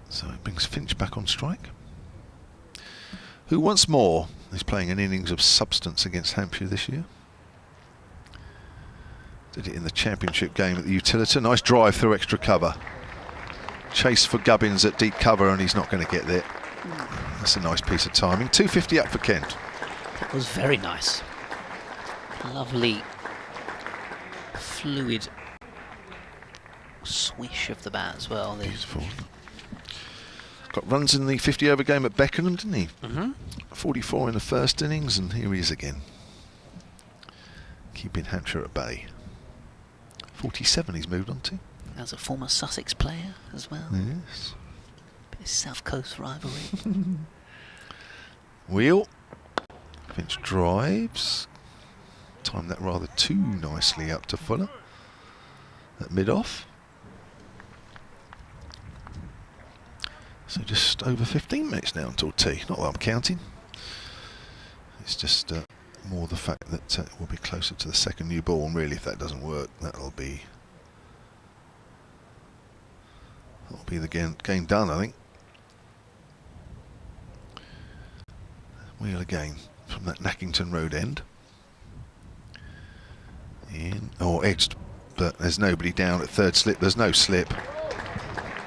So it brings Finch back on strike, who once more is playing an innings of substance against Hampshire this year. Did it in the championship game at the Utilita. Nice drive through extra cover. Chase for Gubbins at deep cover, and he's not going to get there. That's a nice piece of timing. 250 up for Kent. That was very nice. Lovely, fluid swish of the bat as well. Beautiful. Got runs in the 50 over game at Beckenham, didn't he? 44 in the first innings, and here he is again, keeping Hampshire at bay. 47 he's moved on to. As a former Sussex player as well. Yes. Bit of South Coast rivalry. Wheel. Finch drives. Timed that rather too nicely up to Fuller at mid-off. So just over 15 minutes now until tea. Not that I'm counting. It's just more the fact that we'll be closer to the second new ball, and really if that doesn't work, that'll be the game done, I think. Wheel again from that Nackington Road end. In, or edged, but there's nobody down at third slip. There's no slip.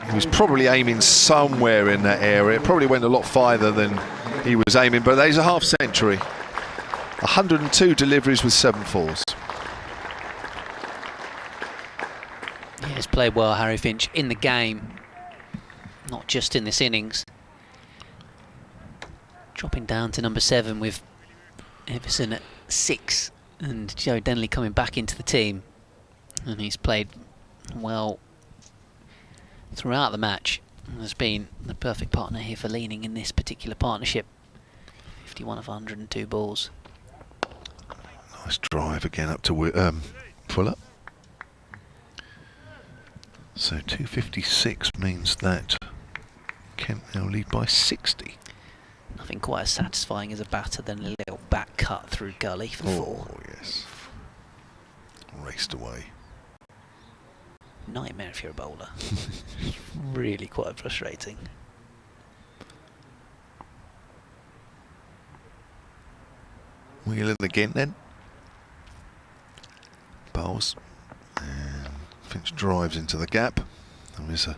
He was probably aiming somewhere in that area. It probably went a lot farther than he was aiming, but there's a half century. 102 deliveries with 7 falls. Yeah, he's played well, Harry Finch, in the game, not just in this innings. Dropping down to number 7 with Everson at 6 and Joe Denley coming back into the team. And he's played well throughout the match. Has been the perfect partner here for Leaming in this particular partnership. 51 of 102 balls. Nice drive again up to Fuller. So 256 means that Kent now lead by 60. Nothing quite as satisfying as a batter than a little back cut through gully for 4. Oh yes. Raced away. Nightmare if you're a bowler. Really quite frustrating. Wheel it again then. Bowls. And Finch drives into the gap. There is a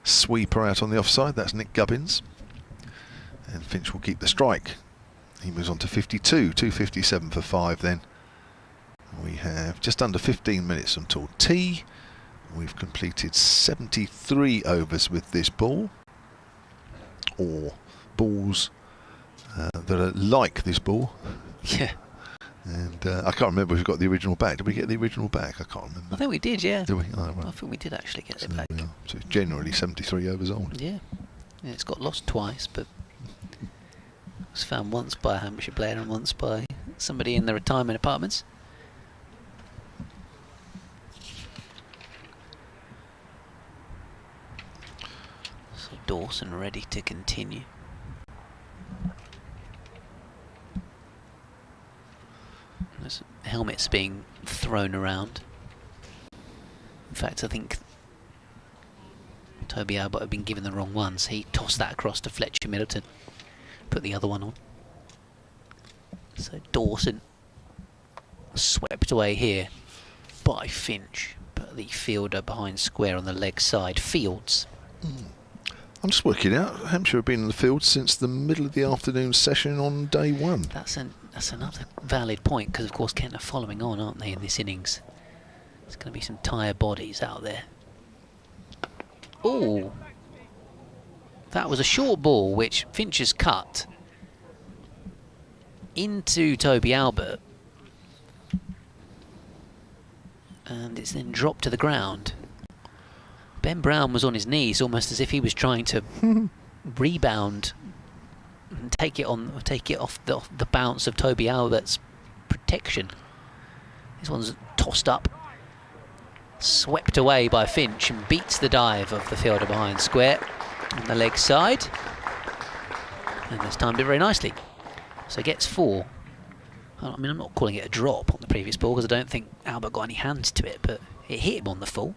sweeper out on the offside. That's Nick Gubbins. And Finch will keep the strike. He moves on to 52. 257 for 5 then. We have just under 15 minutes until tea. We've completed 73 overs with this ball. Or balls that are like this ball. Yeah. And I can't remember if we got the original back. Did we get the original back? I can't remember. I think we did, yeah. Did we? Oh, right. I think we did actually get So it back. So it's generally 73 overs old. Yeah. Yeah, it's got lost twice, but it was found once by a Hampshire player and once by somebody in the retirement apartments. So Dawson ready to continue. There's helmets being thrown around. In fact, I think Toby Albert had been given the wrong ones. He tossed that across to Fletcher Middleton, put the other one on. So Dawson swept away here by Finch, but the fielder behind square on the leg side. Fields. I'm just working out. Hampshire have been in the field since the middle of the afternoon session on day 1. That's another valid point, because of course Kent are following on, aren't they, in this innings? There's going to be some tired bodies out there. Oh, that was a short ball which Finch has cut into Toby Albert, and it's then dropped to the ground. Ben Brown was on his knees, almost as if he was trying to rebound and take it off the bounce of Toby Albert's protection. This one's tossed up, swept away by Finch, and beats the dive of the fielder behind square on the leg side, and has timed it very nicely. So gets 4. I mean, I'm not calling it a drop on the previous ball because I don't think Albert got any hands to it, but it hit him on the full.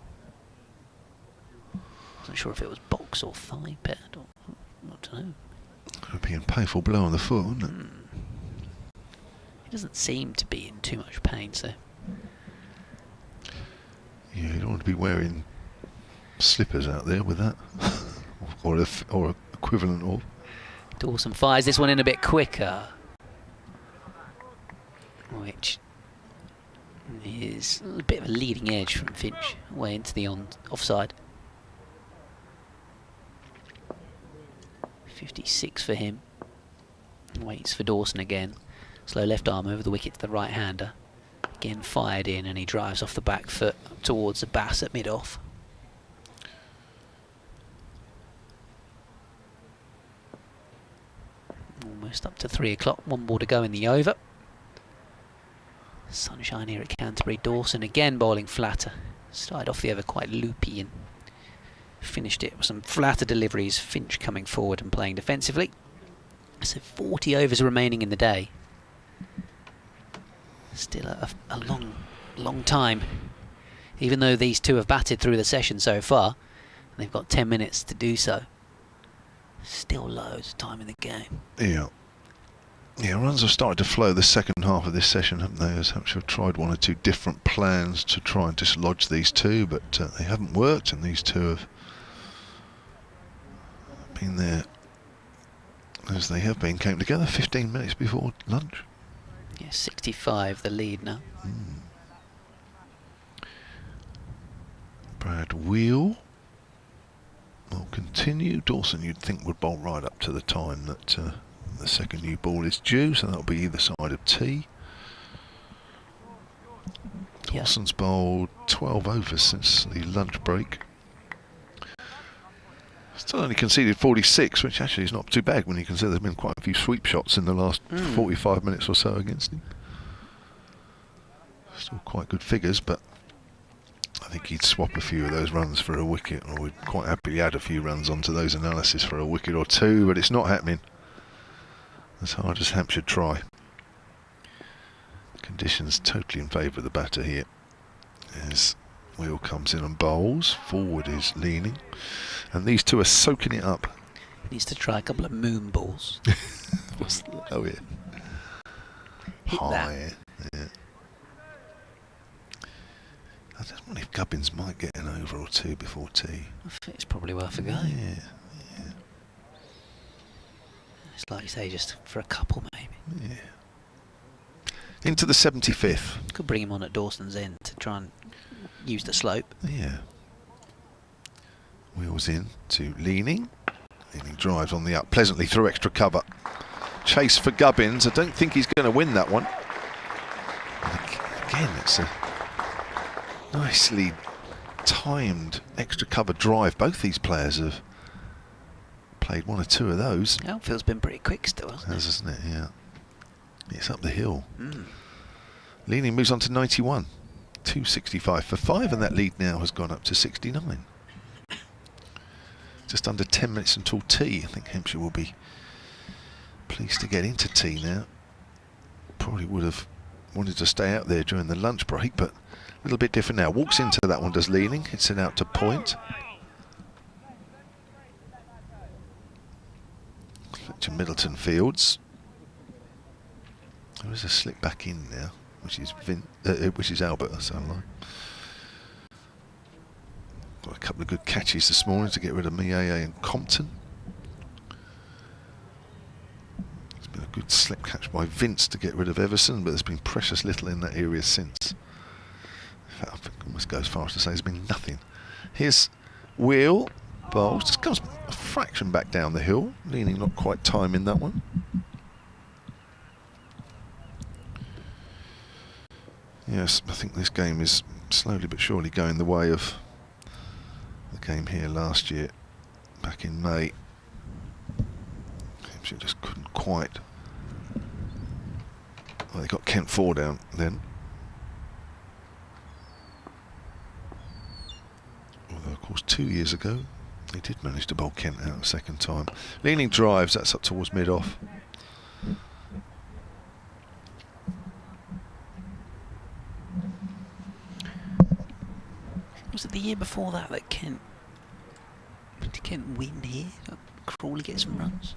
Wasn't sure if it was box or thigh pad or I don't know. Could be a painful blow on the foot, wouldn't it? He doesn't seem to be in too much pain, so. Yeah, you don't want to be wearing slippers out there with that, or equivalent of. Dawson fires this one in a bit quicker, which is a bit of a leading edge from Finch away into the offside. 56 for him. Waits for Dawson again. Slow left arm over the wicket to the right-hander. Again fired in, and he drives off the back foot towards the Bass at mid-off. Almost up to 3 o'clock. 1 ball to go in the over. Sunshine here at Canterbury. Dawson again bowling flatter. Started off the over quite loopy and finished it with some flatter deliveries. Finch coming forward and playing defensively. So 40 overs remaining in the day. Still a long time. Even though these two have batted through the session so far, they've got 10 minutes to do so. Still loads of time in the game. Yeah. Yeah, runs have started to flow the second half of this session, haven't they? As Hampshire have tried one or two different plans to try and dislodge these two, but they haven't worked, and these two have been there as they have been, came together 15 minutes before lunch. Yeah, 65 the lead now. Brad Wheel will continue. Dawson, you'd think, would bowl right up to the time that the second new ball is due, so that'll be either side of tee. Dawson's bowled 12 overs since the lunch break. Still only conceded 46, which actually is not too bad when you consider there's been quite a few sweep shots in the last 45 minutes or so against him. Still quite good figures, but I think he'd swap a few of those runs for a wicket, or would quite happily add a few runs onto those analysis for a wicket or two, but it's not happening. As hard as Hampshire try. Conditions totally in favour of the batter here. As Wheel comes in and bowls, forward is Leaming, and these two are soaking it up. Needs to try a couple of moon balls. Oh yeah. Hit High, yeah. I don't wonder if Gubbins might get an over or two before tea. I think it's probably worth a go. Yeah. It's like you say, just for a couple maybe. Yeah. Into the 75th. Could bring him on at Dawson's end to try and use the slope. Yeah. Wheels in to Leaming. Leaming drives on the up pleasantly through extra cover. Chase for Gubbins. I don't think he's going to win that one. Again, it's a nicely timed extra cover drive. Both these players have played one or two of those. The outfield's been pretty quick still, hasn't it? Hasn't it? Yeah. It's up the hill. Leaming moves on to 91. 265 for 5, and that lead now has gone up to 69. Just under 10 minutes until tea. I think Hampshire will be pleased to get into tea now. Probably would have wanted to stay out there during the lunch break, but a little bit different now. Walks into that one, does Leaming. Hits it out to point. To Middleton Fields. There is a slip back in now, which is Albert. That sound like. Got a couple of good catches this morning to get rid of Miaye and Compton. It's been a good slip catch by Vince to get rid of Everson, but there's been precious little in that area since. In fact, I think I almost go as far as to say there's been nothing. Here's Wheel. Bowls. Just comes a fraction back down the hill. Leaming not quite timing that one. Yes, I think this game is slowly but surely going the way of the game here last year, back in May. Hampshire just couldn't quite. Well, they got Kent 4 down then. Although, of course, 2 years ago, they did manage to bowl Kent out a second time. Leaming drives, that's up towards mid-off. Was it the year before that Kent... Did Kent win here? Crawley get some runs?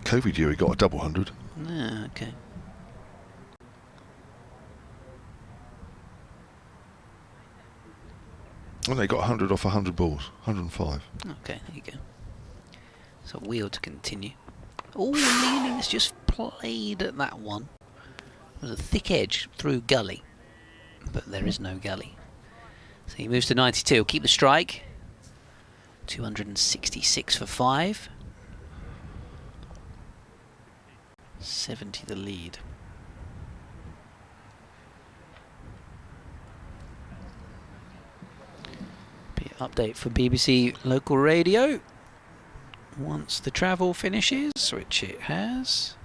COVID year he got a double 100. Ah, okay. And they got 100 off 100 balls, 105. Okay, there you go. So Wheel to continue. Oh, Leaming's just played at that one. There's a thick edge through gully, but there is no gully. So he moves to 92. He'll keep the strike. 266 for 5. 70 the lead. Update for BBC local radio once the travel finishes, which it has.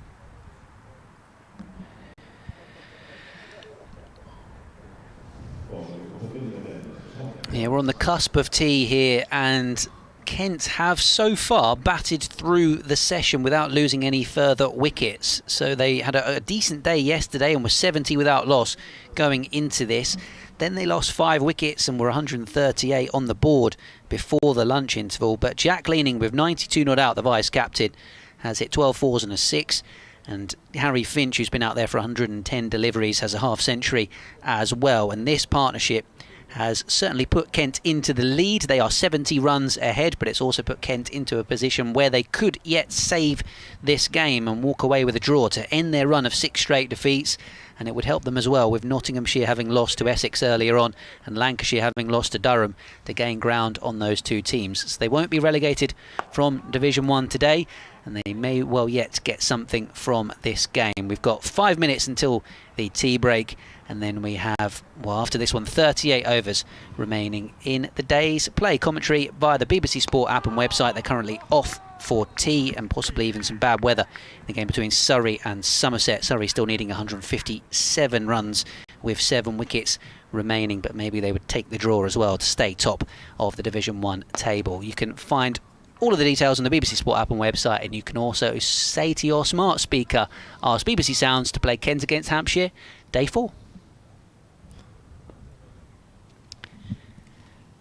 Yeah, we're on the cusp of tea here, and Kent have so far batted through the session without losing any further wickets. So they had a decent day yesterday and were 70 without loss going into this. Then they lost 5 wickets and were 138 on the board before the lunch interval. But Jack Leaming, with 92 not out, the vice-captain, has hit 12 fours and a 6. And Harry Finch, who's been out there for 110 deliveries, has a half-century as well. And this partnership has certainly put Kent into the lead. They are 70 runs ahead, but it's also put Kent into a position where they could yet save this game and walk away with a draw to end their run of 6 straight defeats. And it would help them as well, with Nottinghamshire having lost to Essex earlier on and Lancashire having lost to Durham, to gain ground on those 2 teams. So they won't be relegated from Division 1 today, and they may well yet get something from this game. We've got 5 minutes until the tea break, and then we have, well, after this one, 38 overs remaining in the day's play. Commentary via the BBC Sport app and website. They're currently off for tea and possibly even some bad weather in the game between Surrey and Somerset. Surrey still needing 157 runs with 7 wickets remaining, but maybe they would take the draw as well to stay top of the Division 1 table. You can find all of the details on the BBC Sport app and website, and you can also say to your smart speaker, ask BBC Sounds to play Kent against Hampshire, day 4.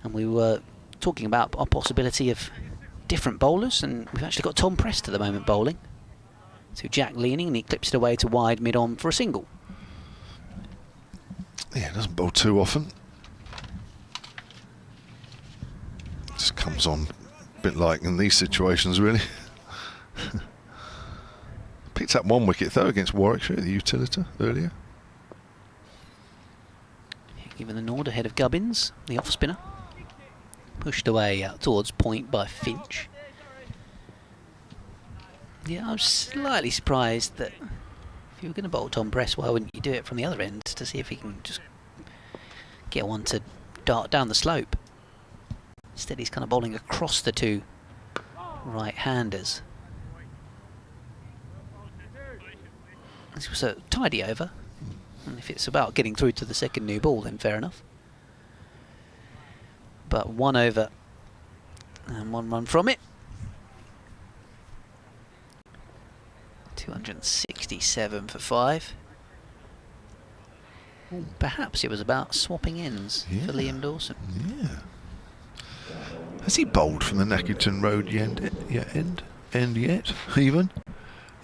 And we were talking about a possibility of different bowlers, and we've actually got Tom Prest at the moment bowling. So Jack Leaming, and he clips it away to wide mid-on for a single. Yeah, doesn't bowl too often. Just comes on a bit like in these situations, really. Picked up 1 wicket though against Warwickshire, the utilita, earlier. Given the nod ahead of Gubbins, the off-spinner. Pushed away out towards point by Finch. Yeah, I was slightly surprised that if you were going to bowl Tom Prest, why wouldn't you do it from the other end to see if he can just get one to dart down the slope? Instead he's kind of bowling across the 2 right-handers. This was a tidy over, and if it's about getting through to the second new ball, then fair enough. But 1 over and 1 run from it. 267 for 5. Perhaps it was about swapping ends for Liam Dawson. Yeah. Has he bowled from the Nackington Road end yet, even?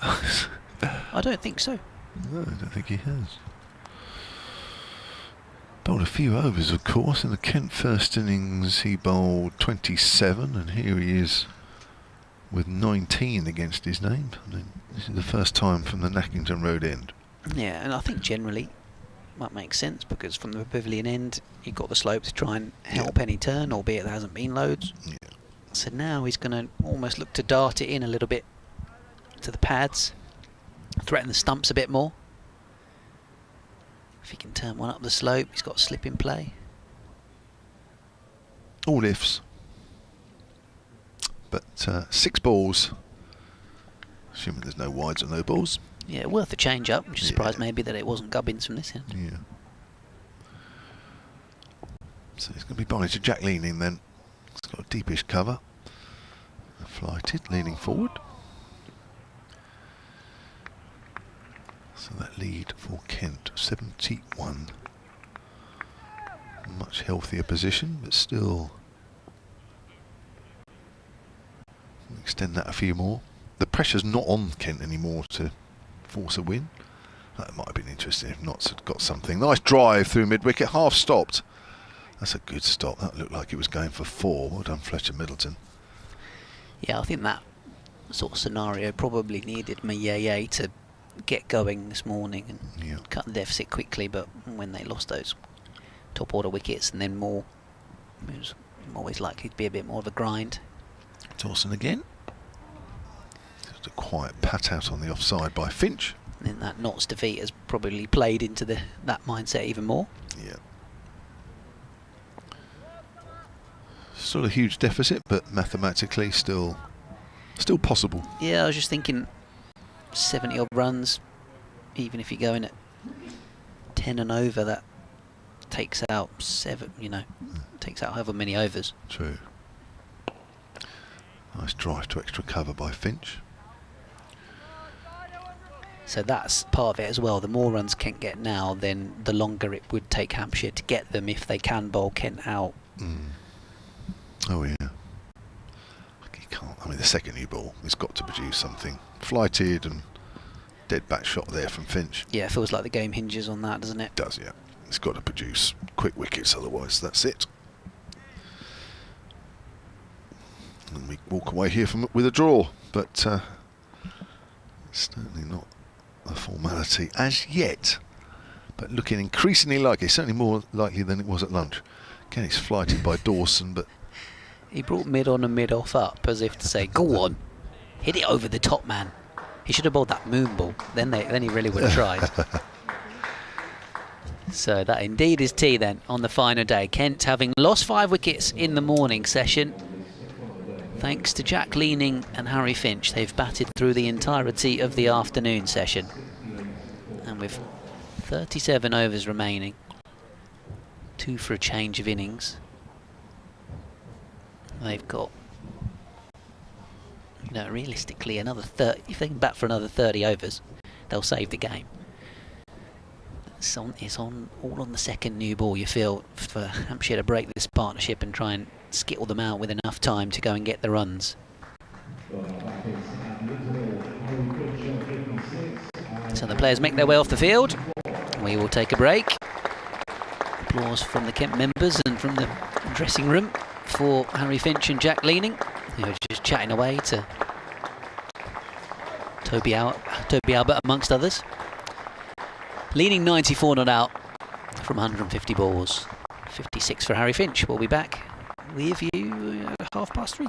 I don't think so. No, I don't think he has. Bowled a few overs, of course. In the Kent first innings, he bowled 27, and here he is with 19 against his name. I mean, this is the first time from the Nackington Road end. Yeah, and I think generally that makes sense, because from the Pavilion end, you've got the slope to try and help any turn, albeit there hasn't been loads. Yeah. So now he's going to almost look to dart it in a little bit to the pads, threaten the stumps a bit more. If he can turn one up the slope, he's got a slip in play. All ifs. But 6 balls, assuming there's no wides or no balls. Yeah, worth a change up. I'm just surprised maybe that it wasn't Gubbins from this end. Yeah. So he's going to be bowling to Jack Leaming then. He's got a deepish cover. Flighted, leaning forward. So that lead for Kent, 71. Much healthier position, but still extend that a few more. The pressure's not on Kent anymore to force a win. That might have been interesting if Notts had got something. Nice drive through mid-wicket, half stopped. That's a good stop. That looked like it was going for 4. Well done, Fletcher Middleton. Yeah, I think that sort of scenario probably needed Mayeye to get going this morning and cut the deficit quickly, but when they lost those top order wickets and then more, it was always likely to be a bit more of a grind. Dawson again. Just a quiet pat out on the offside by Finch. And then that Notts defeat has probably played into that mindset even more. Yeah. Still a huge deficit, but mathematically still possible. Yeah, I was just thinking 70 odd runs, even if you go in at 10 and over, that takes out 7, takes out however many overs. True. Nice drive to extra cover by Finch. So that's part of it as well. The more runs Kent get now, then the longer it would take Hampshire to get them if they can bowl Kent out. Oh yeah. He can't. I mean, the second new ball, he's got to produce something. Flighted and dead back shot there from Finch. Yeah, it feels like the game hinges on that, doesn't it? It does, yeah. He's got to produce quick wickets, otherwise that's it. And we walk away here with a draw, but it's certainly not a formality as yet. But looking increasingly likely, certainly more likely than it was at lunch. Again, he's flighted by Dawson, but he brought mid on and mid off up as if to say, "Go on, hit it over the top, man." He should have bowled that moon ball. Then he really would have tried. So that indeed is tea then on the final day. Kent having lost 5 wickets in the morning session. Thanks to Jack Leaming and Harry Finch, they've batted through the entirety of the afternoon session. And with 37 overs remaining, 2 for a change of innings, they've got, you know, realistically another 30. If they can bat for another 30 overs, they'll save the game. It's on all on the second new ball, you feel, for Hampshire to break this partnership and try and skittle them out with enough time to go and get the runs. So the players make their way off the field. We will take a break. Applause from the Kent members and from the dressing room for Harry Finch and Jack Leaming, who are just chatting away to Toby Albert amongst others. Leaming 94 not out from 150 balls. 56 for Harry Finch. We'll be back with you at 3:30.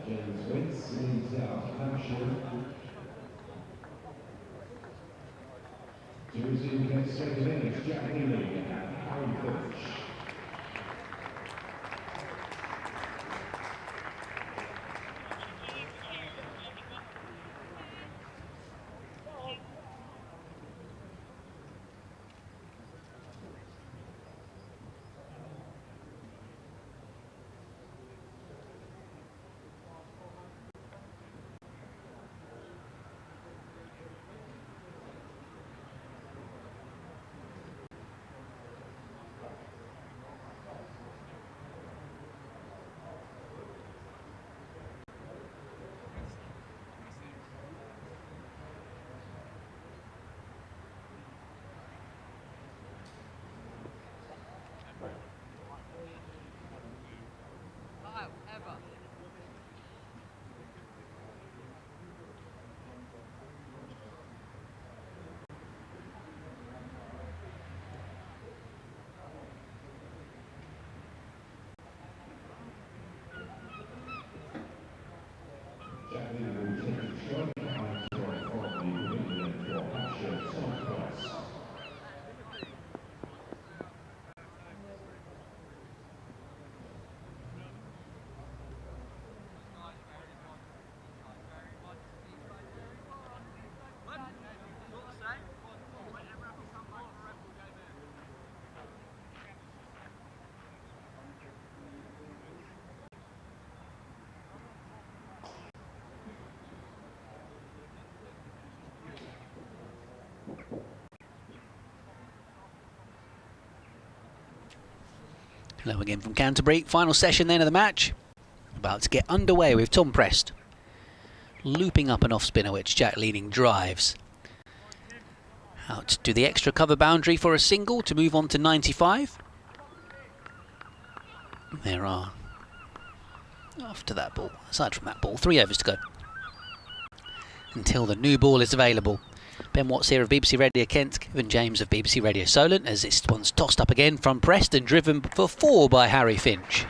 James Wentz leads out Hampshire. To receive against second innings, Jack Leaming and Harry Finch. Jack Leaming will take a strike and throw from the England for Hampshire, Tom Price. Hello again from Canterbury. Final session then of the match. About to get underway with Tom Prest looping up an off spinner which Jack Leaming drives. Out to the extra cover boundary for a single to move on to 95. There are, after that ball, aside from that ball, 3 overs to go until the new ball is available. Ben Watts here of BBC Radio Kent, Kevin James of BBC Radio Solent, as this one's tossed up again from Preston, driven for 4 by Harry Finch.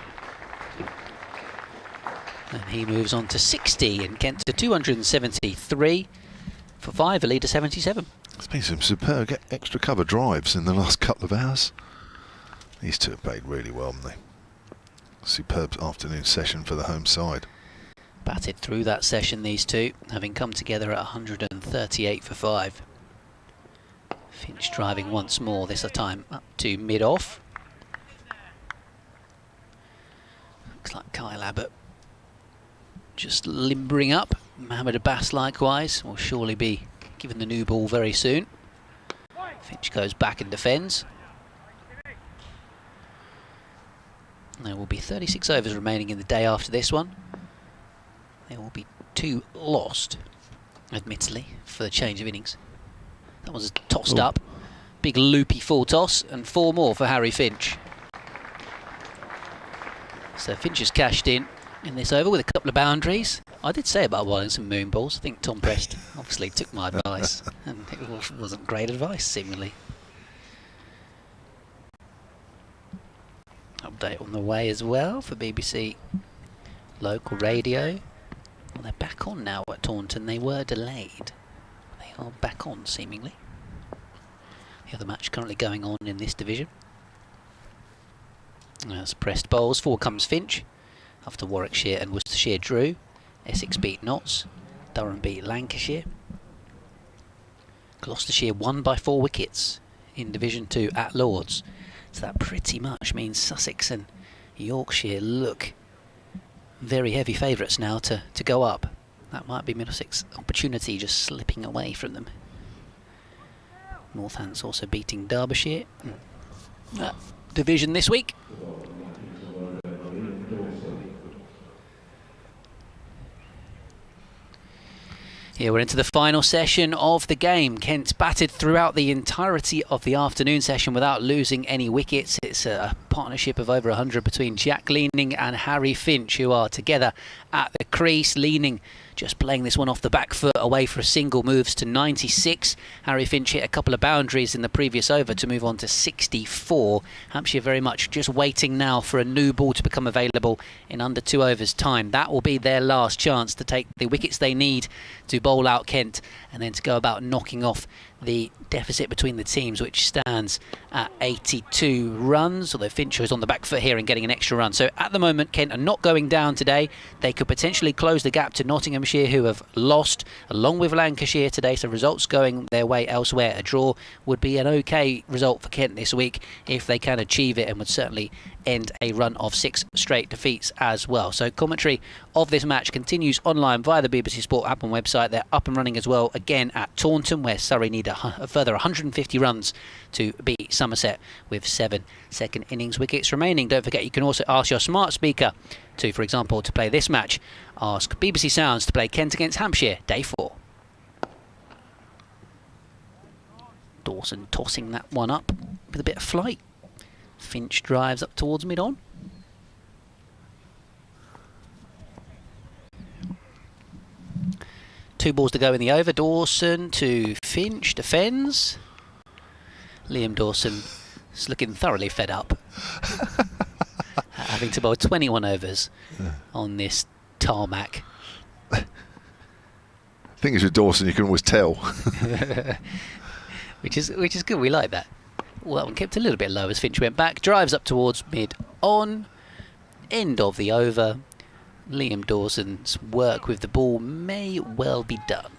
And he moves on to 60 and Kent to 273 for 5, a lead of 77. There's been some superb extra cover drives in the last couple of hours. These two have played really well, haven't they? Superb afternoon session for the home side. Batted through that session, these two, having come together at 138 for 5. Finch driving once more, this time up to mid-off. Looks like Kyle Abbott just limbering up. Mohamed Abbas likewise will surely be given the new ball very soon. Finch goes back and defends. There will be 36 overs remaining in the day after this one. There will be 2 lost, admittedly, for the change of innings. That was tossed up. Big loopy full toss, and 4 more for Harry Finch. So Finch has cashed in this over with a couple of boundaries. I did say about bowling some moon balls. I think Tom Prest obviously took my advice, and it wasn't great advice, seemingly. Update on the way as well for BBC local radio. Well, they're back on now at Taunton. They were delayed. They are back on, seemingly. The other match currently going on in this division. That's Prest bowls. 4 comes Finch. After Warwickshire and Worcestershire drew. Essex beat Notts. Durham beat Lancashire. Gloucestershire won by 4 wickets in Division 2 at Lords. So that pretty much means Sussex and Yorkshire look very heavy favourites now to go up. That might be Middlesex's opportunity just slipping away from them. Northants also beating Derbyshire. Division this week. Here we're into the final session of the game. Kent batted throughout the entirety of the afternoon session without losing any wickets. It's a partnership of over 100 between Jack Leaming and Harry Finch, who are together at the crease. Leaming just playing this one off the back foot away for a single, moves to 96. Harry Finch hit a couple of boundaries in the previous over to move on to 64. Hampshire very much just waiting now for a new ball to become available in under 2 overs time. That will be their last chance to take the wickets they need to bowl out Kent and then to go about knocking off the deficit between the teams, which stands at 82 runs, although Finch is on the back foot here and getting an extra run. So at the moment, Kent are not going down today. They could potentially close the gap to Nottinghamshire, who have lost, along with Lancashire today, so results going their way elsewhere. A draw would be an okay result for Kent this week if they can achieve it, and would certainly end a run of 6 straight defeats as well. So commentary of this match continues online via the BBC Sport app and website. They're up and running as well again at Taunton, where Surrey need a further 150 runs to beat Somerset with 7 second innings wickets remaining. Don't forget, you can also ask your smart speaker to, for example, to play this match. Ask BBC Sounds to play Kent against Hampshire, day 4. Dawson tossing that one up with a bit of flight. Finch drives up towards mid-on. Two balls to go in the over. Dawson to Finch, defends. Liam Dawson is looking thoroughly fed up. Having to bowl 21 overs on this tarmac. The thing is with Dawson, you can always tell. which is good, we like that. Well, that one kept a little bit low as Finch went back. Drives up towards mid-on. End of the over. Liam Dawson's work with the ball may well be done.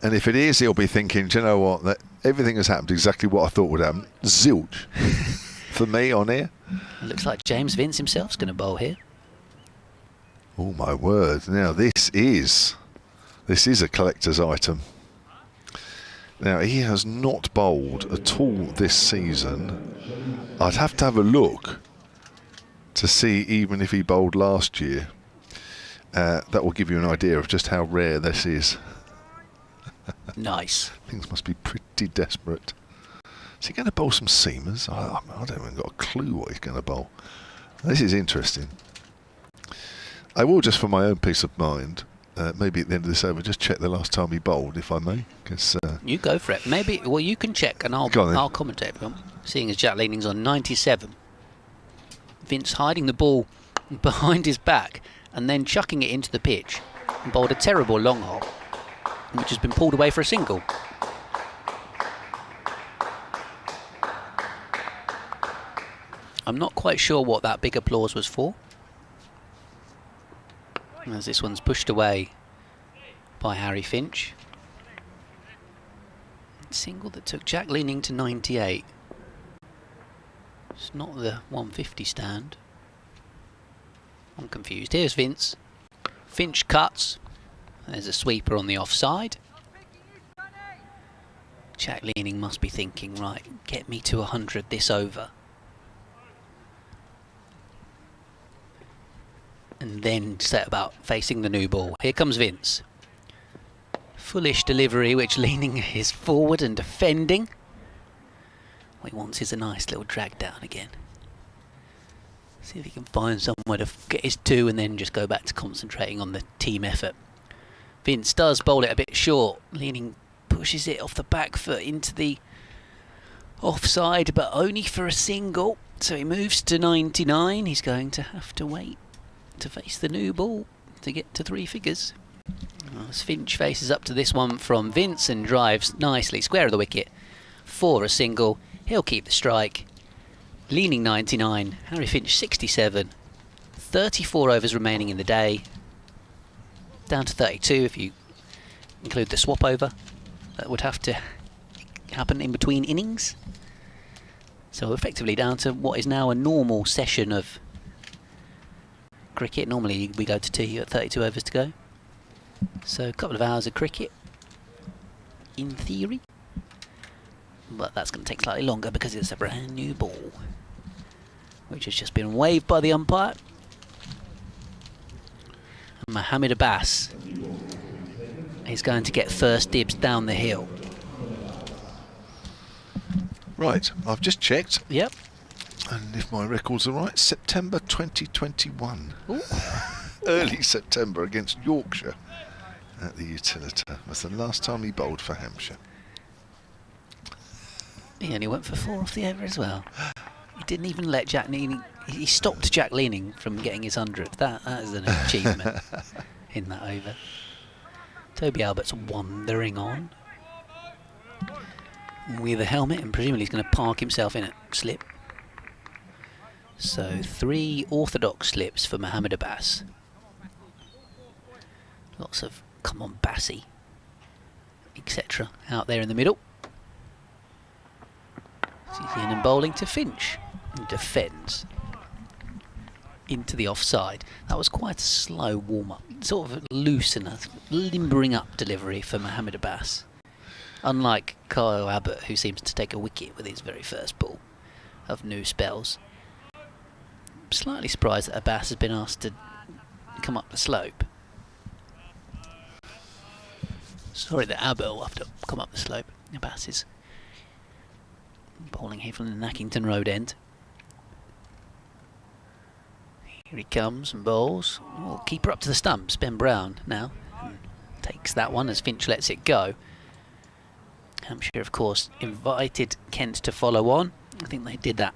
And if it is, he'll be thinking, do you know what, that everything has happened exactly what I thought would happen. Zilch. For me on here. Looks like James Vince himself's going to bowl here. Oh my word. Now this is a collector's item. Now, he has not bowled at all this season. I'd have to have a look to see even if he bowled last year. That will give you an idea of just how rare this is. Nice. Things must be pretty desperate. Is he going to bowl some seamers? I don't even got a clue what he's going to bowl. This is interesting. I will, just for my own peace of mind, maybe at the end of this over, just check the last time he bowled, if I may. Cause, you go for it. Maybe, well, you can check and I'll commentate for him. Seeing as Jack Leaming's on 97. Vince hiding the ball behind his back and then chucking it into the pitch and bowled a terrible long hop, which has been pulled away for a single. I'm not quite sure what that big applause was for, as this one's pushed away by Harry Finch. Single that took Jack Leaming to 98. It's not the 150 stand. I'm confused. Here's Vince. Finch cuts. There's a sweeper on the offside. Jack Leaming must be thinking, right, get me to 100 this over. And then set about facing the new ball. Here comes Vince. Foolish delivery, which Leaming is forward and defending. What he wants is a nice little drag down again. See if he can find somewhere to get his 2 and then just go back to concentrating on the team effort. Vince does bowl it a bit short. Leaming pushes it off the back foot into the offside, but only for a single. So he moves to 99. He's going to have to wait to face the new ball to get to 3 figures. As Finch faces up to this one from Vince and drives nicely square of the wicket for a single. He'll keep the strike. Leaming 99, Harry Finch 67. 34 overs remaining in the day. Down to 32 if you include the swap over. That would have to happen in between innings. So effectively down to what is now a normal session of cricket. Normally we go to tea at 32 overs to go. So a couple of hours of cricket in theory. But that's going to take slightly longer because it's a brand new ball, which has just been waved by the umpire. And Mohammed Abbas is going to get first dibs down the hill. Right, I've just checked. Yep. And if my records are right, September 2021. Ooh. Early September against Yorkshire at the Utilita was the last time he bowled for Hampshire. He only went for 4 off the over as well. He didn't even let Jack Leaming. He stopped Jack Leaming from getting his 100th. That is an achievement in that over. Toby Albert's wandering on with a helmet, and presumably he's going to park himself in a slip. So 3 orthodox slips for Mohammed Abbas. Lots of come on Bassie, etc. out there in the middle. He's in and bowling to Finch, and defends into the offside. That was quite a slow warm-up, sort of loose and a limbering up delivery for Mohammed Abbas. Unlike Kyle Abbott, who seems to take a wicket with his very first ball of new spells. I'm slightly surprised that Abbas has been asked to come up the slope. Sorry that Abbott will have to come up the slope. Abbas is bowling here from the Nackington Road end. Here he comes and bowls. Oh, keeper up to the stumps, Ben Brown now. And takes that one as Finch lets it go. Hampshire, of course, invited Kent to follow on. I think they did that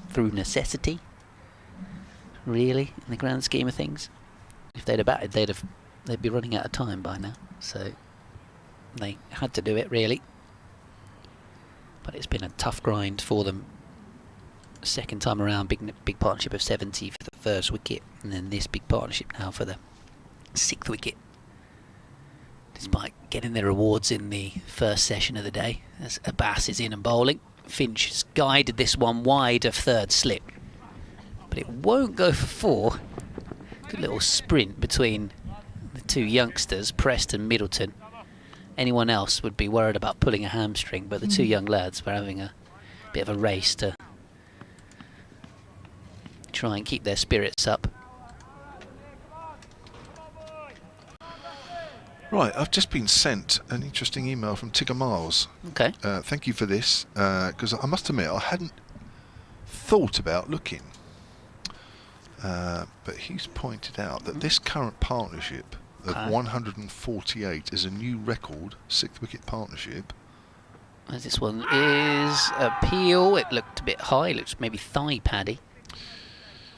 through necessity, really, in the grand scheme of things. If they'd have batted, they'd be running out of time by now. So they had to do it, really. But it's been a tough grind for them. Second time around, big partnership of 70 for the first wicket, and then this big partnership now for the 6th wicket. Despite getting their rewards in the first session of the day, as Abbas is in and bowling. Finch has guided this one wide of third slip, but it won't go for 4. Good little sprint between the 2 youngsters, Preston, Middleton. Anyone else would be worried about pulling a hamstring, but the 2 young lads were having a bit of a race to try and keep their spirits up. Right, I've just been sent an interesting email from Tigger Miles. Okay. Thank you for this, because I must admit I hadn't thought about looking. But he's pointed out that this current partnership of 148 is a new record 6th wicket partnership. As this one is a peel. It looked a bit high. It looks maybe thigh paddy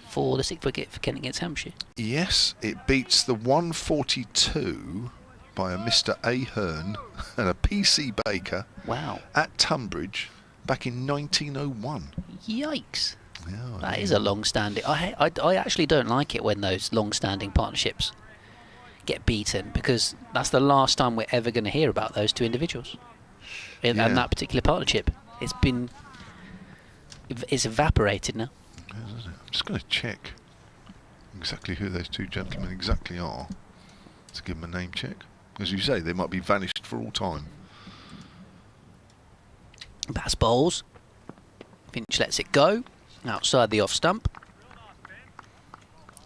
for the 6th wicket for Kent against Hampshire. Yes, it beats the 142 by a Mr. Ahern and a PC Baker. Wow. At Tunbridge back in 1901. Yikes. Yeah, That is a long-standing... I actually don't like it when those long-standing partnerships get beaten, because that's the last time we're ever going to hear about those 2 individuals and that particular partnership. It's evaporated now. Yeah, I'm just going to check exactly who those 2 gentlemen exactly are to give them a name check. As you say, they might be vanished for all time. Bass bowls. Finch lets it go outside the off stump.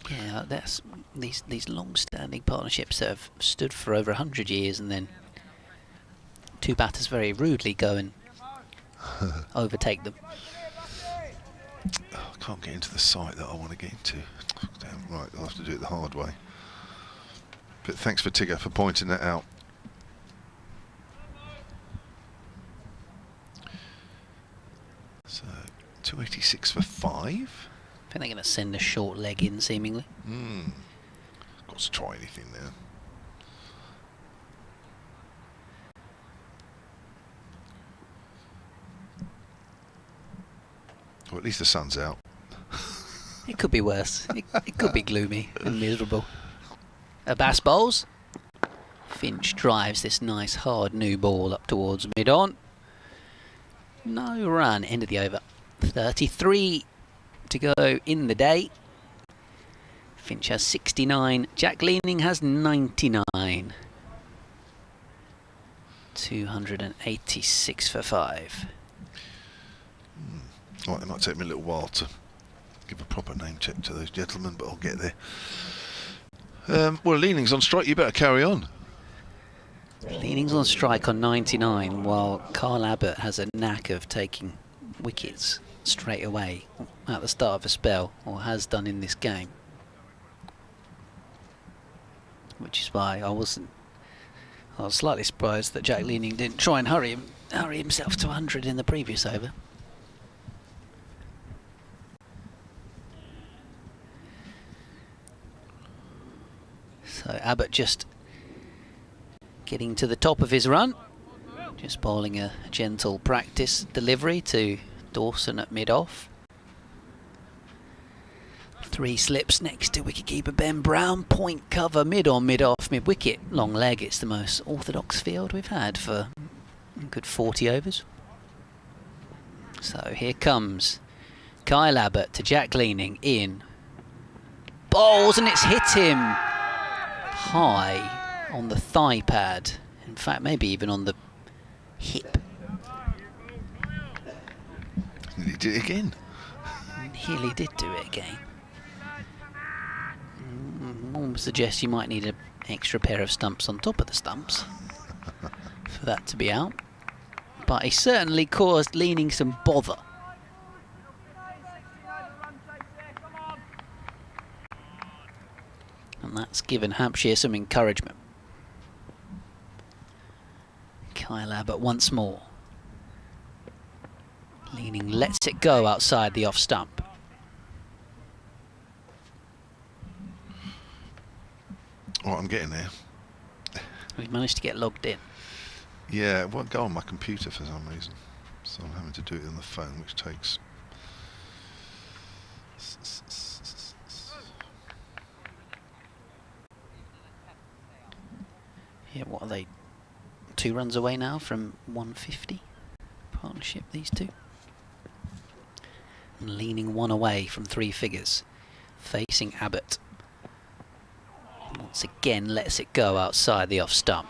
Yeah, that's these long-standing partnerships that have stood for over 100 years, and then 2 batters very rudely go and overtake them. Oh, I can't get into the site that I want to get into. Oh, damn, right, I'll have to do it the hard way. But thanks for Tigger for pointing that out. So 286 for 5. I think they're going to send a short leg in, seemingly. Got to try anything there. Well, at least the sun's out. It could be worse. It could be gloomy and miserable. Abbas bowls. Finch drives this nice hard new ball up towards mid-on. No run, end of the over. 33 to go in the day. Finch has 69. Jack Leaming has 99. 286 for 5. Right, it might take me a little while to give a proper name check to those gentlemen, but I'll get there. Well, Leaming's on strike, you better carry on. Leaming's on strike on 99, while Carl Abbott has a knack of taking wickets straight away at the start of a spell, or has done in this game. Which is why I was slightly surprised that Jack Leaming didn't try and hurry himself to 100 in the previous over. So Abbott just getting to the top of his run, just bowling a gentle practice delivery to Dawson at mid-off. 3 slips next to wicketkeeper Ben Brown. Point cover mid-on, mid-off, mid-wicket. Long leg. It's the most orthodox field we've had for a good 40 overs. So here comes Kyle Abbott to Jack Leaming in. Bowls, and it's hit him high on the thigh pad. In fact, maybe even on the hip. He did it again. Nearly did do it again. One suggests you might need an extra pair of stumps on top of the stumps for that to be out. But he certainly caused Leaming some bother. And that's given Hampshire some encouragement. Kyle Abbott once more. Leaming lets it go outside the off stump. Oh, I'm getting there. We've managed to get logged in. Yeah, it won't go on my computer for some reason. So I'm having to do it on the phone, which takes... Yeah, what are they? 2 runs away now from 150? Partnership, these two. And Leaming 1 away from 3 figures. Facing Abbott. Once again lets it go outside the off stump.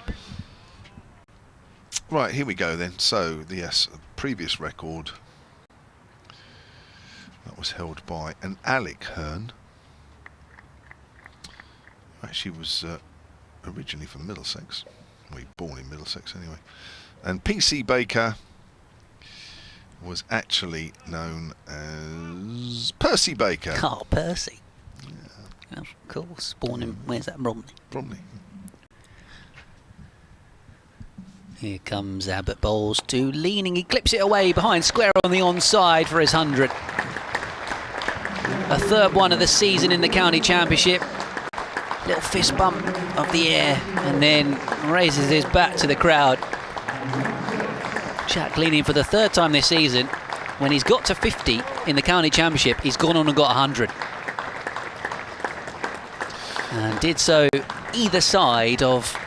Right, here we go then. So, yes, the previous record that was held by an Alec Hearn. Actually was originally from Middlesex. Well, he was born in Middlesex anyway. And PC Baker was actually known as Percy Baker. Oh, Percy. Yeah. Of course, born in, where's that, Bromley? Bromley. Here comes Abbott bowls to Leaming. He clips it away behind square on the onside for his 100. A 3rd one of the season in the county championship. Little fist bump of the air and then raises his bat to the crowd. Jack Leaming for the 3rd time this season. When he's got to 50 in the county championship, he's gone on and got 100. And did so either side of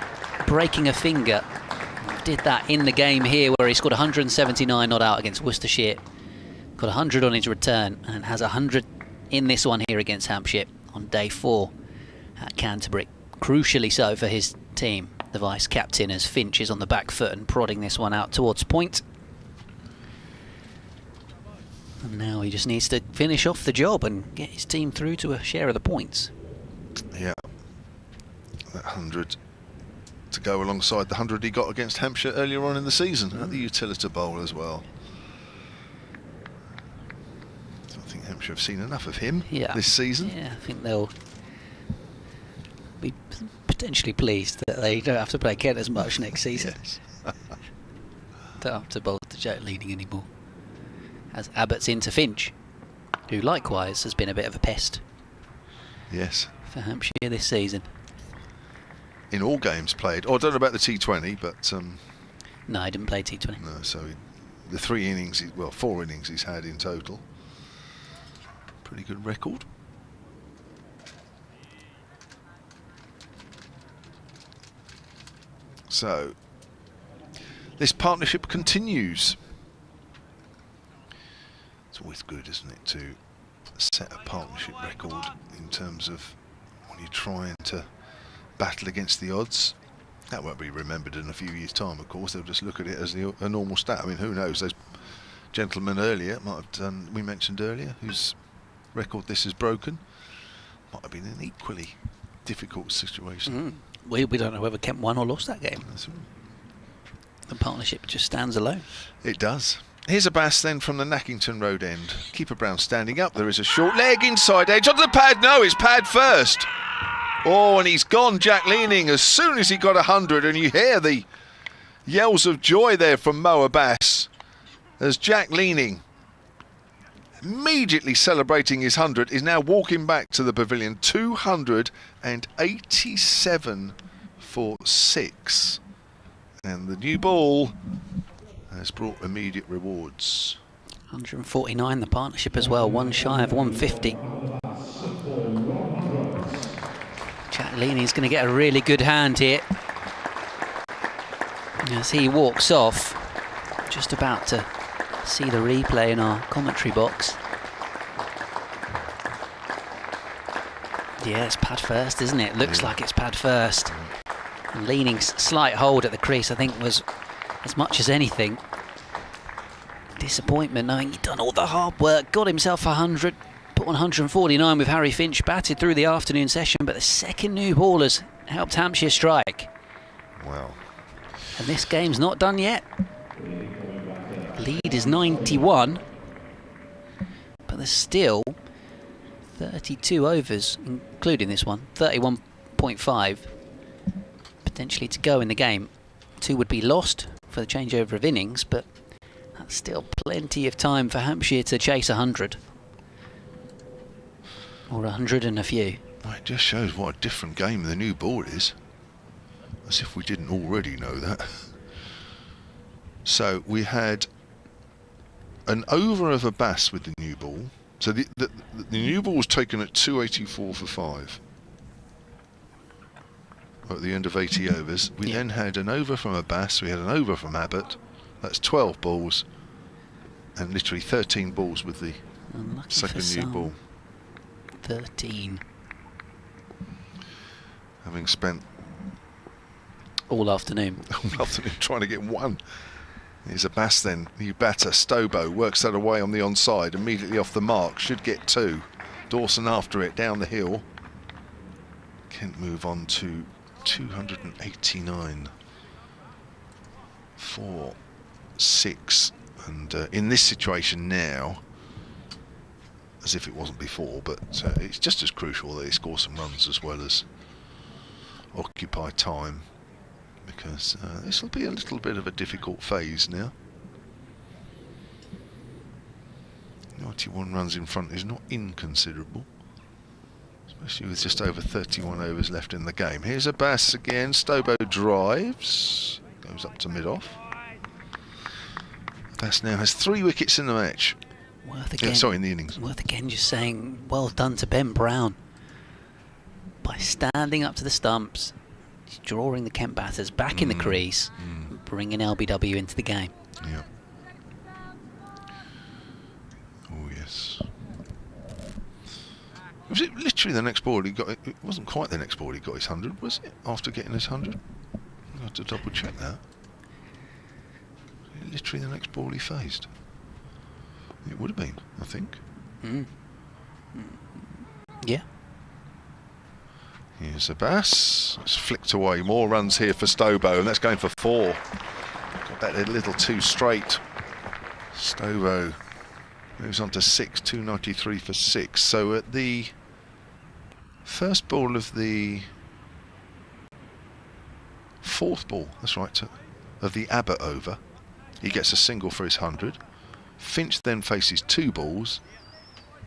breaking a finger. Did that in the game here where he scored 179 not out against Worcestershire. Got 100 on his return and has 100 in this one here against Hampshire on day 4 at Canterbury. Crucially so for his team. The vice-captain as Finch is on the back foot and prodding this one out towards point. And now he just needs to finish off the job and get his team through to a share of the points. Yeah. That 100 to go alongside the 100 he got against Hampshire earlier on in the season at the Utilita Bowl as well. So I think Hampshire have seen enough of him this season. Yeah, I think they'll be potentially pleased that they don't have to play Kent as much next season. Yes. Don't have to bowl to Jack Leaming anymore. As Abbott's into Finch, who likewise has been a bit of a pest. Yes. For Hampshire this season. In all games played. Oh, I don't know about the T20, but... no, he didn't play T20. No, so the 3 innings, well, 4 innings he's had in total. Pretty good record. So, this partnership continues. It's always good, isn't it, to set a partnership record in terms of when you're trying to battle against the odds. That won't be remembered in a few years' time, of course. They'll just look at it as a normal stat. I mean, who knows? Those gentlemen earlier might have done, we mentioned earlier, whose record this has broken, might have been in an equally difficult situation. We don't know whether Kent won or lost that game. That's right. The partnership just stands alone. It does. Here's a bass then from the Nackington Road end. Keeper Brown standing up. There is a short leg inside edge onto the pad. No, it's pad first. Oh, and he's gone, Jack Leaming, as soon as he got 100. And you hear the yells of joy there from Moa Bass as Jack Leaming, immediately celebrating his 100, is now walking back to the pavilion. 287 for 6. And the new ball has brought immediate rewards. 149 the partnership as well, one shy of 150. Jack Leaming's going to get a really good hand here as he walks off. Just about to see the replay in our commentary box. Yeah, it's pad first, isn't it? Looks like it's pad first. And Leaming's slight hold at the crease, I think, was as much as anything disappointment, knowing he'd done all the hard work, got himself 100, put 149 with Harry Finch, batted through the afternoon session, but the second new ball has helped Hampshire strike. Wow. And this game's not done yet. Lead is 91, but there's still 32 overs, including this one, 31.5 potentially to go in the game. 2 would be lost for the changeover of innings, but that's still plenty of time for Hampshire to chase 100. Or 100 and a few. Well, it just shows what a different game the new ball is. As if we didn't already know that. So we had an over of a bass with the new ball. So the new ball was taken at 284 for 5. At the end of 80 overs. We then had an over from a bass, we had an over from Abbott. That's 12 balls. And literally 13 balls with the second new ball. 13. Having spent all afternoon trying to get one. Here's a bass then. New batter, Stobo, works that away on the onside, immediately off the mark, should get 2. Dawson after it, down the hill. Kent move on to 289 for 6. And in this situation now, as if it wasn't before, but it's just as crucial that they score some runs as well as occupy time, because this will be a little bit of a difficult phase now. 91 runs in front is not inconsiderable, especially with just over 31 overs left in the game. Here's a bass again. Stobo drives, goes up to mid-off. Bass now has 3 wickets in the match. Worth again. Sorry, in the innings. Worth again just saying well done to Ben Brown by standing up to the stumps, drawing the Kent batters back in the crease, bringing LBW into the game. Yeah. Oh yes. Was it literally the next ball he got? It wasn't quite the next ball he got his 100, was it? After getting his 100, I have to double check that. Literally the next ball he faced. It would have been, I think. Yeah. Here's a bass. It's flicked away. More runs here for Stobo, and that's going for 4. Got that a little too straight. Stobo moves on to 6, 293 for 6. So at the first ball of the 4th ball, that's right, of the Abbott over, he gets a single for his 100. Finch then faces 2 balls,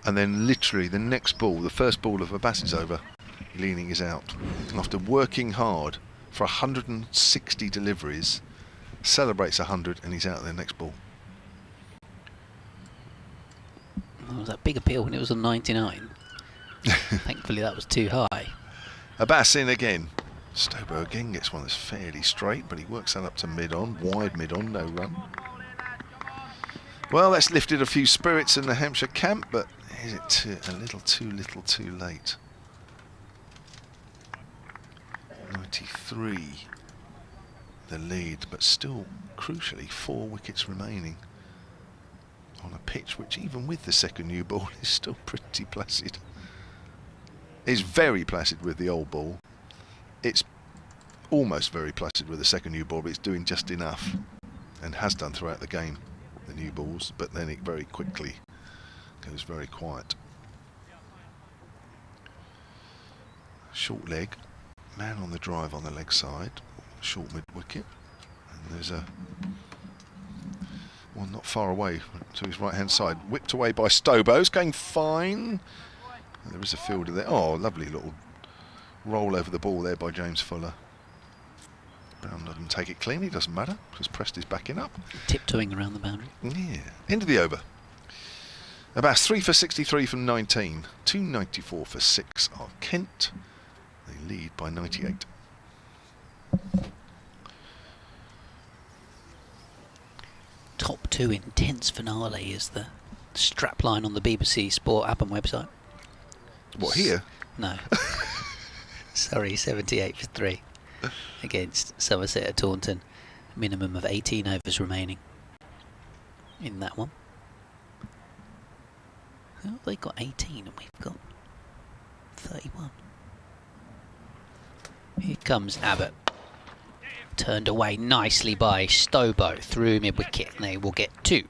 and then literally the next ball, the first ball of a Bass's over, Leaming is out. And after working hard for 160 deliveries, celebrates 100 and he's out there next ball. It was that big appeal when it was on 99. Thankfully that was too high. A bass in again. Stobo again gets one that's fairly straight, but he works that up to mid-on, wide mid-on, no run. Well, that's lifted a few spirits in the Hampshire camp, but is it a little too late? 93 the lead, but still crucially 4 wickets remaining on a pitch which, even with the second new ball, is still pretty placid. It's very placid with the old ball. It's almost very placid with the second new ball, but it's doing just enough, and has done throughout the game. the new balls, but then it very quickly goes very quiet. Short leg, man on the drive on the leg side, short mid wicket, and there's a one not far away to his right hand side, whipped away by Stobo's, going fine. And there is a fielder there. Oh, lovely little roll over the ball there by James Fuller. Brown doesn't take it cleanly, doesn't matter, just pressed his backing up. Tiptoeing around the boundary. Yeah, end of the over. About 3 for 63 from 19, 294 for 6 are Kent. They lead by 98. Top 2 intense finale is the strapline on the BBC Sport app and website. What, here? No. Sorry, 78 for 3 against Somerset at Taunton. A minimum of 18 overs remaining in that one. Oh, they got 18 and we've got 31. Here comes Abbott. Turned away nicely by Stobo through mid-wicket, and they will get 2.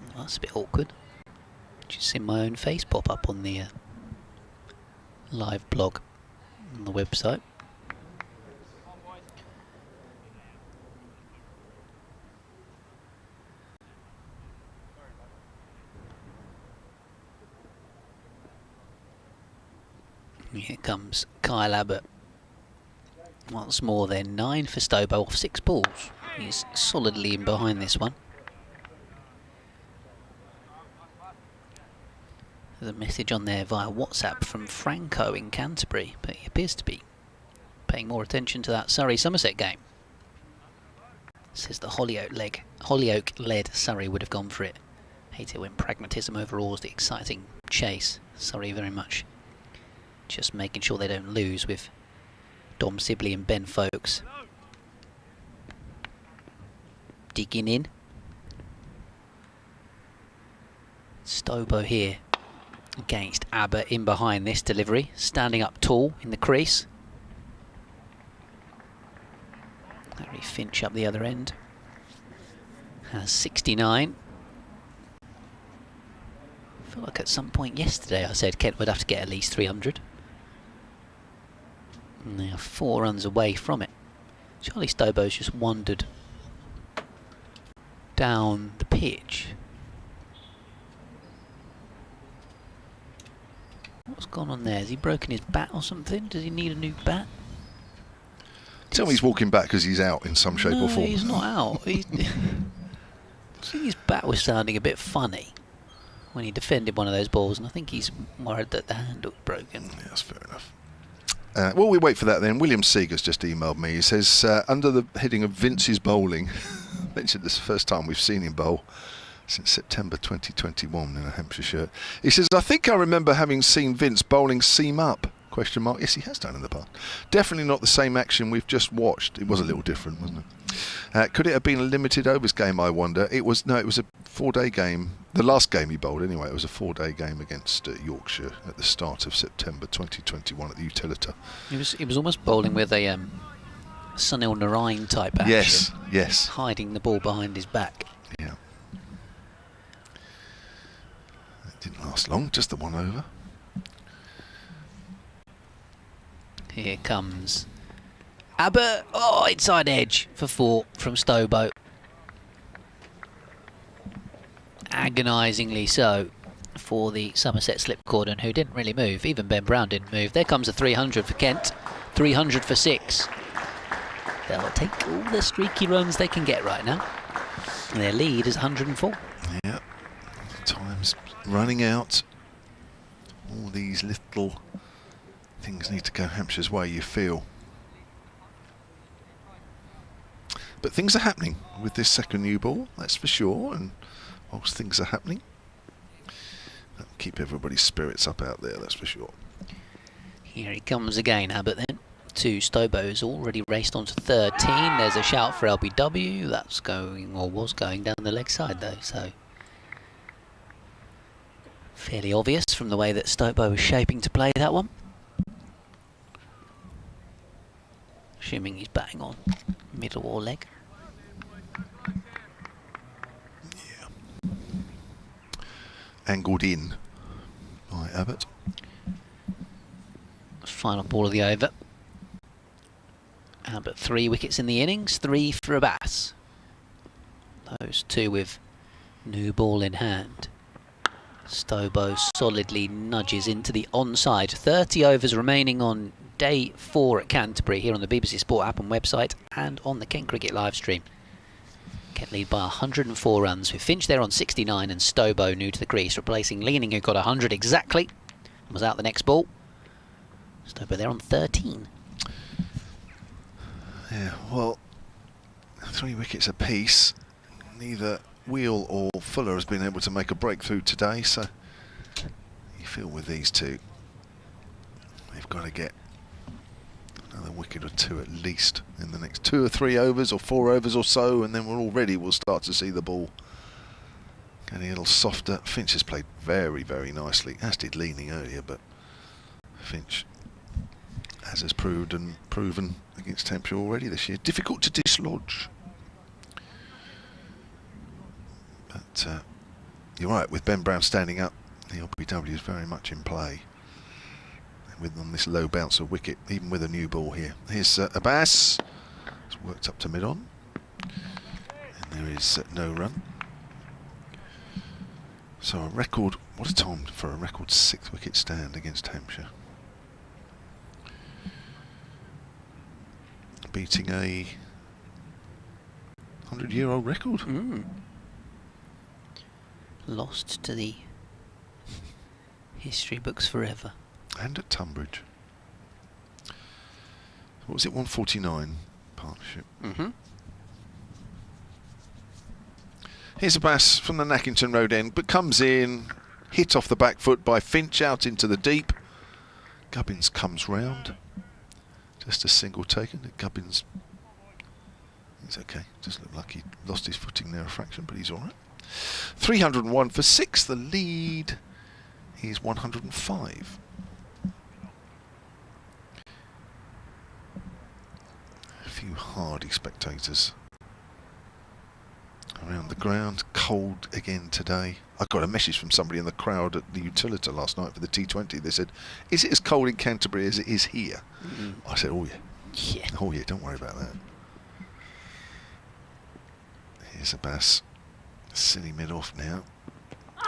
Well, that's a bit awkward. Just seen my own face pop up on the live blog on the website. Here comes Kyle Abbott. Once more then, 9 for Stobo off 6 balls. He's solidly in behind this one. There's a message on there via WhatsApp from Franco in Canterbury, but he appears to be paying more attention to that Surrey-Somerset game. Says the Hollyoak-led Surrey would have gone for it. Hate it when pragmatism overawes the exciting chase. Surrey very much just making sure they don't lose with Dom Sibley and Ben Folkes. Digging in. Stobo here against Abbott in behind this delivery. Standing up tall in the crease. Harry Finch up the other end. Has 69. I feel like at some point yesterday I said Kent would have to get at least 300. And they are 4 runs away from it. Charlie Stobo's just wandered down the pitch. What's gone on there? Has he broken his bat or something? Does he need a new bat? Tell me he's walking back because he's out in some shape or form. No, he's not out. I think his bat was sounding a bit funny when he defended one of those balls, and I think he's worried that the handle was broken. Yeah, that's fair enough. While we wait for that then, William Seeger's just emailed me. He says, under the heading of Vince's bowling, I mentioned this is the first time we've seen him bowl since September 2021 in a Hampshire shirt. He says, I think I remember having seen Vince bowling seam up, ? Yes, he has done in the past. Definitely not the same action we've just watched. It was a little different, wasn't it? Could it have been a limited overs game, I wonder? It was a 4-day game. The last game he bowled, anyway, it was a 4-day game against Yorkshire at the start of September 2021 at the Utilita. He was almost bowling with a Sunil Narine type action. Yes, yes. Hiding the ball behind his back. Yeah. It didn't last long, just the one over. Here comes Abbott. Oh, inside edge for 4 from Stobo. Agonisingly so for the Somerset slip cordon, who didn't really move. Even Ben Brown didn't move. There comes a 300 for Kent. 300 for 6. They'll take all the streaky runs they can get right now. Their lead is 104. Yeah. Time's running out. All these little things need to go Hampshire's way, you feel. But things are happening with this second new ball, that's for sure, and whilst things are happening, that'll keep everybody's spirits up out there, that's for sure. Here he comes again, Abbott then. To Stobo's already raced on to 13. There's a shout for LBW. That's going, or was going, down the leg side though, so fairly obvious from the way that Stobo was shaping to play that one. Assuming he's batting on middle or leg. Yeah. Angled in by Abbott. Final ball of the over. Abbott 3 wickets in the innings, 3 for Abbas. Those 2 with new ball in hand. Stobo solidly nudges into the onside. 30 overs remaining on day 4 at Canterbury here on the BBC Sport app and website and on the Kent Cricket live stream. Kent lead by 104 runs with Finch there on 69 and Stobo new to the crease, replacing Leaming, who got 100 exactly and was out the next ball. Stobo there on 13. Yeah, well, 3 wickets apiece. Neither Wheel or Fuller has been able to make a breakthrough today, so you feel with these 2, they've got to get another wicket or 2 at least in the next 2 or 3 overs or 4 overs or so, and then we'll start to see the ball getting a little softer. Finch has played very, very nicely, as did Leaming earlier, but Finch, as has proven against Hampshire already this year, difficult to dislodge. But you're right, with Ben Brown standing up, the LBW is very much in play. And with on this low bouncer wicket, even with a new ball here. Here's Abbas. It's worked up to mid-on. And there is no run. So a record, what a time for a record 6th wicket stand against Hampshire. Beating a 100-year-old record. Lost to the history books forever. And at Tunbridge. What was it, 149 partnership? Here's Abbas from the Nackington Road end, but comes in, hit off the back foot by Finch out into the deep. Gubbins comes round. Just a single taken. Gubbins, he's okay. Just looked like he lost his footing there a fraction, but he's all right. 301 for 6. The lead is 105. A few hardy spectators around the ground. Cold again today. I got a message from somebody in the crowd at the Utilita last night for the T20. They said, "Is it as cold in Canterbury as it is here?" I said, "Oh yeah." Yeah. Oh yeah, don't worry about that. Here's Abbas. Silly mid-off now.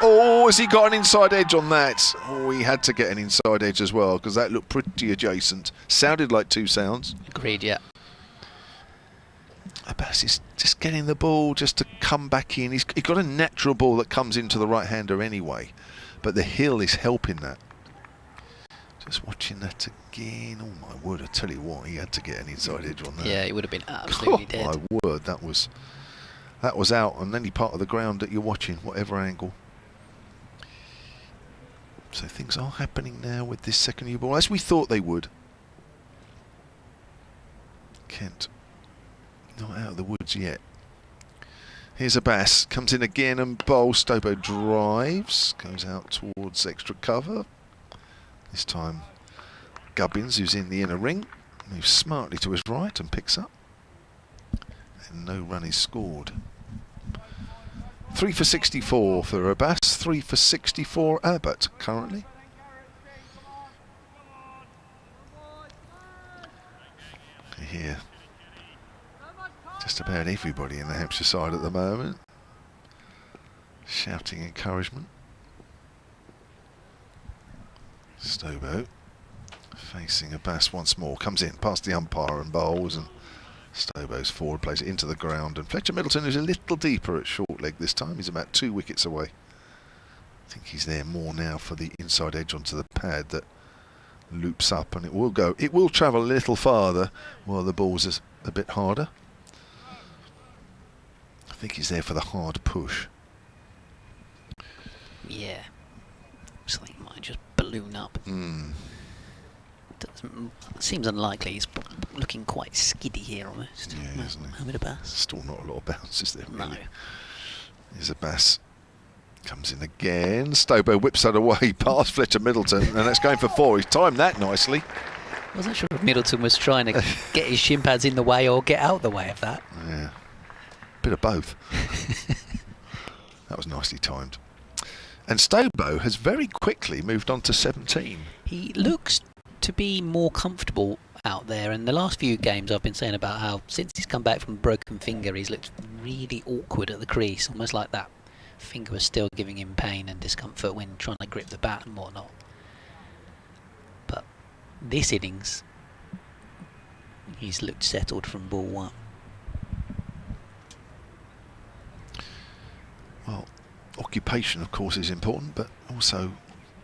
Oh, has he got an inside edge on that? Oh, he had to get an inside edge as well, because that looked pretty adjacent. Sounded like 2 sounds. Agreed, yeah. Abbas is just getting the ball just to come back in. He's got a natural ball that comes into the right-hander anyway, but the hill is helping that. Just watching that again. Oh my word, I tell you what, he had to get an inside edge on that. Yeah, he would have been absolutely dead. My word, that was out on any part of the ground that you're watching, whatever angle. So things are happening now with this second new ball, as we thought they would. Kent not out of the woods yet. Here's Abbas, comes in again and bowls. Stobo drives, goes out towards extra cover. This time Gubbins, who's in the inner ring, moves smartly to his right and picks up. And no run is scored. 3 for 64 for Abbas, 3 for 64 Abbott currently. Here, just about everybody in the Hampshire side at the moment shouting encouragement. Stobo facing Abbas once more, comes in past the umpire and bowls, and Stobo's forward, plays it into the ground, and Fletcher Middleton is a little deeper at short leg this time. He's about 2 wickets away. I think he's there more now for the inside edge onto the pad that loops up, and it will travel a little farther while the ball's a bit harder. I think he's there for the hard push. Yeah. Looks like he might just balloon up. Seems unlikely. He's looking quite skiddy here almost. Yeah, isn't he? Mohamed Abbas. Still not a lot of bounce, is there, really? No. Here's Abbas. Comes in again. Stobo whips that away past Fletcher Middleton, and that's going for 4. He's timed that nicely. I wasn't sure if Middleton was trying to get his shin pads in the way or get out the way of that. Yeah, bit of both. That was nicely timed. And Stobo has very quickly moved on to 17. He looks to be more comfortable out there, and the last few games I've been saying about how since he's come back from a broken finger he's looked really awkward at the crease, almost like that finger was still giving him pain and discomfort when trying to grip the bat and whatnot. But this innings he's looked settled from ball one. Well, occupation of course is important, but also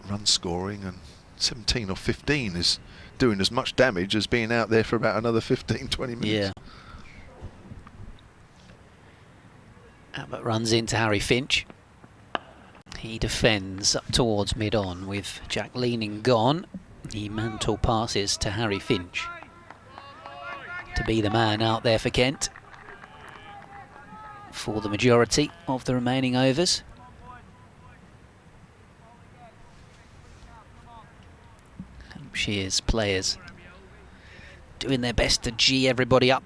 run scoring, and 17 or 15 is doing as much damage as being out there for about another 15-20 minutes. Yeah. Abbott runs into Harry Finch. He defends up towards mid-on with Jack Leaming gone. He mantle passes to Harry Finch to be the man out there for Kent for the majority of the remaining overs. Hampshire's players doing their best to G everybody up.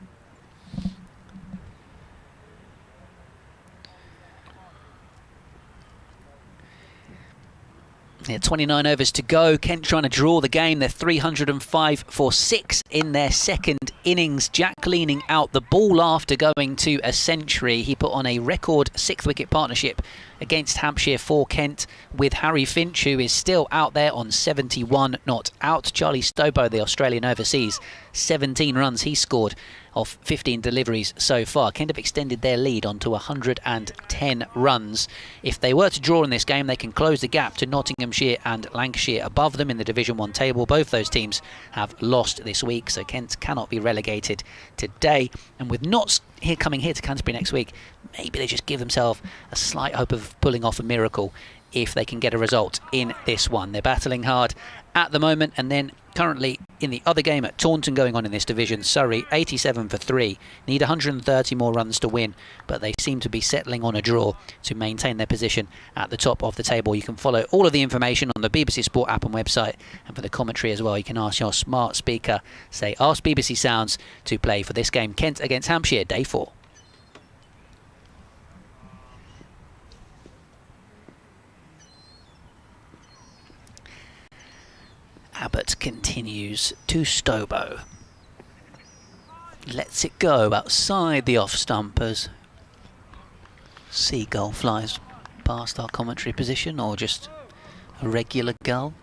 Yeah, 29 overs to go. Kent trying to draw the game. They're 305 for 6 in their second innings. Jack Leaming out the ball after going to a century. He put on a record 6th wicket partnership against Hampshire for Kent with Harry Finch, who is still out there on 71 not out. Charlie Stobo, the Australian overseas, 17 runs he scored off 15 deliveries so far. Kent have extended their lead onto 110 runs. If they were to draw in this game, they can close the gap to Nottinghamshire and Lancashire above them in the Division 1 table. Both those teams have lost this week, so Kent cannot be relegated today. And with Notts coming here to Canterbury next week, maybe they just give themselves a slight hope of pulling off a miracle if they can get a result in this one. They're battling hard at the moment, and then currently in the other game at Taunton going on in this division, Surrey 87 for 3, need 130 more runs to win, but they seem to be settling on a draw to maintain their position at the top of the table. You can follow all of the information on the BBC Sport app and website, and for the commentary as well you can ask your smart speaker, say Ask BBC Sounds, to play for this game, Kent against Hampshire, day 4. Abbott continues to Stobo. Lets it go outside the off stumpers. Seagull flies past our commentary position, or just a regular gull?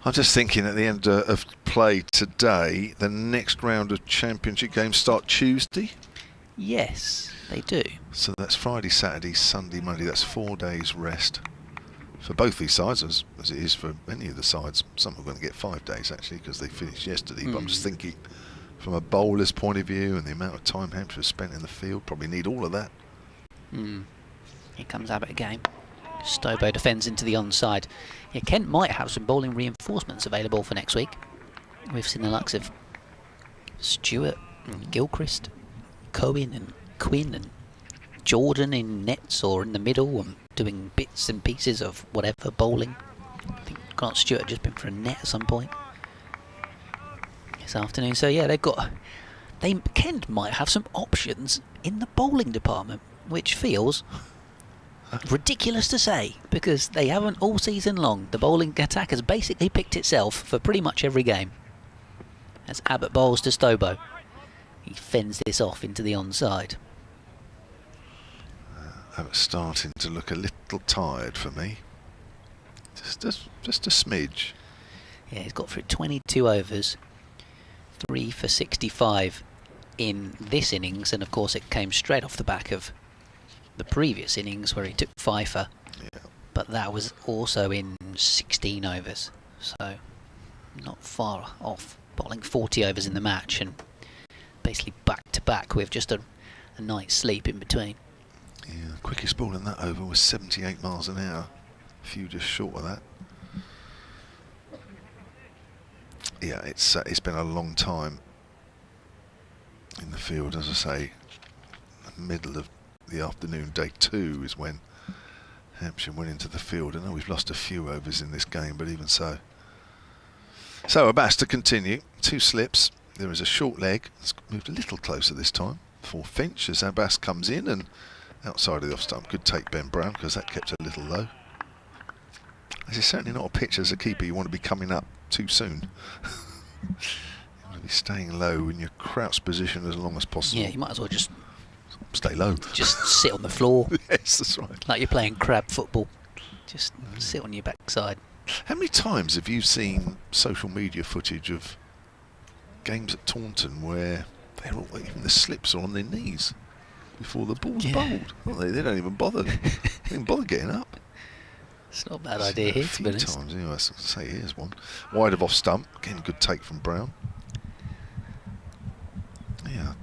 I'm just thinking at the end of play today, the next round of championship games start Tuesday. Yes, they do. So that's Friday, Saturday, Sunday, Monday. That's 4 days rest for both these sides, as it is for any of the sides. Some are going to get 5 days actually because they finished yesterday. But I'm just thinking from a bowler's point of view and the amount of time Hampshire spent in the field, probably need all of that. Here comes Abbott again. Stobo defends into the onside. Yeah, Kent might have some bowling reinforcements available for next week. We've seen the likes of Stewart and Gilchrist, Cohen and Quinn and Jordan in nets or in the middle and doing bits and pieces of whatever bowling. I think Grant Stewart just been for a net at some point this afternoon. So yeah, Kent might have some options in the bowling department, which feels ridiculous to say because they haven't all season long. The bowling attack has basically picked itself for pretty much every game. As Abbott bowls to Stobo, he fends this off into the onside. Abbott's starting to look a little tired for me. Just a smidge. Yeah, he's got through 22 overs, 3 for 65 in this innings, and of course it came straight off the back of the previous innings where he took 5 for. Yeah. But that was also in 16 overs, so not far off, bowling 40 overs in the match and basically back to back with just a night's sleep in between. Yeah, quickest ball in that over was 78 miles an hour. A few just short of that. Yeah, it's been a long time in the field, as I say. The middle of the afternoon, day 2 is when Hampshire went into the field. I know we've lost a few overs in this game, but even so. So Abbas to continue. 2 slips. There is a short leg. It's moved a little closer this time for Finch as Abbas comes in and outside of the off stump. Good take Ben Brown because that kept a little low. This is certainly not a pitch as a keeper you want to be coming up too soon. You want to be staying low in your crouch position as long as possible. Yeah, you might as well just stay low. Just sit on the floor. Yes, that's right. Like you're playing crab football. Just sit on your backside. How many times have you seen social media footage of games at Taunton where they're all, even the slips are on their knees before the ball's bowled? They don't even bother. They don't even bother getting up. It's not a bad idea here, to be honest. Times, anyway, I say here's one. Wide of off stump. Again, good take from Brown. Yeah.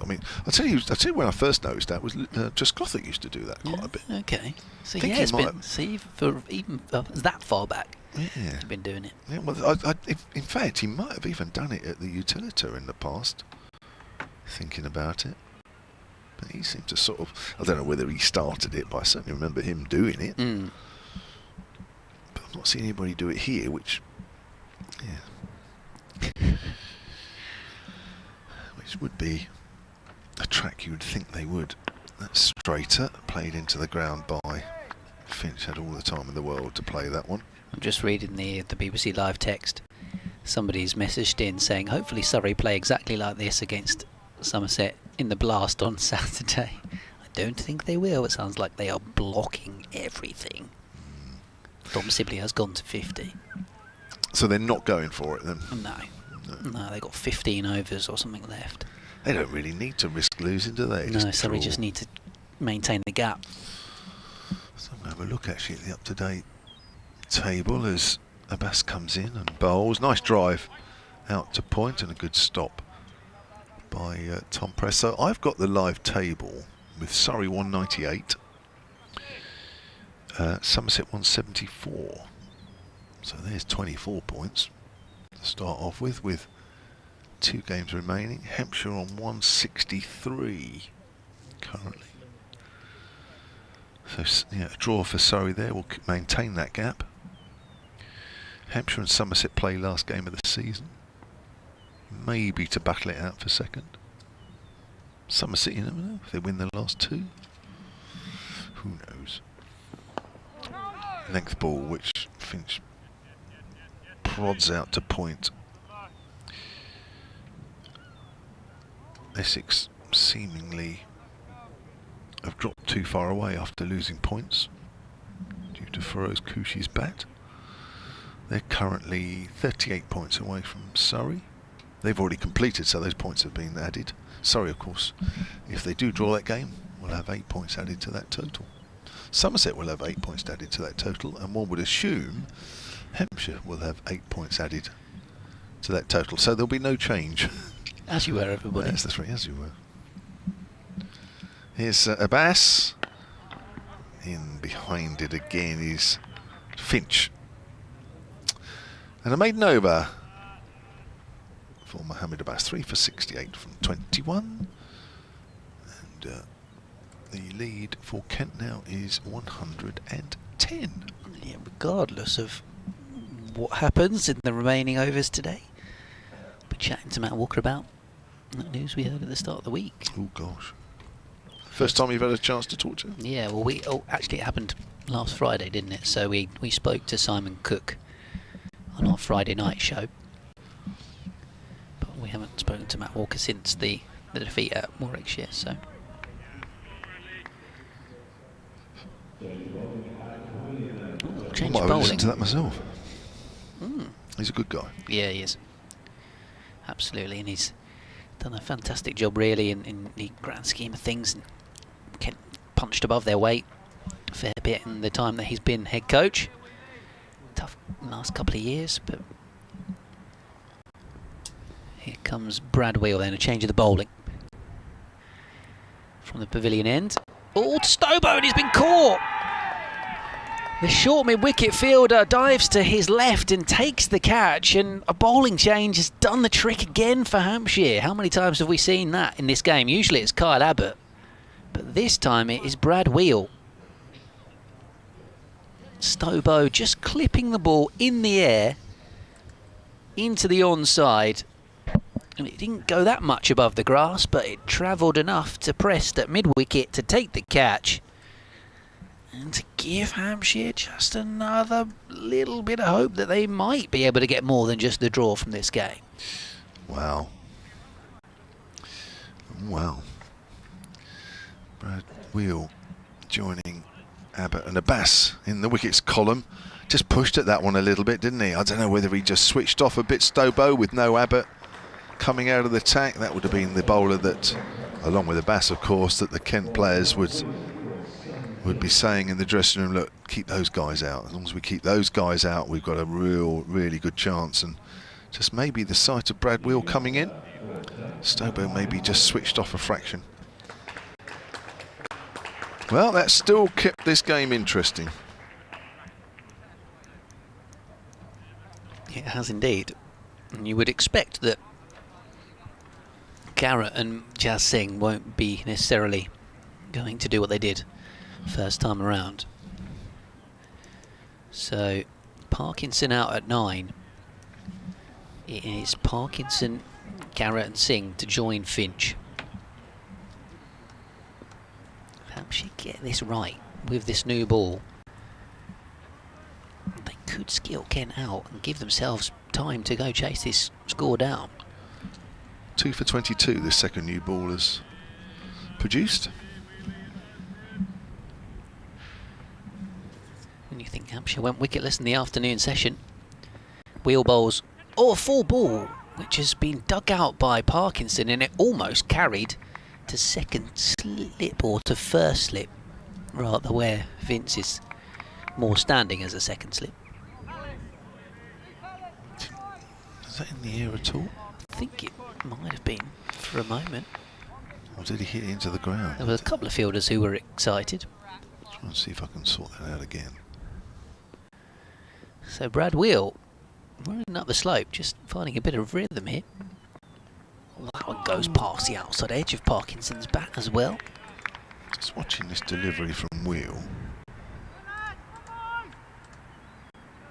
I mean, I'll tell you when I first noticed that was just Gothic used to do that quite a bit. Okay. So yeah, it's been for even that far back. Yeah. He's been doing it. Yeah, well, in fact, he might have even done it at the Utilita in the past. Thinking about it, but he seemed to sort of. I don't know whether he started it, but I certainly remember him doing it. But I've not seen anybody do it here, which, which would be a track you would think they would. That's straighter, played into the ground by Finch. Had all the time in the world to play that one. I'm just reading the BBC Live text. Somebody's messaged in saying, hopefully Surrey play exactly like this against Somerset in the Blast on Saturday. I don't think they will. It sounds like they are blocking everything. Dom Sibley has gone to 50. So they're not going for it then? No, they got 15 overs or something left. They don't really need to risk losing, do they? No, Surrey just need to maintain the gap. So I'm going to have a look actually at the up-to-date table as Abbas comes in and bowls. Nice drive out to point and a good stop by Tom Press. So I've got the live table with Surrey 198, Somerset 174. So there's 24 points to start off with 2 games remaining. Hampshire on 163 currently. So yeah, a draw for Surrey there will maintain that gap. Hampshire and Somerset play last game of the season. Maybe to battle it out for second. Somerset, you never know, if they win the last 2. Who knows? Length ball, which Finch prods out to point. Essex seemingly have dropped too far away after losing points due to Feroz Koushi's bat. They're currently 38 points away from Surrey. They've already completed, so those points have been added. Surrey, of course, if they do draw that game, will have 8 points added to that total. Somerset will have 8 points added to that total, and one would assume Hampshire will have 8 points added to that total. So there'll be no change. As you were, everybody. Yes, that's right, as you were. Here's Abbas. In behind it again is Finch. And a maiden over for Mohammed Abbas. 3 for 68 from 21. And the lead for Kent now is 110. Yeah, regardless of what happens in the remaining overs today. We're chatting to Matt Walker about that news we heard at the start of the week. Oh gosh. First time you've had a chance to talk to him? Yeah, well, actually it happened last Friday, didn't it? So we spoke to Simon Cook on our Friday night show. But we haven't spoken to Matt Walker since the defeat at Warwickshire, so... Change of I might have bowling. listened to that myself. He's a good guy. Yeah, he is. Absolutely, and he's done a fantastic job really in the grand scheme of things, and Kent punched above their weight a fair bit in the time that he's been head coach. Tough last couple of years, but here comes Brad Wheel then, a change of the bowling from the pavilion end. Oh, to Stobo, and he's been caught. The short mid-wicket fielder dives to his left and takes the catch, and a bowling change has done the trick again for Hampshire. How many times have we seen that in this game? Usually it's Kyle Abbott, but this time it is Brad Wheel. Stobo just clipping the ball in the air into the onside. And it didn't go that much above the grass, but it travelled enough to Prest at mid-wicket to take the catch. And to give Hampshire just another little bit of hope that they might be able to get more than just the draw from this game. Wow. Wow. Brad Wheel joining Abbott and Abbas in the wickets column. Just pushed at that one a little bit, didn't he? I don't know whether he just switched off a bit Stobo with no Abbott coming out of the attack. That would have been the bowler that, along with Abbas of course, that the Kent players would be saying in the dressing room, look, keep those guys out. As long as we keep those guys out, we've got a really good chance. And just maybe the sight of Brad Wheel coming in, Stobo maybe just switched off a fraction. Well, that still kept this game interesting. It has indeed. And you would expect that Garrett and Jazz Singh won't be necessarily going to do what they did first time around. So Parkinson out at 9. It is Parkinson, Garrett and Singh to join Finch. Hampshire get this right with this new ball. They could skill Kent out and give themselves time to go chase this score down. 2 for 22 this second new ball has produced. When you think Hampshire went wicketless in the afternoon session, wheel bowls or full ball, which has been dug out by Parkinson, and it almost carried to second slip or to first slip, rather, where Vince is more standing as a second slip. Is that in the air at all? I think it might have been for a moment. Or did he hit it into the ground? There were a couple of fielders who were excited. Try and see if I can sort that out again. So Brad Wheel running up the slope, just finding a bit of rhythm here. That one goes past the outside edge of Parkinson's bat as well. Just watching this delivery from Wheel.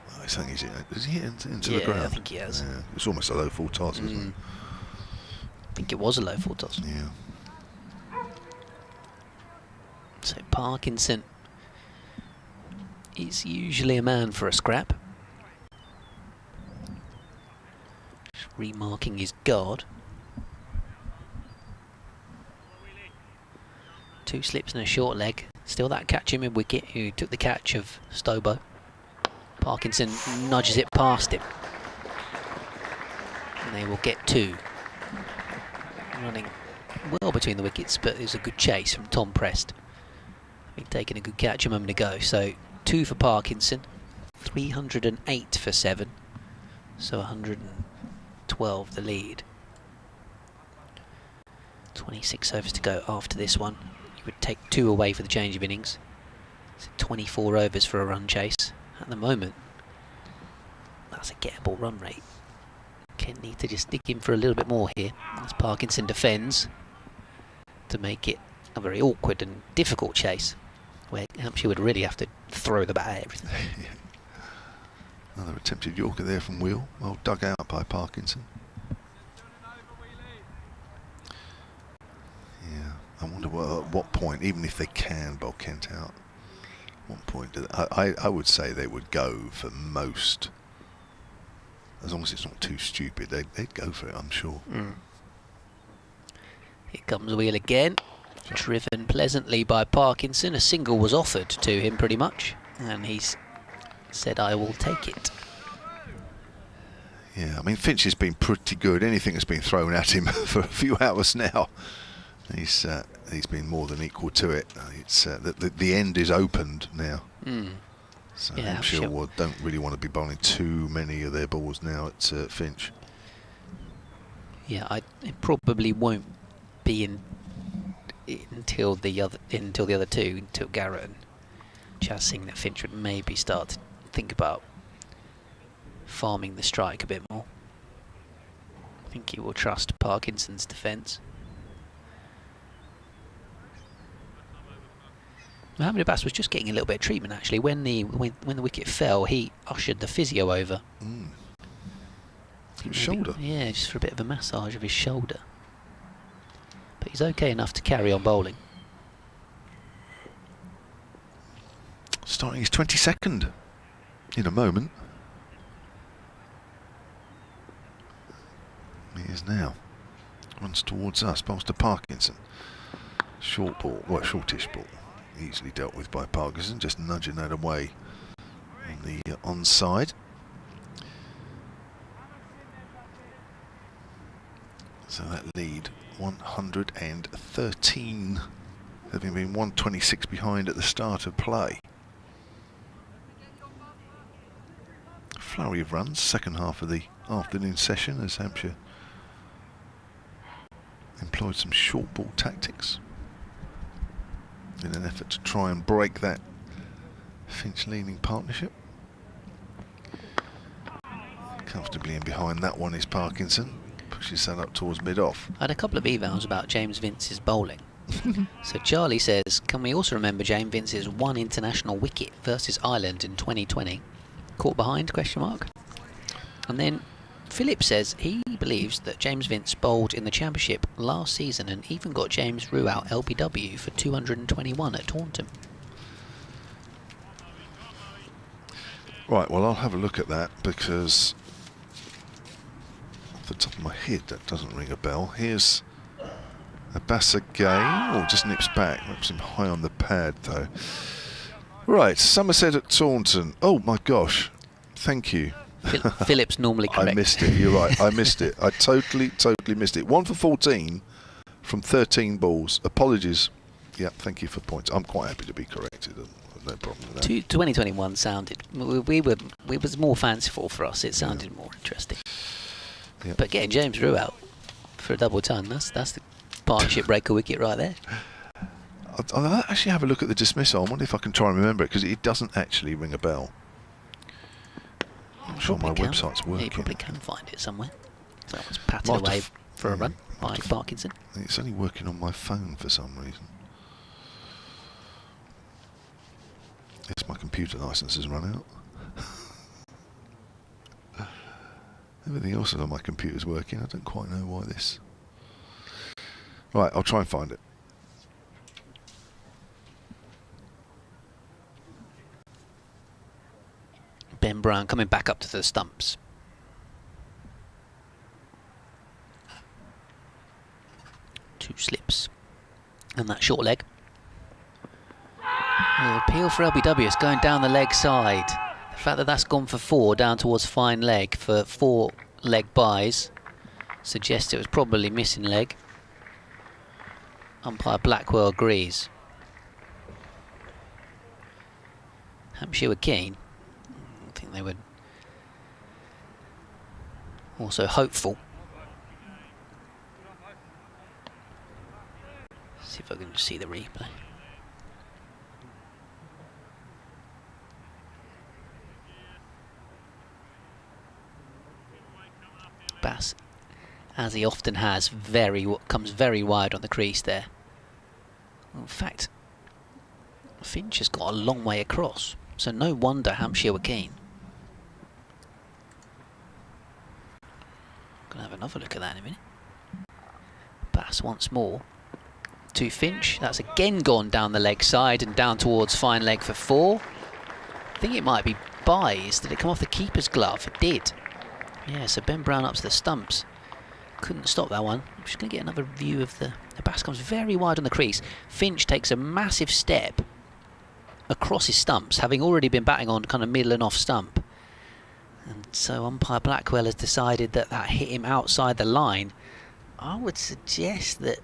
I think he's does he hit into the ground? I think he has. Yeah, it's almost a low full toss, isn't it? I think it was a low full toss. Yeah. So Parkinson is usually a man for a scrap. Just remarking his guard. 2 slips and a short leg. Still that catcher mid-wicket who took the catch of Stobo. Parkinson nudges it past him. And they will get 2. Running well between the wickets, but it was a good chase from Tom Prest. Having taken a good catch a moment ago. So 2 for Parkinson, 308 for 7. So 112 the lead. 26 overs to go after this one. You would take 2 away for the change of innings. So 24 overs for a run chase. At the moment, that's a gettable run rate. Kent need to just dig in for a little bit more here as Parkinson defends to make it a very awkward and difficult chase where Hampshire would really have to throw the bat at everything. Another attempted Yorker there from Wheel. Well dug out by Parkinson. Yeah, I wonder at what point, even if they can bowl Kent out, what point do they, I would say they would go for most, as long as it's not too stupid, they'd go for it, I'm sure. Here comes Wheel again, driven pleasantly by Parkinson. A single was offered to him pretty much, and he's said, I will take it. Yeah, I mean, Finch has been pretty good. Anything that's been thrown at him for a few hours now, he's been more than equal to it. It's the end is opened now. So Yeah, I'm sure we don't really want to be bowling too many of their balls now at Finch. Yeah, it probably won't be until the other 2, until Garrett and Jazz Singh, that Finch would maybe start to think about farming the strike a bit more. I think he will trust Parkinson's defence. Mohamed Abbas was just getting a little bit of treatment actually. When the wicket fell, he ushered the physio over. His shoulder? Yeah, just for a bit of a massage of his shoulder. But he's okay enough to carry on bowling. Starting his 22nd in a moment. He is now. Runs towards us, bowls to Parkinson. Short ball, well, shortish ball. Easily dealt with by Parkinson, just nudging that away on the onside. So that lead 113, having been 126 behind at the start of play. Flurry of runs, second half of the afternoon session as Hampshire employed some short ball tactics in an effort to try and break that Finch-Leaming partnership. Comfortably in behind that one is Parkinson. Pushes that up towards mid-off. I had a couple of emails about James Vince's bowling. So Charlie says, can we also remember James Vince's one international wicket versus Ireland in 2020? Caught behind, question mark. And then Philip says he believes that James Vince bowled in the championship last season and even got James Rue out LBW for 221 at Taunton. Right, well, I'll have a look at that because off the top of my head that doesn't ring a bell. Here's Abbas again. Oh, just nips back. Nips him high on the pad though. Right, Somerset at Taunton. Oh my gosh, thank you. Philip's normally correct. I missed it, you're right, I missed it. I totally missed it. 1 for 14 from 13 balls. Apologies. Yeah, thank you for points. I'm quite happy to be corrected. No problem with that. 2021 sounded, it was more fanciful for us. It sounded more interesting. Yeah. But getting James Rue out for a double ton, that's the partnership breaker wicket right there. I'll actually have a look at the dismissal. I wonder if I can try and remember it because it doesn't actually ring a bell. I'm sure my website's working. Yeah, you probably can find it somewhere. So that was patted away for a run by Parkinson. It's only working on my phone for some reason. Yes, my computer license has run out. Everything else on my computer's working. I don't quite know why this. Right, I'll try and find it. Ben Brown coming back up to the stumps. Two slips. And that short leg. The appeal for LBW is going down the leg side. The fact that that's gone for 4 down towards fine leg for 4 leg buys suggests it was probably missing leg. Umpire Blackwell agrees. Hampshire were keen. I think they were also hopeful. See if I can see the replay. Bass, as he often has, comes very wide on the crease there. In fact, Finch has got a long way across, so no wonder Hampshire were keen. Gonna have another look at that in a minute. Bass once more to Finch. That's again gone down the leg side and down towards fine leg for 4. I think it might be buys. Did it come off the keeper's glove? It did. Yeah, so Ben Brown up to the stumps. Couldn't stop that one. I'm just going to get another view of the Bass comes very wide on the crease. Finch takes a massive step across his stumps, having already been batting on kind of middle and off stump. And so umpire Blackwell has decided that hit him outside the line. I would suggest that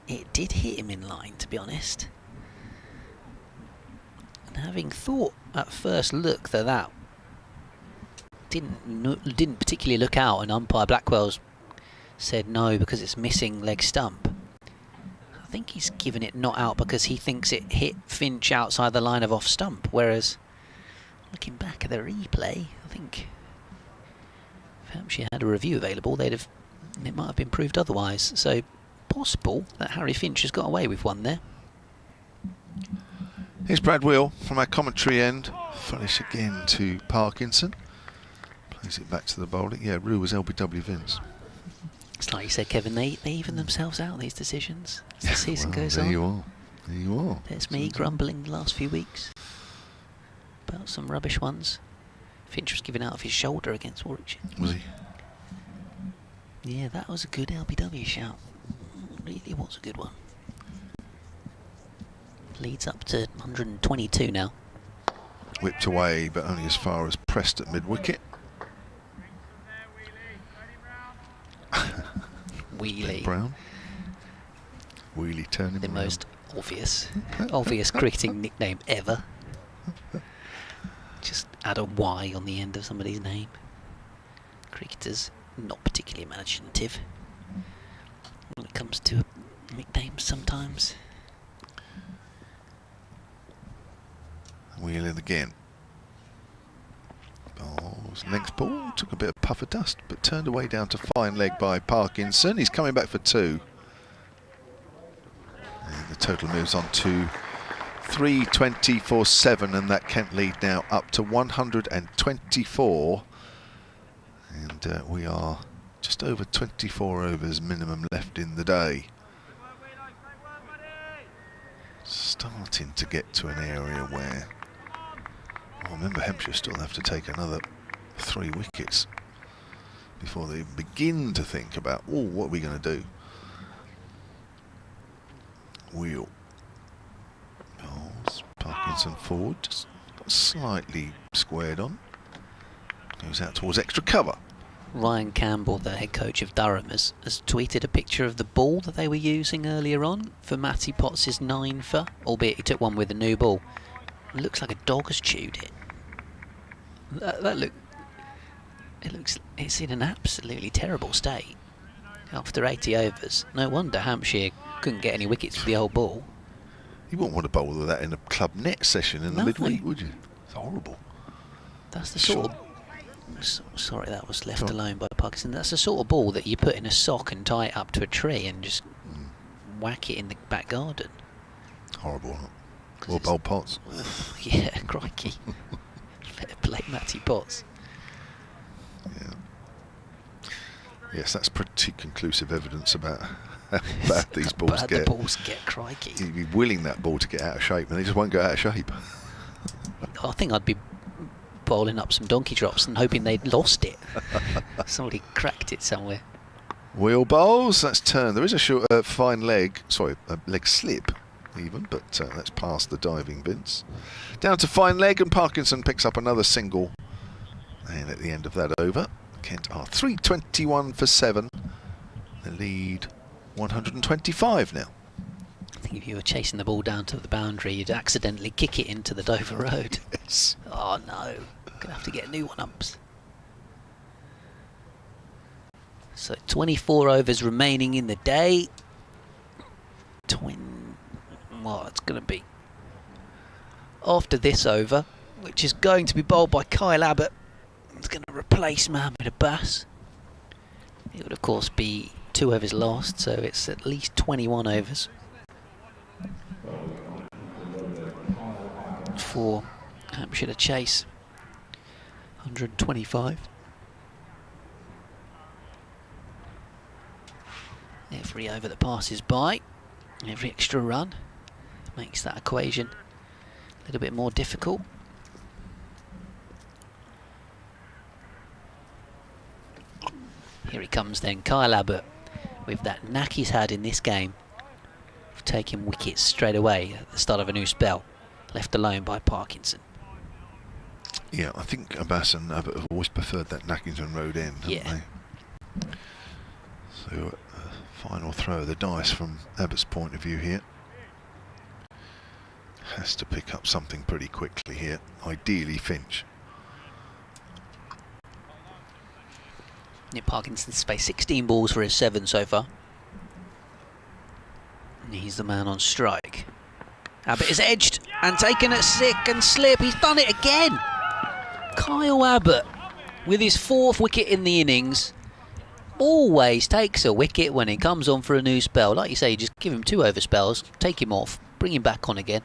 it did hit him in line, to be honest. And having thought at first look that didn't particularly look out, and umpire Blackwell's said no because it's missing leg stump. I think he's given it not out because he thinks it hit Finch outside the line of off stump, whereas looking back at the replay, I think if Hampshire had a review available, it might have been proved otherwise. So possible that Harry Finch has got away with one there. Here's Brad Wheel from our commentary end. Finish again to Parkinson. Plays it back to the bowling. Yeah, Rue was LBW Vince. It's like you said, Kevin, they even themselves out, these decisions, as the season goes there on. You are. There you are. There's me grumbling the last few weeks about some rubbish ones. Finch was giving out of his shoulder against Warwickshire. Was he? Yeah, that was a good LBW shout. Really was a good one. Leads up to 122 now. Whipped away, but only as far as pressed at mid-wicket. Wheelie. Brown. Wheelie turning The around. most obvious cricketing nickname ever. Just add a Y on the end of somebody's name. Cricketers, not particularly imaginative when it comes to nicknames sometimes. Wheeling again. Length ball, took a bit of puff of dust, but turned away down to fine leg by Parkinson. He's coming back for 2. And the total moves on to 324-7, and that Kent lead now up to 124. And we are just over 24 overs minimum left in the day. Starting to get to an area where, well, remember, Hampshire still have to take another 3 wickets before they begin to think about, oh, what are we going to do? Wheel. Parkinson forward, just got slightly squared on. Goes out towards extra cover. Ryan Campbell, the head coach of Durham, has tweeted a picture of the ball that they were using earlier on for Matty Potts' 9 for, albeit he took one with a new ball. It looks like a dog has chewed it. It's in an absolutely terrible state after 80 overs. No wonder Hampshire couldn't get any wickets for the old ball. You wouldn't want to bowl with that in a club net session in the midweek, would you? It's horrible. That's the sort of... Sorry, that was left alone by Parkinson. That's the sort of ball that you put in a sock and tie it up to a tree and just whack it in the back garden. Horrible, huh? Or bowl Potts. Yeah, crikey. Better play Matty Potts. Yeah. Yes, that's pretty conclusive evidence about how bad these balls get. The balls get, crikey. You'd be willing that ball to get out of shape, and they just won't go out of shape. I think I'd be bowling up some donkey drops and hoping they'd lost it. Somebody cracked it somewhere. Wheel bowls, that's turned. There is a short, fine leg, sorry, a leg slip even, but that's past the diving Vince. Down to fine leg, and Parkinson picks up another single. And at the end of that over, Kent are 321 for 7. The lead 125 now. I think if you were chasing the ball down to the boundary, you'd accidentally kick it into the Dover Road. Yes. Oh no, gonna have to get new one-ups. So 24 overs remaining in the day. Well, it's going to be after this over, which is going to be bowled by Kyle Abbott. It's going to replace Mohammed Abbas. It would, of course, be 2 overs lost, so it's at least 21 overs for Hampshire to chase. 125. Every over that passes by, every extra run, makes that equation a little bit more difficult. Here he comes then, Kyle Abbott, with that knack he's had in this game of taking wickets straight away at the start of a new spell, left alone by Parkinson. Yeah, I think Abbas and Abbott have always preferred that Nackington Road end, haven't they? So, final throw of the dice from Abbott's point of view here. Has to pick up something pretty quickly here, ideally Finch. Nick Parkinson's spaced 16 balls for his 7 so far. And he's the man on strike. Abbott is edged and taken at sick and slip. He's done it again. Kyle Abbott, with his 4th wicket in the innings, always takes a wicket when he comes on for a new spell. Like you say, you just give him 2 over spells, take him off, bring him back on again.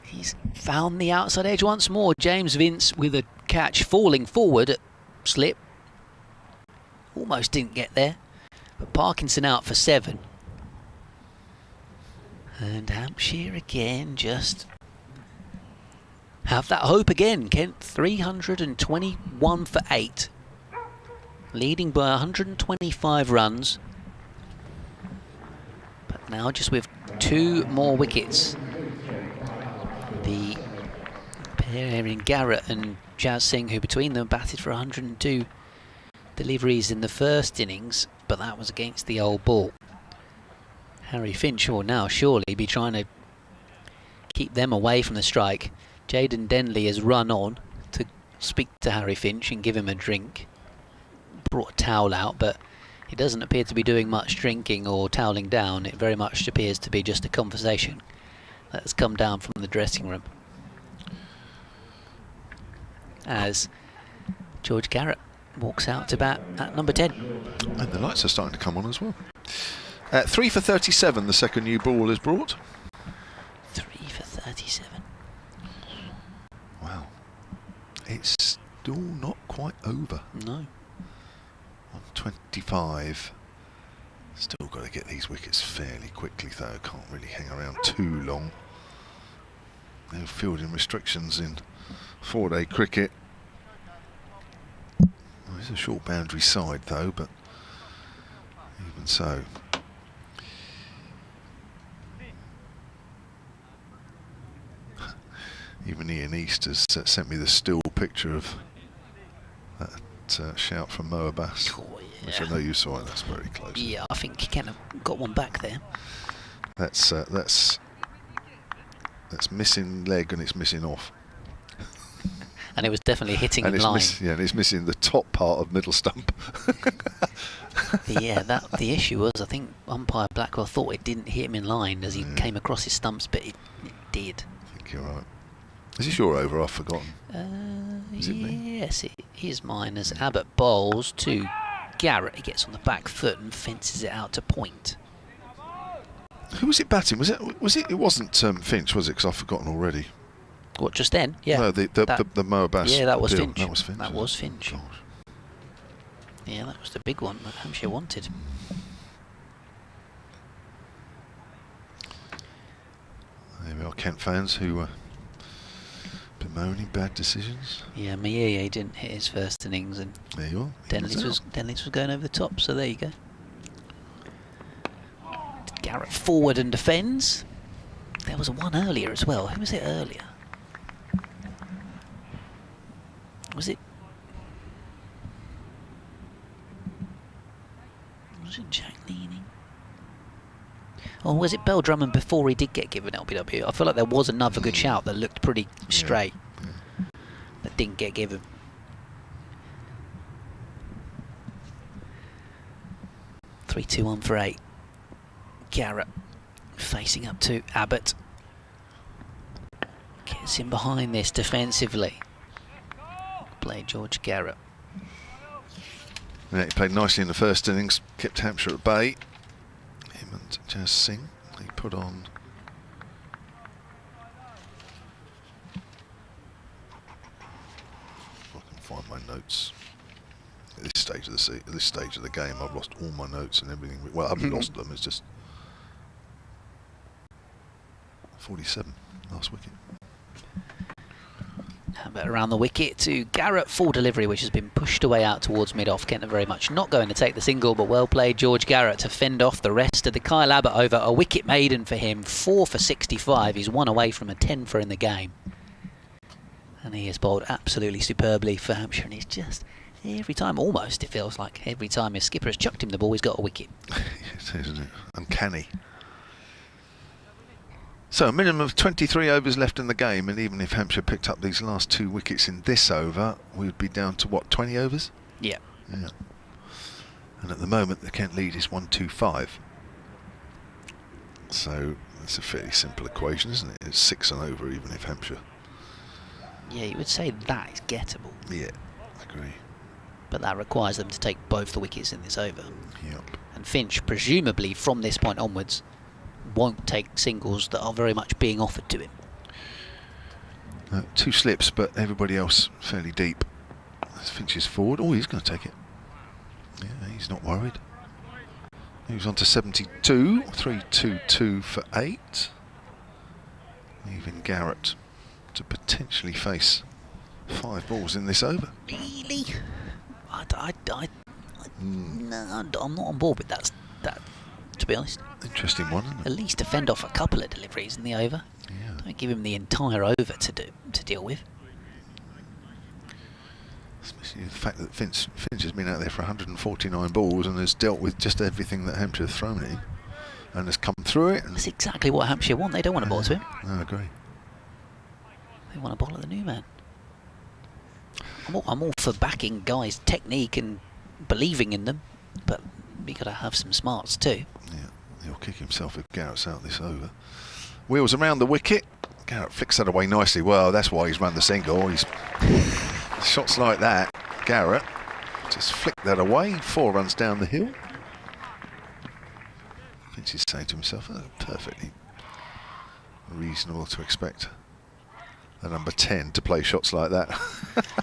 He's found the outside edge once more. James Vince with a catch falling forward at slip. Almost didn't get there. But Parkinson out for 7. And Hampshire again just have that hope again. Kent 321 for 8. Leading by 125 runs. But now just with 2 more wickets. The pair in Garrett and Jazz Singh, who between them batted for 102 deliveries in the first innings, but that was against the old ball. Harry Finch will now surely be trying to keep them away from the strike. Jaden Denley has run on to speak to Harry Finch and give him a drink. Brought a towel out, but he doesn't appear to be doing much drinking or toweling down. It very much appears to be just a conversation that has come down from the dressing room. As George Garrett walks out to bat at number 10. And the lights are starting to come on as well. 3 for 37, the second new ball is brought. 3 for 37. Wow. It's still not quite over. No. 125. Still got to get these wickets fairly quickly though. Can't really hang around too long. No fielding restrictions in 4-day cricket. Well, it's a short boundary side though, but even so. Even Ian East has sent me the still picture of that shout from Mo Abbas, Oh, yeah. which I know you saw, and that's very close. Yeah, I think he kind of got one back there. That's missing leg and it's missing off. And it was definitely hitting And in it's line. and it's missing the top part of middle stump. Yeah, the issue was, I think umpire Blackwell thought it didn't hit him in line as he came across his stumps, but it did. I think you're right. Is this your over? I've forgotten. Is it me? Yes, it is mine as Abbott bowls to Garrett. He gets on the back foot and fences it out to point. Who was it batting? Was it? It wasn't Finch, was it? Because I've forgotten already. What, just then? Yeah. No, the Mo Abbas. Yeah, that was appeal. Finch. That was Finch. That was Finch. Gosh. Yeah, that was the big one that Hampshire wanted. There we are, Kent fans who bemoaning bad decisions. Yeah, Miye didn't hit his first innings, and There you are. Denley's was going over the top, so there you go. Garrett forward and defends. There was one earlier as well. Who was it earlier? Was it Jack Leaming? Or was it Bell-Drummond before he did get given LBW? I feel like there was another good shout that looked pretty straight, that didn't get given. Three, 2, 1 for 8. Garrett facing up to Abbott. Gets in behind this defensively. Play George Garrett. Yeah, he played nicely in the first innings, kept Hampshire at bay. Him and Jazz Singh, he put on. If I can find my notes. At this stage of the game, I've lost all my notes and everything. Well, I haven't lost them. It's just 47 last wicket. But around the wicket to Garrett, full delivery, which has been pushed away out towards mid-off. Kent are very much not going to take the single, but well played George Garrett to fend off the rest of the Kyle Abbott over. A wicket maiden for him, 4 for 65. He's 1 away from a 10 for in the game. And he has bowled absolutely superbly for Hampshire, and he's just, every time, almost it feels like, every time his skipper has chucked him the ball, he's got a wicket. It is, isn't it? Uncanny. So a minimum of 23 overs left in the game, and even if Hampshire picked up these last 2 wickets in this over, we'd be down to what, 20 overs? Yeah. Yeah. And at the moment the Kent lead is 125. So it's a fairly simple equation, isn't it? It's 6 and over even if Hampshire. Yeah, you would say that is gettable. Yeah, I agree. But that requires them to take both the wickets in this over. Yep. And Finch, presumably from this point onwards, won't take singles that are very much being offered to him. 2 slips, but everybody else fairly deep. Finch is forward. Oh, he's going to take it. Yeah, he's not worried. He was on to 72. 3-2-2 for 8. Leaving Garrett to potentially face 5 balls in this over. Really? No, I'm not on board with that, to be honest. Interesting one, isn't it? At least defend off a couple of deliveries in the over. Yeah. Don't give him the entire over to deal with. Especially the fact that Finch has been out there for 149 balls and has dealt with just everything that Hampshire have thrown at him and has come through it. And that's exactly what Hampshire want. They don't want to bowl to him. No, I agree. They want to bowl at the new man. I'm all for backing guys' technique and believing in them, but we got to have some smarts too. Yeah, he'll kick himself if Garrett's out this over. Wheels around the wicket. Garrett flicks that away nicely. Well, that's why he's run the single. He's shots like that. Garrett just flicked that away. 4 runs down the hill. Finch is saying to himself, oh, perfectly reasonable to expect the number 10 to play shots like that.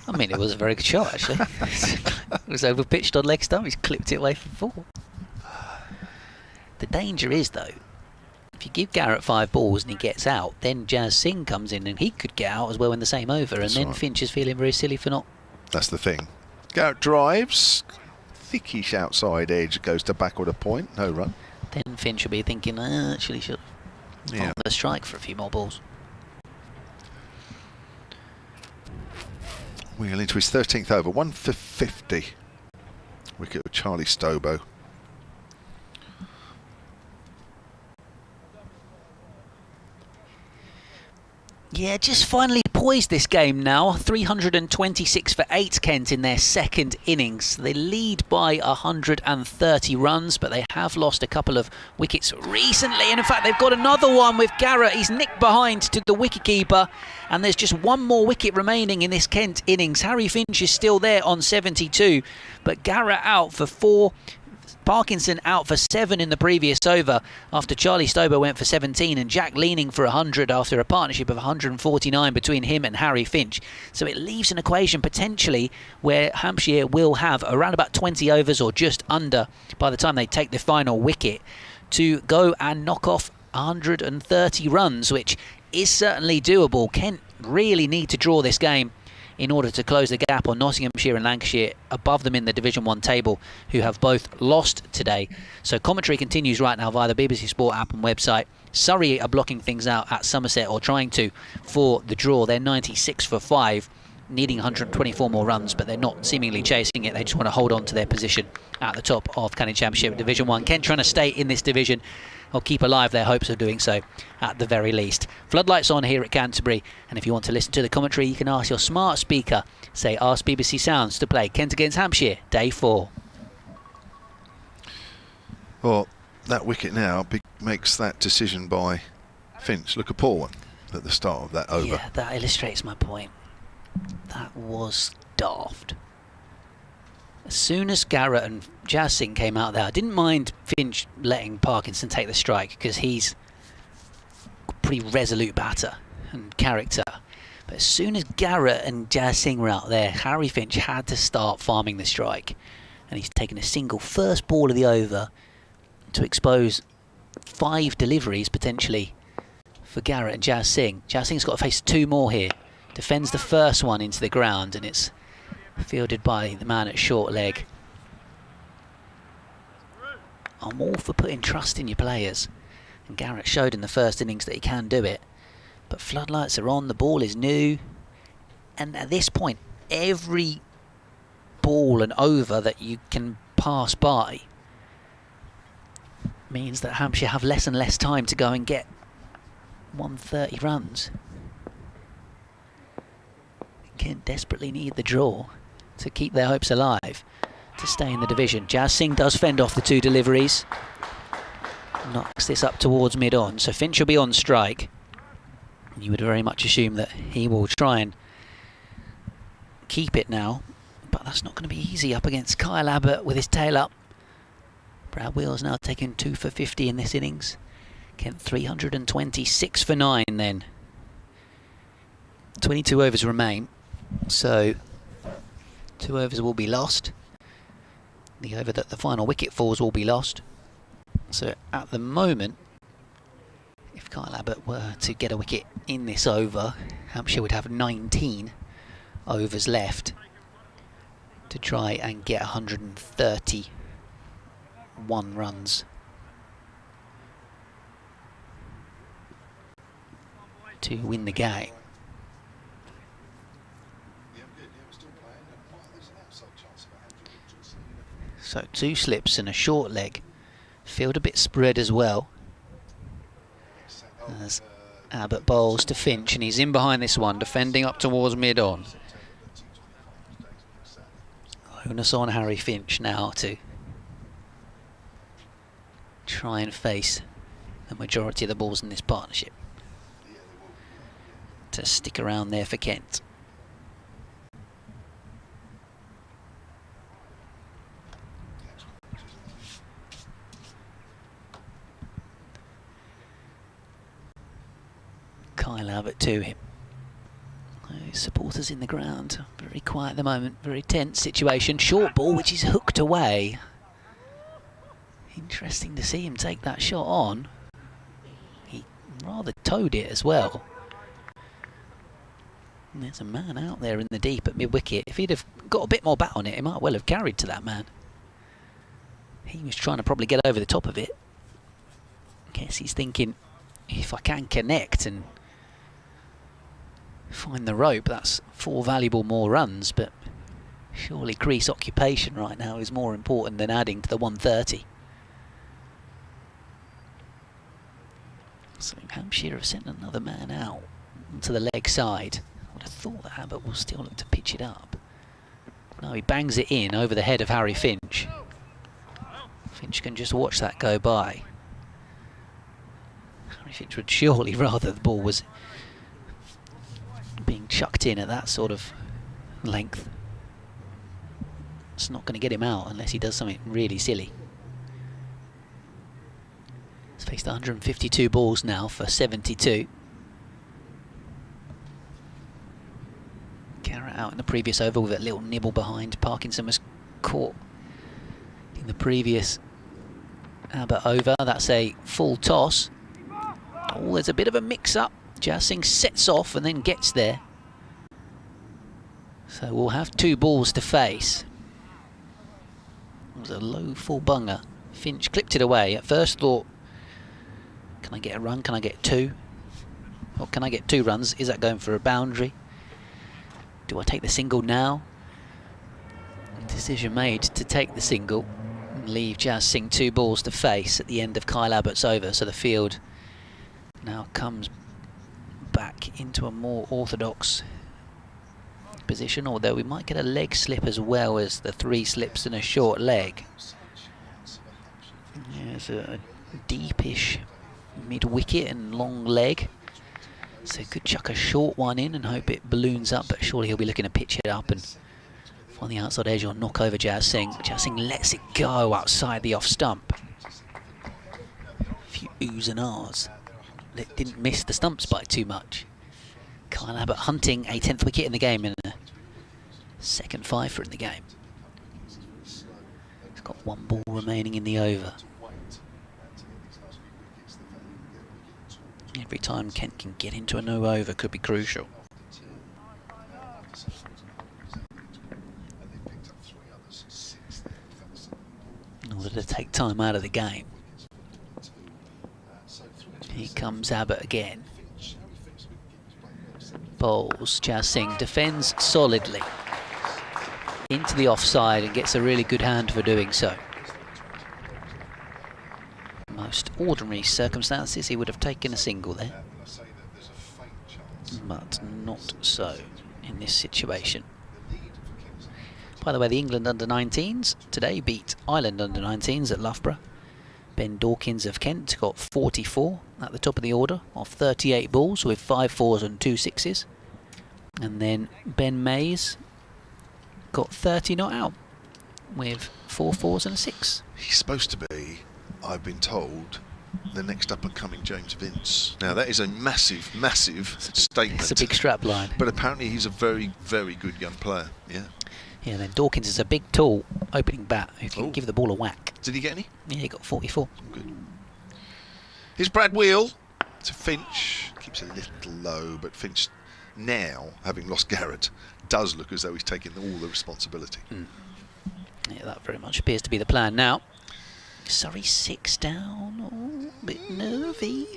I mean, it was a very good shot, actually. It was over-pitched on leg stump. He's clipped it away from 4. The danger is, though, if you give Garrett 5 balls and he gets out, then Jazz Singh comes in and he could get out as well in the same over. That's and then right. Finch is feeling very silly for not. That's the thing. Garrett drives. Thickish outside edge, goes to backward a point. No run. Then Finch will be thinking, actually should have the strike for a few more balls. Wheel into his 13th over, 1 for 50. Wicket with Charlie Stobo. Yeah, just finally poised this game now. 326 for 8, Kent, in their second innings. They lead by 130 runs, but they have lost a couple of wickets recently. And in fact, they've got another one with Garrett. He's nicked behind to the wicketkeeper. And there's just one more wicket remaining in this Kent innings. Harry Finch is still there on 72, but Garrett out for 4. Parkinson out for 7 in the previous over after Charlie Stobo went for 17 and Jack Leaming for 100 after a partnership of 149 between him and Harry Finch. So it leaves an equation potentially where Hampshire will have around about 20 overs or just under by the time they take the final wicket to go and knock off 130 runs, which is certainly doable. Kent really need to draw this game in order to close the gap on Nottinghamshire and Lancashire above them in the Division 1 table, who have both lost today. So commentary continues right now via the BBC Sport app and website. Surrey are blocking things out at Somerset, or trying to, for the draw. They're 96 for 5, needing 124 more runs, but they're not seemingly chasing it. They just want to hold on to their position at the top of Canning Championship Division 1. Kent trying to stay in this division, or keep alive their hopes of doing so at the very least. Floodlights on here at Canterbury, and if you want to listen to the commentary, you can ask your smart speaker, say ask BBC Sounds to play Kent against Hampshire, day 4. Well, that wicket now makes that decision by Finch look a poor one at the start of that over. Yeah, that illustrates my point. That was daft. As soon as Garrett and Jazz Singh came out there, I didn't mind Finch letting Parkinson take the strike because he's a pretty resolute batter and character. But as soon as Garrett and Jazz Singh were out there, Harry Finch had to start farming the strike. And he's taken a single first ball of the over to expose 5 deliveries potentially for Garrett and Jazz Singh. Jazz Singh's got to face 2 more here. Defends the first one into the ground, and it's fielded by the man at short leg. I'm all for putting trust in your players, and Garrett showed in the first innings that he can do it. But floodlights are on, the ball is new, and at this point every ball and over that you can pass by means that Hampshire have less and less time to go and get 130 runs. Kent desperately need the draw to keep their hopes alive, to stay in the division. Jazz Singh does fend off the 2 deliveries. Knocks this up towards mid-on, so Finch will be on strike. You would very much assume that he will try and keep it now, but that's not going to be easy up against Kyle Abbott with his tail up. Brad Wheels now taking 2 for 50 in this innings. Kent 326 for 9 then. 22 overs remain, so 2 overs will be lost. The over that the final wicket falls will be lost. So at the moment, if Kyle Abbott were to get a wicket in this over, Hampshire would have 19 overs left to try and get 131 runs to win the game. So 2 slips and a short leg. Field a bit spread as well. As Abbott bowls to Finch, and he's in behind this one, defending up towards mid-on. Onus on Harry Finch now to try and face the majority of the balls in this partnership, to stick around there for Kent. Kyle Abbott to him. Supporters in the ground, very quiet at the moment, very tense situation. Short ball, which is hooked away. Interesting to see him take that shot on. He rather towed it as well. And there's a man out there in the deep at mid-wicket. If he'd have got a bit more bat on it, he might well have carried to that man. He was trying to probably get over the top of it. I guess he's thinking, if I can connect and find the rope, that's 4 valuable more runs, but surely crease occupation right now is more important than adding to the 130. So Hampshire have sent another man out to the leg side. I would have thought that Abbott will still look to pitch it up. No, he bangs it in over the head of Harry Finch. Finch can just watch that go by. Harry Finch would surely rather the ball was being chucked in at that sort of length. It's not going to get him out unless he does something really silly. He's faced 152 balls now for 72. Carrot out in the previous over with a little nibble behind. Parkinson was caught in the previous Abbott over. That's a full toss. Oh, there's a bit of a mix-up. Jazz Singh sets off and then gets there. So we'll have 2 balls to face. It was a low full bunger. Finch clipped it away. At first thought, can I get a run? Can I get 2? Or can I get 2 runs? Is that going for a boundary? Do I take the single now? Decision made to take the single and leave Jazz Singh 2 balls to face at the end of Kyle Abbott's over. So the field now comes back into a more orthodox position, although we might get a leg slip as well as the 3 slips and a short leg. There's a deepish mid-wicket and long leg, so could chuck a short one in and hope it balloons up, but surely he'll be looking to pitch it up and find the outside edge or knock over Jazz Singh. Jazz Singh lets it go outside the off stump. A few oohs and ahs. It didn't miss the stumps by too much. Kyle Abbott hunting a 10th wicket in the game and a second fifer in the game. He's got 1 ball remaining in the over. Every time Kent can get into a no over could be crucial. In order to take time out of the game. Here comes Abbott again. Bowls, Jazz Singh defends solidly into the offside and gets a really good hand for doing so. Most ordinary circumstances he would have taken a single there, but not so in this situation. By the way, the England under-19s today beat Ireland under-19s at Loughborough. Ben Dawkins of Kent got 44 at the top of the order off 38 balls with 5 4s and 2 6s. And then Ben Mays got 30 not out with 4 4s and a 6. He's supposed to be, I've been told, the next up-and-coming James Vince. Now that is a massive, massive statement. It's a big strap line. But apparently he's a very, very good young player. Yeah. Yeah, then Dawkins is a big, tall opening bat who can give the ball a whack. Did he get any? Yeah, he got 44. Good. Here's Brad Wheel to Finch. Keeps a little low, but Finch now, having lost Garrett, does look as though he's taking all the responsibility. Yeah, that very much appears to be the plan now. Surrey 6 down, a bit nervy.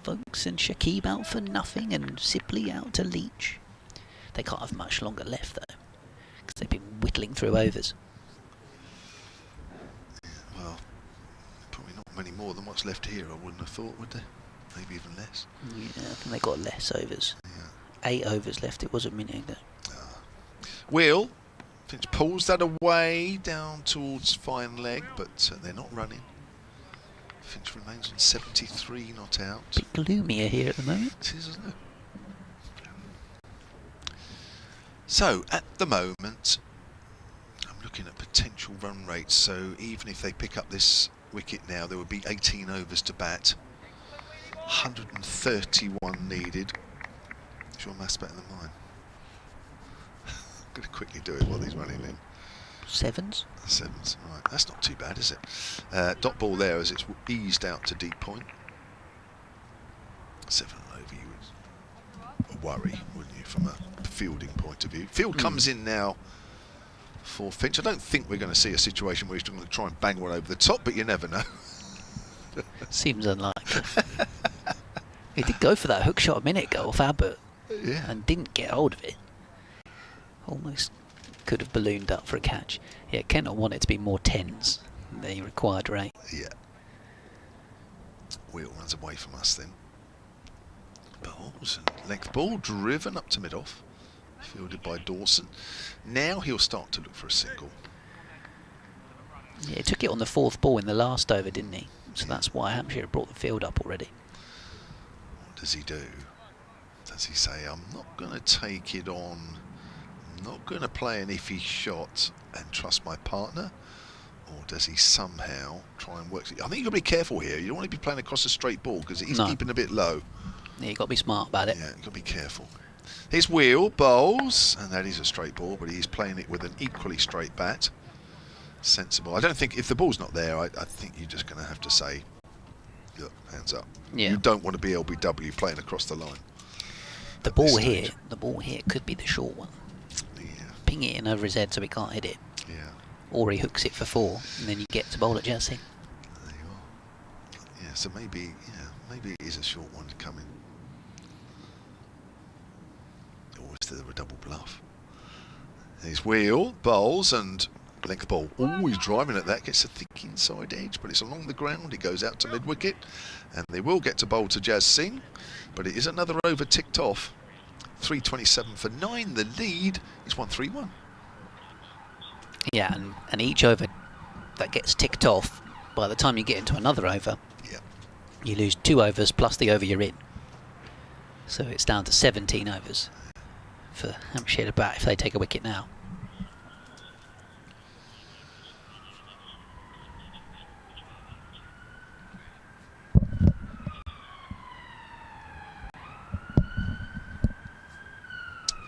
Folks and Shakib out for nothing, and Sipley out to Leach. They can't have much longer left though, because they've been whittling through overs. Yeah, well, probably not many more than what's left here, I wouldn't have thought, would they? Maybe even less. Yeah, I think they got less overs. Yeah. 8 overs left, it was a minute ago. Wheel. Finch pulls that away down towards fine leg, but they're not running. Finch remains on 73, not out. Bit gloomier here at the moment. It is, isn't it? So, at the moment, I'm looking at potential run rates. So, even if they pick up this wicket now, there would be 18 overs to bat. 131 needed. Is your maths better than mine? I'm going to quickly do it while he's running in. Sevens? Sevens, right. That's not too bad, is it? Dot ball there as it's eased out to deep point. 7 over, you would worry, wouldn't you, from a fielding point of view. Field comes in now for Finch. I don't think we're going to see a situation where he's going to try and bang one over the top, but you never know. Seems unlikely. He did go for that hook shot a minute ago off Abbott, and didn't get hold of it. Almost could have ballooned up for a catch. Yeah, Kennel wanted to be more 10s than he required, right? Yeah. Wheel runs away from us then. Balls and length ball driven up to mid-off. Fielded by Dawson. Now he'll start to look for a single. Yeah, he took it on the 4th ball in the last over, didn't he? So that's why Hampshire brought the field up already. What does he do? Does he say, I'm not going to take it on, I'm not going to play an iffy shot and trust my partner? Or does he somehow try and work it? I think you've got to be careful here. You don't want to be playing across a straight ball because it is keeping a bit low. Yeah, you've got to be smart about it. Yeah, you've got to be careful. Here's Wheel, bowls, and that is a straight ball, but he's playing it with an equally straight bat. Sensible. I don't think, if the ball's not there, I think you're just going to have to say, look, hands up. Yeah. You don't want to be LBW playing across the line. The ball here could be the short one. Yeah. Ping it in over his head so he can't hit it. Yeah. Or he hooks it for 4, and then you get to bowl at Jersey. There you are. Yeah, so maybe it is a short one to come in. Or is there a double bluff? Here's Wheel, bowls, and length ball. Oh, he's driving at that, gets a thick inside edge, but it's along the ground. He goes out to mid-wicket, and they will get to bowl to Jazz Singh, but it is another over ticked off. 3:27 for 9. The lead is 131. Yeah, and each over that gets ticked off, by the time you get into another over, you lose 2 overs plus the over you're in. So it's down to 17 overs for Hampshire to bat if they take a wicket now.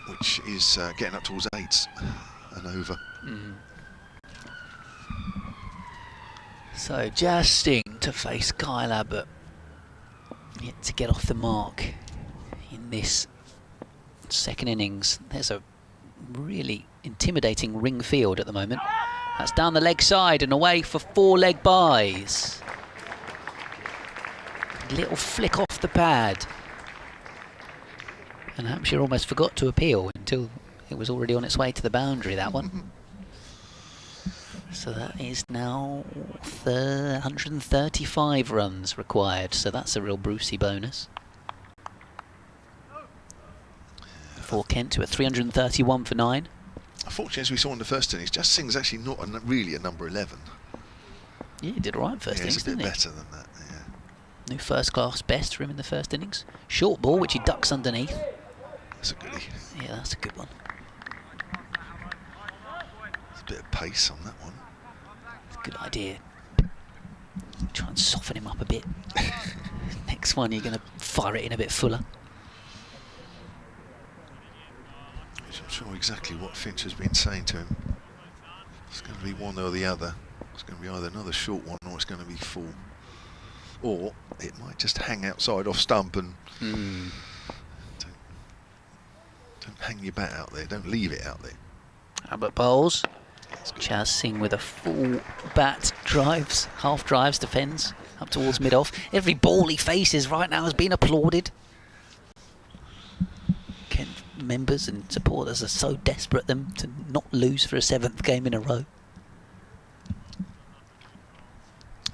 Which is getting up towards 8 and over. So Jazz Singh to face Kyle Abbott, yet to get off the mark in this second innings. There's a really intimidating ring field at the moment. That's down the leg side and away for 4 leg byes. Little flick off the pad. And Hampshire almost forgot to appeal until it was already on its way to the boundary, that one. So that is now 135 runs required, so that's a real Brucey bonus. For Kent to a 331 for 9. Unfortunately, as we saw in the first innings, Jazz Singh's actually not really a number 11. Yeah, he did all right first innings, it's a bit didn't he? better than that, yeah. New first class best for him in the first innings. Short ball, which he ducks underneath. That's a goodie. Yeah, that's a good one. There's a bit of pace on that one. Good idea. Try and soften him up a bit. Next one, you're going to fire it in a bit fuller. Which I'm sure sure exactly what Finch has been saying to him. It's going to be one or the other. It's going to be either another short one or it's going to be full. Or it might just hang outside off stump and don't hang your bat out there. Don't leave it out there. Abbott bowls. Chaz Singh with a full bat, drives, half drives, defends up towards mid-off. Every ball he faces right now has been applauded. Kent members and supporters are so desperate them to not lose for a 7th game in a row.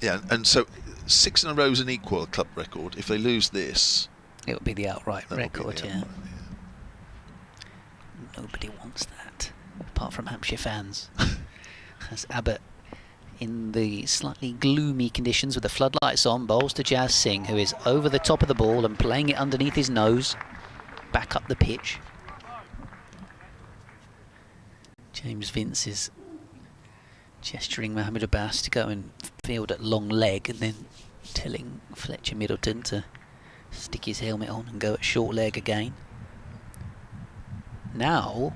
Yeah, and so 6 in a row is an equal club record. If they lose this, It would be the outright that will be record, the yeah. outright, Nobody wants that, apart from Hampshire fans. As Abbott, in the slightly gloomy conditions with the floodlights on, bowls to Jazz Singh, who is over the top of the ball and playing it underneath his nose, back up the pitch. James Vince is gesturing Mohammed Abbas to go and field at long leg, and then telling Fletcher Middleton to stick his helmet on and go at short leg again. Now,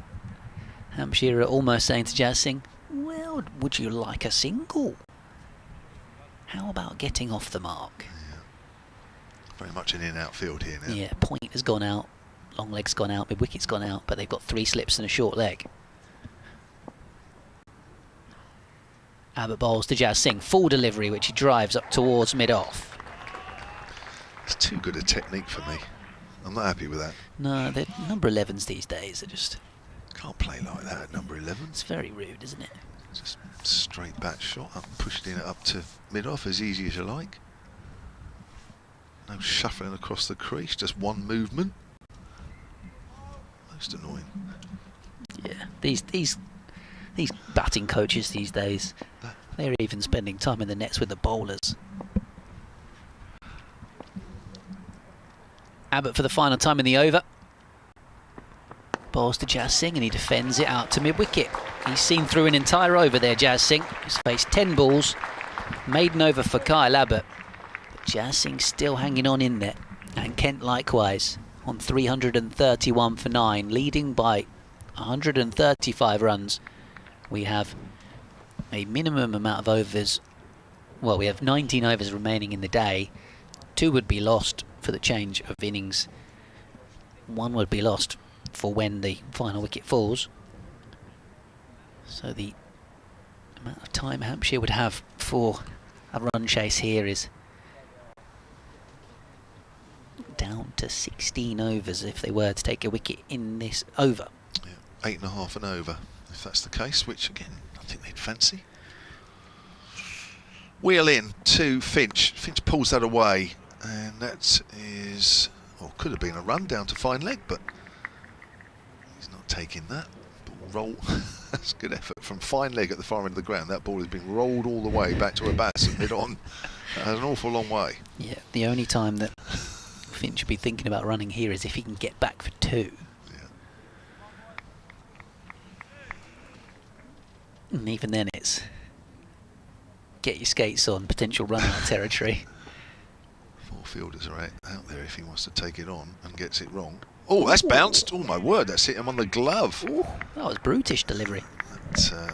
Hampshire are almost saying to Jazz Singh, well, would you like a single? How about getting off the mark? Yeah. Very much an in-out field here now. Yeah, point has gone out, long leg's gone out, mid-wicket's gone out, but they've got 3 slips and a short leg. Abbott bowls to Jazz Singh, full delivery, which he drives up towards mid-off. It's too good a technique for me. I'm not happy with that. No, the number 11s these days are just... Can't play like that at number 11. It's very rude, isn't it? Just straight back shot, up, pushing it up to mid-off as easy as you like. No shuffling across the crease, just one movement. Most annoying. Yeah, these batting coaches these days, they're even spending time in the nets with the bowlers. Abbott for the final time in the over. Bowls to Jazz Singh and he defends it out to mid-wicket. He's seen through an entire over there, Jazz Singh. He's faced 10 balls. Maiden over for Kyle Abbott. But Jazz Singh still hanging on in there. And Kent likewise on 331 for 9, leading by 135 runs. We have a minimum amount of overs. Well, we have 19 overs remaining in the day. 2 would be lost for the change of innings. 1 would be lost for when the final wicket falls. So the amount of time Hampshire would have for a run chase here is down to 16 overs if they were to take a wicket in this over. Yeah, 8.5 and over, if that's the case, which again, I think they'd fancy. Wheel in to Finch. Finch pulls that away, and that is, or could have been a run down to fine leg, but he's not taking that. Roll. That's good effort from fine leg at the far end of the ground. That ball has been rolled all the way back to Abbas and mid on. That's an awful long way. Yeah, the only time that Finch should be thinking about running here is if he can get back for 2. Yeah. And even then it's get your skates on, potential run out territory. 4 fielders are out there if he wants to take it on and gets it wrong. Oh, that's bounced. Oh, my word, that's hit him on the glove. Ooh, that was brutish delivery. I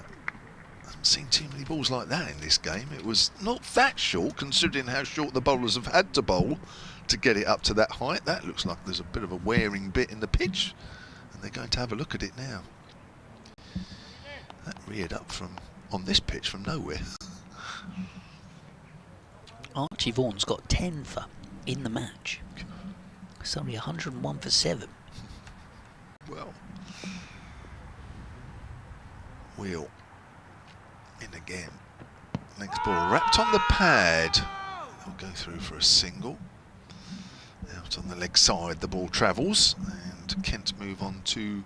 haven't seen too many balls like that in this game. It was not that short, considering how short the bowlers have had to bowl to get it up to that height. That looks like there's a bit of a wearing bit in the pitch, and they're going to have a look at it now. That reared up from on this pitch from nowhere. Archie Vaughan's got 10 for in the match. Sorry, 101 for 7. Well, wheel in again. Next ball wrapped on the pad. They'll go through for a single. Out on the leg side, the ball travels, and Kent move on to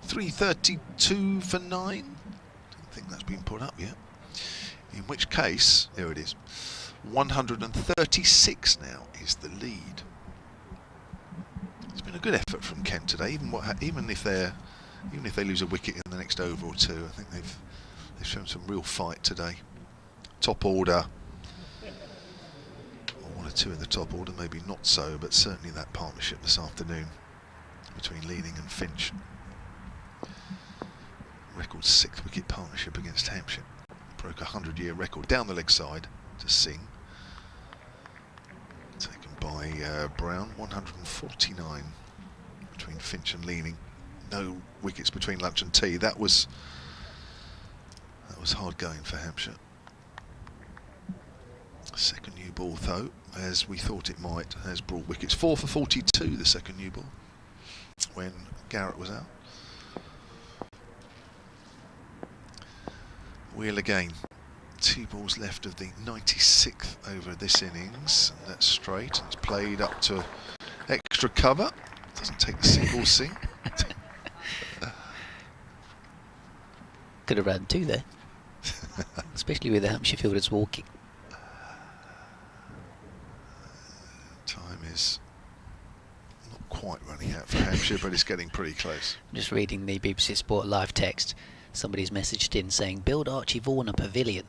332 for 9. Don't think that's been put up yet. In which case, there it is. 136 now is the lead. It's been a good effort from Kent today. Even if they lose a wicket in the next over or 2, I think they've shown some real fight today. Top order, or 1 or 2 in the top order, maybe not so, but certainly that partnership this afternoon between Leaming and Finch. record 6-wicket partnership against Hampshire. Broke a 100-year record down the leg side to Singh. Taken by Brown, 149 between Finch and Leaming. No wickets between lunch and tea. That was hard going for Hampshire. Second new ball, though, as we thought it might, has brought wickets. 4 for 42, the second new ball, when Garrett was out. Wheel again. 2 balls left of the 96th over this innings. That's straight, and it's played up to extra cover. Doesn't take the single sing. Could have ran 2 there. Especially with the Hampshire fielders walking. Time is not quite running out for Hampshire, but it's getting pretty close. I'm just reading the BBC Sport live text. Somebody's messaged in saying, build Archie Vaughan a pavilion.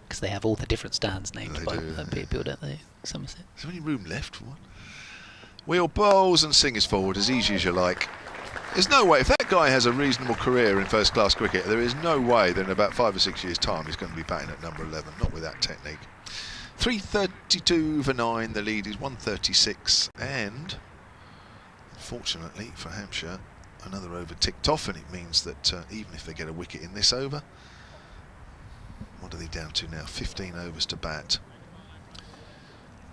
Because they have all the different stands named by people, don't they? Somerset. Is there any room left for one? Wheel bowls and Singh is forward as easy as you like. There's no way, if that guy has a reasonable career in first-class cricket, there is no way that in about 5 or 6 years' time he's going to be batting at number 11, not with that technique. 332 for 9, the lead is 136, and fortunately for Hampshire, another over ticked off, and it means that even if they get a wicket in this over, what are they down to now? 15 overs to bat.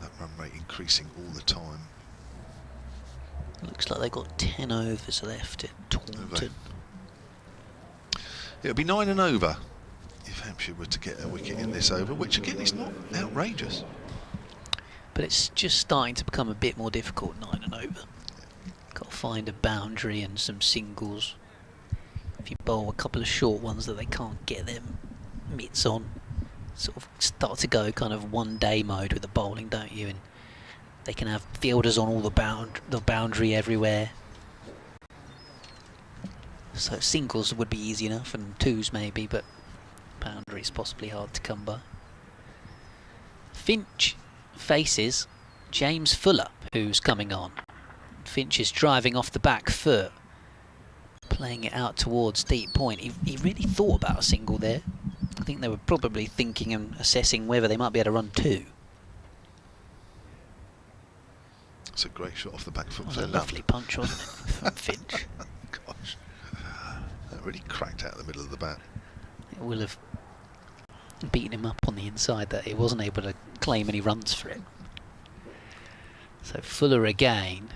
That run rate increasing all the time. Looks like they've got 10 overs left at Taunton. It'll be 9 and over if Hampshire were to get a wicket in this over, which again is not outrageous. But it's just starting to become a bit more difficult, 9 and over. Got to find a boundary and some singles. If you bowl a couple of short ones that they can't get their mitts on, sort of start to go kind of one-day mode with the bowling, don't you? And they can have fielders on all the boundary everywhere. So singles would be easy enough, and 2s maybe, but boundaries possibly hard to come by. Finch faces James Fuller, who's coming on. Finch is driving off the back foot, playing it out towards deep point. He really thought about a single there. I think they were probably thinking and assessing whether they might be able to run 2. It's a great shot off the back foot. It was a lovely punch, wasn't it, from Finch? Gosh, that really cracked out the middle of the bat. It will have beaten him up on the inside that he wasn't able to claim any runs for it. So Fuller again,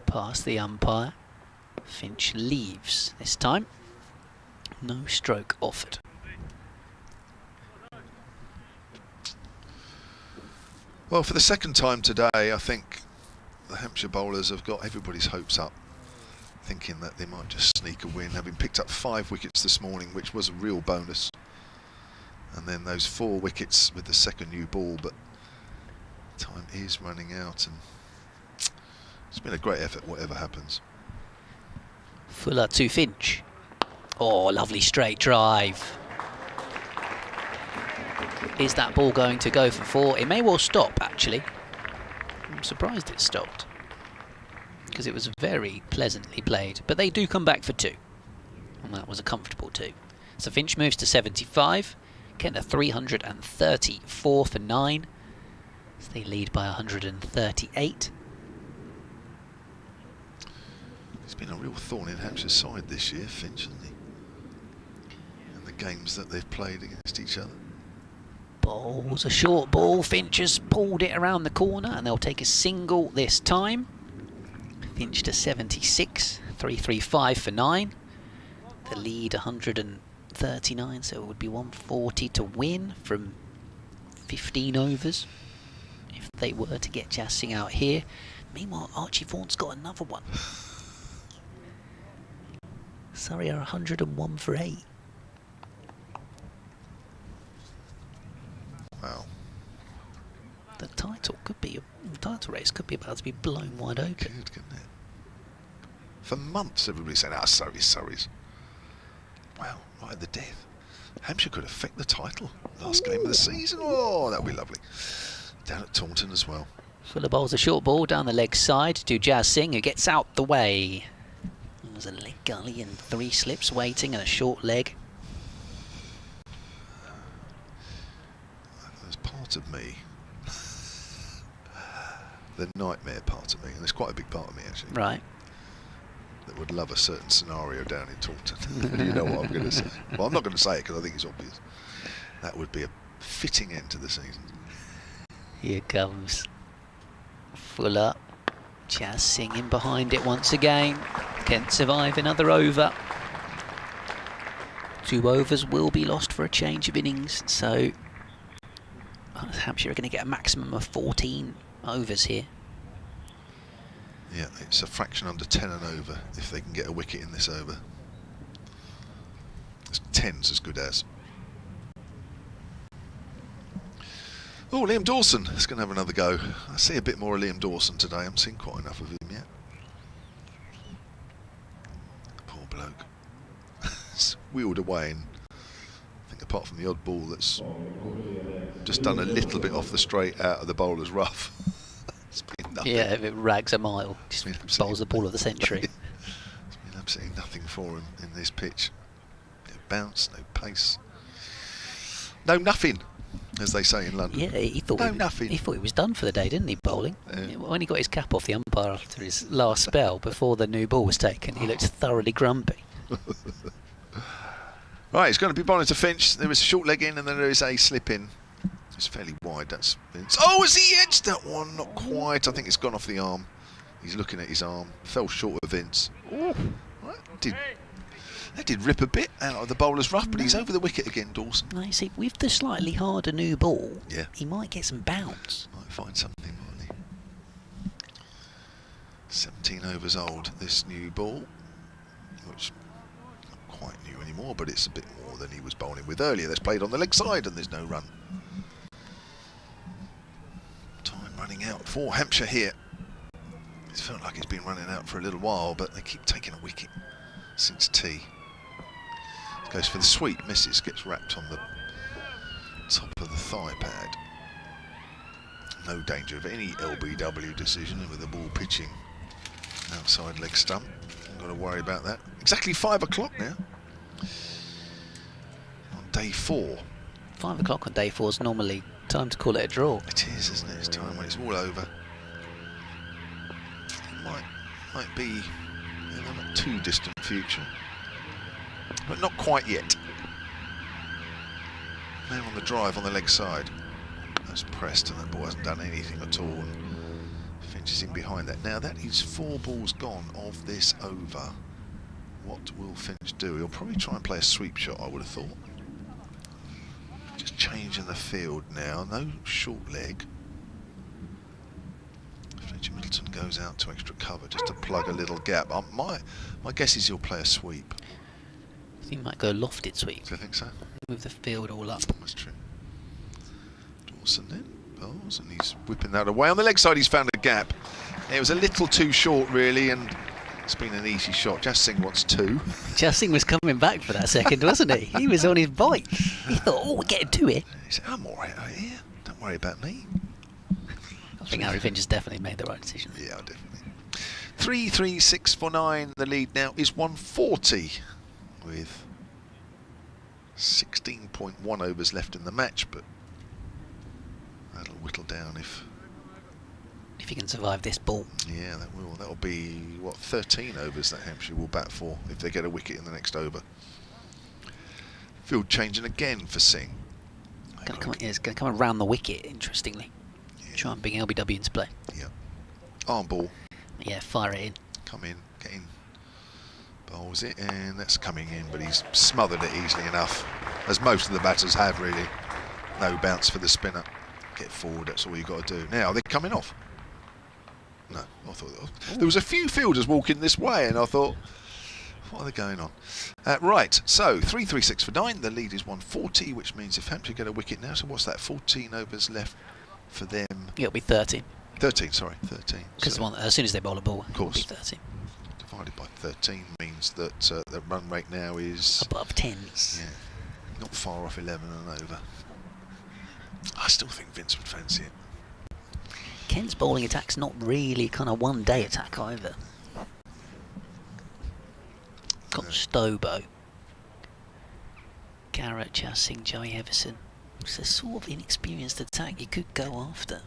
past the umpire. Finch leaves this time. No stroke offered. Well, for the second time today, I think the Hampshire bowlers have got everybody's hopes up, thinking that they might just sneak a win, having picked up 5 wickets this morning, which was a real bonus. And then those 4 wickets with the second new ball, but time is running out, and it's been a great effort, whatever happens. Fuller to Finch. Oh, lovely straight drive. Is that ball going to go for 4? It may well stop, actually. I'm surprised it stopped, because it was very pleasantly played. But they do come back for 2, and that was a comfortable 2. So Finch moves to 75. Kent 334 for 9. So they lead by 138. He's been a real thorn in Hampshire's side this year, Finch, hasn't he? And the games that they've played against each other. Ball's a short ball. Finch has pulled it around the corner, and they'll take a single this time. Finch to 76, 335 for 9. The lead 139, so it would be 140 to win from 15 overs if they were to get Jas Singh out here. Meanwhile, Archie Vaughan's got another one. Surrey are 101 for 8. Wow. The title race could be about to be blown wide open. Good, couldn't it? For months, everybody said, Surrey's. Wow, right at the death. Hampshire could affect the title. Last game of the season. Oh, that would be lovely. Down at Taunton as well. Fuller bowls a short ball down the leg side to Jas Singh, who gets out the way. There's a leg gully and 3 slips waiting and a short leg. part of me, the nightmare part of me, and there's quite a big part of me actually, Right. that would love a certain scenario down in Taunton. You know what I'm going to say. Well, I'm not going to say it because I think it's obvious. That would be a fitting end to the season. Here comes Fuller. Just singing behind it once again. Kent survive another over. 2 overs will be lost for a change of innings, so Hampshire are going to get a maximum of 14 overs here. Yeah, it's a fraction under 10 and over if they can get a wicket in this over. 10's as good as. Oh, Liam Dawson is going to have another go. I see a bit more of Liam Dawson today. I haven't seen quite enough of him yet. Poor bloke. It's wheeled away, and I think apart from the odd ball that's just done a little bit off the straight out of the bowler's rough. It's been nothing. Yeah, if it rags a mile, just bowls the ball of the century. It's been absolutely nothing for him in this pitch. No bounce, no pace. No nothing, as they say in London. Yeah, he thought nothing. He thought he was done for the day, didn't he, bowling? Yeah. When he got his cap off the umpire after his last spell, before the new ball was taken, he looked thoroughly grumpy. Right, he's going to be bowling to Finch. There is a short leg in, and then there is a slip in. It's fairly wide. That's Vince. Oh, has he edged that one? Not quite. I think it's gone off the arm. He's looking at his arm. Fell short of Vince. Ooh, that did rip a bit out of the bowler's rough, but he's over the wicket again, Dawson. No, you see, with the slightly harder new ball, yeah, he might get some bounce. Might find something, mightn't he? 17 overs old, this new ball, which not quite new anymore, but it's a bit more than he was bowling with earlier. That's played on the leg side, and there's no run. Time running out for Hampshire here. It's felt like it's been running out for a little while, but they keep taking a wicket since tea. Goes for the sweep, misses, gets wrapped on the top of the thigh pad. No danger of any LBW decision with the ball pitching outside leg stump. Not got to worry about that. Exactly 5 o'clock now on day 4. 5 o'clock on day 4 is normally time to call it a draw. It is, isn't it? It's time when it's all over. It might be in a not too distant future, but not quite yet. Now on the drive on the leg side. That's pressed, and that ball hasn't done anything at all. And Finch is in behind that. Now that is 4 balls gone of this over. What will Finch do? He'll probably try and play a sweep shot, I would have thought. Just changing the field now. No short leg. Finch Middleton goes out to extra cover just to plug a little gap. My guess is he'll play a sweep. He might go lofted sweep. Do you think so? Move the field all up. That's true. Dawson then bowls, and he's whipping that away. On the leg side, he's found a gap. It was a little too short, really, and it's been an easy shot. Jas Singh wants 2. Jas Singh was coming back for that second, wasn't he? He was on his bike. He thought, oh, we're getting 2 here. He said, I'm all right out here. Don't worry about me. I think Harry Finch has definitely made the right decision. Yeah, definitely. 3-3-6 for 9. The lead now is 140 with 16.1 overs left in the match, but that'll whittle down if you can survive this ball. Yeah, that will. That'll be, what, 13 overs that Hampshire will bat for if they get a wicket in the next over. Field changing again for Singh. It's going to come around the wicket, interestingly. Yeah. Try and bring LBW into play. Yeah. Arm ball. Yeah, fire it in. Come in, get in. Bowls it, and that's coming in, but he's smothered it easily enough, as most of the batters have, really. No bounce for the spinner. Get forward, that's all you got to do. Now they're coming off. No, I thought there was a few fielders walking this way, and I thought, what are they going on? Right, so 3-3-6 for 9. The lead is 140, which means if Hampshire get a wicket now, so what's that? 14 overs left for them. It'll be 13. 13, sorry, 13. Because so as soon as they bowl a ball, of course. it'll be 13. Divided by 13 means that the run rate now is above 10s. Yeah, not far off 11 and over. I still think Vince would fancy it. Kent's bowling attack's not really kind of one-day attack either. Got Stobo, Garrett, Jas Singh, Joey Everson, It's a sort of inexperienced attack you could go after.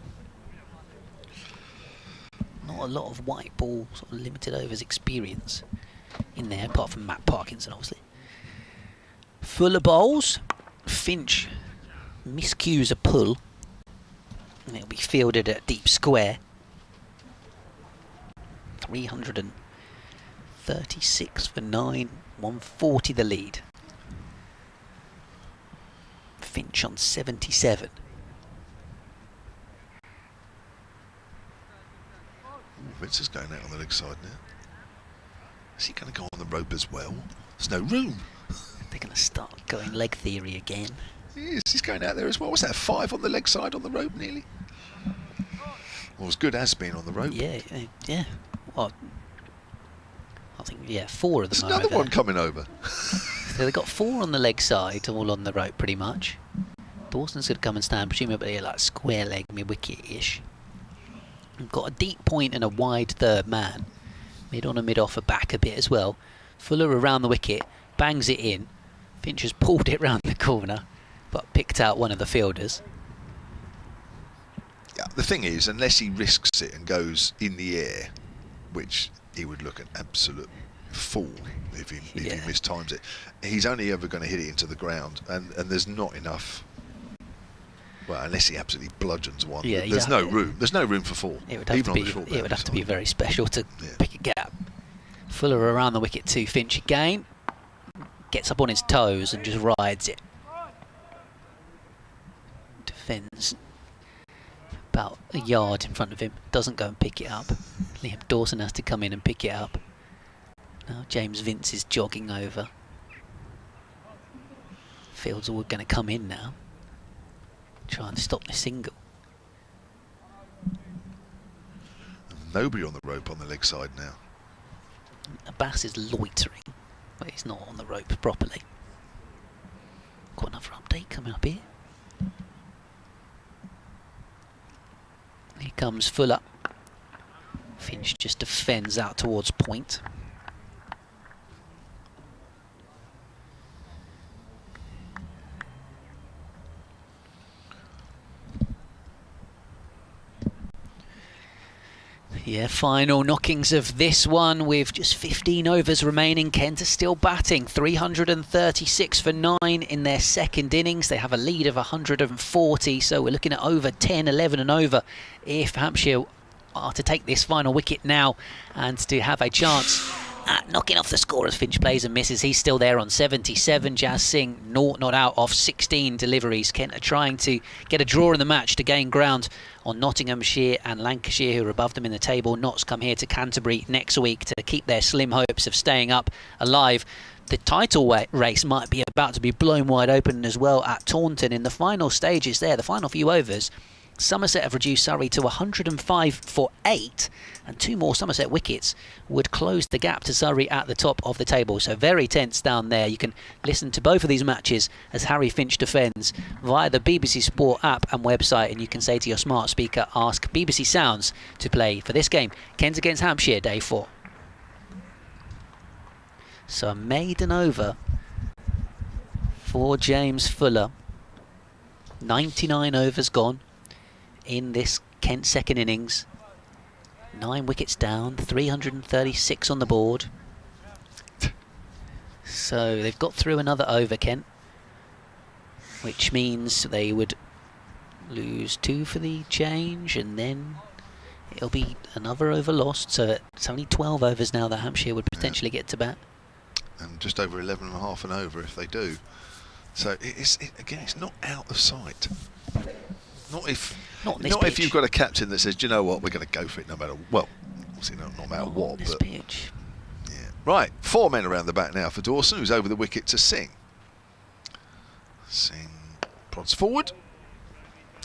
Not a lot of white ball, sort of limited overs experience in there, apart from Matt Parkinson, obviously. Fuller bowls. Finch miscues a pull, and it'll be fielded at deep square. 336 for 9, 140 the lead. Finch on 77. Vince is going out on the leg side now. Is he going to go on the rope as well? There's no room. They're going to start going leg theory again. He is. He's going out there as well. What's that, 5 on the leg side on the rope nearly? Well, as good as being on the rope. Yeah, yeah. Well, I think, yeah, 4 of them. There's another one coming over. So they've got 4 on the leg side, all on the rope pretty much. Dawson's going to come and stand, presumably like square leg, mid-wicket-ish. We've got a deep point and a wide third man. Mid on and mid off, a back a bit as well. Fuller around the wicket, bangs it in. Finch has pulled it round the corner, but picked out one of the fielders. Yeah, the thing is, unless he risks it and goes in the air, which he would look an absolute fool if he mistimes it, he's only ever going to hit it into the ground, and there's not enough. Well, unless he absolutely bludgeons one, Yeah, there's no room. There's no room for 4. It would have to be very special to pick a gap. Fuller around the wicket too. Finch again gets up on his toes and just rides it. Defends about a yard in front of him. Doesn't go and pick it up. Liam Dawson has to come in and pick it up. Now James Vince is jogging over. Field's all going to come in now. Try and stop the single. Nobody on the rope on the leg side now. Abbas is loitering, but he's not on the rope properly. Got another update coming up here. Here comes Fuller. Finch just defends out towards point. Yeah, final knockings of this one with just 15 overs remaining. Kent are still batting. 336 for 9 in their second innings. They have a lead of 140, so we're looking at over 10, 11 and over if Hampshire are to take this final wicket now and to have a chance at knocking off the score as Finch plays and misses. He's still there on 77. Jazz Singh not out off 16 deliveries. Kent are trying to get a draw in the match to gain ground on Nottinghamshire and Lancashire, who are above them in the table. Notts come here to Canterbury next week to keep their slim hopes of staying up alive. The title race might be about to be blown wide open as well at Taunton in the final stages there, the final few overs. Somerset have reduced Surrey to 105 for 8, and 2 more Somerset wickets would close the gap to Surrey at the top of the table. So very tense down there. You can listen to both of these matches as Harry Finch defends via the BBC Sport app and website, and you can say to your smart speaker, ask BBC Sounds to play for this game. Kent against Hampshire, day 4. So a maiden over for James Fuller. 99 overs gone in this Kent second innings. 9 wickets down, 336 on the board. So they've got through another over, Kent, which means they would lose 2 for the change, and then it'll be another over lost. So it's only 12 overs now that Hampshire would potentially get to bat. And just over 11 and a half and over if they do. So again, it's not out of sight. Not if you've got a captain that says, do you know what, we're going to go for it no matter, well, obviously no matter what. This but pitch. Yeah. Right, 4 men around the back now for Dawson, who's over the wicket to Singh. Singh prods forward.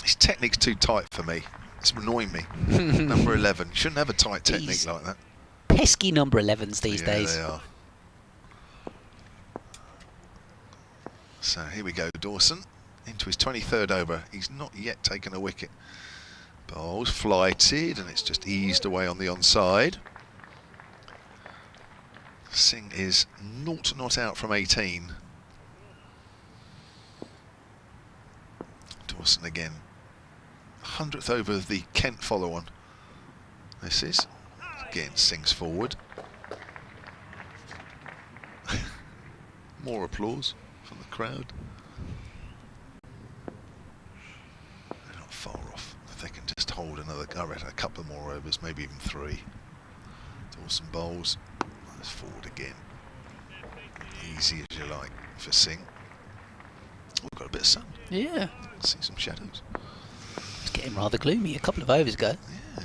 His technique's too tight for me. It's annoying me. Number 11. Shouldn't have a tight technique like that. Pesky number 11s these days. Yeah, they are. So here we go, Dawson into his 23rd over. He's not yet taken a wicket. Bowls flighted, and it's just eased away on the onside. Singh is not out from 18. Dawson again. 100th over of the Kent follow-on. This is. Again, Sings forward. More applause from the crowd. They're not far off. If they can just hold another, I reckon a couple of more overs, maybe even 3. Dawson bowls. That's forward again. Easy as you like for Singh. Oh, we've got a bit of sun. Yeah. See some shadows. It's getting rather gloomy a couple of overs ago. Yeah.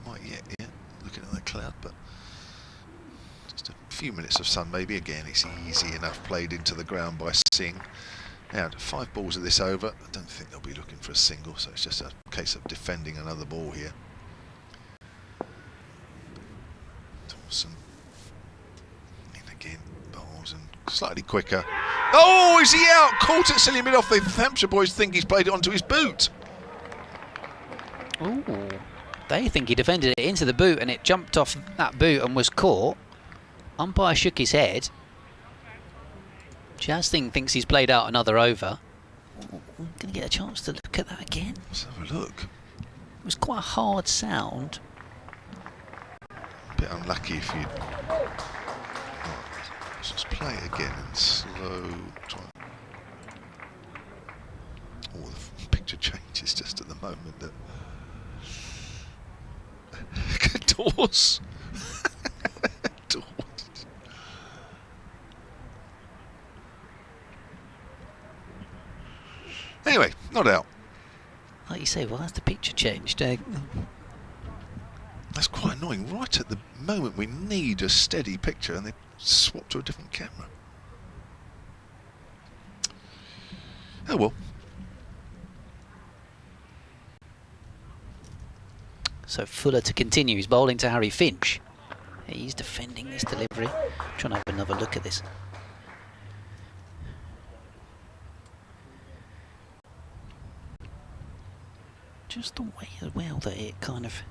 Might yet, yeah. Looking at that cloud, but just a few minutes of sun maybe. Again, it's easy enough played into the ground by Singh. Now, 5 balls of this over. I don't think they'll be looking for a single, so it's just a case of defending another ball here. Dawson. In again, bowls and slightly quicker. Oh, is he out? Caught it silly mid-off. The Hampshire boys think he's played it onto his boot. Ooh. They think he defended it into the boot and it jumped off that boot and was caught. Umpire shook his head. Jazz thinks he's played out another over. We're going to get a chance to look at that again. Let's have a look. It was quite a hard sound. A bit unlucky if you... Let's just play it again and slow... Oh, the picture changes just at the moment. That Doors. Doors. Anyway, not out. Like you say, why has the picture changed? That's quite annoying. Right at the moment we need a steady picture and they swap to a different camera. Oh well. So Fuller to continue. He's bowling to Harry Finch. He's defending this delivery. Trying to have another look at this. Just the way as well that it kind of...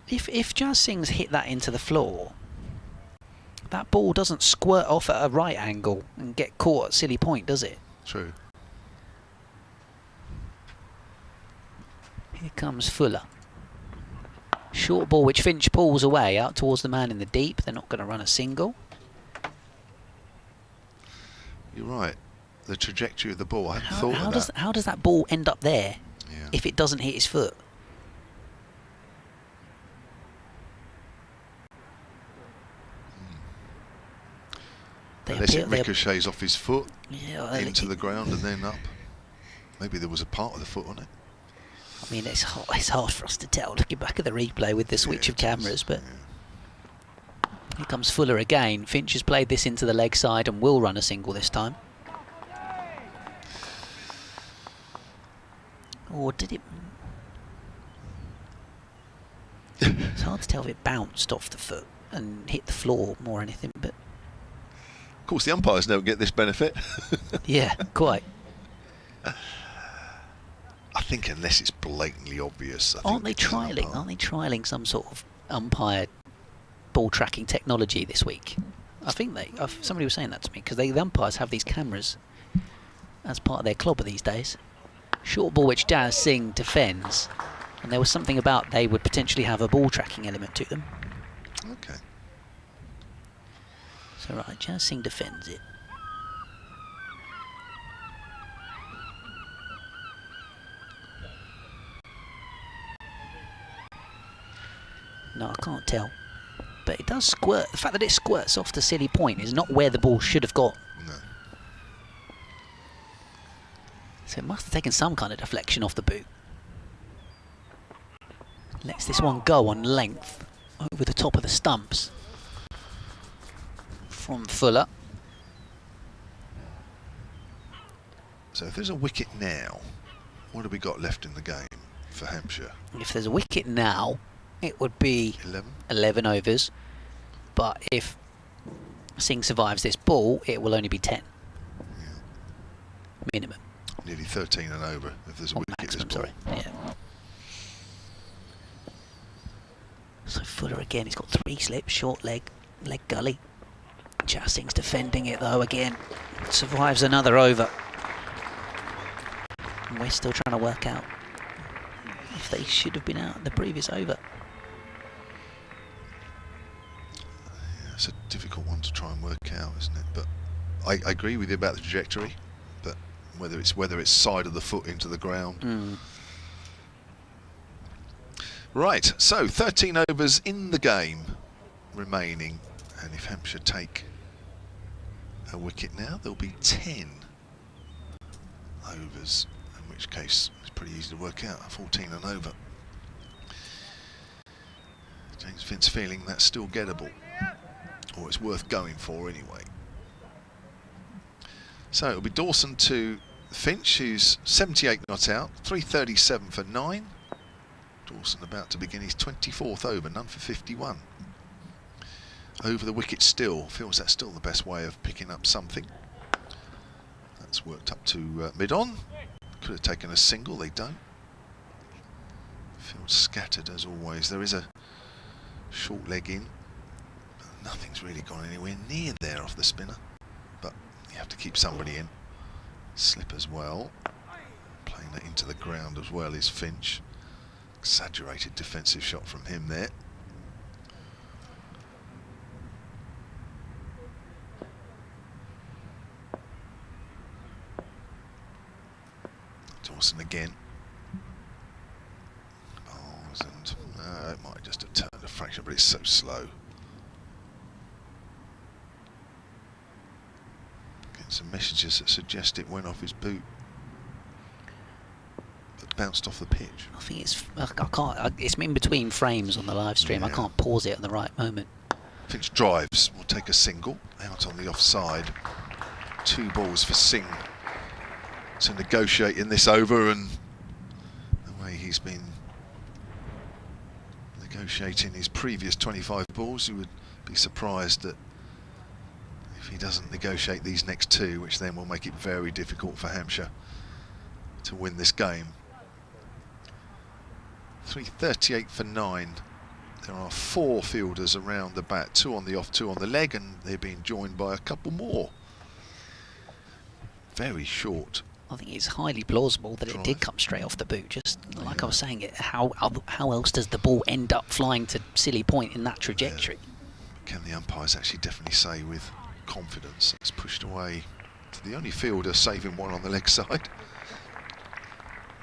If Jazz Singh's hit that into the floor, that ball doesn't squirt off at a right angle and get caught at silly point, does it? True. Here comes Fuller. Short ball which Finch pulls away out towards the man in the deep. They're not going to run a single. You're right. The trajectory of the ball, I hadn't thought of that. How does that ball end up there Yeah. if it doesn't hit his foot? Unless it ricochets off his foot into the ground and then up. Maybe there was a part of the foot on it. I mean, it's hard for us to tell looking back at the replay with the switch of cameras, but here comes Fuller again. Finch has played this into the leg side and will run a single this time. Or did it? It's hard to tell if it bounced off the foot and hit the floor more or anything, but... Of course, the umpires don't get this benefit. Yeah, quite. I think unless it's blatantly obvious. Aren't they trialling some sort of umpire ball tracking technology this week? I think somebody was saying that to me because the umpires have these cameras as part of their clobber these days. Short ball which Jazz Singh defends, and there was something about they would potentially have a ball tracking element to them. Okay. So right, Jazz Singh defends it. No, I can't tell. But it does squirt. The fact that it squirts off the silly point is not where the ball should have gone. No. So it must have taken some kind of deflection off the boot. Lets this one go on length over the top of the stumps. From Fuller. So if there's a wicket now, what have we got left in the game for Hampshire? If there's a wicket now, it would be 11? 11 overs. But if Singh survives this ball, it will only be 10. Yeah. Minimum. Nearly 13 and over if there's a Or wicket. maximum, this ball. sorry. Yeah. So Fuller again, he's got 3 slips, short leg, leg gully. Jousting's defending it though again. Survives another over. And we're still trying to work out if they should have been out in the previous over. Yeah, it's a difficult one to try and work out, isn't it? But I agree with you about the trajectory, but whether it's side of the foot into the ground. Right, so 13 overs in the game remaining, and if Hampshire take a wicket now, there'll be 10 overs, in which case it's pretty easy to work out, 14 and over. James Vince feeling that's still gettable, or it's worth going for anyway. So it'll be Dawson to Finch, who's 78 not out, 337 for 9. Dawson about to begin his 24th over, none for 51. Over the wicket still, feels that's still the best way of picking up something. That's worked up to mid-on. Could have taken a single, they don't. Feels scattered as always. There is a short leg in. Nothing's really gone anywhere near there off the spinner. But you have to keep somebody in. Slip as well. Playing that into the ground as well is Finch. Exaggerated defensive shot from him there. Dawson again. Bowls and it might just have turned a fraction, but it's so slow. Getting some messages that suggest it went off his boot. Bounced off the pitch. I think it's in between frames on the live stream. I can't pause it at the right moment. Finch drives, will take a single, out on the offside. 2 balls for Singh to negotiate in this over, and the way he's been negotiating his previous 25 balls, you would be surprised that if he doesn't negotiate these next 2, which then will make it very difficult for Hampshire to win this game. 338 for 9. There are 4 fielders around the bat, 2 on the off, 2 on the leg, and they're being joined by a couple more. Very short. I think it's highly plausible that drive. It did come straight off the boot. Just like I was saying, how else does the ball end up flying to silly point in that trajectory? Can the umpires actually definitely say with confidence it's pushed away to the only fielder saving one on the leg side?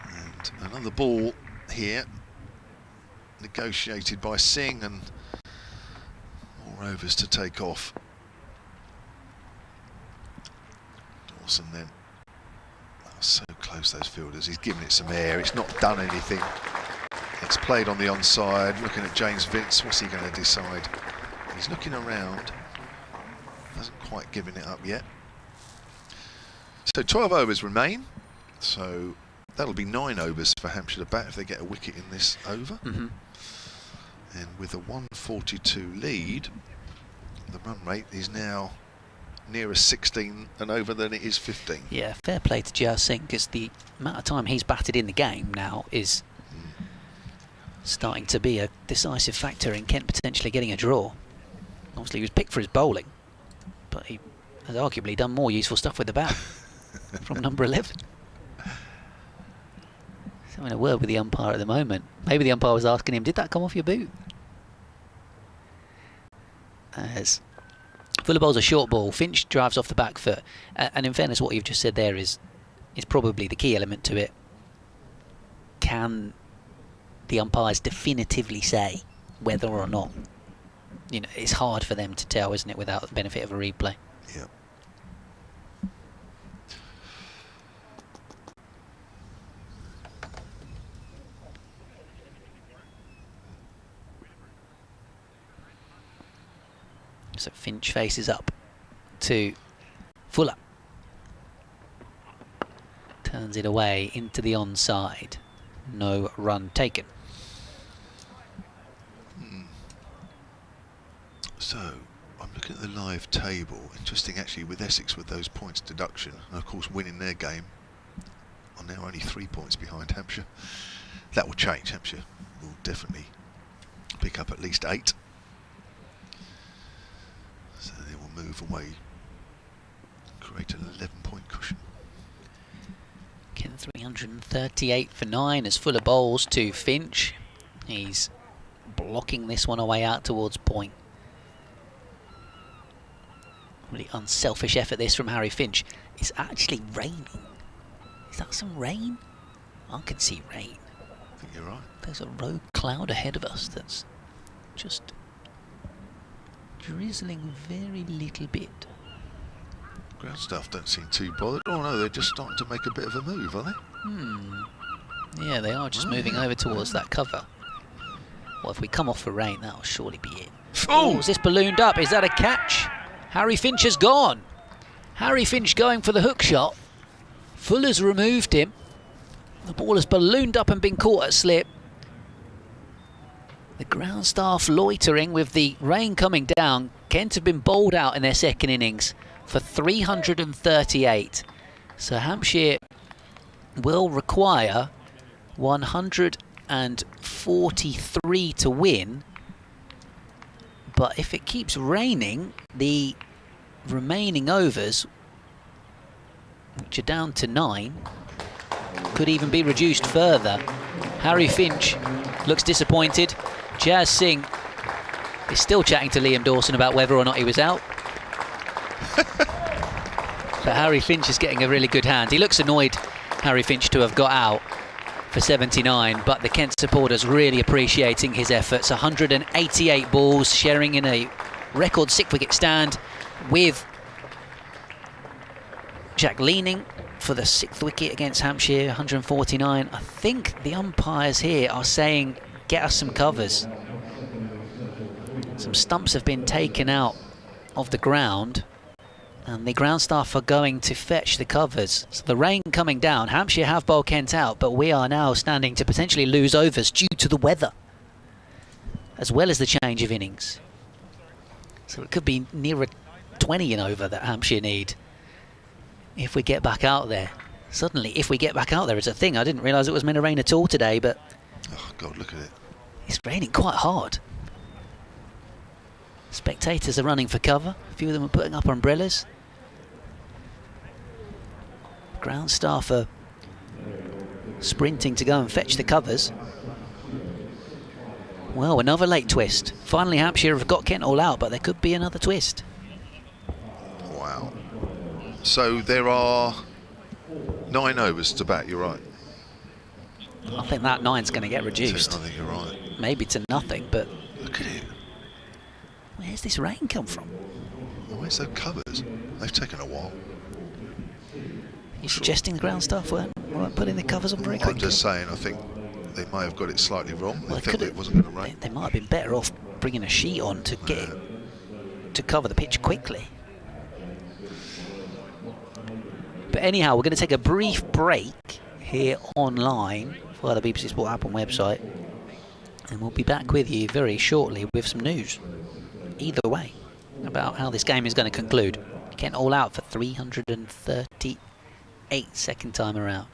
And another ball here, negotiated by Singh, and more overs to take off. Dawson then, so close those fielders, he's given it some air, it's not done anything. It's played on the onside, looking at James Vince, what's he going to decide? He's looking around, hasn't quite given it up yet. So 12 overs remain, so that'll be 9 overs for Hampshire to bat if they get a wicket in this over. And with a 142 lead, the run rate is now nearer 16 and over than it is 15. Yeah, fair play to Jousting, because the amount of time he's batted in the game now is starting to be a decisive factor in Kent potentially getting a draw. Obviously he was picked for his bowling, but he has arguably done more useful stuff with the bat from number 11. He's having a word with the umpire at the moment. Maybe the umpire was asking him, did that come off your boot? As Fuller bowls a short ball, Finch drives off the back foot, and in fairness what you've just said there is probably the key element to it. Can the umpires definitively say whether or not? You know, it's hard for them to tell, isn't it, without the benefit of a replay. Yeah. So Finch faces up to Fuller. Turns it away into the onside. No run taken. So, I'm looking at the live table. Interesting actually with Essex with those points deduction. And of course winning their game are now only 3 points behind Hampshire. That will change. Hampshire will definitely pick up at least 8. So they will move away, create an 11-point cushion. Kent 338 for 9 as Fuller bowls to Finch. He's blocking this one away out towards point. Really unselfish effort this from Harry Finch. It's actually raining. Is that some rain? I can see rain. I think you're right. There's a rogue cloud ahead of us that's just drizzling very little bit. Ground staff don't seem too bothered. Oh no, they're just starting to make a bit of a move, are they? Yeah, they are just moving over towards that cover. Well, if we come off for rain, that'll surely be it. Oh, is this ballooned up? Is that a catch? Harry Finch has gone. Harry Finch going for the hook shot. Fuller's removed him. The ball has ballooned up and been caught at slip. The ground staff loitering with the rain coming down. Kent have been bowled out in their second innings for 338. So Hampshire will require 143 to win. But if it keeps raining, the remaining overs, which are down to 9, could even be reduced further. Harry Finch looks disappointed. Jazz Singh is still chatting to Liam Dawson about whether or not he was out. But Harry Finch is getting a really good hand. He looks annoyed, Harry Finch, to have got out for 79, but the Kent supporters really appreciating his efforts. 188 balls, sharing in a record 6-wicket stand with Jack Leaming for the 6th wicket against Hampshire, 149. I think the umpires here are saying, get us some covers. Some stumps have been taken out of the ground, and the ground staff are going to fetch the covers. So the rain coming down, Hampshire have bowled Kent out, but we are now standing to potentially lose overs due to the weather, as well as the change of innings. So it could be nearer 20 and over that Hampshire need if we get back out there. Suddenly, if we get back out there, it's a thing. I didn't realise it was meant to rain at all today, but oh God, look at it. It's raining quite hard. Spectators are running for cover. A few of them are putting up umbrellas. Ground staff are sprinting to go and fetch the covers. Well, another late twist. Finally, Hampshire have got Kent all out, but there could be another twist. Wow. So there are 9 overs to bat, you're right. I think that 9's going to get I reduced. think you're right. Maybe to nothing, but Look at it. where's this rain come from? Where's those covers? They've taken a while. You're suggesting the ground staff weren't putting the covers on very I'm quickly? just saying, I think they may have got it slightly wrong. Well, They thought it wasn't going to rain. They might have been better off bringing a sheet on to get it, to cover the pitch quickly. But anyhow, we're going to take a brief break here online for the BBC Sport app and website, and we'll be back with you very shortly with some news, either way, about how this game is going to conclude. Kent all out for 338 second time around.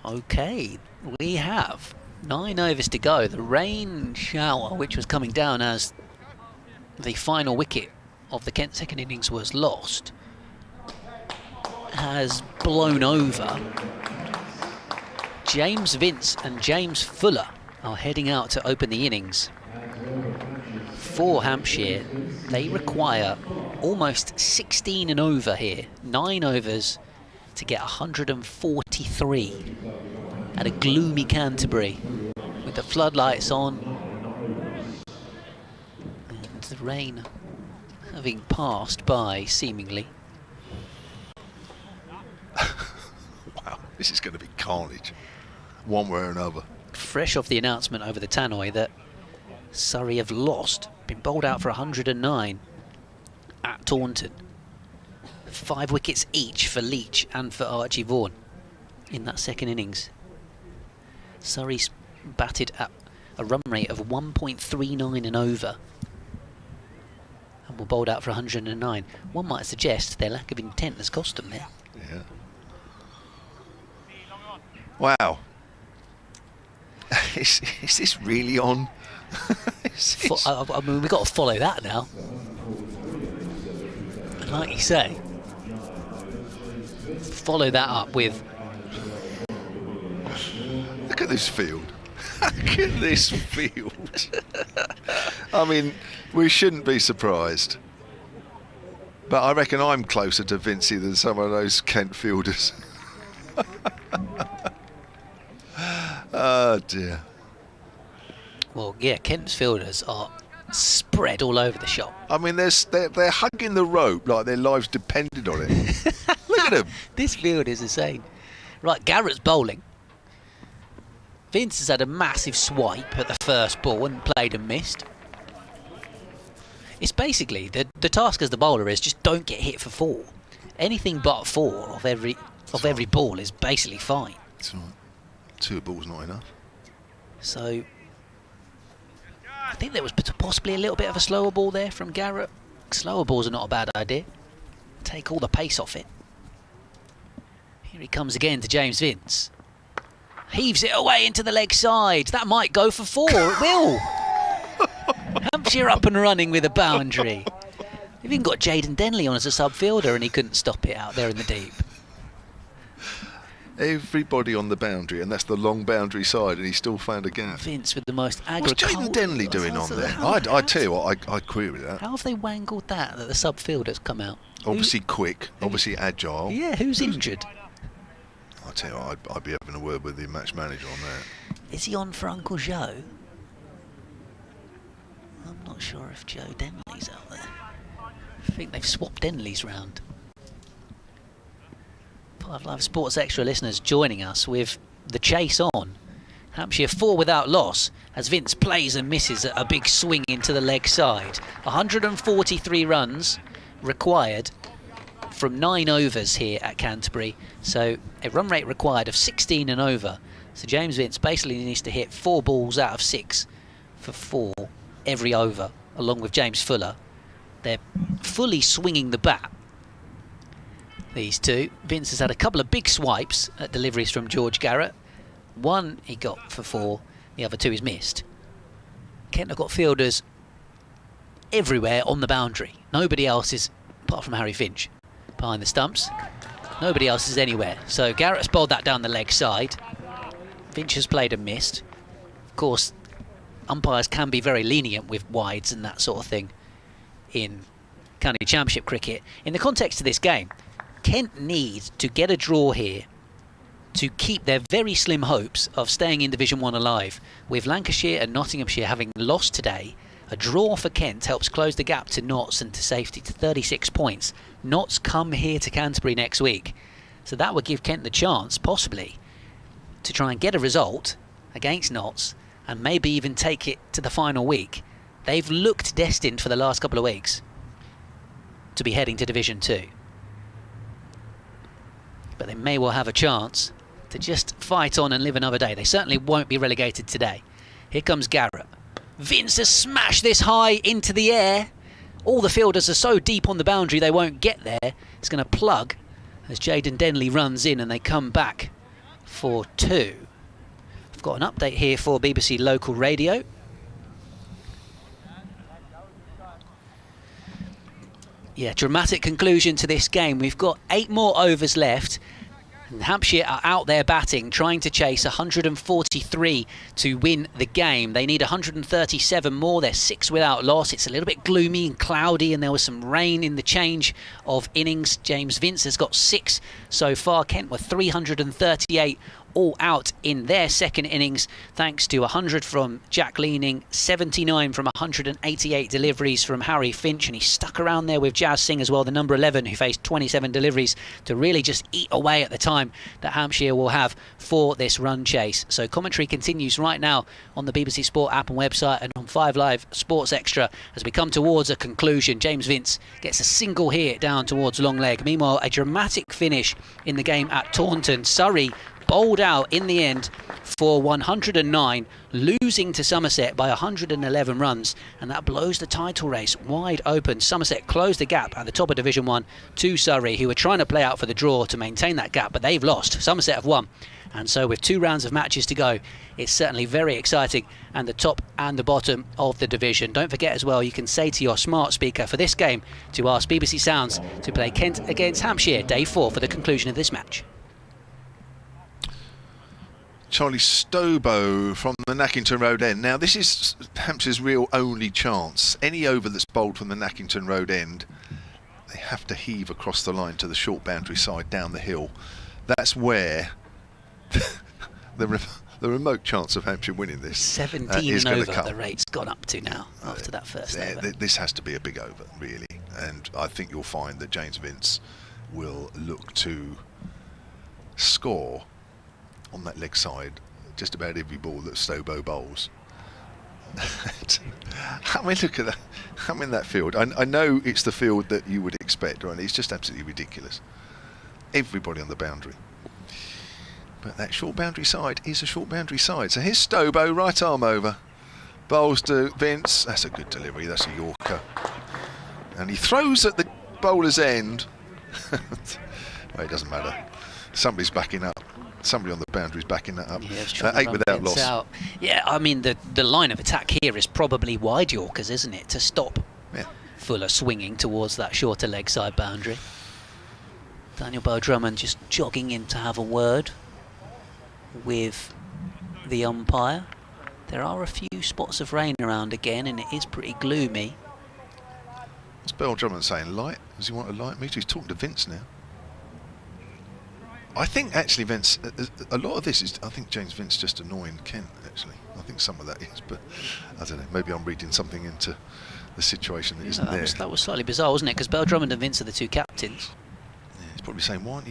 Okay, we have 9 overs to go. The rain shower, which was coming down as the final wicket of the Kent second innings was lost, has blown over. James Vince and James Fuller are heading out to open the innings. For Hampshire, they require almost 16 and over here. 9 overs to get 143 at a gloomy Canterbury with the floodlights on and the rain having passed by seemingly. Wow, this is going to be carnage, one way or another. Fresh off the announcement over the tannoy that Surrey have lost, been bowled out for 109 at Taunton. 5 wickets each for Leach and for Archie Vaughan in that second innings. Surrey's batted at a run rate of 1.39 and over and were bowled out for 109. One might suggest their lack of intent has cost them there. Yeah. Wow. Is this really on? I mean, we've got to follow that now. And like you say, follow that up with... Look at this field. Look at this field. I mean, we shouldn't be surprised. But I reckon I'm closer to Vincey than some of those Kent fielders. Oh dear. Well, yeah, Kent's fielders are spread all over the shop. I mean, they're hugging the rope like their lives depended on it. Look at them. This field is insane. Right, Garrett's bowling. Vince has had a massive swipe at the first ball and played and missed. It's basically, the task as the bowler is just don't get hit for 4. Anything but 4 of every ball is basically fine. That's right. 2 balls not enough. So I think there was possibly a little bit of a slower ball there from Garrett. Slower balls are not a bad idea. Take all the pace off it. Here he comes again to James Vince. Heaves it away into the leg side. That might go for 4. It will. Hampshire up and running with a boundary. They've even got Jaden Denley on as a sub fielder and he couldn't stop it out there in the deep. Everybody on the boundary, and that's the long boundary side, and he still found a gap. Vince with the most What's Jaden Denley doing on there? I'd tell you what, I'd query that. How have they wangled that the sub fielder's come out? Obviously quick, obviously agile. Yeah, who's injured? I'll tell you what, I'd be having a word with the match manager on that. Is he on for Uncle Joe? I'm not sure if Joe Denley's out there. I think they've swapped Denley's round. 5 Live Sports Extra listeners joining us with the chase on. Hampshire 4 without loss as Vince plays and misses a big swing into the leg side. 143 runs required from 9 overs here at Canterbury. So a run rate required of 16 and over. So James Vince basically needs to hit 4 balls out of 6 for 4 every over, along with James Fuller. They're fully swinging the bat, these two. Vince has had a couple of big swipes at deliveries from George Garrett. One he got for 4, the other 2 he's missed. Kent have got fielders everywhere on the boundary. Nobody else is, apart from Harry Finch, behind the stumps. Nobody else is anywhere. So Garrett's bowled that down the leg side. Finch has played and missed. Of course, umpires can be very lenient with wides and that sort of thing in county championship cricket. In the context of this game, Kent need to get a draw here to keep their very slim hopes of staying in Division 1 alive. With Lancashire and Nottinghamshire having lost today, a draw for Kent helps close the gap to Notts and to safety to 36 points. Notts come here to Canterbury next week, so that would give Kent the chance, possibly, to try and get a result against Notts and maybe even take it to the final week. They've looked destined for the last couple of weeks to be heading to Division 2. But they may well have a chance to just fight on and live another day. They certainly won't be relegated today. Here comes Garrett. Vince has smashed this high into the air. All the fielders are so deep on the boundary they won't get there. It's going to plug as Jaden Denley runs in and they come back for 2. I've got an update here for BBC Local Radio. Yeah, dramatic conclusion to this game. We've got 8 more overs left. And Hampshire are out there batting, trying to chase 143 to win the game. They need 137 more. They're 6 without loss. It's a little bit gloomy and cloudy, and there was some rain in the change of innings. James Vince has got 6 so far. Kent were 338 all out in their second innings, thanks to 100 from Jack Leaming, 79 from 188 deliveries from Harry Finch, and he stuck around there with Jazz Singh as well, the number 11, who faced 27 deliveries to really just eat away at the time that Hampshire will have for this run chase. So commentary continues right now on the BBC Sport app and website and on 5 Live Sports Extra as we come towards a conclusion. James Vince gets a single here down towards long leg. Meanwhile, a dramatic finish in the game at Taunton. Surrey bowled out in the end for 109, losing to Somerset by 111 runs, and that blows the title race wide open. Somerset closed the gap at the top of Division 1 to Surrey, who were trying to play out for the draw to maintain that gap, but they've lost. Somerset have won, and so with 2 rounds of matches to go, it's certainly very exciting, and the top and the bottom of the division. Don't forget as well, you can say to your smart speaker for this game to ask BBC Sounds to play Kent against Hampshire, day 4 for the conclusion of this match. Charlie Stobo from the Nackington Road end. Now, this is Hampshire's real only chance. Any over that's bowled from the Nackington Road end, they have to heave across the line to the short boundary side down the hill. That's where the remote chance of Hampshire winning this 17 is and going to over come. The rate's gone up to now after that first over. This has to be a big over, really. And I think you'll find that James Vince will look to score on that leg side just about every ball that Stobo bowls. I mean, look at that. I'm in that field. I know it's the field that you would expect, right? It's just absolutely ridiculous. Everybody on the boundary. But that short boundary side is a short boundary side. So here's Stobo, right arm over. Bowls to Vince. That's a good delivery. That's a Yorker. And he throws at the bowler's end. Well, it doesn't matter. Somebody's backing up. Somebody on the boundary's backing that up. Yeah, 8 without loss. Out. Yeah, I mean, the line of attack here is probably wide Yorkers, isn't it? To stop Fuller swinging towards that shorter leg side boundary. Daniel Bell-Drummond just jogging in to have a word with the umpire. There are a few spots of rain around again, and it is pretty gloomy. What's Bell-Drummond saying? Light? Does he want a light meter? He's talking to Vince now. I think actually Vince, a lot of this is, I think James Vince just annoying Kent actually. I think some of that is, but I don't know, maybe I'm reading something into the situation that isn't there. That was slightly bizarre, wasn't it? Because Bell-Drummond and Vince are the 2 captains. Yeah, he's probably saying, why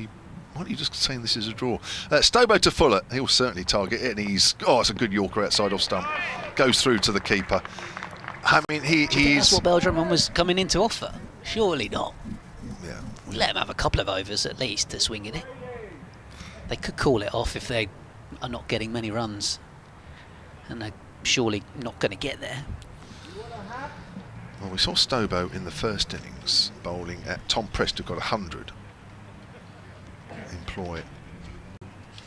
aren't you just saying this is a draw? Stobo to Fuller, he'll certainly target it, and it's a good Yorker outside off stump. Goes through to the keeper. I mean, he's... That's what Bell-Drummond was coming in to offer? Surely not. Yeah. Let him have a couple of overs at least to swing in it. They could call it off if they are not getting many runs, and they're surely not going to get there. Well, Well, we saw Stobo in the first innings bowling at Tom Prest, who got 100. Employ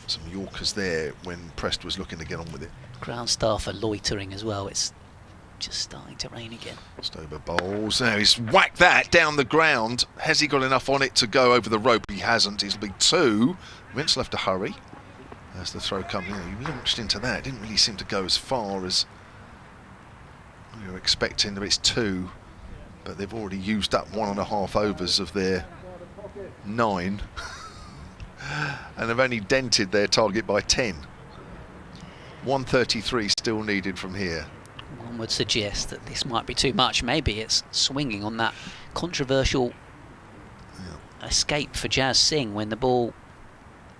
some Yorkers there when Prest was looking to get on with it. Ground staff are loitering as well. It's just starting to rain again. Stobo bowls. Now he's whacked that down the ground. Has he got enough on it to go over the rope? He hasn't. He's big 2. Vince will have to hurry as the throw comes in. He launched into that. It didn't really seem to go as far as we were expecting. It's 2, but they've already used up 1.5 overs of their 9 and have only dented their target by 10. 133 still needed from here. One would suggest that this might be too much. Maybe it's swinging on that controversial escape for Jazz Singh when the ball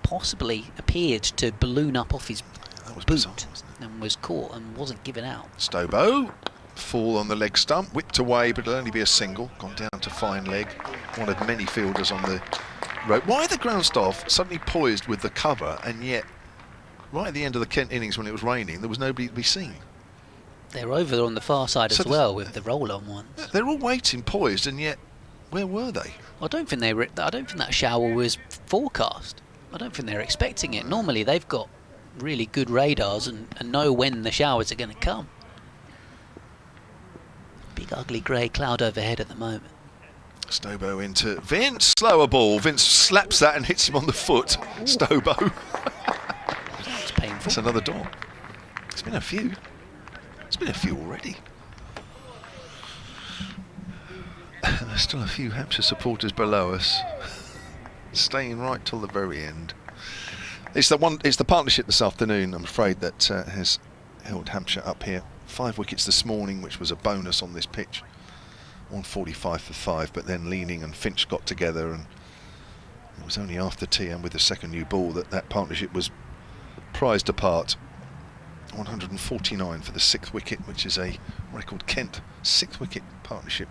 possibly appeared to balloon up off his boot bizarre, and was caught and wasn't given out. Stobo, fall on the leg stump, whipped away, but it'll only be a single. Gone down to fine leg. One of many fielders on the rope. Why are the ground staff suddenly poised with the cover, and yet right at the end of the Kent innings when it was raining, there was nobody to be seen? They're over on the far side as well with the roll-on ones. They're all waiting, poised, and yet where were they? I don't think I don't think that shower was forecast. I don't think they're expecting it. Normally they've got really good radars and know when the showers are going to come. Big ugly grey cloud overhead at the moment. Stobo into Vince, slower ball. Vince slaps that and hits him on the foot. Ooh. Stobo. It's painful. That's another dot. It's been a few. It's been a few already. And there's still a few Hampshire supporters below us, staying right till the very end. It's the partnership this afternoon, I'm afraid, that has held Hampshire up here. 5 wickets this morning, which was a bonus on this pitch. 145 for 5, but then Leaming and Finch got together, and it was only after tea and with the second new ball that partnership was prized apart. 149 for the 6th wicket, which is a record Kent 6th wicket partnership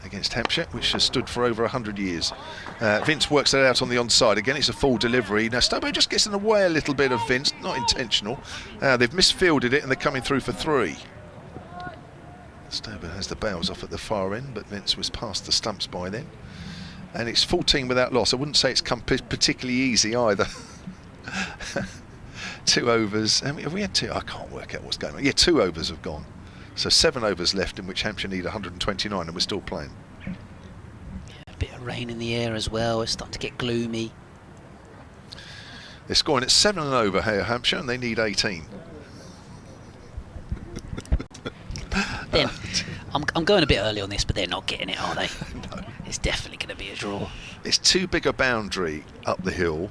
against Hampshire, which has stood for over 100 years. Vince works that out on the onside. Again, it's a full delivery. Now, Stobo just gets in the way a little bit of Vince, not intentional. They've misfielded it and they're coming through for 3. Stobo has the bails off at the far end, but Vince was past the stumps by then. And it's 14 without loss. I wouldn't say it's come particularly easy either. 2 overs. Have we had 2? I can't work out what's going on. Yeah, 2 overs have gone. So 7 overs left in which Hampshire need 129, and we're still playing. Yeah, a bit of rain in the air as well. It's starting to get gloomy. They're scoring at 7 and over here, Hampshire, and they need 18. Then I'm going a bit early on this, but they're not getting it, are they? No. It's definitely going to be a draw. It's too big a boundary up the hill,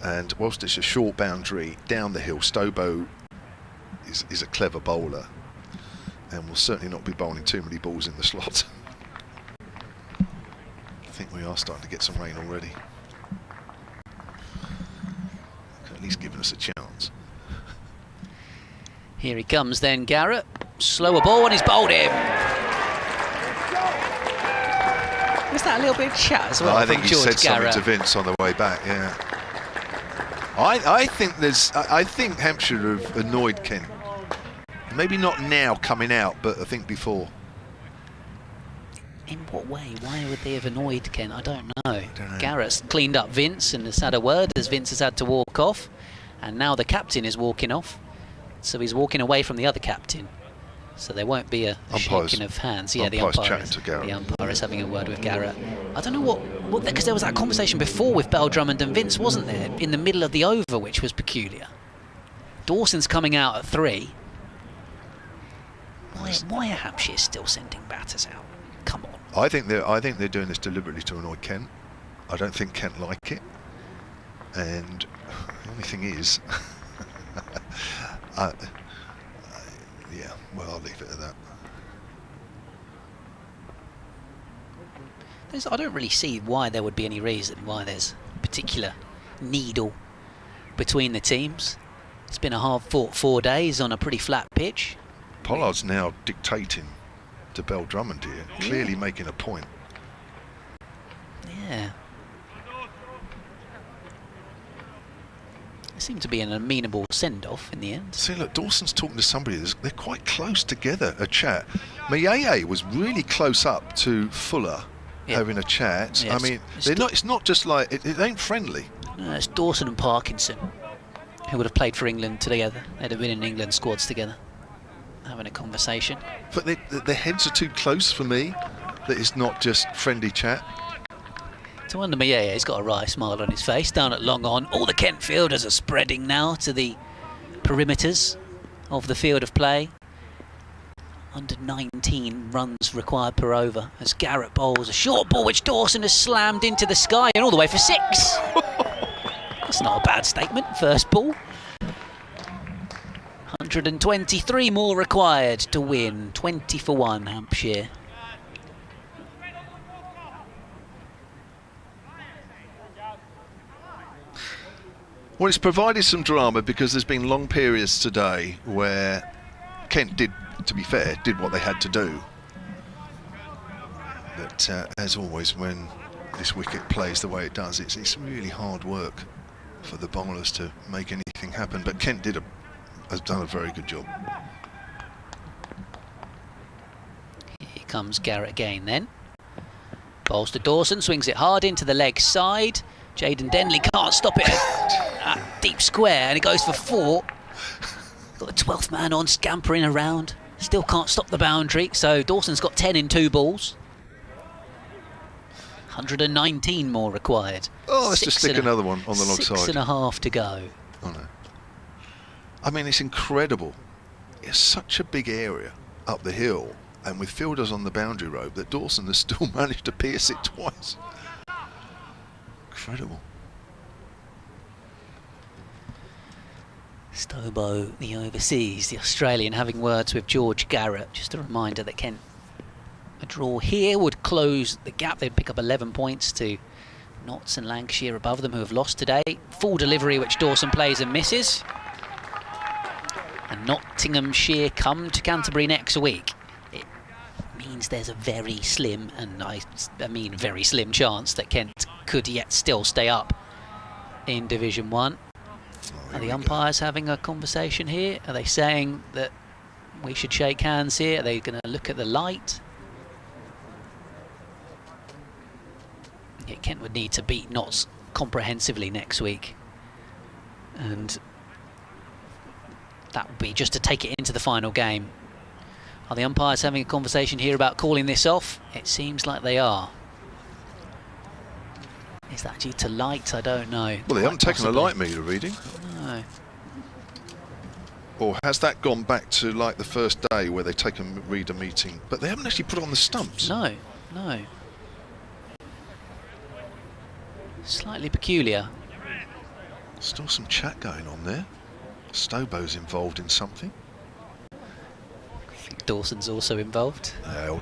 and whilst it's a short boundary down the hill, Stobo is a clever bowler and will certainly not be bowling too many balls in the slot. I think we are starting to get some rain already. At least giving us a chance. Here he comes then, Garrett. Slower ball and he's bowled him. Was that a little bit of chat as well? I think he George said Garrett? something to Vince on the way back, yeah. I think Hampshire have annoyed Kent. Maybe not now coming out, but I think before. In what way? Why would they have annoyed Kent? I don't know. Garrett's cleaned up Vince and has had a word as Vince has had to walk off. And now the captain is walking off. So he's walking away from the other captain. So there won't be a shaking of hands. Yeah, the umpire is having a word with Garrett. I don't know what because there was that conversation before with Bell-Drummond and Vince, wasn't there? In the middle of the over, which was peculiar. Dawson's coming out at 3. Why are Hampshire still sending batters out? Come on. I think they're doing this deliberately to annoy Kent. I don't think Kent like it. And the only thing is, yeah, well, I'll leave it at that. I don't really see why there would be any reason why there's a particular needle between the teams. It's been a hard-fought 4 days on a pretty flat pitch. Pollard's now dictating to Bell-Drummond here, clearly making a point. Yeah. seemed to be an amenable send-off in the end. See, look, Dawson's talking to somebody. They're quite close together, a chat. Mayeye was really close up to Fuller, having a chat. Yeah, I mean, it's not just like, it ain't friendly. No, it's Dawson and Parkinson, who would have played for England together. They'd have been in England squads together, having a conversation. But their heads are too close for me, that it's not just friendly chat. To wonder Mayeye, got a wry smile on his face down at long on. All the Kent fielders are spreading now to the perimeters of the field of play. Under 19 runs required per over as Garrett bowls a short ball which Dawson has slammed into the sky and all the way for 6. That's not a bad statement. First ball. 123 more required to win. 20 for 1 Hampshire. Well, it's provided some drama because there's been long periods today where Kent did, to be fair, did what they had to do. But as always, when this wicket plays the way it does, it's really hard work for the bowlers to make anything happen. But Kent has done a very good job. Here comes Garrett again then. Bowls to Dawson, swings it hard into the leg side. Jaden Denley can't stop it at deep square, and it goes for 4. Got the 12th man on, scampering around. Still can't stop the boundary, so Dawson's got 10 in 2 balls. 119 more required. Oh, let's just stick another one on the long side. 6.5 to go. Oh, no. I mean, it's incredible. It's such a big area up the hill, and with fielders on the boundary rope, that Dawson has still managed to pierce it twice. Incredible. Stobo, the overseas, the Australian, having words with George Garrett. Just a reminder that Kent, a draw here would close the gap. They'd pick up 11 points to Notts and Lancashire above them, who have lost today. Full delivery, which Dawson plays and misses. And Nottinghamshire come to Canterbury next week. It means there's a very slim, and I mean very slim chance that Kent could yet still stay up in Division 1. Are the umpires having a conversation here? Are they saying that we should shake hands here? Are they going to look at the light? Yeah, Kent would need to beat Notts comprehensively next week, and that would be just to take it into the final game. Are the umpires having a conversation here about calling this off? It seems like they are. Is that due to light? I don't know. Well, they haven't taken a light meter reading. No. Or has that gone back to like the first day where they take a reader meeting, but they haven't actually put it on the stumps? No, no. Slightly peculiar. Still some chat going on there. Stobo's involved in something. I think Dawson's also involved.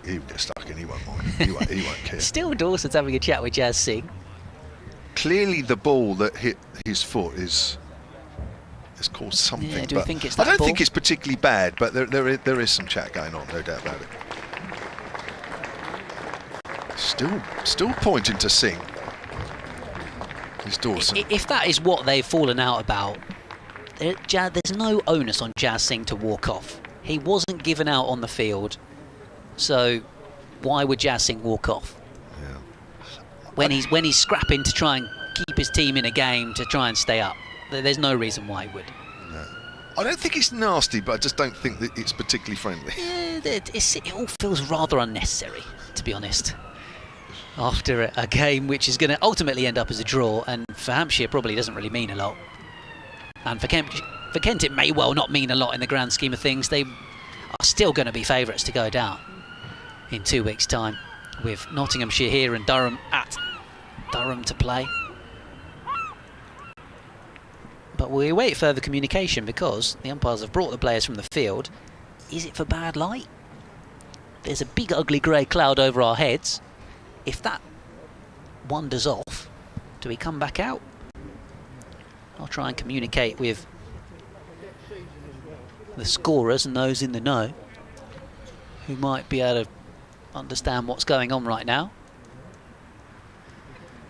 He'll get stuck in, he won't mind. He won't care. Still Dawson's having a chat with Jazz Singh. Clearly the ball that hit his foot is caused something. Yeah, do you think it's that I don't ball? think it's particularly bad, but there is some chat going on, no doubt about it. Still pointing to Singh. Is Dawson. If that is what they've fallen out about, there's no onus on Jazz Singh to walk off. He wasn't given out on the field, so why would Jazz Singh walk off? When he's scrapping to try and keep his team in a game to try and stay up, there's no reason why he would. No. I don't think it's nasty, but I just don't think that it's particularly friendly. Yeah, it all feels rather unnecessary, to be honest. After a game which is going to ultimately end up as a draw, and for Hampshire probably doesn't really mean a lot. And for Kent it may well not mean a lot in the grand scheme of things. They are still going to be favourites to go down in 2 weeks' time, with Nottinghamshire here and Durham at Durham to play. But we await further communication because the umpires have brought the players from the field. Is it for bad light? There's a big ugly grey cloud over our heads. If that wanders off, do we come back out? I'll try and communicate with the scorers and those in the know who might be able to understand what's going on right now.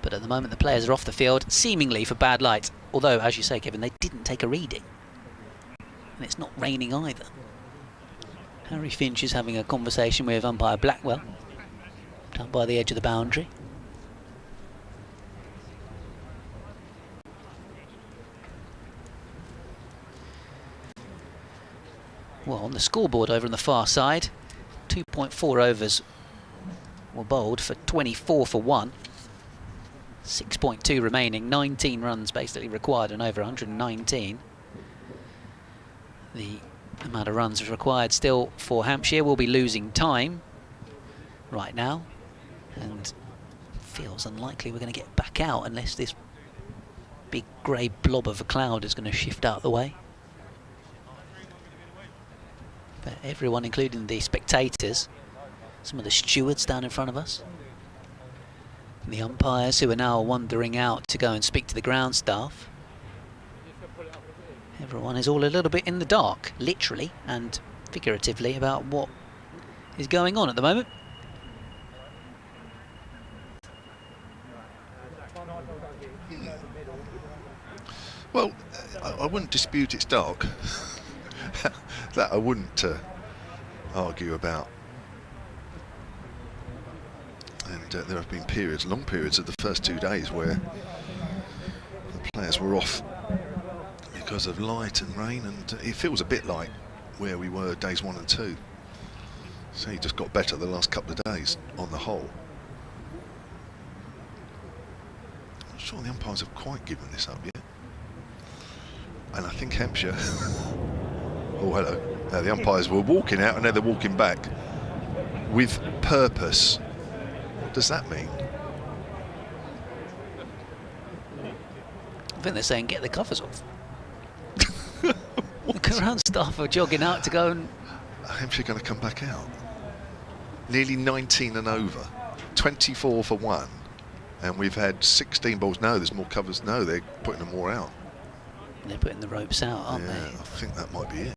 But at the moment the players are off the field, seemingly for bad light. Although, as you say, Kevin, they didn't take a reading. And it's not raining either. Harry Finch is having a conversation with umpire Blackwell down by the edge of the boundary. Well, on the scoreboard over on the far side, 2.4 overs were bowled for 24 for 1. 6.2 remaining, 19 runs basically required and over 119. The amount of runs required still for Hampshire. Will be losing time right now, and feels unlikely we're going to get back out unless this big grey blob of a cloud is going to shift out the way. But everyone, including the spectators, some of the stewards down in front of us, and the umpires who are now wandering out to go and speak to the ground staff. Everyone is all a little bit in the dark, literally and figuratively, about what is going on at the moment. Well, I wouldn't dispute it's dark. That I wouldn't argue about. And there have been periods, long periods of the first 2 days where the players were off because of light and rain, and it feels a bit like where we were days 1 and 2. So it just got better the last couple of days on the whole. I'm not sure the umpires have quite given this up yet. And I think Hampshire oh hello, the umpires were walking out and now they're walking back with purpose. What does that mean? I think they're saying get the covers off. The ground staff are jogging out to go and... Hampshire going to come back out. Nearly 19 and over. 24 for 1. And we've had 16 balls. No, there's more covers. No, they're putting them more out. They're putting the ropes out, aren't they? I think that might be it.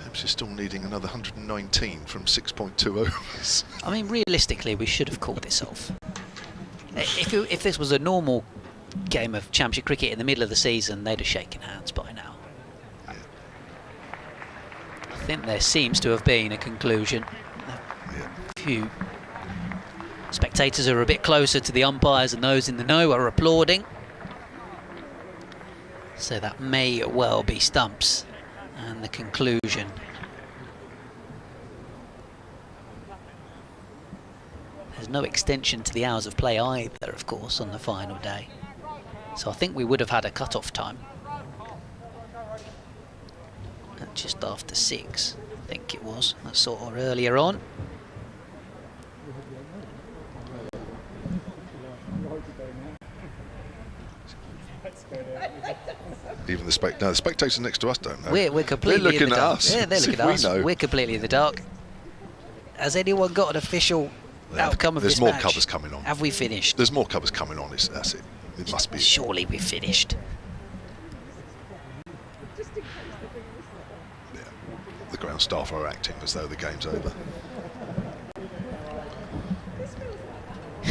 Hampshire's still needing another 119 from 6.2 overs. I mean, realistically, we should have called this off. If this was a normal game of Championship cricket in the middle of the season, they'd have shaken hands by now. Yeah. I think there seems to have been a conclusion. Yeah. A few spectators who are a bit closer to the umpires and those in the know are applauding. So that may well be stumps and the conclusion. There's no extension to the hours of play either, of course, on the final day. So I think we would have had a cut-off time at just after 6, I think it was. That's sort of earlier on. Even the spectators next to us don't know. We're completely they're looking in the at dark. us. Yeah, they're looking at us. Know. We're completely in the dark. Has anyone got an official outcome of this match? There's more covers coming on. Have we finished? There's more covers coming on. That's it. It must be. Surely we've finished. Yeah. The ground staff are acting as though the game's over.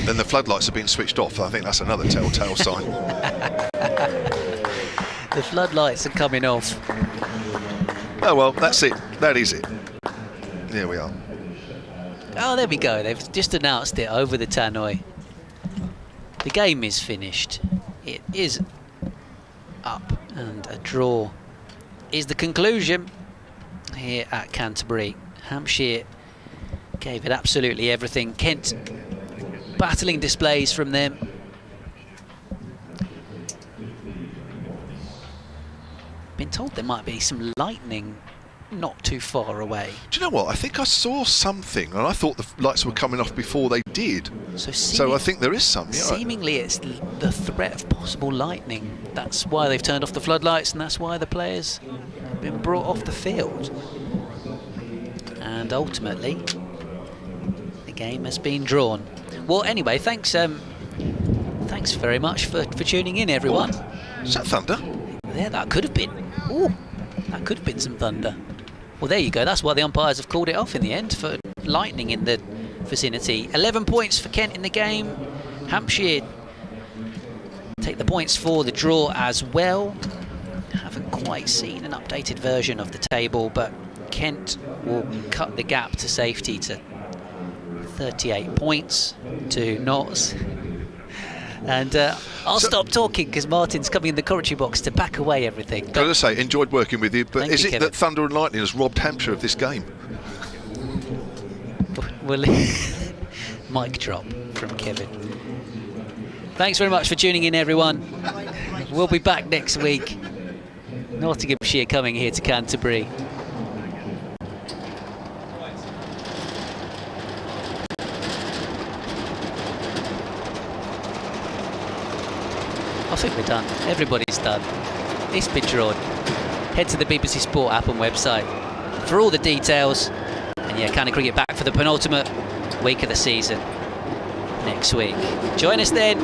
Then the floodlights have been switched off. I think that's another telltale sign. The floodlights are coming off. Oh well, that's it. That is it. Here we are. Oh, there we go. They've just announced it over the tannoy. The game is finished. It is up, and a draw is the conclusion here at Canterbury. Hampshire gave it absolutely everything. Kent battling displays from them. Been told there might be some lightning not too far away. Do you know what? I think I saw something, and I thought the lights were coming off before they did. So I think there is some. Yeah, seemingly, it's the threat of possible lightning. That's why they've turned off the floodlights, and that's why the players have been brought off the field. And ultimately, the game has been drawn. Well, anyway, thanks very much for tuning in, everyone. What? Is that thunder? Yeah, that could have been. Ooh, that could have been some thunder. Well, there you go. That's why the umpires have called it off in the end, for lightning in the vicinity. 11 points for Kent in the game. Hampshire take the points for the draw as well. Haven't quite seen an updated version of the table, but Kent will cut the gap to safety to 38 points to Notts. And I'll stop talking because Martin's coming in the commentary box to back away everything. Can I say, enjoyed working with you, but Thank is you, it Kevin. that Thunder and Lightning has robbed Hampshire of this game? Well, mic drop from Kevin. Thanks very much for tuning in, everyone. We'll be back next week. Nottinghamshire coming here to Canterbury. I think we're done. Everybody's done. It's been drawn. Head to the BBC Sport app and website for all the details. And yeah, County Cricket back for the penultimate week of the season next week. Join us then.